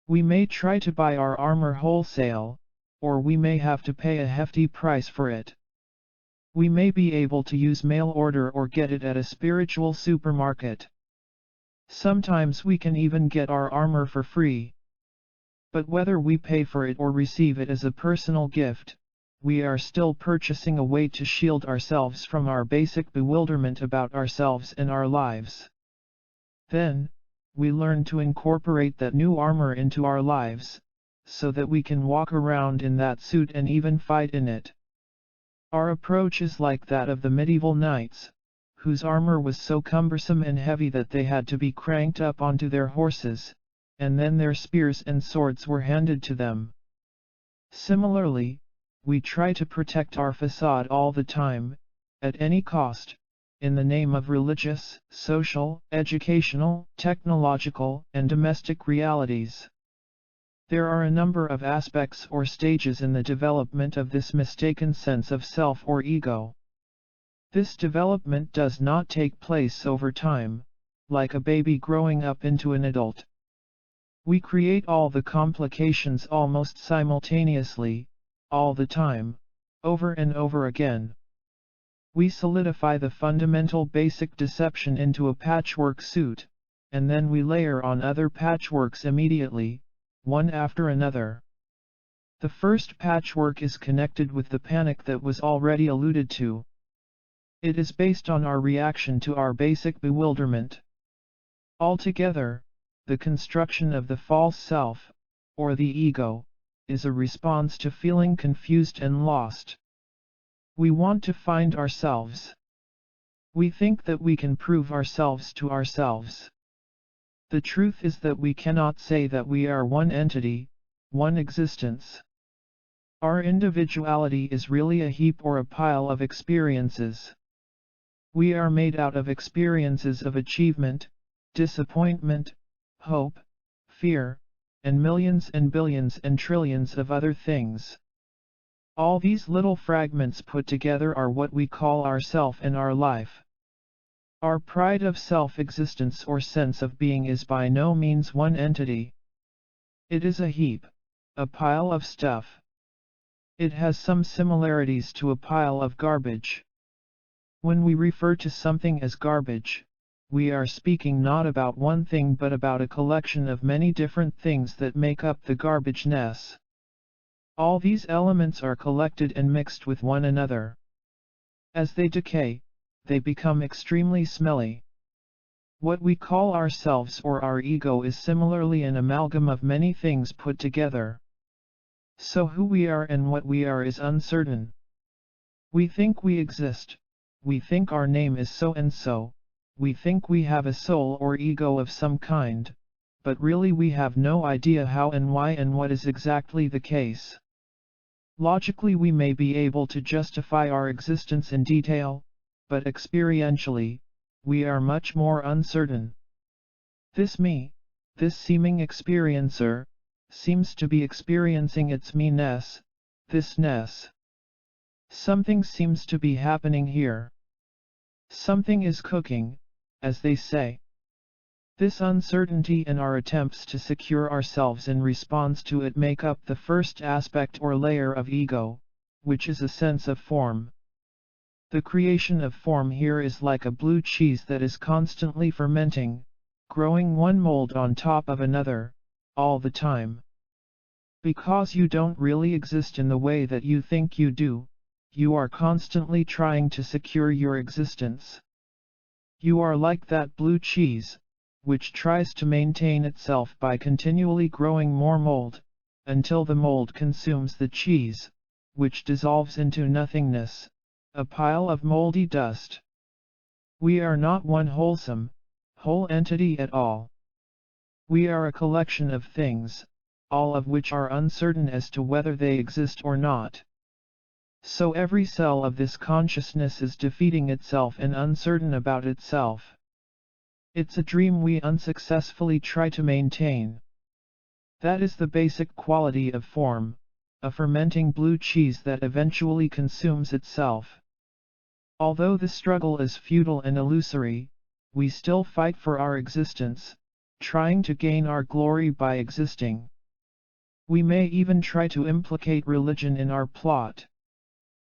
We may try to buy our armor wholesale, or we may have to pay a hefty price for it. We may be able to use mail order or get it at a spiritual supermarket. Sometimes we can even get our armor for free. But whether we pay for it or receive it as a personal gift, we are still purchasing a way to shield ourselves from our basic bewilderment about ourselves and our lives. Then, we learn to incorporate that new armor into our lives, so that we can walk around in that suit and even fight in it. Our approach is like that of the medieval knights, whose armor was so cumbersome and heavy that they had to be cranked up onto their horses, and then their spears and swords were handed to them. Similarly, we try to protect our facade all the time, at any cost, in the name of religious, social, educational, technological, and domestic realities. There are a number of aspects or stages in the development of this mistaken sense of self or ego. This development does not take place over time, like a baby growing up into an adult. We create all the complications almost simultaneously, all the time, over and over again. We solidify the fundamental basic deception into a patchwork suit, and then we layer on other patchworks immediately, one after another. The first patchwork is connected with the panic that was already alluded to. It is based on our reaction to our basic bewilderment. Altogether, the construction of the false self, or the ego, is a response to feeling confused and lost. We want to find ourselves. We think that we can prove ourselves to ourselves. The truth is that we cannot say that we are one entity, one existence. Our individuality is really a heap or a pile of experiences. We are made out of experiences of achievement, disappointment, hope, fear, and millions and billions and trillions of other things. All these little fragments put together are what we call our self and our life. Our pride of self-existence or sense of being is by no means one entity. It is a heap, a pile of stuff. It has some similarities to a pile of garbage. When we refer to something as garbage, we are speaking not about one thing but about a collection of many different things that make up the garbage-ness. All these elements are collected and mixed with one another. As they decay, they become extremely smelly. What we call ourselves or our ego is similarly an amalgam of many things put together. So who we are and what we are is uncertain. We think we exist. We think our name is so and so. We think we have a soul or ego of some kind, but really we have no idea how and why and what is exactly the case. Logically we may be able to justify our existence in detail, but experientially, we are much more uncertain. This me, this seeming experiencer, seems to be experiencing its me-ness, this-ness. Something seems to be happening here. Something is cooking, as they say. This uncertainty and our attempts to secure ourselves in response to it make up the first aspect or layer of ego, which is a sense of form. The creation of form here is like a blue cheese that is constantly fermenting, growing one mold on top of another, all the time. Because you don't really exist in the way that you think you do, you are constantly trying to secure your existence. You are like that blue cheese, which tries to maintain itself by continually growing more mold, until the mold consumes the cheese, which dissolves into nothingness, a pile of moldy dust. We are not one wholesome, whole entity at all. We are a collection of things, all of which are uncertain as to whether they exist or not. So every cell of this consciousness is defeating itself and uncertain about itself. It's a dream we unsuccessfully try to maintain. That is the basic quality of form, a fermenting blue cheese that eventually consumes itself. Although the struggle is futile and illusory, we still fight for our existence, trying to gain our glory by existing. We may even try to implicate religion in our plot.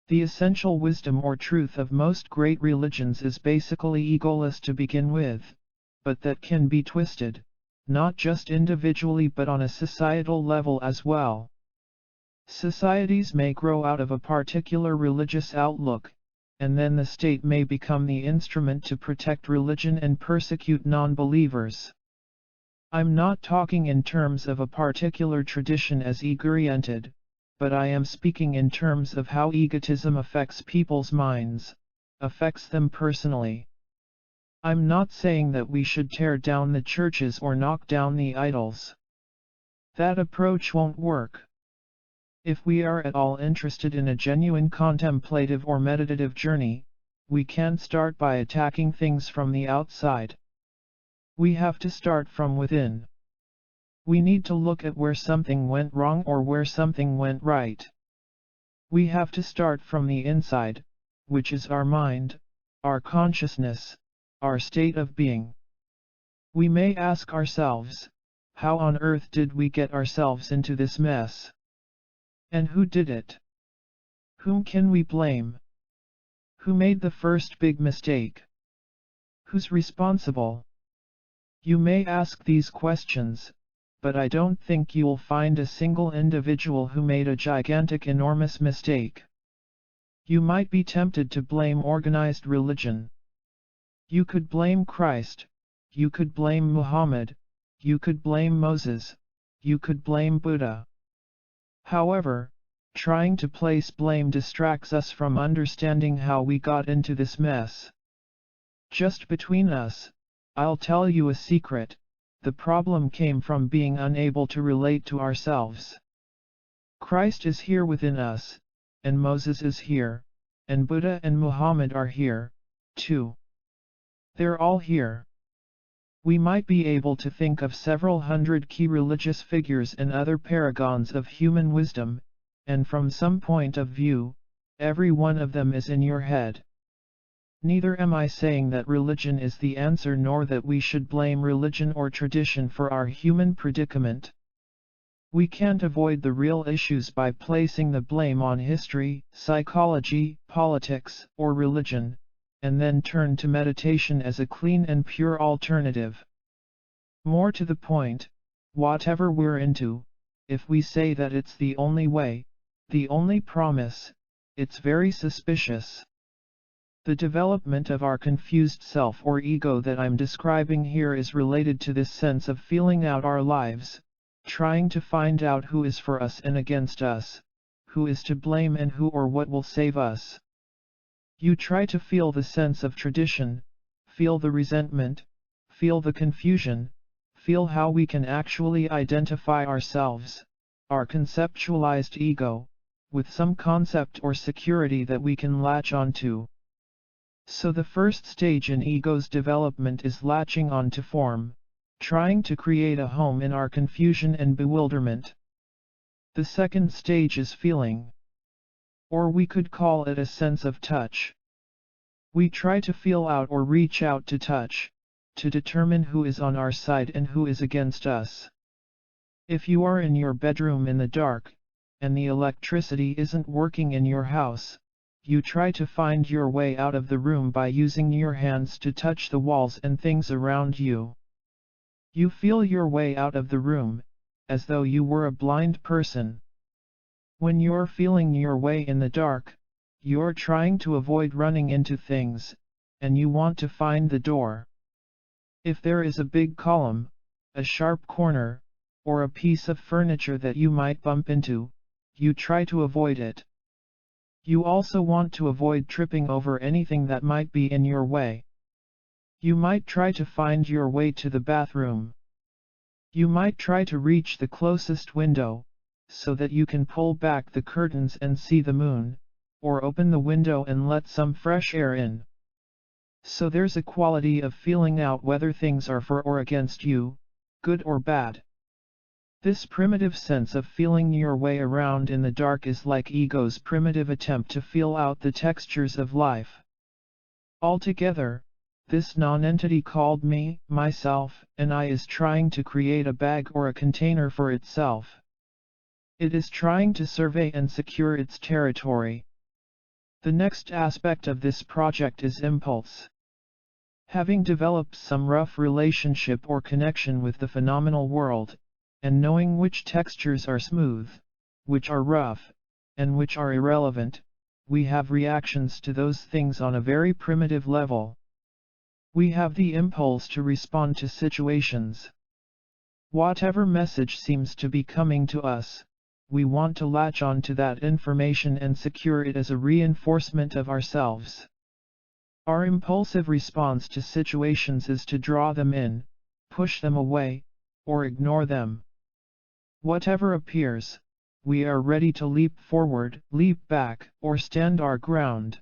The essential wisdom or truth of most great religions is basically egoless to begin with, but that can be twisted, not just individually but on a societal level as well. Societies may grow out of a particular religious outlook, and then the state may become the instrument to protect religion and persecute non-believers. I'm not talking in terms of a particular tradition as ego-oriented, but I am speaking in terms of how egotism affects people's minds, affects them personally. I'm not saying that we should tear down the churches or knock down the idols. That approach won't work. If we are at all interested in a genuine contemplative or meditative journey, we can't start by attacking things from the outside. We have to start from within. We need to look at where something went wrong or where something went right. We have to start from the inside, which is our mind, our consciousness, our state of being. We may ask ourselves, how on earth did we get ourselves into this mess? And who did it? Whom can we blame? Who made the first big mistake? Who's responsible? You may ask these questions, but I don't think you'll find a single individual who made a gigantic enormous mistake. You might be tempted to blame organized religion. You could blame Christ, you could blame Muhammad, you could blame Moses, you could blame Buddha. However, trying to place blame distracts us from understanding how we got into this mess. Just between us, I'll tell you a secret, the problem came from being unable to relate to ourselves. Christ is here within us, and Moses is here, and Buddha and Muhammad are here, too. They're all here. We might be able to think of several hundred key religious figures and other paragons of human wisdom, and from some point of view, every one of them is in your head. Neither am I saying that religion is the answer nor that we should blame religion or tradition for our human predicament. We can't avoid the real issues by placing the blame on history, psychology, politics, or religion, and then turn to meditation as a clean and pure alternative. More to the point, whatever we're into, if we say that it's the only way, the only promise, it's very suspicious. The development of our confused self or ego that I'm describing here is related to this sense of feeling out our lives, trying to find out who is for us and against us, who is to blame and who or what will save us. You try to feel the sense of tradition, feel the resentment, feel the confusion, feel how we can actually identify ourselves, our conceptualized ego, with some concept or security that we can latch onto. So the first stage in ego's development is latching onto form, trying to create a home in our confusion and bewilderment. The second stage is feeling. Or we could call it a sense of touch. We try to feel out or reach out to touch, to determine who is on our side and who is against us. If you are in your bedroom in the dark, and the electricity isn't working in your house, you try to find your way out of the room by using your hands to touch the walls and things around you. You feel your way out of the room, as though you were a blind person. When you're feeling your way in the dark, you're trying to avoid running into things, and you want to find the door. If there is a big column, a sharp corner, or a piece of furniture that you might bump into, you try to avoid it. You also want to avoid tripping over anything that might be in your way. You might try to find your way to the bathroom. You might try to reach the closest window, so that you can pull back the curtains and see the moon, or open the window and let some fresh air in. So there's a quality of feeling out whether things are for or against you, good or bad. This primitive sense of feeling your way around in the dark is like ego's primitive attempt to feel out the textures of life. Altogether, this non-entity called me, myself, and I is trying to create a bag or a container for itself. It is trying to survey and secure its territory. The next aspect of this project is impulse. Having developed some rough relationship or connection with the phenomenal world, and knowing which textures are smooth, which are rough, and which are irrelevant, we have reactions to those things on a very primitive level. We have the impulse to respond to situations. Whatever message seems to be coming to us, we want to latch on to that information and secure it as a reinforcement of ourselves. Our impulsive response to situations is to draw them in, push them away, or ignore them. Whatever appears, we are ready to leap forward, leap back, or stand our ground.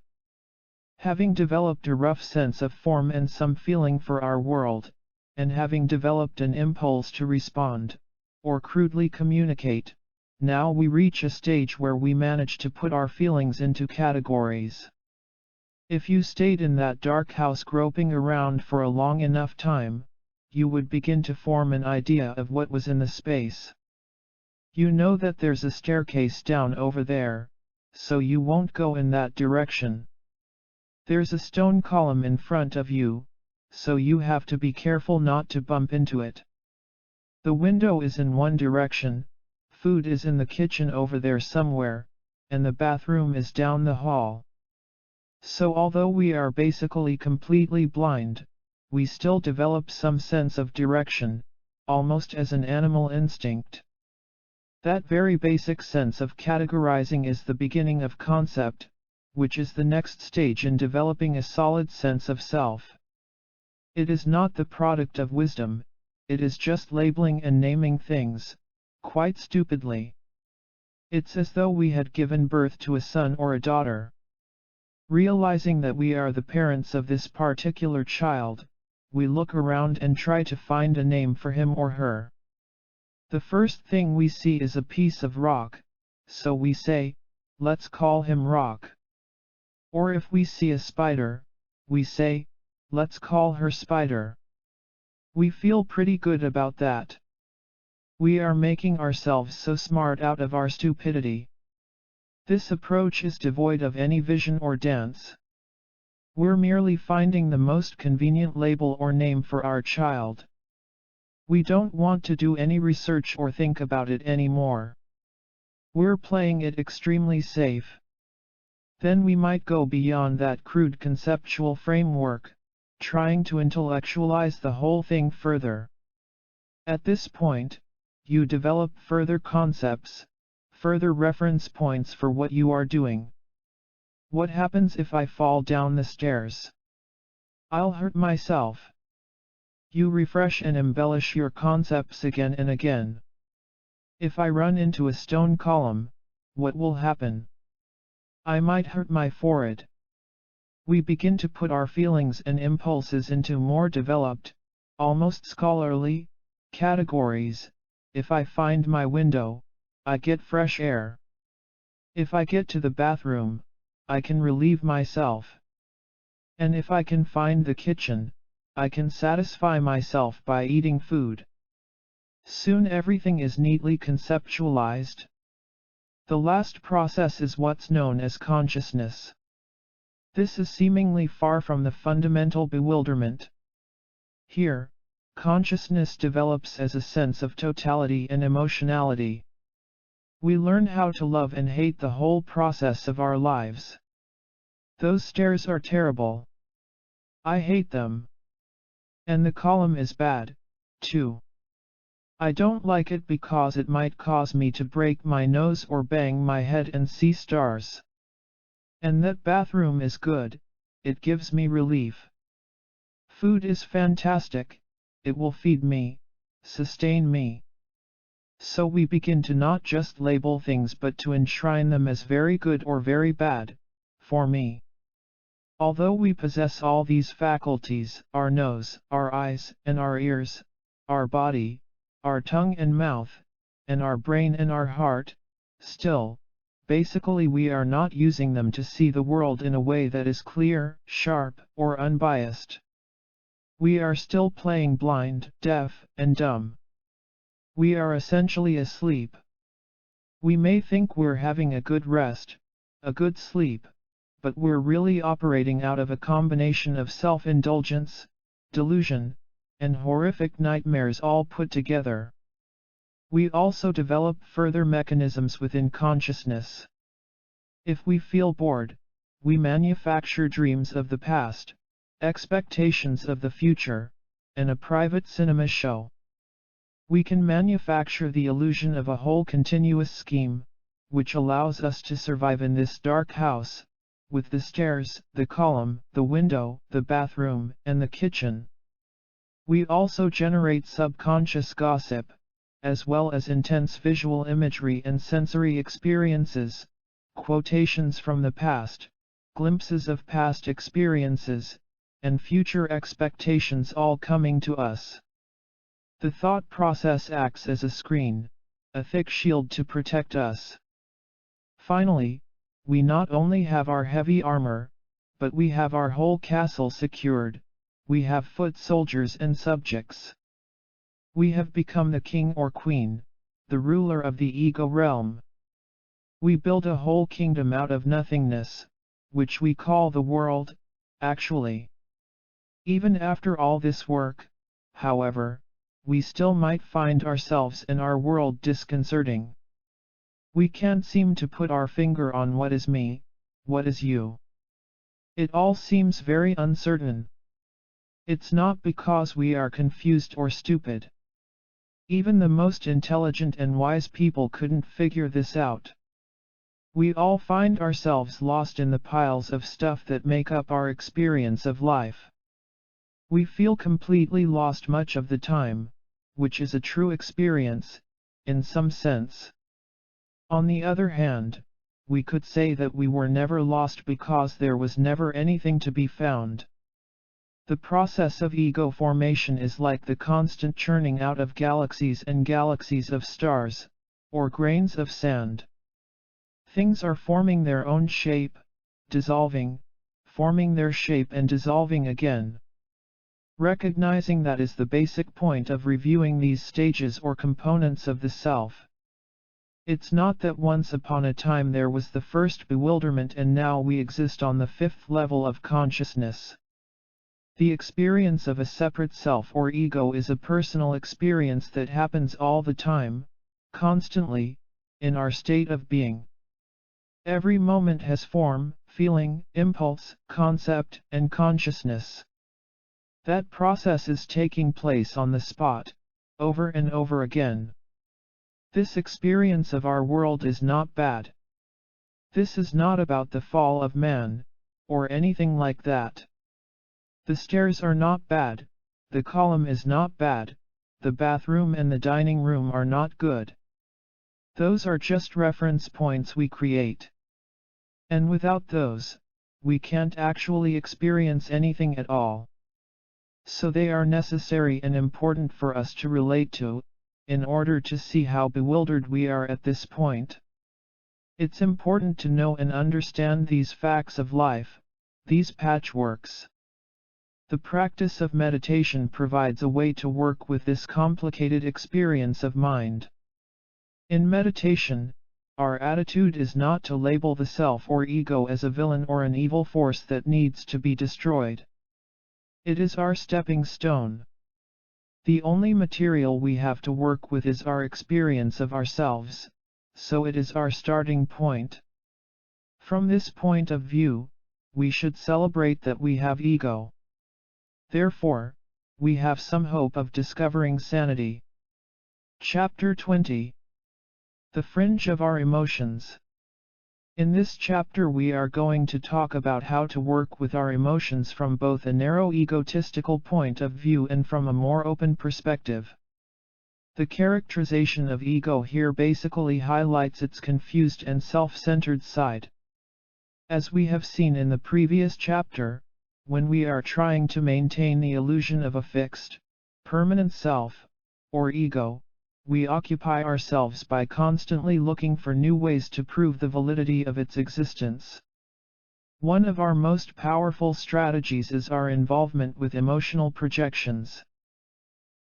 Having developed a rough sense of form and some feeling for our world, and having developed an impulse to respond, or crudely communicate, now we reach a stage where we manage to put our feelings into categories. If you stayed in that dark house groping around for a long enough time, you would begin to form an idea of what was in the space. You know that there's a staircase down over there, so you won't go in that direction. There's a stone column in front of you, so you have to be careful not to bump into it. The window is in one direction, food is in the kitchen over there somewhere, and the bathroom is down the hall. So although we are basically completely blind, we still develop some sense of direction, almost as an animal instinct. That very basic sense of categorizing is the beginning of concept, which is the next stage in developing a solid sense of self. It is not the product of wisdom, it is just labeling and naming things, quite stupidly. It's as though we had given birth to a son or a daughter. Realizing that we are the parents of this particular child, we look around and try to find a name for him or her. The first thing we see is a piece of rock, so we say, let's call him Rock. Or if we see a spider, we say, let's call her Spider. We feel pretty good about that. We are making ourselves so smart out of our stupidity. This approach is devoid of any vision or dance. We're merely finding the most convenient label or name for our child. We don't want to do any research or think about it anymore. We're playing it extremely safe. Then we might go beyond that crude conceptual framework, trying to intellectualize the whole thing further. At this point, you develop further concepts, further reference points for what you are doing. What happens if I fall down the stairs? I'll hurt myself. You refresh and embellish your concepts again and again. If I run into a stone column, what will happen? I might hurt my forehead. We begin to put our feelings and impulses into more developed, almost scholarly, categories. If I find my window, I get fresh air. If I get to the bathroom, I can relieve myself. And if I can find the kitchen, I can satisfy myself by eating food. Soon everything is neatly conceptualized. The last process is what's known as consciousness. This is seemingly far from the fundamental bewilderment. Here, consciousness develops as a sense of totality and emotionality. We learn how to love and hate the whole process of our lives. Those stairs are terrible. I hate them. And the column is bad, too. I don't like it because it might cause me to break my nose or bang my head and see stars. And that bathroom is good, it gives me relief. Food is fantastic, it will feed me, sustain me. So we begin to not just label things but to enshrine them as very good or very bad, for me. Although we possess all these faculties, our nose, our eyes, and our ears, our body, our tongue and mouth, and our brain and our heart, still, basically we are not using them to see the world in a way that is clear, sharp, or unbiased. We are still playing blind, deaf, and dumb. We are essentially asleep. We may think we're having a good rest, a good sleep, but we're really operating out of a combination of self-indulgence, delusion, and horrific nightmares all put together. We also develop further mechanisms within consciousness. If we feel bored, we manufacture dreams of the past, expectations of the future, and a private cinema show. We can manufacture the illusion of a whole continuous scheme, which allows us to survive in this dark house, with the stairs, the column, the window, the bathroom, and the kitchen. We also generate subconscious gossip, as well as intense visual imagery and sensory experiences, quotations from the past, glimpses of past experiences, and future expectations all coming to us. The thought process acts as a screen, a thick shield to protect us. Finally, we not only have our heavy armor, but we have our whole castle secured, we have foot soldiers and subjects. We have become the king or queen, the ruler of the ego realm. We build a whole kingdom out of nothingness, which we call the world, actually. Even after all this work, however, we still might find ourselves and our world disconcerting. We can't seem to put our finger on what is me, what is you. It all seems very uncertain. It's not because we are confused or stupid. Even the most intelligent and wise people couldn't figure this out. We all find ourselves lost in the piles of stuff that make up our experience of life. We feel completely lost much of the time, which is a true experience, in some sense. On the other hand, we could say that we were never lost because there was never anything to be found. The process of ego formation is like the constant churning out of galaxies and galaxies of stars, or grains of sand. Things are forming their own shape, dissolving, forming their shape and dissolving again. Recognizing that is the basic point of reviewing these stages or components of the self. It's not that once upon a time there was the first bewilderment and now we exist on the fifth level of consciousness. The experience of a separate self or ego is a personal experience that happens all the time, constantly, in our state of being. Every moment has form, feeling, impulse, concept, and consciousness. That process is taking place on the spot, over and over again. This experience of our world is not bad. This is not about the fall of man, or anything like that. The stairs are not bad, the column is not bad, the bathroom and the dining room are not good. Those are just reference points we create. And without those, we can't actually experience anything at all. So they are necessary and important for us to relate to, in order to see how bewildered we are at this point. It's important to know and understand these facts of life, these patchworks. The practice of meditation provides a way to work with this complicated experience of mind. In meditation, our attitude is not to label the self or ego as a villain or an evil force that needs to be destroyed. It is our stepping stone. The only material we have to work with is our experience of ourselves, so it is our starting point. From this point of view, we should celebrate that we have ego. Therefore, we have some hope of discovering sanity. Chapter 20. The Fringe of Our Emotions. In this chapter we are going to talk about how to work with our emotions from both a narrow egotistical point of view and from a more open perspective. The characterization of ego here basically highlights its confused and self-centered side. As we have seen in the previous chapter, when we are trying to maintain the illusion of a fixed, permanent self, or ego, we occupy ourselves by constantly looking for new ways to prove the validity of its existence. One of our most powerful strategies is our involvement with emotional projections.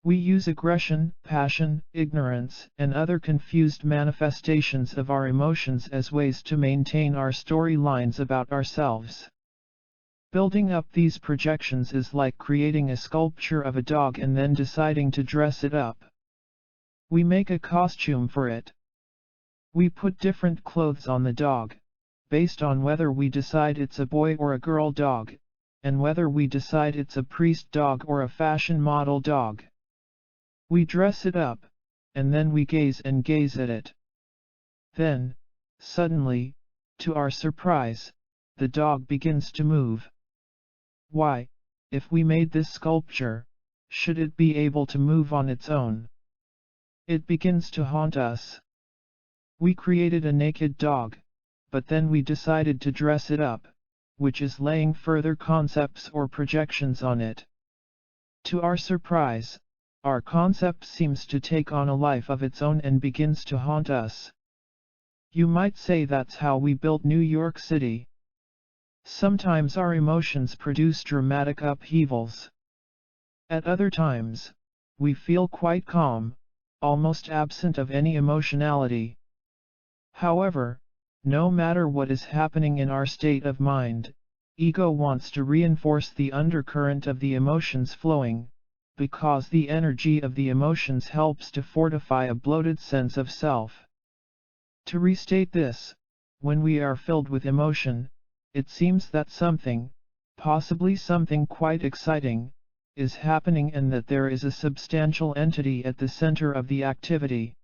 We use aggression, passion, ignorance, and other confused manifestations of our emotions as ways to maintain our storylines about ourselves. Building up these projections is like creating a sculpture of a dog and then deciding to dress it up. We make a costume for it. We put different clothes on the dog, based on whether we decide it's a boy or a girl dog, and whether we decide it's a priest dog or a fashion model dog. We dress it up, and then we gaze and gaze at it. Then, suddenly, to our surprise, the dog begins to move. Why, if we made this sculpture, should it be able to move on its own? It begins to haunt us. We created a naked dog, but then we decided to dress it up, which is laying further concepts or projections on it. To our surprise, our concept seems to take on a life of its own and begins to haunt us. You might say that's how we built New York City. Sometimes our emotions produce dramatic upheavals. At other times, we feel quite calm, almost absent of any emotionality. However, no matter what is happening in our state of mind, ego wants to reinforce the undercurrent of the emotions flowing, because the energy of the emotions helps to fortify a bloated sense of self. To restate this, when we are filled with emotion, it seems that something, possibly something quite exciting, is happening and that there is a substantial entity at the center of the activity.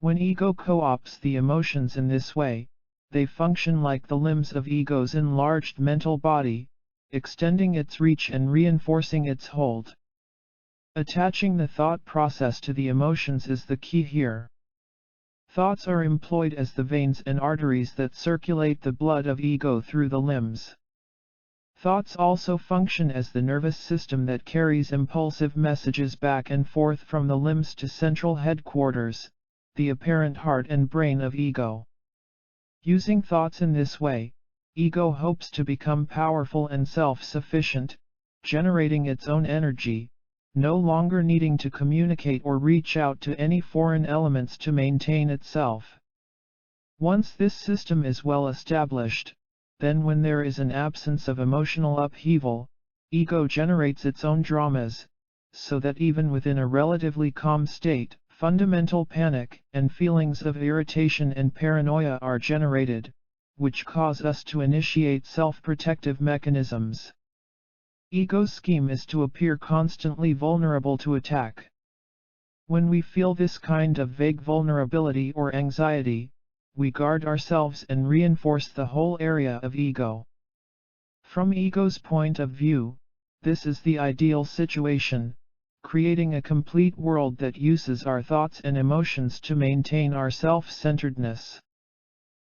When ego co-opts the emotions in this way, they function like the limbs of ego's enlarged mental body, extending its reach and reinforcing its hold. Attaching the thought process to the emotions is the key here. Thoughts are employed as the veins and arteries that circulate the blood of ego through the limbs. Thoughts also function as the nervous system that carries impulsive messages back and forth from the limbs to central headquarters, the apparent heart and brain of ego. Using thoughts in this way, ego hopes to become powerful and self-sufficient, generating its own energy, no longer needing to communicate or reach out to any foreign elements to maintain itself. Once this system is well established, then when there is an absence of emotional upheaval, ego generates its own dramas, so that even within a relatively calm state, fundamental panic and feelings of irritation and paranoia are generated, which cause us to initiate self-protective mechanisms. Ego's scheme is to appear constantly vulnerable to attack. When we feel this kind of vague vulnerability or anxiety, we guard ourselves and reinforce the whole area of ego. From ego's point of view, this is the ideal situation, creating a complete world that uses our thoughts and emotions to maintain our self-centeredness.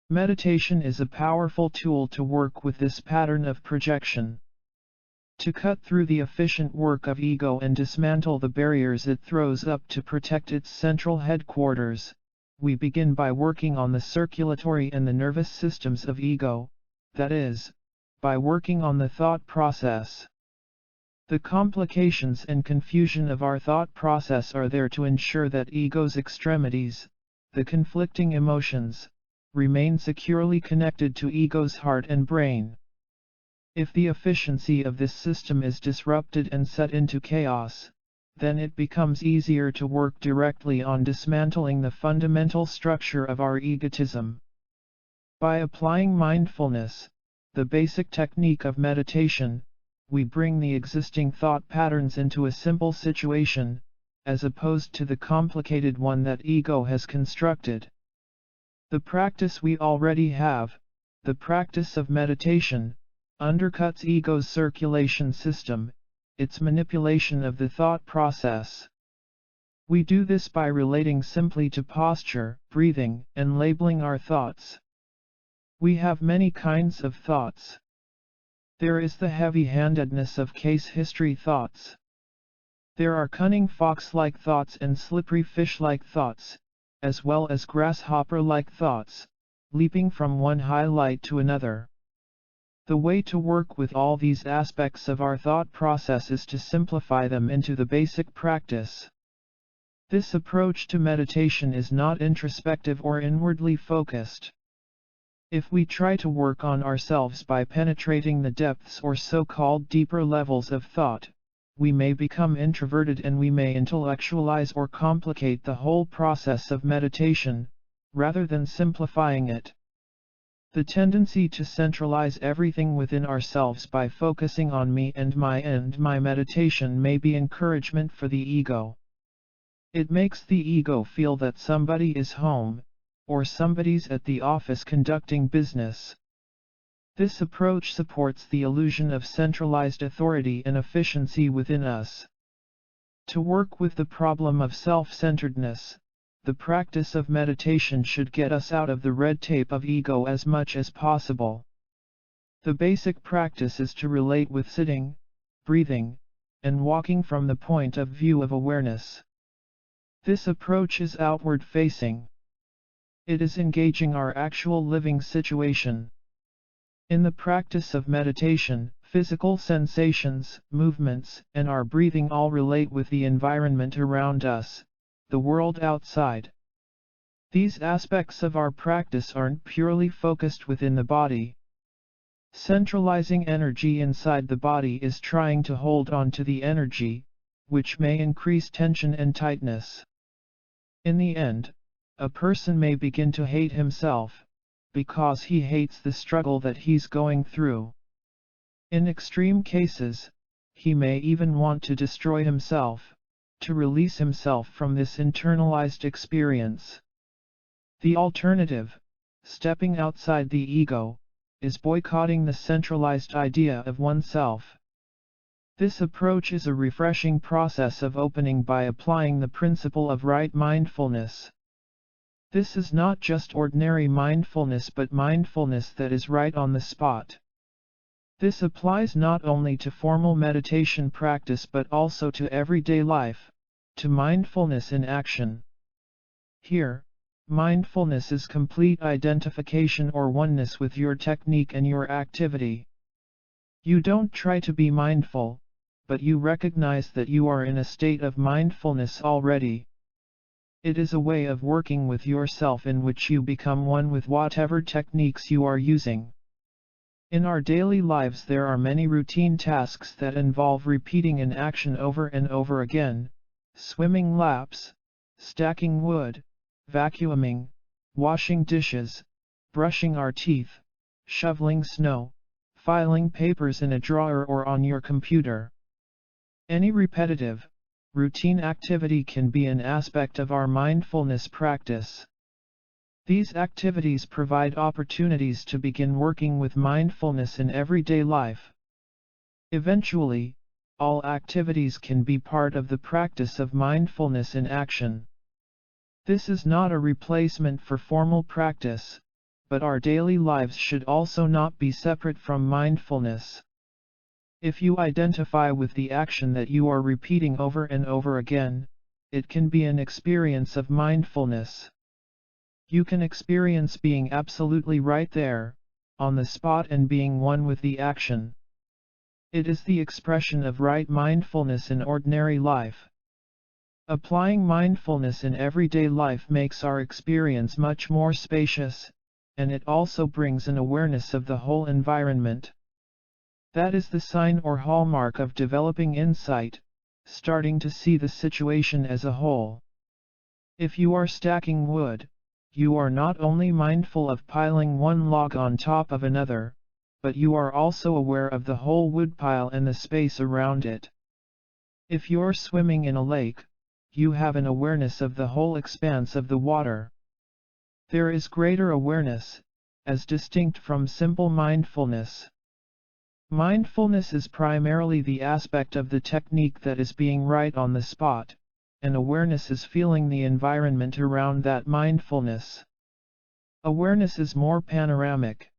Meditation is a powerful tool to work with this pattern of projection. To cut through the efficient work of ego and dismantle the barriers it throws up to protect its central headquarters, we begin by working on the circulatory and the nervous systems of ego, that is, by working on the thought process. The complications and confusion of our thought process are there to ensure that ego's extremities, the conflicting emotions, remain securely connected to ego's heart and brain. If the efficiency of this system is disrupted and set into chaos, then it becomes easier to work directly on dismantling the fundamental structure of our egotism. By applying mindfulness, the basic technique of meditation, we bring the existing thought patterns into a simple situation, as opposed to the complicated one that ego has constructed. The practice we already have, the practice of meditation, undercuts ego's circulation system, its manipulation of the thought process. We do this by relating simply to posture, breathing, and labeling our thoughts. We have many kinds of thoughts. There is the heavy-handedness of case history thoughts. There are cunning fox-like thoughts and slippery fish-like thoughts, as well as grasshopper-like thoughts, leaping from one highlight to another. The way to work with all these aspects of our thought process is to simplify them into the basic practice. This approach to meditation is not introspective or inwardly focused. If we try to work on ourselves by penetrating the depths or so-called deeper levels of thought, we may become introverted and we may intellectualize or complicate the whole process of meditation, rather than simplifying it. The tendency to centralize everything within ourselves by focusing on me and my meditation may be encouragement for the ego. It makes the ego feel that somebody is home, or somebody's at the office conducting business. This approach supports the illusion of centralized authority and efficiency within us. To work with the problem of self-centeredness, the practice of meditation should get us out of the red tape of ego as much as possible. The basic practice is to relate with sitting, breathing, and walking from the point of view of awareness. This approach is outward-facing. It is engaging our actual living situation. In the practice of meditation, physical sensations, movements, and our breathing all relate with the environment around us, the world outside. These aspects of our practice aren't purely focused within the body. Centralizing energy inside the body is trying to hold on to the energy, which may increase tension and tightness. In the end, a person may begin to hate himself, because he hates the struggle that he's going through. In extreme cases, he may even want to destroy himself, to release himself from this internalized experience. The alternative, stepping outside the ego, is boycotting the centralized idea of oneself. This approach is a refreshing process of opening by applying the principle of right mindfulness. This is not just ordinary mindfulness but mindfulness that is right on the spot. This applies not only to formal meditation practice but also to everyday life, to mindfulness in action. Here, mindfulness is complete identification or oneness with your technique and your activity. You don't try to be mindful, but you recognize that you are in a state of mindfulness already. It is a way of working with yourself in which you become one with whatever techniques you are using. In our daily lives there are many routine tasks that involve repeating an action over and over again: swimming laps, stacking wood, vacuuming, washing dishes, brushing our teeth, shoveling snow, filing papers in a drawer or on your computer. Any repetitive, routine activity can be an aspect of our mindfulness practice. These activities provide opportunities to begin working with mindfulness in everyday life. Eventually, all activities can be part of the practice of mindfulness in action. This is not a replacement for formal practice, but our daily lives should also not be separate from mindfulness. If you identify with the action that you are repeating over and over again, it can be an experience of mindfulness. You can experience being absolutely right there, on the spot, and being one with the action. It is the expression of right mindfulness in ordinary life. Applying mindfulness in everyday life makes our experience much more spacious, and it also brings an awareness of the whole environment. That is the sign or hallmark of developing insight, starting to see the situation as a whole. If you are stacking wood, you are not only mindful of piling one log on top of another, but you are also aware of the whole woodpile and the space around it. If you're swimming in a lake, you have an awareness of the whole expanse of the water. There is greater awareness, as distinct from simple mindfulness. Mindfulness is primarily the aspect of the technique that is being right on the spot, and awareness is feeling the environment around that mindfulness. Awareness is more panoramic.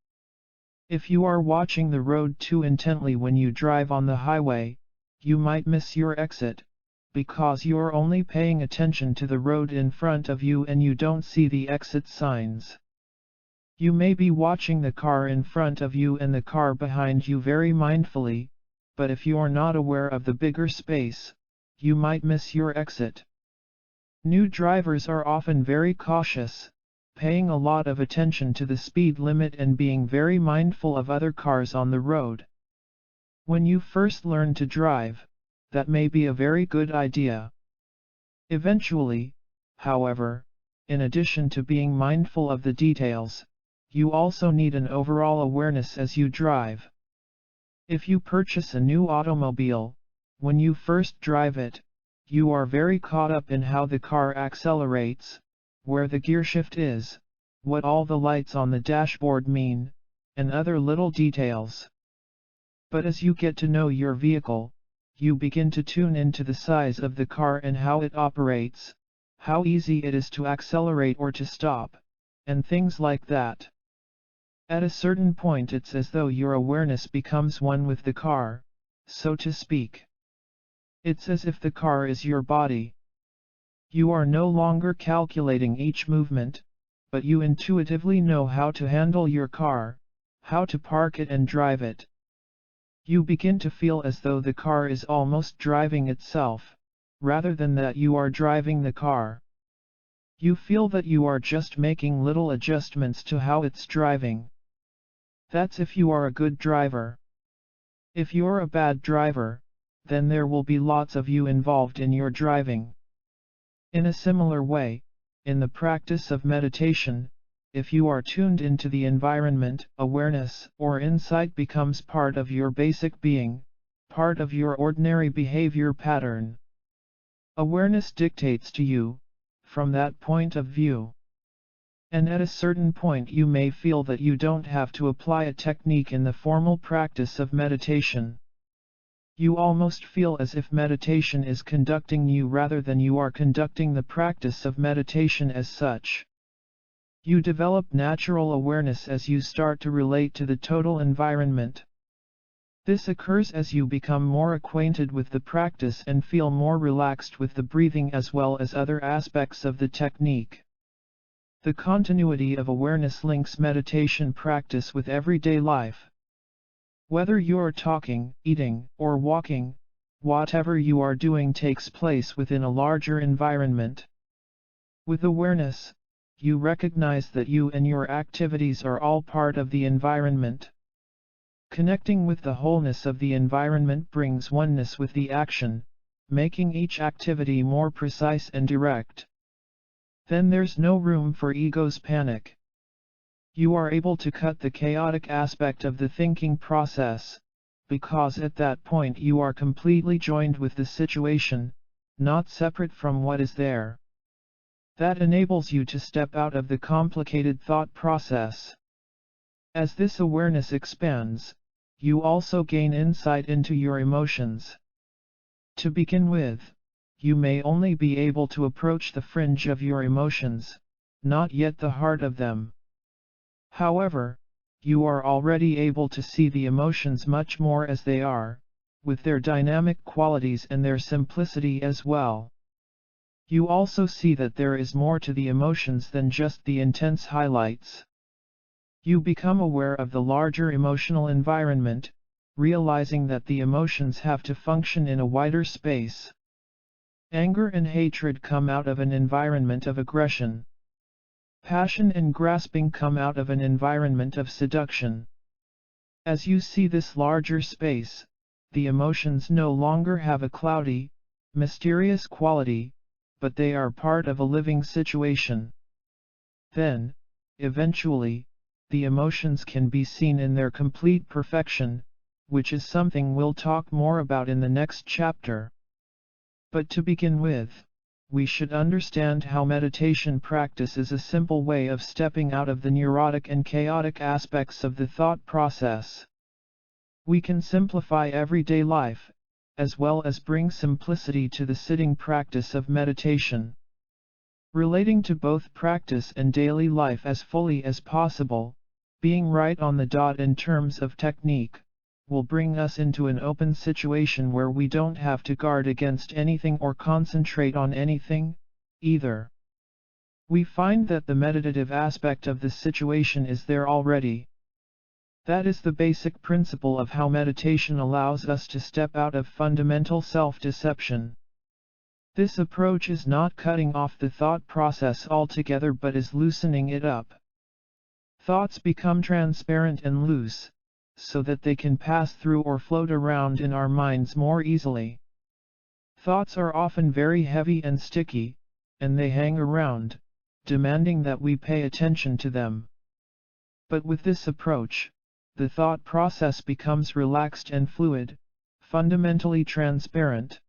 If you are watching the road too intently when you drive on the highway, you might miss your exit, because you're only paying attention to the road in front of you and you don't see the exit signs. You may be watching the car in front of you and the car behind you very mindfully, but if you're not aware of the bigger space, you might miss your exit. New drivers are often very cautious, paying a lot of attention to the speed limit and being very mindful of other cars on the road. When you first learn to drive, that may be a very good idea. Eventually, however, in addition to being mindful of the details, you also need an overall awareness as you drive. If you purchase a new automobile, when you first drive it, you are very caught up in how the car accelerates, where the gearshift is, what all the lights on the dashboard mean, and other little details. But as you get to know your vehicle, you begin to tune into the size of the car and how it operates, how easy it is to accelerate or to stop, and things like that. At a certain point it's as though your awareness becomes one with the car, so to speak. It's as if the car is your body. You are no longer calculating each movement, but you intuitively know how to handle your car, how to park it and drive it. You begin to feel as though the car is almost driving itself, rather than that you are driving the car. You feel that you are just making little adjustments to how it's driving. That's if you are a good driver. If you're a bad driver, then there will be lots of you involved in your driving. In a similar way, in the practice of meditation, if you are tuned into the environment, awareness or insight becomes part of your basic being, part of your ordinary behavior pattern. Awareness dictates to you, from that point of view. And at a certain point you may feel that you don't have to apply a technique in the formal practice of meditation. You almost feel as if meditation is conducting you rather than you are conducting the practice of meditation as such. You develop natural awareness as you start to relate to the total environment. This occurs as you become more acquainted with the practice and feel more relaxed with the breathing as well as other aspects of the technique. The continuity of awareness links meditation practice with everyday life. Whether you're talking, eating, or walking, whatever you are doing takes place within a larger environment. With awareness, you recognize that you and your activities are all part of the environment. Connecting with the wholeness of the environment brings oneness with the action, making each activity more precise and direct. Then there's no room for ego's panic. You are able to cut the chaotic aspect of the thinking process, because at that point you are completely joined with the situation, not separate from what is there. That enables you to step out of the complicated thought process. As this awareness expands, you also gain insight into your emotions. To begin with, you may only be able to approach the fringe of your emotions, not yet the heart of them. However, you are already able to see the emotions much more as they are, with their dynamic qualities and their simplicity as well. You also see that there is more to the emotions than just the intense highlights. You become aware of the larger emotional environment, realizing that the emotions have to function in a wider space. Anger and hatred come out of an environment of aggression. Passion and grasping come out of an environment of seduction. As you see this larger space, the emotions no longer have a cloudy, mysterious quality, but they are part of a living situation. Then, eventually, the emotions can be seen in their complete perfection, which is something we'll talk more about in the next chapter. But to begin with, we should understand how meditation practice is a simple way of stepping out of the neurotic and chaotic aspects of the thought process. We can simplify everyday life, as well as bring simplicity to the sitting practice of meditation. Relating to both practice and daily life as fully as possible, being right on the dot in terms of technique, will bring us into an open situation where we don't have to guard against anything or concentrate on anything, either. We find that the meditative aspect of the situation is there already. That is the basic principle of how meditation allows us to step out of fundamental self-deception. This approach is not cutting off the thought process altogether but is loosening it up. Thoughts become transparent and loose, so that they can pass through or float around in our minds more easily. Thoughts are often very heavy and sticky, and they hang around, demanding that we pay attention to them. But with this approach, the thought process becomes relaxed and fluid, fundamentally transparent.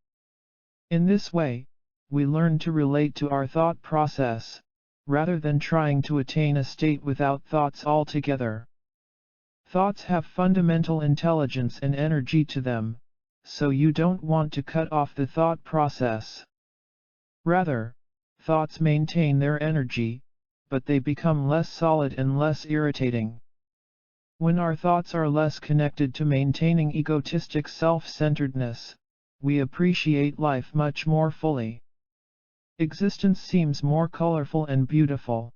In this way, we learn to relate to our thought process, rather than trying to attain a state without thoughts altogether. Thoughts have fundamental intelligence and energy to them, so you don't want to cut off the thought process. Rather, thoughts maintain their energy, but they become less solid and less irritating. When our thoughts are less connected to maintaining egotistic self-centeredness, we appreciate life much more fully. Existence seems more colorful and beautiful.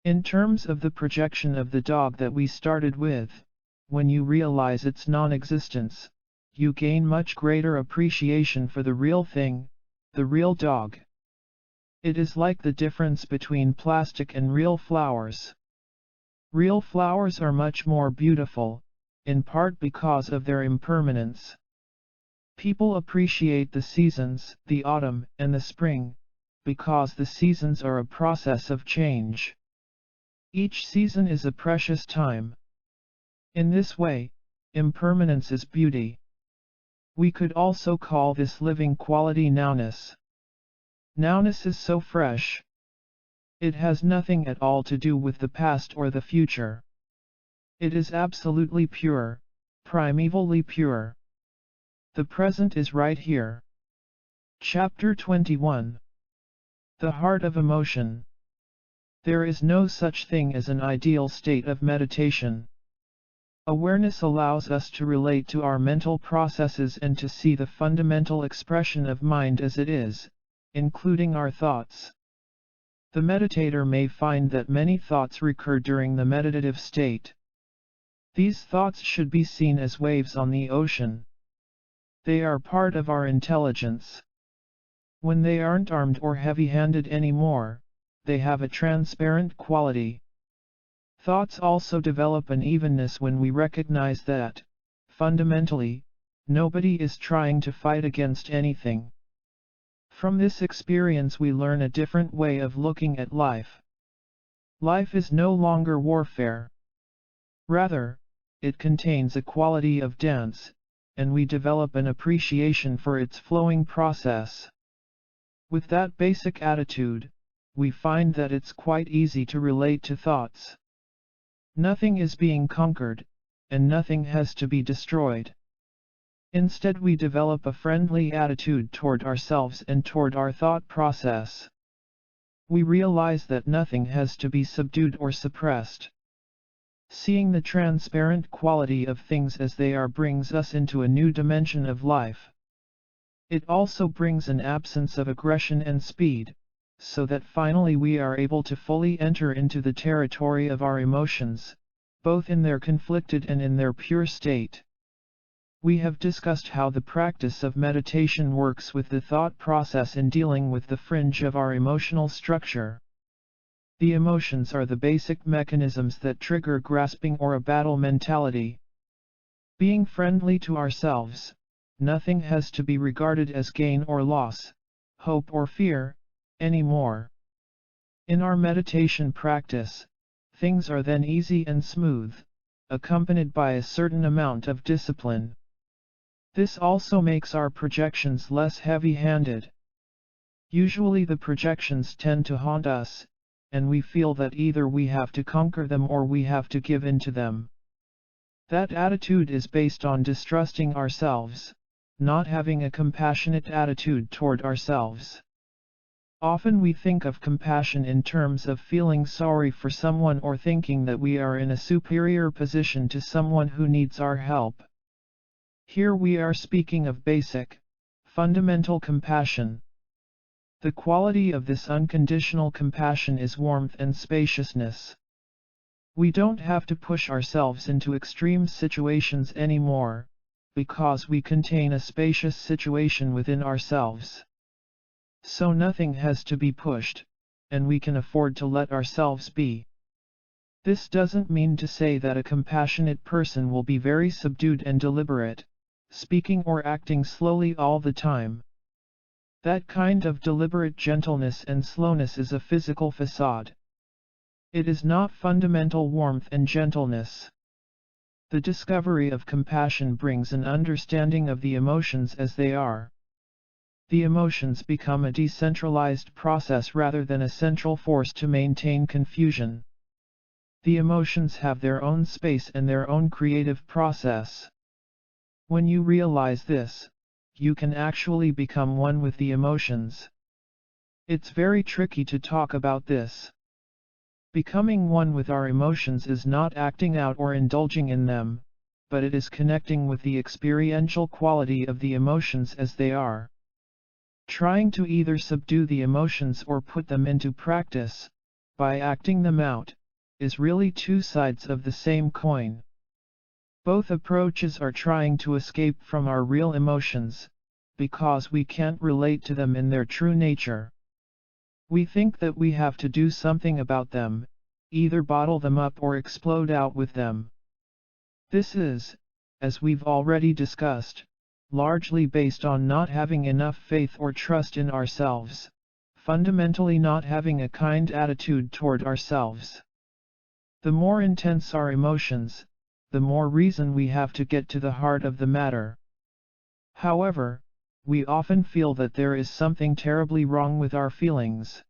In terms of the projection of the dog that we started with, when you realize its non-existence, you gain much greater appreciation for the real thing, the real dog. It is like the difference between plastic and real flowers. Real flowers are much more beautiful, in part because of their impermanence. People appreciate the seasons, the autumn and the spring, because the seasons are a process of change. Each season is a precious time. In this way, impermanence is beauty. We could also call this living quality nowness. Nowness is so fresh. It has nothing at all to do with the past or the future. It is absolutely pure, primevally pure. The present is right here. Chapter 21. The Heart of Emotion. There is no such thing as an ideal state of meditation. Awareness allows us to relate to our mental processes and to see the fundamental expression of mind as it is, including our thoughts. The meditator may find that many thoughts recur during the meditative state. These thoughts should be seen as waves on the ocean. They are part of our intelligence. When they aren't armed or heavy-handed anymore, they have a transparent quality. Thoughts also develop an evenness when we recognize that, fundamentally, nobody is trying to fight against anything. From this experience we learn a different way of looking at life. Life is no longer warfare. Rather, it contains a quality of dance, and we develop an appreciation for its flowing process. With that basic attitude, we find that it's quite easy to relate to thoughts. Nothing is being conquered, and nothing has to be destroyed. Instead we develop a friendly attitude toward ourselves and toward our thought process. We realize that nothing has to be subdued or suppressed. Seeing the transparent quality of things as they are brings us into a new dimension of life. It also brings an absence of aggression and speed, so that finally we are able to fully enter into the territory of our emotions, both in their conflicted and in their pure state. We have discussed how the practice of meditation works with the thought process in dealing with the fringe of our emotional structure. The emotions are the basic mechanisms that trigger grasping or a battle mentality. Being friendly to ourselves, nothing has to be regarded as gain or loss, hope or fear, anymore. In our meditation practice, things are then easy and smooth, accompanied by a certain amount of discipline. This also makes our projections less heavy-handed. Usually the projections tend to haunt us, and we feel that either we have to conquer them or we have to give in to them. That attitude is based on distrusting ourselves, not having a compassionate attitude toward ourselves. Often we think of compassion in terms of feeling sorry for someone or thinking that we are in a superior position to someone who needs our help. Here we are speaking of basic, fundamental compassion. The quality of this unconditional compassion is warmth and spaciousness. We don't have to push ourselves into extreme situations anymore, because we contain a spacious situation within ourselves. So nothing has to be pushed, and we can afford to let ourselves be. This doesn't mean to say that a compassionate person will be very subdued and deliberate, speaking or acting slowly all the time. That kind of deliberate gentleness and slowness is a physical facade. It is not fundamental warmth and gentleness. The discovery of compassion brings an understanding of the emotions as they are. The emotions become a decentralized process rather than a central force to maintain confusion. The emotions have their own space and their own creative process. When you realize this, you can actually become one with the emotions. It's very tricky to talk about this. Becoming one with our emotions is not acting out or indulging in them, but it is connecting with the experiential quality of the emotions as they are. Trying to either subdue the emotions or put them into practice, by acting them out, is really two sides of the same coin. Both approaches are trying to escape from our real emotions, because we can't relate to them in their true nature. We think that we have to do something about them, either bottle them up or explode out with them. This is, as we've already discussed, largely based on not having enough faith or trust in ourselves, fundamentally not having a kind attitude toward ourselves. The more intense our emotions, the more reason we have to get to the heart of the matter. However, we often feel that there is something terribly wrong with our feelings.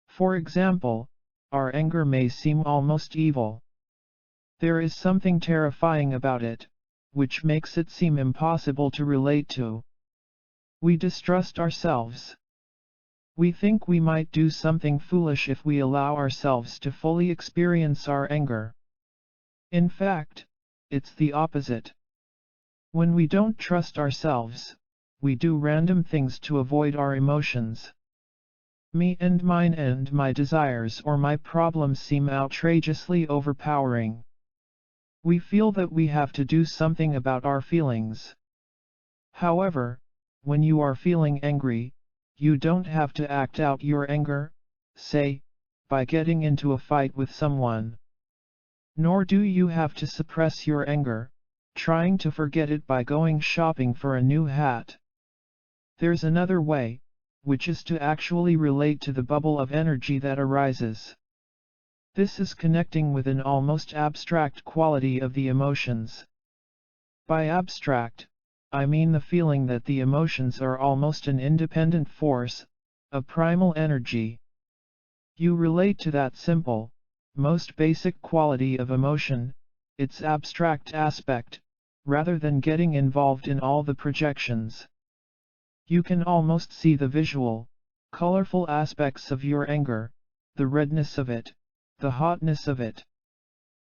For example, our anger may seem almost evil. There is something terrifying about it, which makes it seem impossible to relate to. We distrust ourselves. We think we might do something foolish if we allow ourselves to fully experience our anger. In fact, it's the opposite. When we don't trust ourselves, we do random things to avoid our emotions. Me and mine and my desires or my problems seem outrageously overpowering. We feel that we have to do something about our feelings. However, when you are feeling angry, you don't have to act out your anger, say, by getting into a fight with someone. Nor do you have to suppress your anger, trying to forget it by going shopping for a new hat. There's another way, which is to actually relate to the bubble of energy that arises. This is connecting with an almost abstract quality of the emotions. By abstract, I mean the feeling that the emotions are almost an independent force, a primal energy. You relate to that simple, most basic quality of emotion, its abstract aspect, rather than getting involved in all the projections. You can almost see the visual, colorful aspects of your anger, the redness of it, the hotness of it.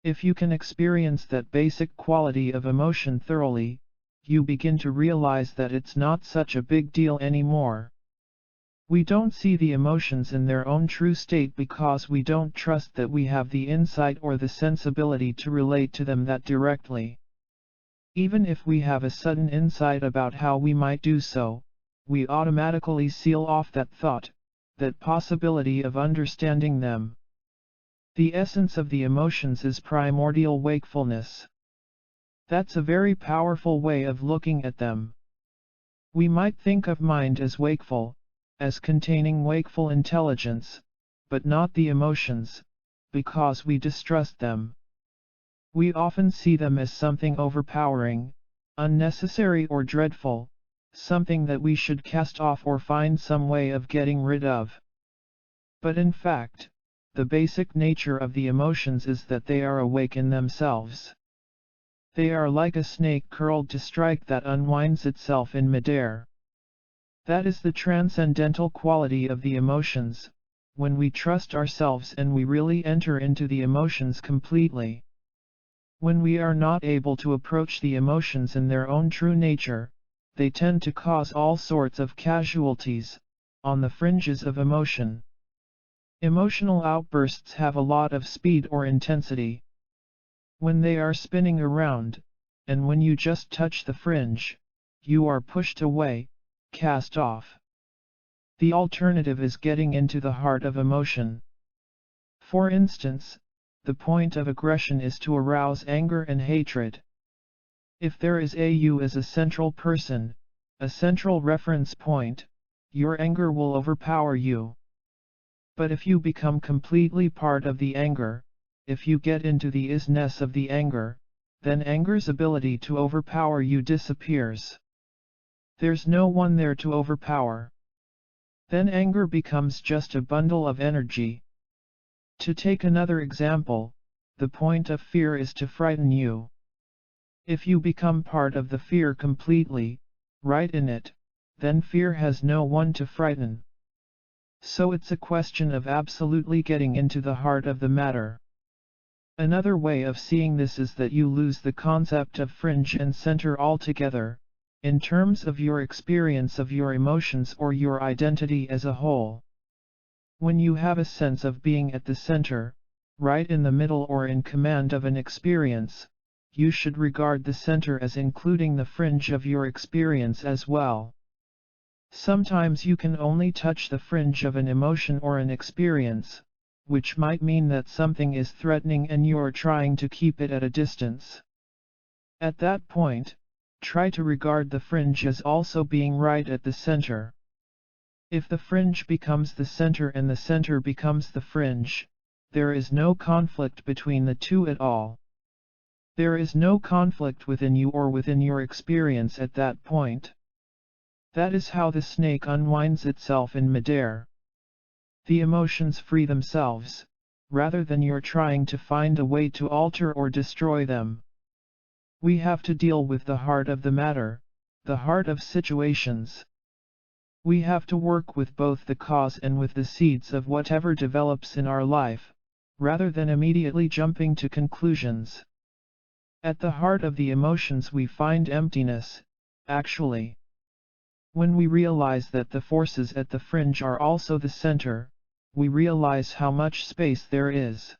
If you can experience that basic quality of emotion thoroughly, you begin to realize that it's not such a big deal anymore. We don't see the emotions in their own true state because we don't trust that we have the insight or the sensibility to relate to them that directly. Even if we have a sudden insight about how we might do so, we automatically seal off that thought, that possibility of understanding them. The essence of the emotions is primordial wakefulness. That's a very powerful way of looking at them. We might think of mind as wakeful, as containing wakeful intelligence, but not the emotions, because we distrust them. We often see them as something overpowering, unnecessary or dreadful, something that we should cast off or find some way of getting rid of. But in fact, the basic nature of the emotions is that they are awake in themselves. They are like a snake curled to strike that unwinds itself in midair. That is the transcendental quality of the emotions, when we trust ourselves and we really enter into the emotions completely. When we are not able to approach the emotions in their own true nature, they tend to cause all sorts of casualties, on the fringes of emotion. Emotional outbursts have a lot of speed or intensity. When they are spinning around, and when you just touch the fringe, you are pushed away, cast off. The alternative is getting into the heart of emotion. For instance, the point of aggression is to arouse anger and hatred. If there is a you as a central person, a central reference point, your anger will overpower you. But if you become completely part of the anger, if you get into the isness of the anger, then anger's ability to overpower you disappears. There's no one there to overpower. Then anger becomes just a bundle of energy. To take another example, the point of fear is to frighten you. If you become part of the fear completely, right in it, then fear has no one to frighten. So it's a question of absolutely getting into the heart of the matter. Another way of seeing this is that you lose the concept of fringe and center altogether, in terms of your experience of your emotions or your identity as a whole. When you have a sense of being at the center, right in the middle or in command of an experience, you should regard the center as including the fringe of your experience as well. Sometimes you can only touch the fringe of an emotion or an experience, which might mean that something is threatening and you're trying to keep it at a distance. At that point, try to regard the fringe as also being right at the center. If the fringe becomes the center and the center becomes the fringe, there is no conflict between the two at all. There is no conflict within you or within your experience at that point. That is how the snake unwinds itself in midair. The emotions free themselves, rather than you're trying to find a way to alter or destroy them. We have to deal with the heart of the matter, the heart of situations. We have to work with both the cause and with the seeds of whatever develops in our life, rather than immediately jumping to conclusions. At the heart of the emotions we find emptiness, actually. When we realize that the forces at the fringe are also the center, we realize how much space there is.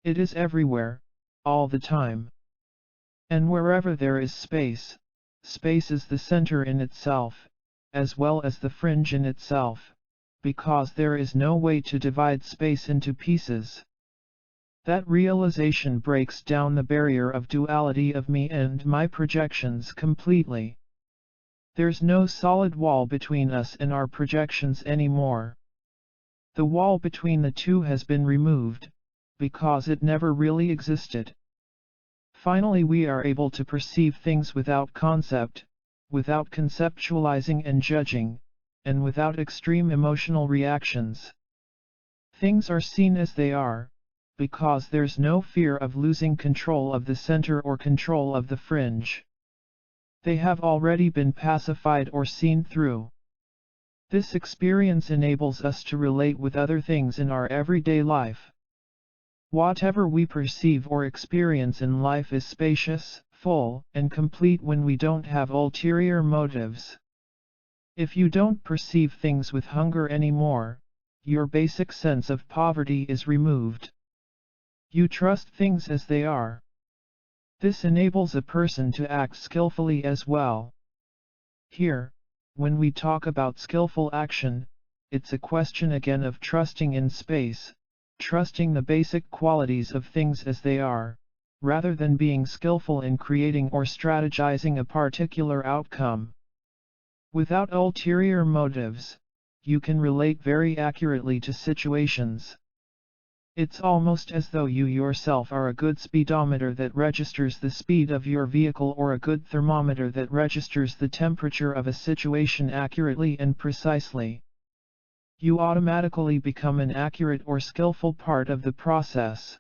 It is everywhere, all the time. And wherever there is space, space is the center in itself, as well as the fringe in itself, because there is no way to divide space into pieces. That realization breaks down the barrier of duality of me and my projections completely. There's no solid wall between us and our projections anymore. The wall between the two has been removed, because it never really existed. Finally we are able to perceive things without concept, without conceptualizing and judging, and without extreme emotional reactions. Things are seen as they are, because there's no fear of losing control of the center or control of the fringe. They have already been pacified or seen through. This experience enables us to relate with other things in our everyday life. Whatever we perceive or experience in life is spacious, full, and complete when we don't have ulterior motives. If you don't perceive things with hunger anymore, your basic sense of poverty is removed. You trust things as they are. This enables a person to act skillfully as well. Here, when we talk about skillful action, it's a question again of trusting in space, trusting the basic qualities of things as they are, rather than being skillful in creating or strategizing a particular outcome. Without ulterior motives, you can relate very accurately to situations. It's almost as though you yourself are a good speedometer that registers the speed of your vehicle or a good thermometer that registers the temperature of a situation accurately and precisely. You automatically become an accurate or skillful part of the process.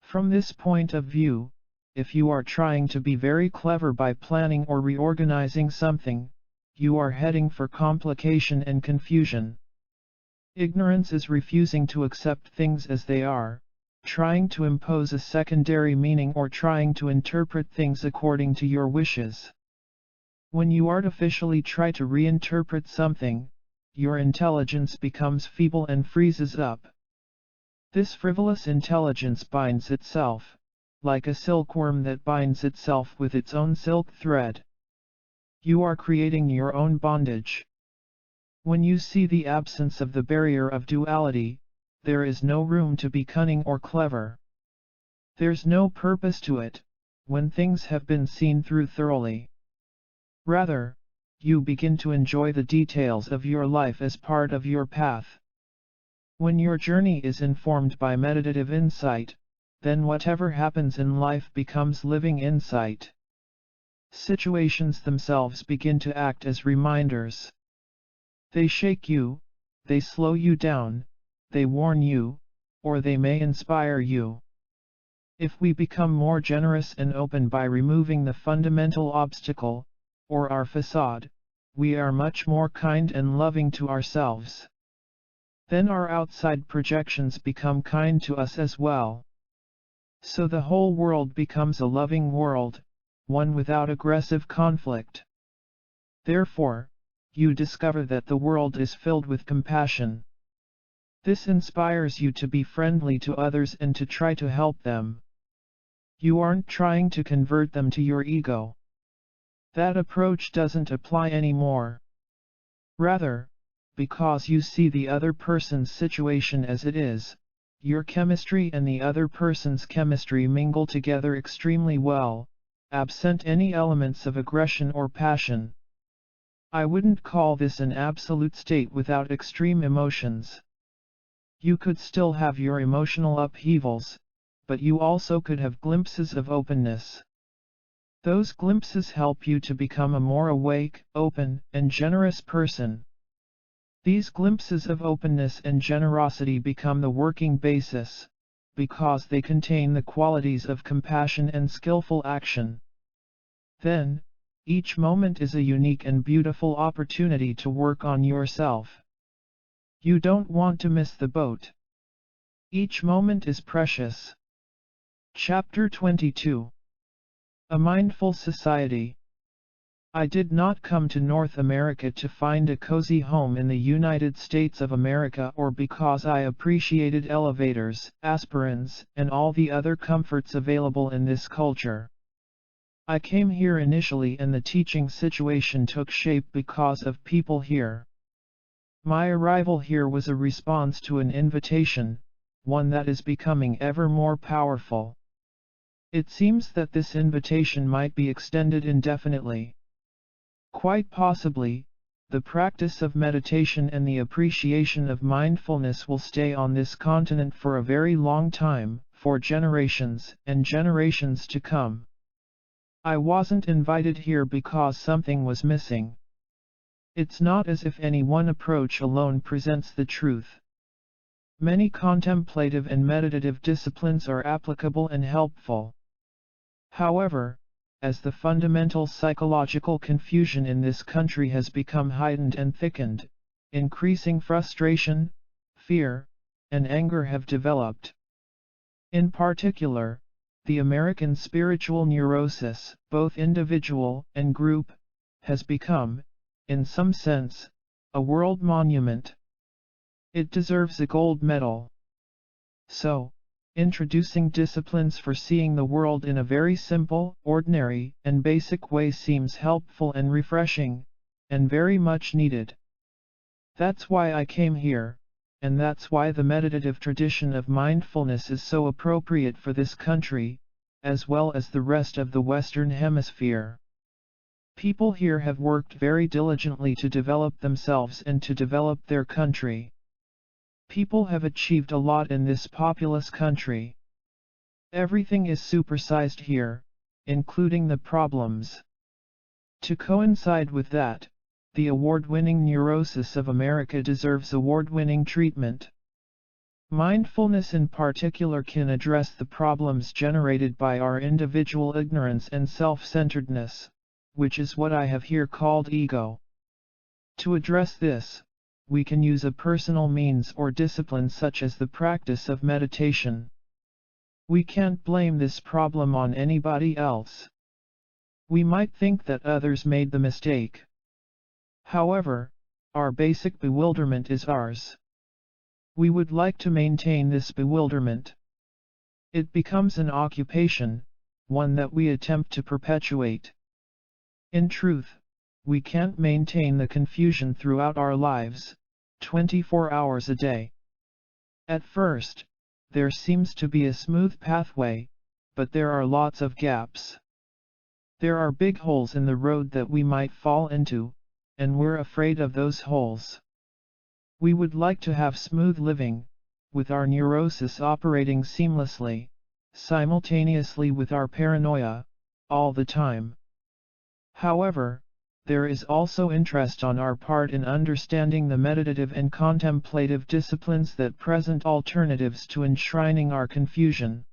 From this point of view, if you are trying to be very clever by planning or reorganizing something, you are heading for complication and confusion. Ignorance is refusing to accept things as they are, trying to impose a secondary meaning or trying to interpret things according to your wishes. When you artificially try to reinterpret something, your intelligence becomes feeble and freezes up. This frivolous intelligence binds itself, like a silkworm that binds itself with its own silk thread. You are creating your own bondage. When you see the absence of the barrier of duality, there is no room to be cunning or clever. There's no purpose to it, when things have been seen through thoroughly. Rather, you begin to enjoy the details of your life as part of your path. When your journey is informed by meditative insight, then whatever happens in life becomes living insight. Situations themselves begin to act as reminders. They shake you, they slow you down, they warn you, or they may inspire you. If we become more generous and open by removing the fundamental obstacle, or our facade, we are much more kind and loving to ourselves. Then our outside projections become kind to us as well. So the whole world becomes a loving world, one without aggressive conflict. Therefore, you discover that the world is filled with compassion. This inspires you to be friendly to others and to try to help them. You aren't trying to convert them to your ego. That approach doesn't apply anymore. Rather, because you see the other person's situation as it is, your chemistry and the other person's chemistry mingle together extremely well, absent any elements of aggression or passion. I wouldn't call this an absolute state without extreme emotions. You could still have your emotional upheavals, but you also could have glimpses of openness. Those glimpses help you to become a more awake, open, and generous person. These glimpses of openness and generosity become the working basis, because they contain the qualities of compassion and skillful action. Then, each moment is a unique and beautiful opportunity to work on yourself. You don't want to miss the boat. Each moment is precious. Chapter 22 A mindful society. I did not come to North America to find a cozy home in the United States of America or because I appreciated elevators, aspirins, and all the other comforts available in this culture. I came here initially and the teaching situation took shape because of people here. My arrival here was a response to an invitation, one that is becoming ever more powerful. It seems that this invitation might be extended indefinitely. Quite possibly, the practice of meditation and the appreciation of mindfulness will stay on this continent for a very long time, for generations and generations to come. I wasn't invited here because something was missing. It's not as if any one approach alone presents the truth. Many contemplative and meditative disciplines are applicable and helpful. However, as the fundamental psychological confusion in this country has become heightened and thickened, increasing frustration, fear, and anger have developed. In particular, the American spiritual neurosis, both individual and group, has become, in some sense, a world monument. It deserves a gold medal. So, introducing disciplines for seeing the world in a very simple, ordinary, and basic way seems helpful and refreshing, and very much needed. That's why I came here, and that's why the meditative tradition of mindfulness is so appropriate for this country, as well as the rest of the Western Hemisphere. People here have worked very diligently to develop themselves and to develop their country. People have achieved a lot in this populous country. Everything is supersized here, including the problems. To coincide with that, the award-winning neurosis of America deserves award-winning treatment. Mindfulness in particular can address the problems generated by our individual ignorance and self-centeredness, which is what I have here called ego. To address this, we can use a personal means or discipline such as the practice of meditation. We can't blame this problem on anybody else. We might think that others made the mistake. However, our basic bewilderment is ours. We would like to maintain this bewilderment. It becomes an occupation, one that we attempt to perpetuate. In truth, we can't maintain the confusion throughout our lives, 24 hours a day. At first, there seems to be a smooth pathway, but there are lots of gaps. There are big holes in the road that we might fall into, and we're afraid of those holes. We would like to have smooth living, with our neurosis operating seamlessly, simultaneously with our paranoia, all the time. However, there is also interest on our part in understanding the meditative and contemplative disciplines that present alternatives to enshrining our confusion.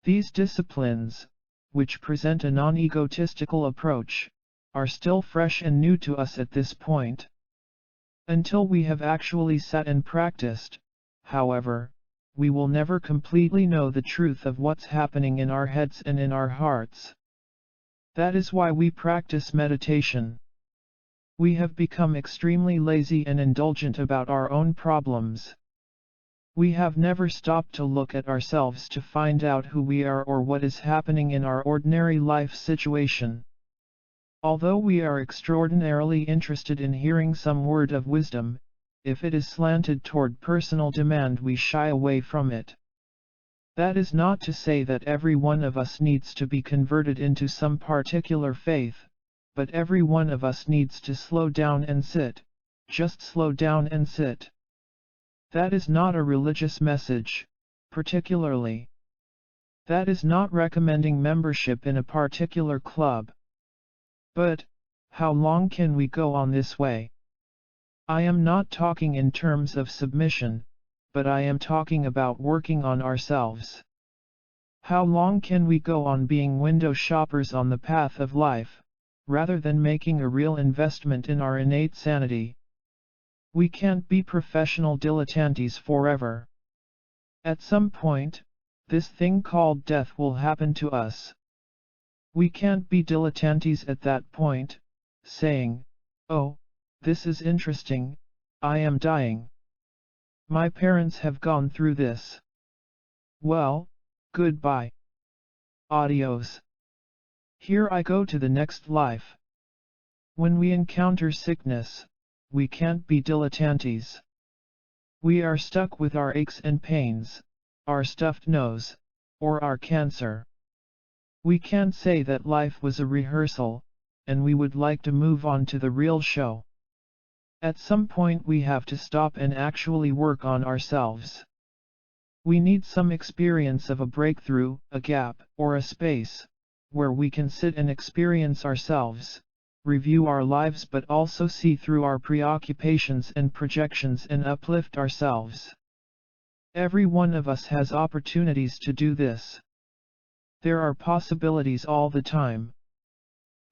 These disciplines, which present a non-egotistical approach, are still fresh and new to us at this point. Until we have actually sat and practiced, however, we will never completely know the truth of what's happening in our heads and in our hearts. That is why we practice meditation. We have become extremely lazy and indulgent about our own problems. We have never stopped to look at ourselves to find out who we are or what is happening in our ordinary life situation. Although we are extraordinarily interested in hearing some word of wisdom, if it is slanted toward personal demand we shy away from it. That is not to say that every one of us needs to be converted into some particular faith, but every one of us needs to slow down and sit, just slow down and sit. That is not a religious message, particularly. That is not recommending membership in a particular club. But, how long can we go on this way? I am not talking in terms of submission, but I am talking about working on ourselves. How long can we go on being window shoppers on the path of life, rather than making a real investment in our innate sanity? We can't be professional dilettantes forever. At some point, this thing called death will happen to us. We can't be dilettantes at that point, saying, "Oh, this is interesting, I am dying. My parents have gone through this. Well, goodbye. Adios. Here I go to the next life." When we encounter sickness, we can't be dilettantes. We are stuck with our aches and pains, our stuffed nose, or our cancer. We can't say that life was a rehearsal, and we would like to move on to the real show. At some point we have to stop and actually work on ourselves. We need some experience of a breakthrough, a gap, or a space, where we can sit and experience ourselves, review our lives but also see through our preoccupations and projections and uplift ourselves. Every one of us has opportunities to do this. There are possibilities all the time.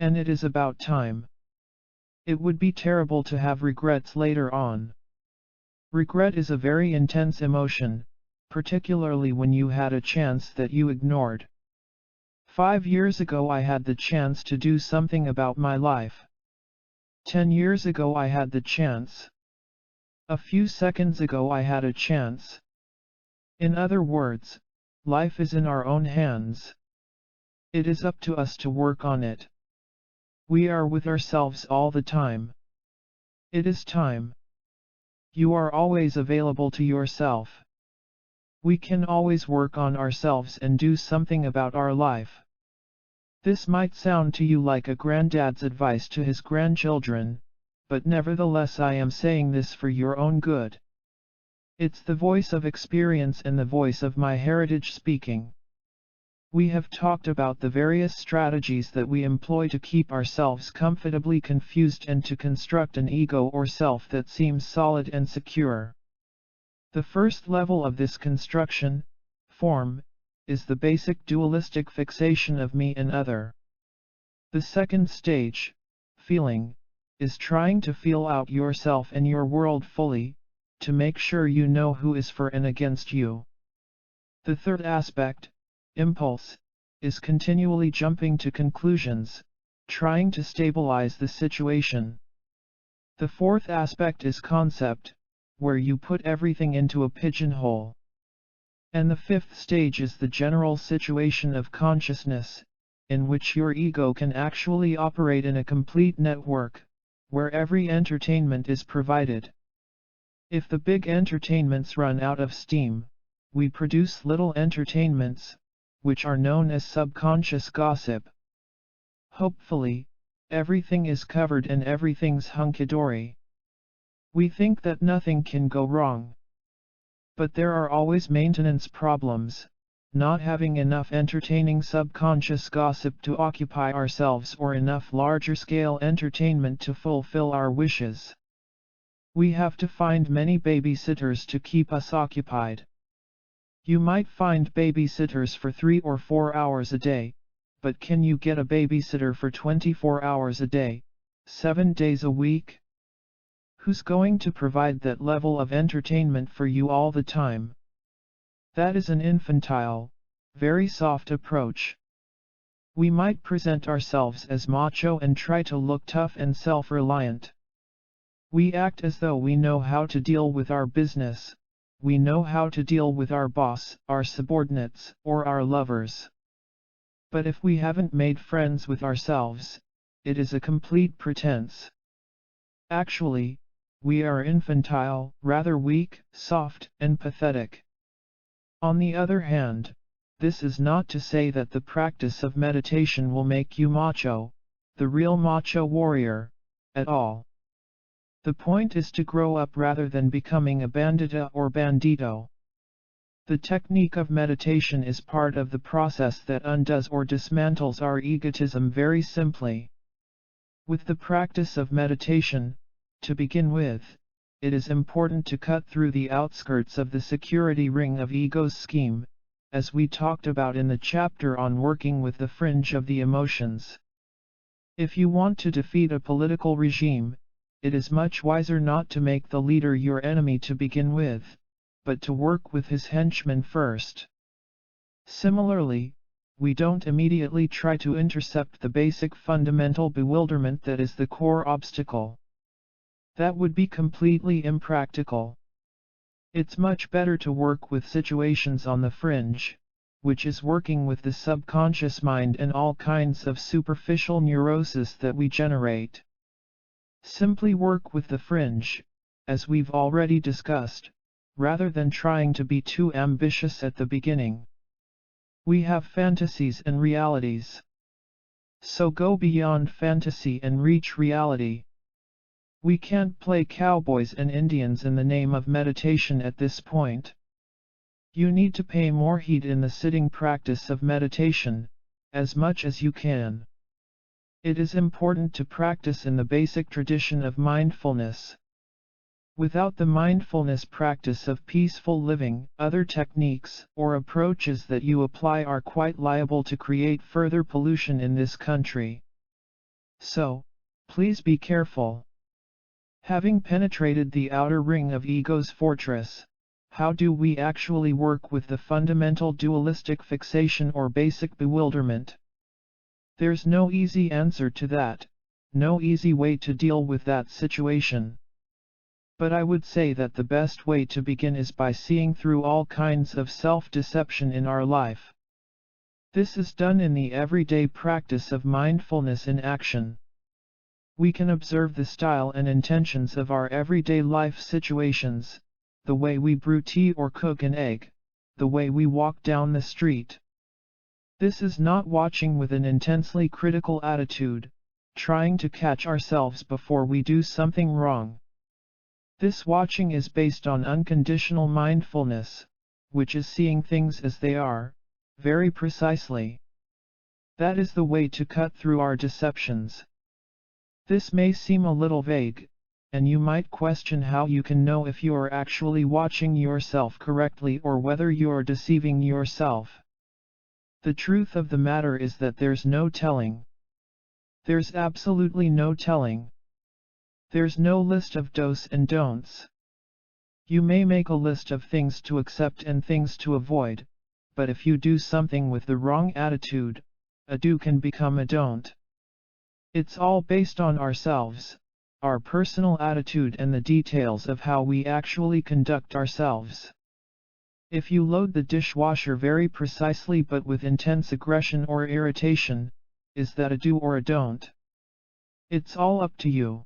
And it is about time. It would be terrible to have regrets later on. Regret is a very intense emotion, particularly when you had a chance that you ignored. 5 years ago I had the chance to do something about my life. 10 years ago I had the chance. A few seconds ago I had a chance. In other words, life is in our own hands. It is up to us to work on it. We are with ourselves all the time. It is time. You are always available to yourself. We can always work on ourselves and do something about our life. This might sound to you like a granddad's advice to his grandchildren, but nevertheless I am saying this for your own good. It's the voice of experience and the voice of my heritage speaking. We have talked about the various strategies that we employ to keep ourselves comfortably confused and to construct an ego or self that seems solid and secure. The first level of this construction, form, is the basic dualistic fixation of me and other. The second stage, feeling, is trying to feel out yourself and your world fully, to make sure you know who is for and against you. The third aspect, impulse, is continually jumping to conclusions, trying to stabilize the situation. The fourth aspect is concept, where you put everything into a pigeonhole. And the fifth stage is the general situation of consciousness, in which your ego can actually operate in a complete network, where every entertainment is provided. If the big entertainments run out of steam, we produce little entertainments, which are known as subconscious gossip. Hopefully, everything is covered and everything's hunky-dory. We think that nothing can go wrong. But there are always maintenance problems, not having enough entertaining subconscious gossip to occupy ourselves or enough larger-scale entertainment to fulfill our wishes. We have to find many babysitters to keep us occupied. You might find babysitters for 3 or 4 hours a day, but can you get a babysitter for 24 hours a day, 7 days a week? Who's going to provide that level of entertainment for you all the time? That is an infantile, very soft approach. We might present ourselves as macho and try to look tough and self-reliant. We act as though we know how to deal with our business. We know how to deal with our boss, our subordinates, or our lovers. But if we haven't made friends with ourselves, it is a complete pretense. Actually, we are infantile, rather weak, soft, and pathetic. On the other hand, this is not to say that the practice of meditation will make you macho, the real macho warrior, at all. The point is to grow up rather than becoming a bandita or bandito. The technique of meditation is part of the process that undoes or dismantles our egotism very simply. With the practice of meditation, to begin with, it is important to cut through the outskirts of the security ring of ego's scheme, as we talked about in the chapter on working with the fringe of the emotions. If you want to defeat a political regime, it is much wiser not to make the leader your enemy to begin with, but to work with his henchmen first. Similarly, we don't immediately try to intercept the basic fundamental bewilderment that is the core obstacle. That would be completely impractical. It's much better to work with situations on the fringe, which is working with the subconscious mind and all kinds of superficial neurosis that we generate. Simply work with the fringe, as we've already discussed, rather than trying to be too ambitious at the beginning. We have fantasies and realities. So go beyond fantasy and reach reality. We can't play cowboys and Indians in the name of meditation at this point. You need to pay more heed in the sitting practice of meditation, as much as you can. It is important to practice in the basic tradition of mindfulness. Without the mindfulness practice of peaceful living, other techniques or approaches that you apply are quite liable to create further pollution in this country. So, please be careful. Having penetrated the outer ring of ego's fortress, how do we actually work with the fundamental dualistic fixation or basic bewilderment? There's no easy answer to that, no easy way to deal with that situation. But I would say that the best way to begin is by seeing through all kinds of self-deception in our life. This is done in the everyday practice of mindfulness in action. We can observe the style and intentions of our everyday life situations, the way we brew tea or cook an egg, the way we walk down the street. This is not watching with an intensely critical attitude, trying to catch ourselves before we do something wrong. This watching is based on unconditional mindfulness, which is seeing things as they are, very precisely. That is the way to cut through our deceptions. This may seem a little vague, and you might question how you can know if you are actually watching yourself correctly or whether you are deceiving yourself. The truth of the matter is that there's no telling. There's absolutely no telling. There's no list of do's and don'ts. You may make a list of things to accept and things to avoid, but if you do something with the wrong attitude, a do can become a don't. It's all based on ourselves, our personal attitude and the details of how we actually conduct ourselves. If you load the dishwasher very precisely but with intense aggression or irritation, is that a do or a don't? It's all up to you.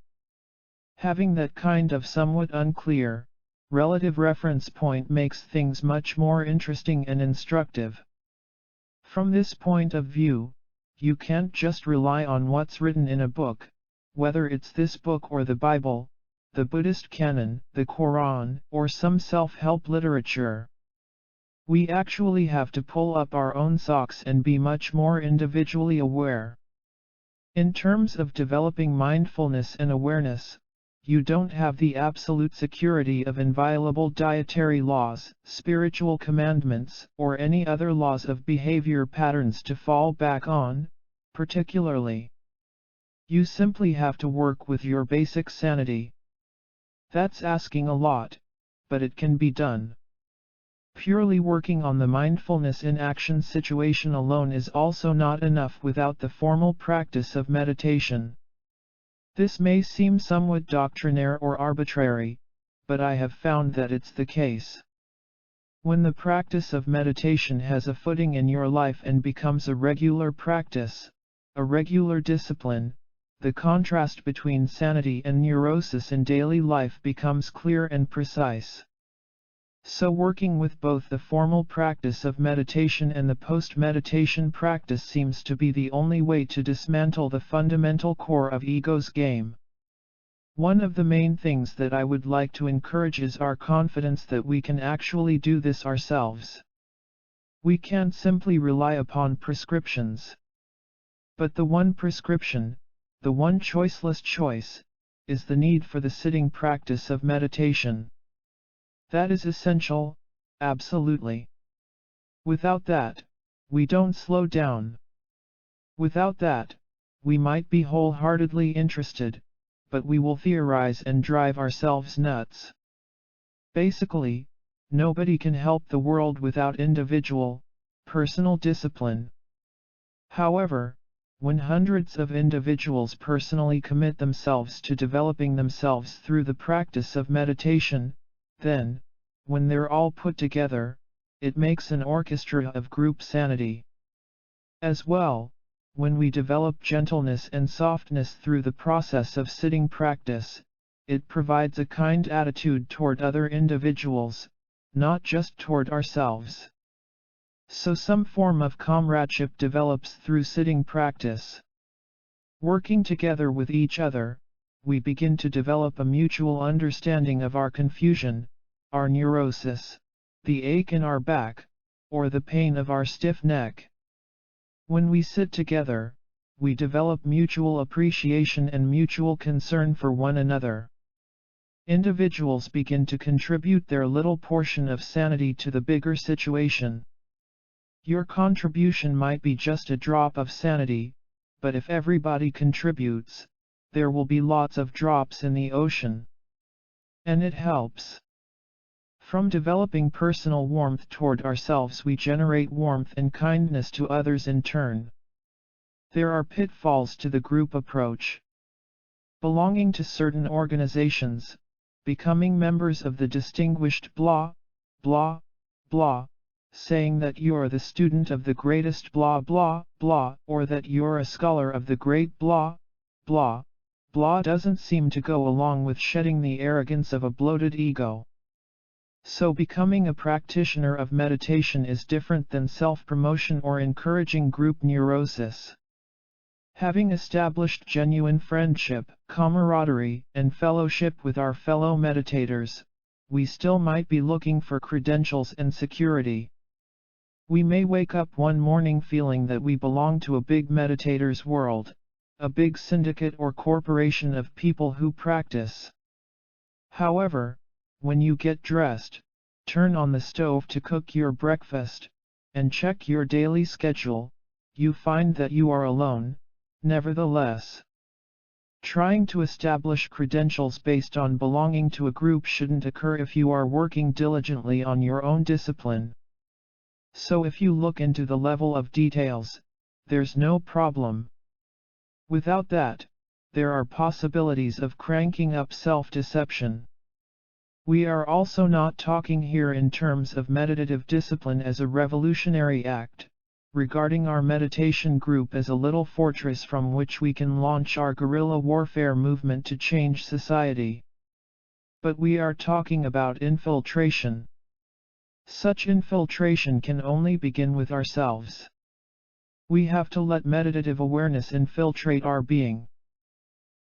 Having that kind of somewhat unclear, relative reference point makes things much more interesting and instructive. From this point of view, you can't just rely on what's written in a book, whether it's this book or the Bible, the Buddhist canon, the Quran, or some self-help literature. We actually have to pull up our own socks and be much more individually aware. In terms of developing mindfulness and awareness, you don't have the absolute security of inviolable dietary laws, spiritual commandments, or any other laws of behavior patterns to fall back on, particularly. You simply have to work with your basic sanity. That's asking a lot, but it can be done. Purely working on the mindfulness in action situation alone is also not enough without the formal practice of meditation. This may seem somewhat doctrinaire or arbitrary, but I have found that it's the case. When the practice of meditation has a footing in your life and becomes a regular practice, a regular discipline, the contrast between sanity and neurosis in daily life becomes clear and precise. So working with both the formal practice of meditation and the post-meditation practice seems to be the only way to dismantle the fundamental core of ego's game. One of the main things that I would like to encourage is our confidence that we can actually do this ourselves. We can't simply rely upon prescriptions. But the one prescription, the one choiceless choice, is the need for the sitting practice of meditation. That is essential, absolutely. Without that, we don't slow down. Without that, we might be wholeheartedly interested, but we will theorize and drive ourselves nuts. Basically, nobody can help the world without individual, personal discipline. However, when hundreds of individuals personally commit themselves to developing themselves through the practice of meditation, then, when they're all put together, it makes an orchestra of group sanity. As well, when we develop gentleness and softness through the process of sitting practice, it provides a kind attitude toward other individuals, not just toward ourselves. So some form of comradeship develops through sitting practice. Working together with each other, we begin to develop a mutual understanding of our confusion, our neurosis, the ache in our back, or the pain of our stiff neck. When we sit together, we develop mutual appreciation and mutual concern for one another. Individuals begin to contribute their little portion of sanity to the bigger situation. Your contribution might be just a drop of sanity, but if everybody contributes, there will be lots of drops in the ocean. And it helps. From developing personal warmth toward ourselves, we generate warmth and kindness to others in turn. There are pitfalls to the group approach. Belonging to certain organizations, becoming members of the distinguished blah, blah, blah, saying that you're the student of the greatest blah blah blah, or that you're a scholar of the great blah, blah, blah doesn't seem to go along with shedding the arrogance of a bloated ego. So becoming a practitioner of meditation is different than self-promotion or encouraging group neurosis. Having established genuine friendship, camaraderie, and fellowship with our fellow meditators, we still might be looking for credentials and security. We may wake up one morning feeling that we belong to a big meditators world, a big syndicate or corporation of people who practice. However, when you get dressed, turn on the stove to cook your breakfast, and check your daily schedule, you find that you are alone, nevertheless. Trying to establish credentials based on belonging to a group shouldn't occur if you are working diligently on your own discipline. So if you look into the level of details, there's no problem. Without that, there are possibilities of cranking up self-deception. We are also not talking here in terms of meditative discipline as a revolutionary act, regarding our meditation group as a little fortress from which we can launch our guerrilla warfare movement to change society. But we are talking about infiltration. Such infiltration can only begin with ourselves. We have to let meditative awareness infiltrate our being.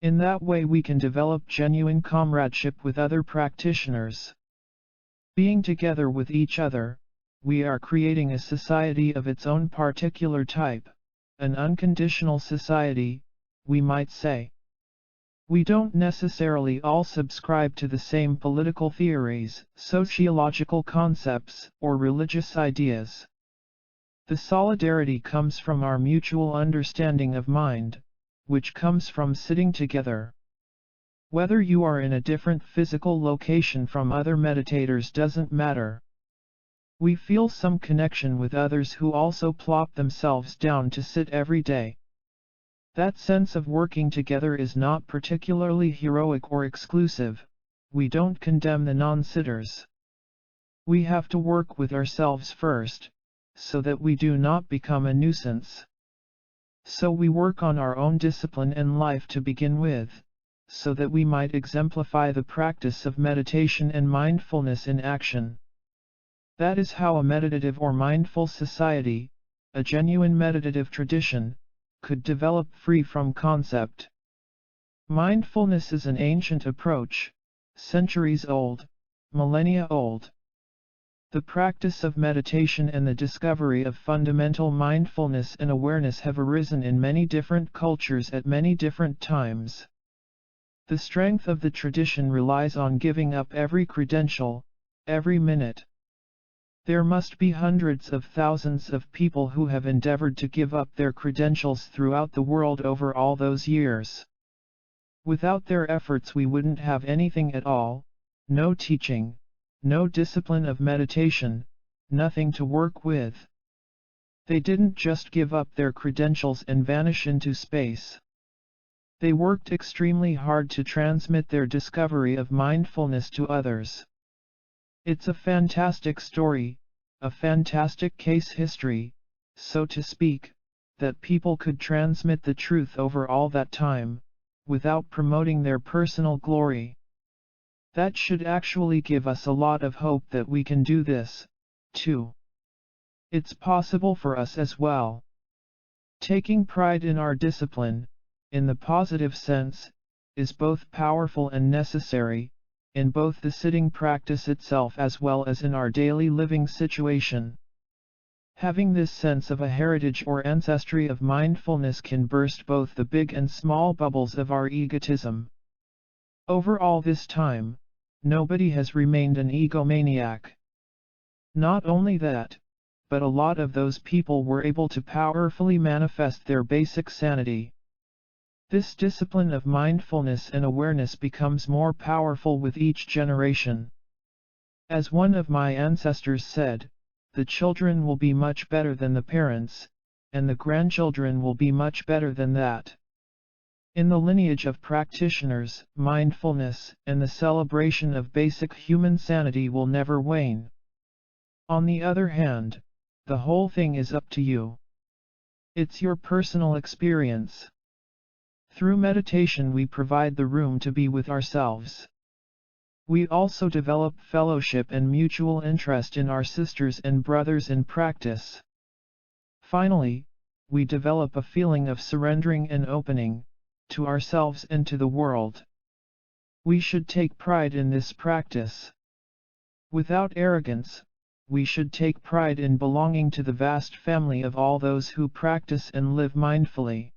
In that way we can develop genuine comradeship with other practitioners. Being together with each other, we are creating a society of its own particular type, an unconditional society, we might say. We don't necessarily all subscribe to the same political theories, sociological concepts, or religious ideas. The solidarity comes from our mutual understanding of mind, which comes from sitting together. Whether you are in a different physical location from other meditators doesn't matter. We feel some connection with others who also plop themselves down to sit every day. That sense of working together is not particularly heroic or exclusive. We don't condemn the non-sitters. We have to work with ourselves first, so that we do not become a nuisance. So we work on our own discipline and life to begin with, so that we might exemplify the practice of meditation and mindfulness in action. That is how a meditative or mindful society, a genuine meditative tradition, could develop free from concept. Mindfulness is an ancient approach, centuries old, millennia old. The practice of meditation and the discovery of fundamental mindfulness and awareness have arisen in many different cultures at many different times. The strength of the tradition relies on giving up every credential, every minute. There must be hundreds of thousands of people who have endeavored to give up their credentials throughout the world over all those years. Without their efforts we wouldn't have anything at all, no teaching, no discipline of meditation, nothing to work with. They didn't just give up their credentials and vanish into space. They worked extremely hard to transmit their discovery of mindfulness to others. It's a fantastic story, a fantastic case history, so to speak, that people could transmit the truth over all that time, without promoting their personal glory. That should actually give us a lot of hope that we can do this, too. It's possible for us as well. Taking pride in our discipline, in the positive sense, is both powerful and necessary, in both the sitting practice itself as well as in our daily living situation. Having this sense of a heritage or ancestry of mindfulness can burst both the big and small bubbles of our egotism. Over all this time, nobody has remained an egomaniac. Not only that, but a lot of those people were able to powerfully manifest their basic sanity. This discipline of mindfulness and awareness becomes more powerful with each generation. As one of my ancestors said, the children will be much better than the parents, and the grandchildren will be much better than that. In the lineage of practitioners, mindfulness and the celebration of basic human sanity will never wane. On the other hand, the whole thing is up to you. It's your personal experience. Through meditation we provide the room to be with ourselves. We also develop fellowship and mutual interest in our sisters and brothers in practice. Finally, we develop a feeling of surrendering and opening, to ourselves and to the world. We should take pride in this practice. Without arrogance, we should take pride in belonging to the vast family of all those who practice and live mindfully.